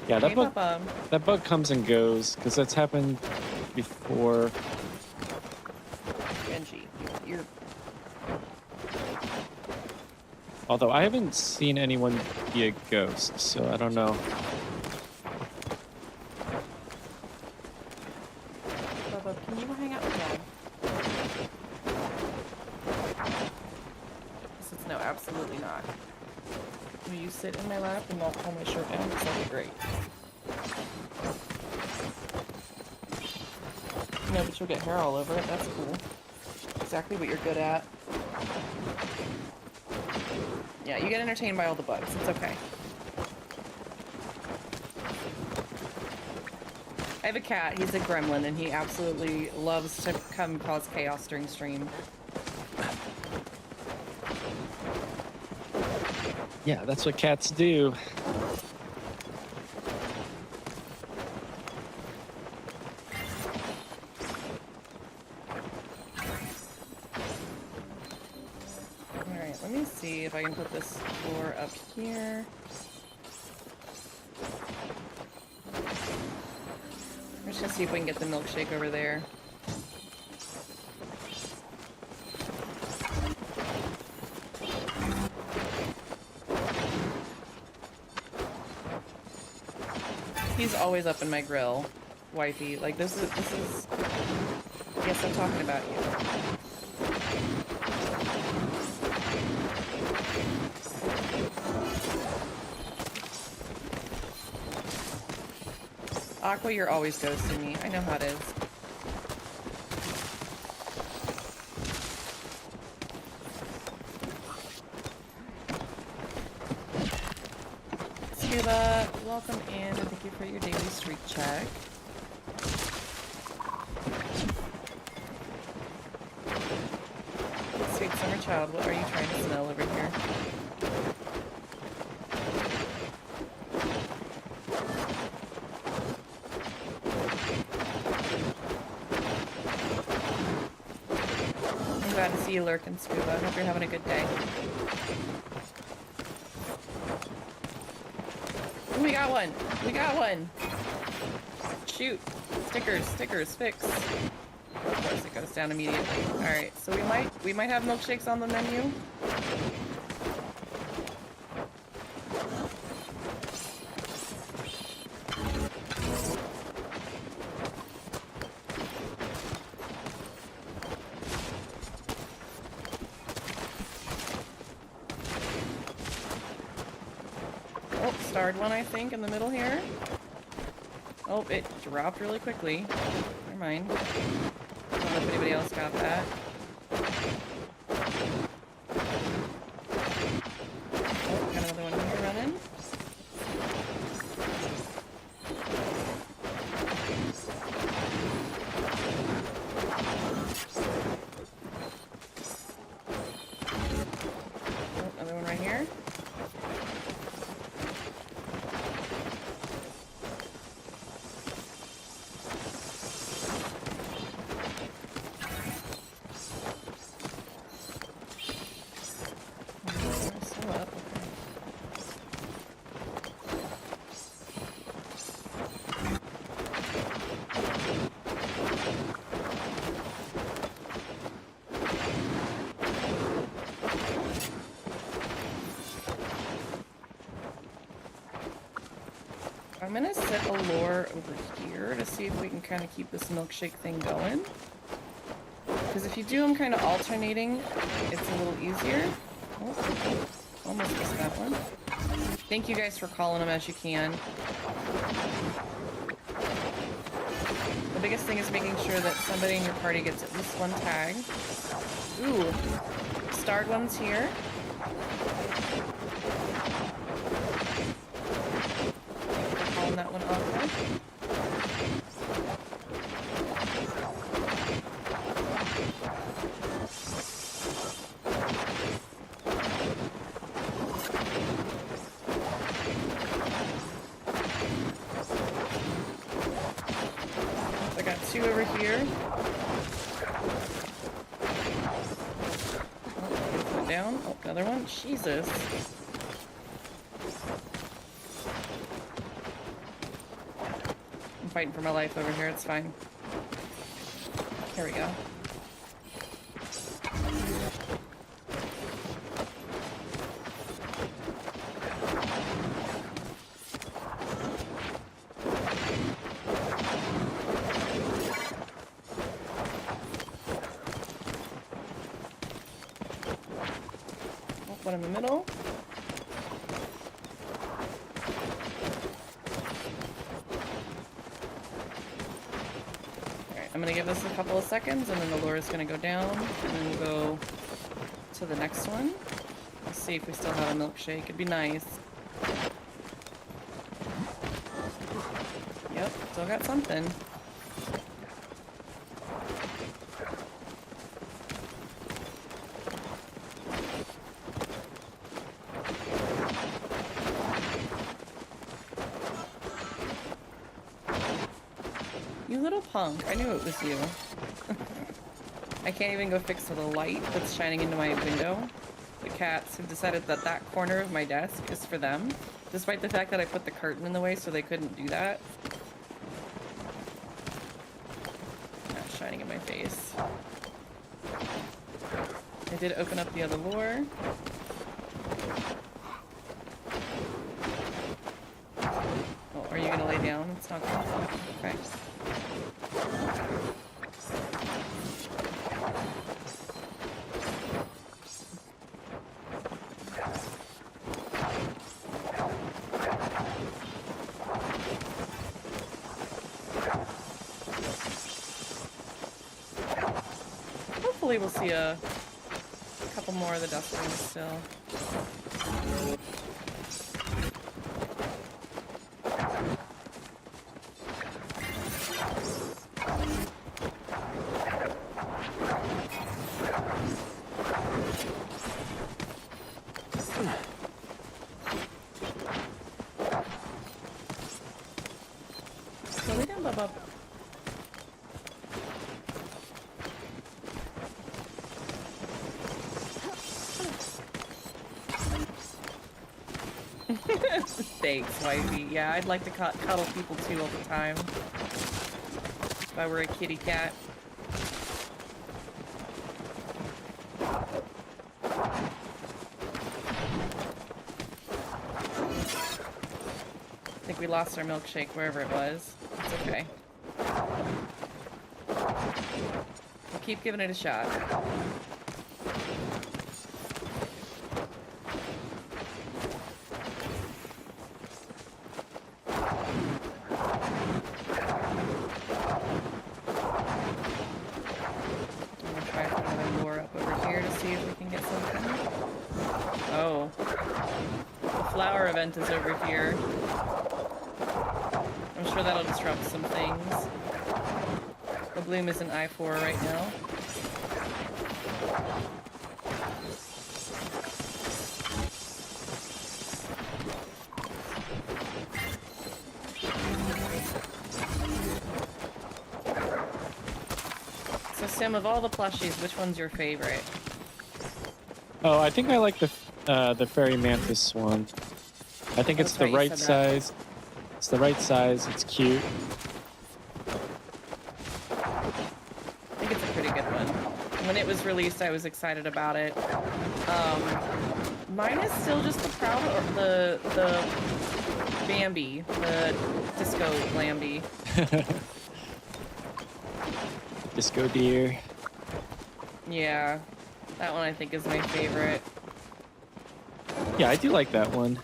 Yeah, that bug comes and goes, because that's happened before. Genji, you're... Although I haven't seen anyone be a ghost, so I don't know. Bubba, can you hang out with Dad? This is no, absolutely not. Will you sit in my lap and not pull my shirt down? Because that'd be great. No, but you'll get hair all over it. That's cool. Exactly what you're good at. Yeah, you get entertained by all the bugs. It's okay. I have a cat. He's a gremlin, and he absolutely loves to come cause chaos during stream. Yeah, that's what cats do. Alright, let me see if I can put this floor up here. I'm just gonna see if we can get the milkshake over there. He's always up in my grill, wifey. Like, this is... Yes, I'm talking about you. Aqua, you're always ghosting me. I know how it is. Scuba, welcome in, and thank you for your daily streak check. Sweet summer child, what are you trying to smell over here? I'm glad to see you lurking, Scuba. I hope you're having a good day. Ooh, we got one! We got one! Shoot! Stickers, stickers, fix. Of course, it goes down immediately. Alright, so we might have milkshakes on the menu. Oh, starred one, I think, in the middle here. Oh, it dropped really quickly. Never mind. I don't know if anybody else got that. Oh, got another one here running. Oh, another one right here. I'm gonna set a lure over here to see if we can kind of keep this milkshake thing going. Because if you do them kind of alternating, it's a little easier. Oh, almost missed that one. Thank you guys for calling them as you can. The biggest thing is making sure that somebody in your party gets at least one tag. Ooh, starred one's here. That one off there. I got two over here. Oh, put it down. Oh, another one. Jesus. Fighting for my life over here, it's fine. Here we go. Oh, one in the middle. I'm gonna give this a couple of seconds and then the lure is gonna go down and then we'll go to the next one. Let's see if we still have a milkshake. It'd be nice. Yep, still got something. You little punk. I knew it was you. I can't even go fix the light that's shining into my window. The cats have decided that that corner of my desk is for them, despite the fact that I put the curtain in the way so they couldn't do that. That's shining in my face. I did open up the other lure. Oh, are you gonna lay down? It's not good. Okay. Hopefully we'll see a couple more of the ducklings still. Go lay down, Bubba. Thanks, wifey. Yeah, I'd like to cuddle people too all the time. If I were a kitty cat. I think we lost our milkshake wherever it was. It's okay. We'll keep giving it a shot. Is over here. I'm sure that'll disrupt some things. The bloom is an I-4 right now. So Sim, of all the plushies, which one's your favorite? Oh, I think I like the fairy mantis one. I think it's the right size. It's the right size. It's cute. I think it's a pretty good one. When it was released, I was excited about it. Mine is still just the the Bambi, the disco Bambi. Disco deer. Yeah, that one I think is my favorite. Yeah, I do like that one.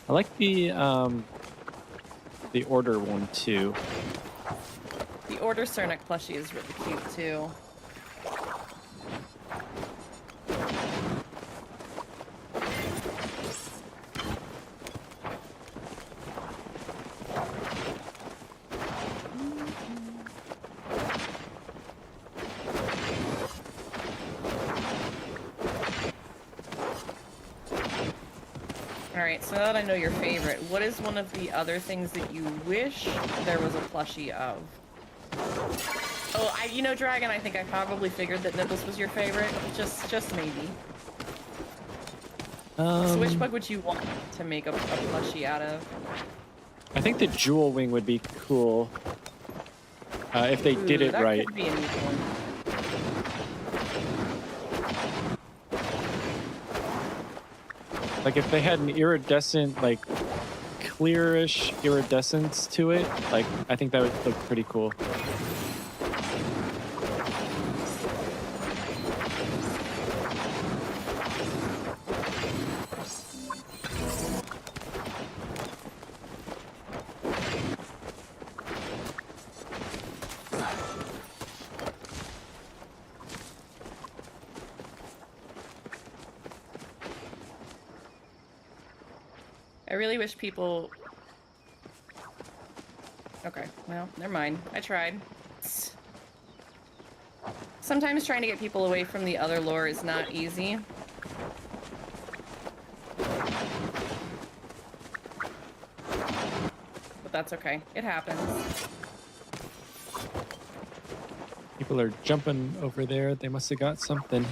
I like the Order one too. The Order Cernic plushie is really cute too. Alright, so now that I know your favorite, what is one of the other things that you wish there was a plushie of? Oh, you know, Dragon, I think I probably figured that Nibbles was your favorite. Just maybe. So which bug would you want to make a plushie out of? I think the jewel wing would be cool. If they did it right. That could be a neat one. Like if they had an iridescent, like clearish iridescence to it, like I think that would look pretty cool. I really wish people... Okay, well, never mind. I tried. Sometimes trying to get people away from the other lure is not easy. But that's okay. It happens. People are jumping over there. They must have got something.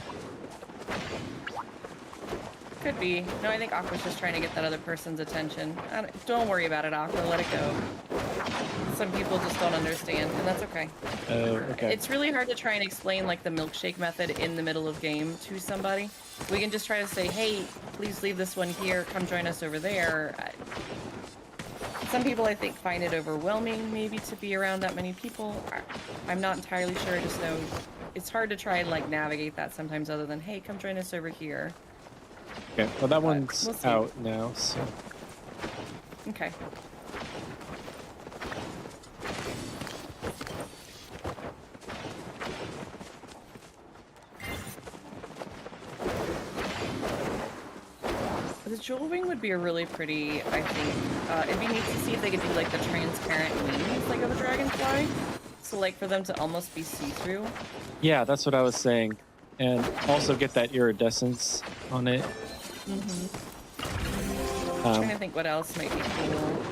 Could be. No, I think Aqua's just trying to get that other person's attention. Don't worry about it, Aqua. Let it go. Some people just don't understand, and that's okay. Oh, okay. It's really hard to try and explain, like, the milkshake method in the middle of game to somebody. We can just try to say, hey, please leave this one here. Come join us over there. Some people, I think, find it overwhelming, maybe, to be around that many people. I'm not entirely sure. I just know it's hard to try and, like, navigate that sometimes other than, hey, come join us over here. Okay, well, that But one's we'll see. out now, so... Okay. The jewel wing would be a really pretty, I think, it'd be neat to see if they could do, like, the transparent wings, like, of a dragonfly. So, like, for them to almost be see-through. Yeah, that's what I was saying. And also get that iridescence on it. I'm trying to think what else might be cool.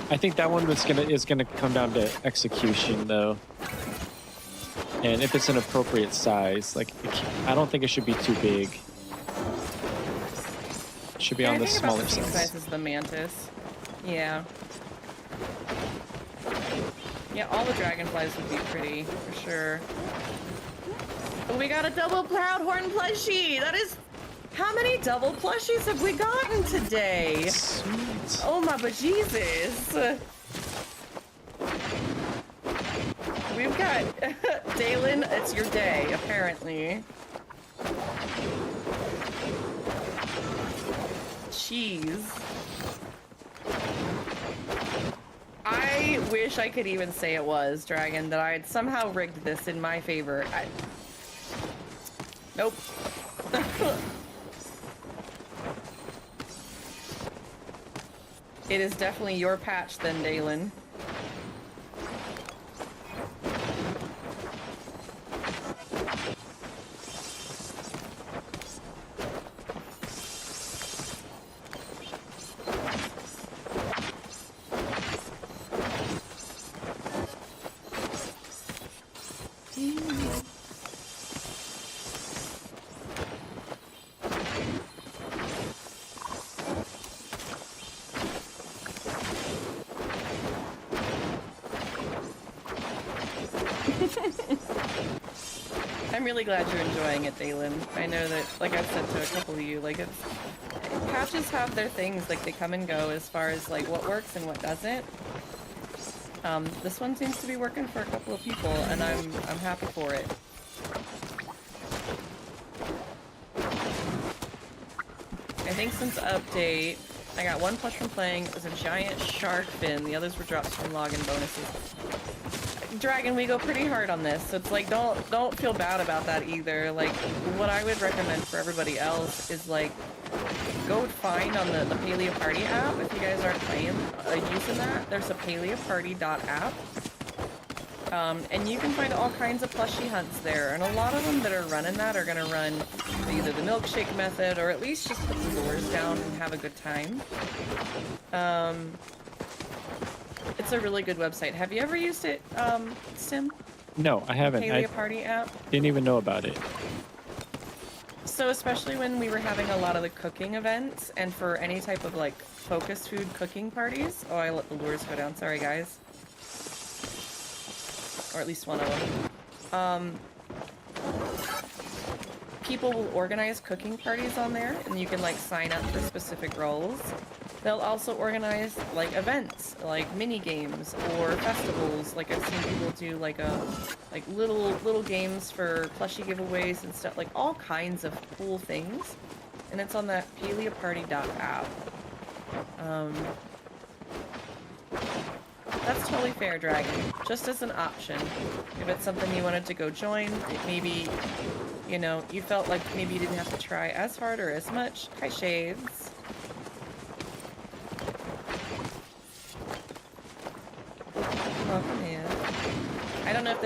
I think that one is gonna come down to execution, though. And if it's an appropriate size, like, I don't think it should be too big. It should be on the smaller I think about the same size. size as the mantis. Yeah. Yeah, all the dragonflies would be pretty, for sure. Oh, we got a double proudhorn plushie! That is... How many double plushies have we gotten today? Sweet. Oh my bejesus! We've got... Dalen, it's your day, apparently. Jeez. I wish I could even say it was, Dragon, that I had somehow rigged this in my favor. Nope. It is definitely your patch then, Dalen. I'm really glad you're enjoying it, Dalen. I know that, like I've said to a couple of you, like, patches have their things, like, they come and go as far as, like, what works and what doesn't. This one seems to be working for a couple of people, and I'm happy for it. I think since update, I got one plush from playing. It was a giant shark fin. The others were drops from login bonuses. Dragon, we go pretty hard on this, so it's like, don't feel bad about that either. Like, what I would recommend for everybody else is, like, go find on the Palia Party app, if you guys aren't playing, using that, there's a paliaparty.app. And you can find all kinds of plushie hunts there, and a lot of them that are running that are gonna run either the milkshake method, or at least just put the lures down and have a good time. It's a really good website. Have you ever used it, Sim? No, I haven't. Palia Party app? Didn't even know about it. So especially when we were having a lot of the cooking events, and for any type of, like, focus food cooking parties. Oh, I let the lures go down. Sorry, guys. Or at least one of them. People will organize cooking parties on there, and you can, like, sign up for specific roles. They'll also organize, like, events, like mini games or festivals. Like, I've seen people do, like, little games for plushie giveaways and stuff, like all kinds of cool things. And it's on that paliaparty.app. That's totally fair, Dragon. Just as an option. If it's something you wanted to go join, maybe, you know, you felt like maybe you didn't have to try as hard or as much. Hi, Shades.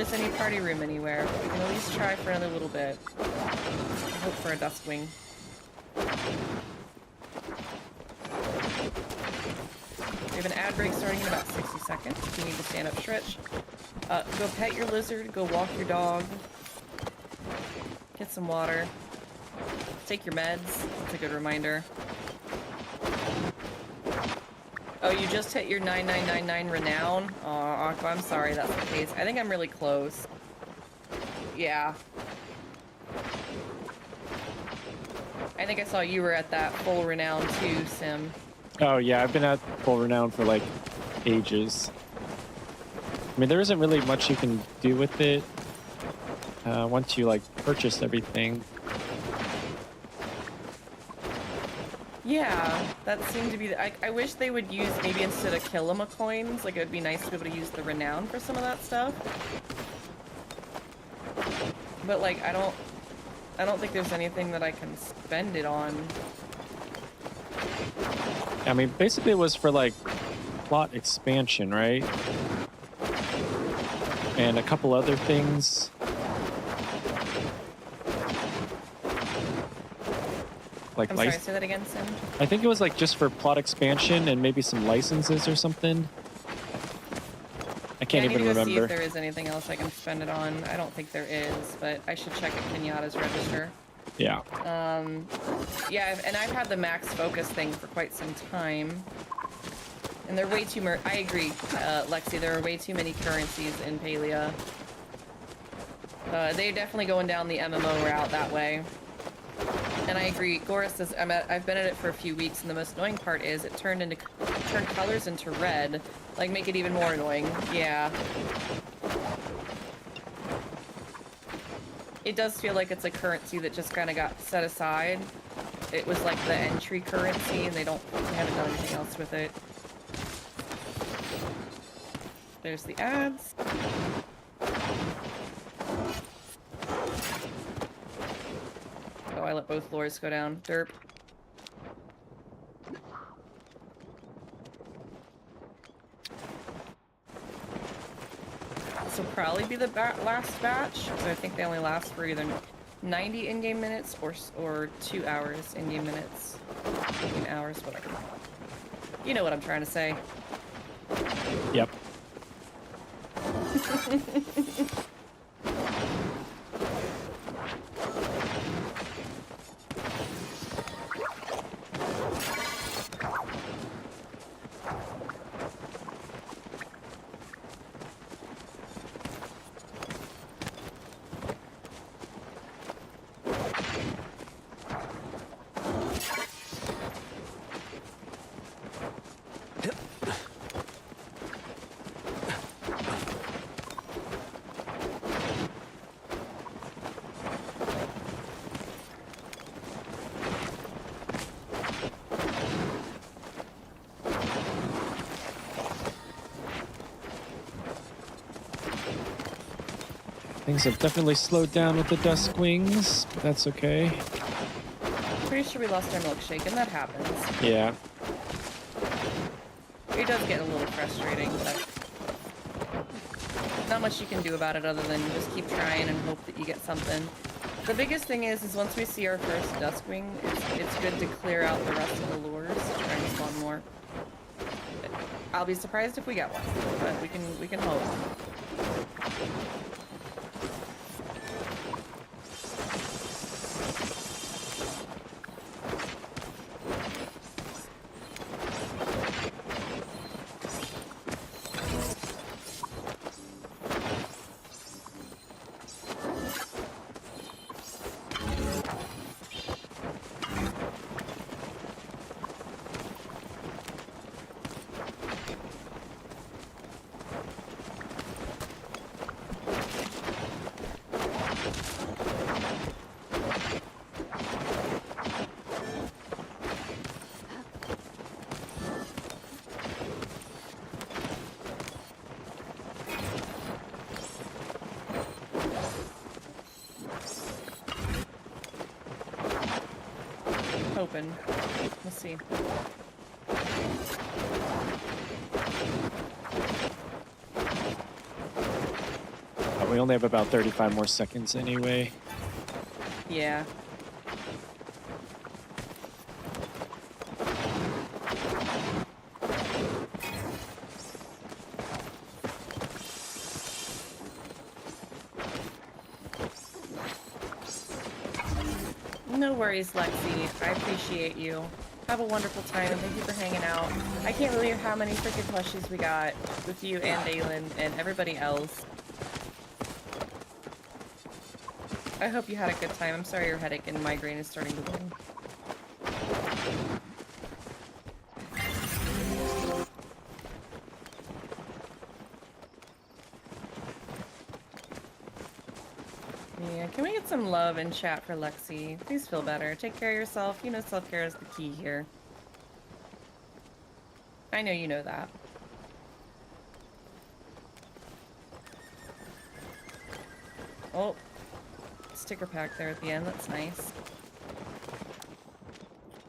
there's any party room anywhere. We can at least try for another little bit. Hope for a Duskwing. We have an ad break starting in about 60 seconds. If you need to stand up, stretch. Go pet your lizard, go walk your dog. Get some water. Take your meds. That's a good reminder. Oh, you just hit your 9999 renown? Aw, Aqua, I'm sorry that's the case. I think I'm really close. Yeah. I think I saw you were at that full renown too, Sim. Oh yeah, I've been at full renown for like ages. I mean, there isn't really much you can do with it once you like purchase everything. Yeah, that seemed to be the, I wish they would use, maybe instead of Killama coins, like it would be nice to be able to use the renown for some of that stuff. But like, I don't think there's anything that I can spend it on. I mean, basically it was for like plot expansion, right? And a couple other things. Like I'm sorry, say that again, Sim. I think it was like just for plot expansion and maybe some licenses or something. I can't even remember. I need to see if there is anything else I can spend it on. I don't think there is, but I should check at Kenyatta's register. Yeah. Yeah, and I've had the max focus thing for quite some time. And they're way too I agree, Lexi, there are way too many currencies in Palia. They're definitely going down the MMO route that way. And I agree, Goris says, I've been at it for a few weeks, and the most annoying part is it turned colors into red. Like, make it even more annoying. Yeah. It does feel like it's a currency that just kind of got set aside. It was like the entry currency, and they haven't done anything else with it. There's the ads. Oh, I let both lures go down. Derp. This will probably be the last batch, so I think they only last for either 90 in-game minutes or 2 hours in-game minutes. In hours, whatever. You know what I'm trying to say. Yep. Things have definitely slowed down with the Duskwings, but that's okay. Pretty sure we lost our milkshake, and that happens. Yeah. It does get a little frustrating, but not much you can do about it other than just keep trying and hope that you get something. The biggest thing is once we see our first Duskwing, it's good to clear out the rest of the lures to try and spawn more. I'll be surprised if we get one, but we can hope. Open. Let's see. We only have about 35 more seconds anyway. Yeah. No worries, Lexi. I appreciate you. Have a wonderful time, and thank you for hanging out. I can't believe how many freaking plushies we got with you and Dalen and everybody else. I hope you had a good time. I'm sorry your headache and migraine is starting to win. Yeah, can we get some love in chat for Lexi? Please feel better. Take care of yourself. You know self-care is the key here. I know you know that. Oh, sticker pack there at the end. That's nice.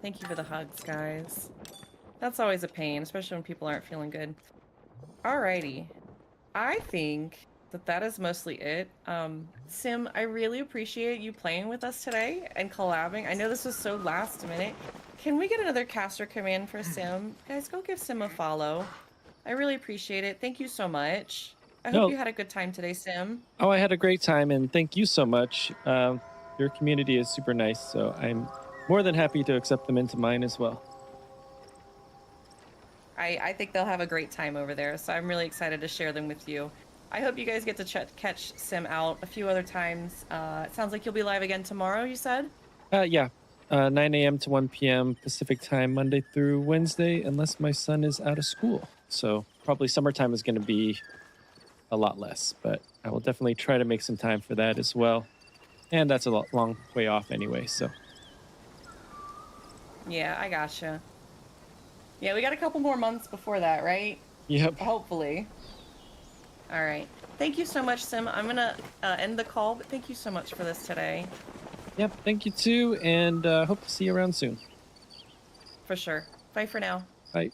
Thank you for the hugs, guys. That's always a pain, especially when people aren't feeling good. Alrighty. I think that is mostly it. Sim, I really appreciate you playing with us today and collabing. I know this was so last minute. Can we get another caster command for Sim? Guys, go give Sim a follow. I really appreciate it. Thank you so much. I hope you had a good time today, Sim. Oh, I had a great time, and thank you so much. Your community is super nice, so I'm more than happy to accept them into mine as well. I think they'll have a great time over there, so I'm really excited to share them with you. I hope you guys get to catch Sim out a few other times. It sounds like you'll be live again tomorrow, you said? Yeah. 9 a.m. to 1 p.m. Pacific time, Monday through Wednesday, unless my son is out of school. So probably summertime is going to be a lot less, but I will definitely try to make some time for that as well. And that's a long way off anyway, so. Yeah, I gotcha. Yeah, we got a couple more months before that, right? Yep. Hopefully. All right. Thank you so much, Sim. I'm going to end the call, but thank you so much for this today. Yep, thank you too, and hope to see you around soon. For sure. Bye for now. Bye.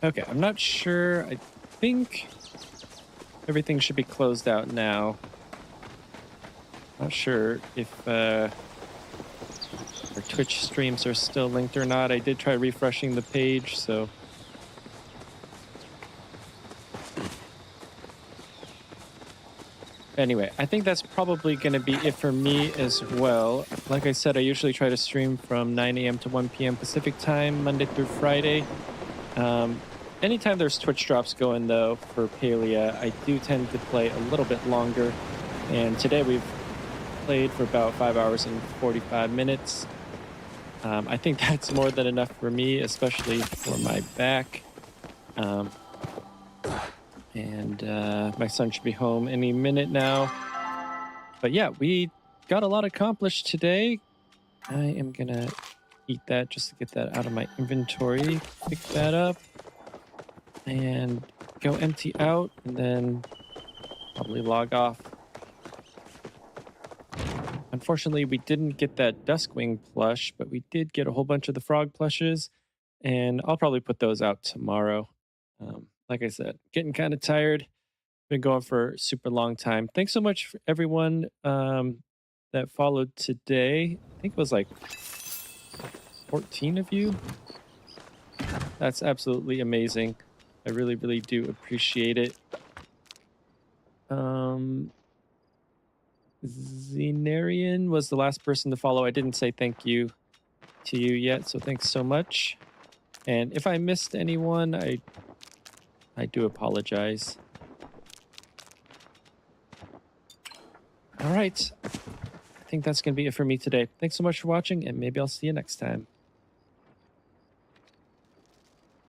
Okay, I'm not sure. I think everything should be closed out now. Not sure if our Twitch streams are still linked or not. I did try refreshing the page, so. Anyway, I think that's probably going to be it for me as well. Like I said, I usually try to stream from 9 a.m. to 1 p.m. Pacific time, Monday through Friday. Anytime there's Twitch drops going, though, for Palia, I do tend to play a little bit longer. And today we've played for about 5 hours and 45 minutes. I think that's more than enough for me, especially for my back. My son should be home any minute now. But yeah, we got a lot accomplished today. I am going to eat that just to get that out of my inventory. Pick that up. And go empty out, and then probably log off. Unfortunately, we didn't get that Duskwing plush, but we did get a whole bunch of the frog plushes, and I'll probably put those out tomorrow. Like I said, getting kind of tired. Been going for a super long time. Thanks so much for everyone that followed today. I think it was like 14 of you. That's absolutely amazing. I really, really do appreciate it. Zenarian was the last person to follow. I didn't say thank you to you yet, so thanks so much. And if I missed anyone, I do apologize. All right. I think that's going to be it for me today. Thanks so much for watching, and maybe I'll see you next time.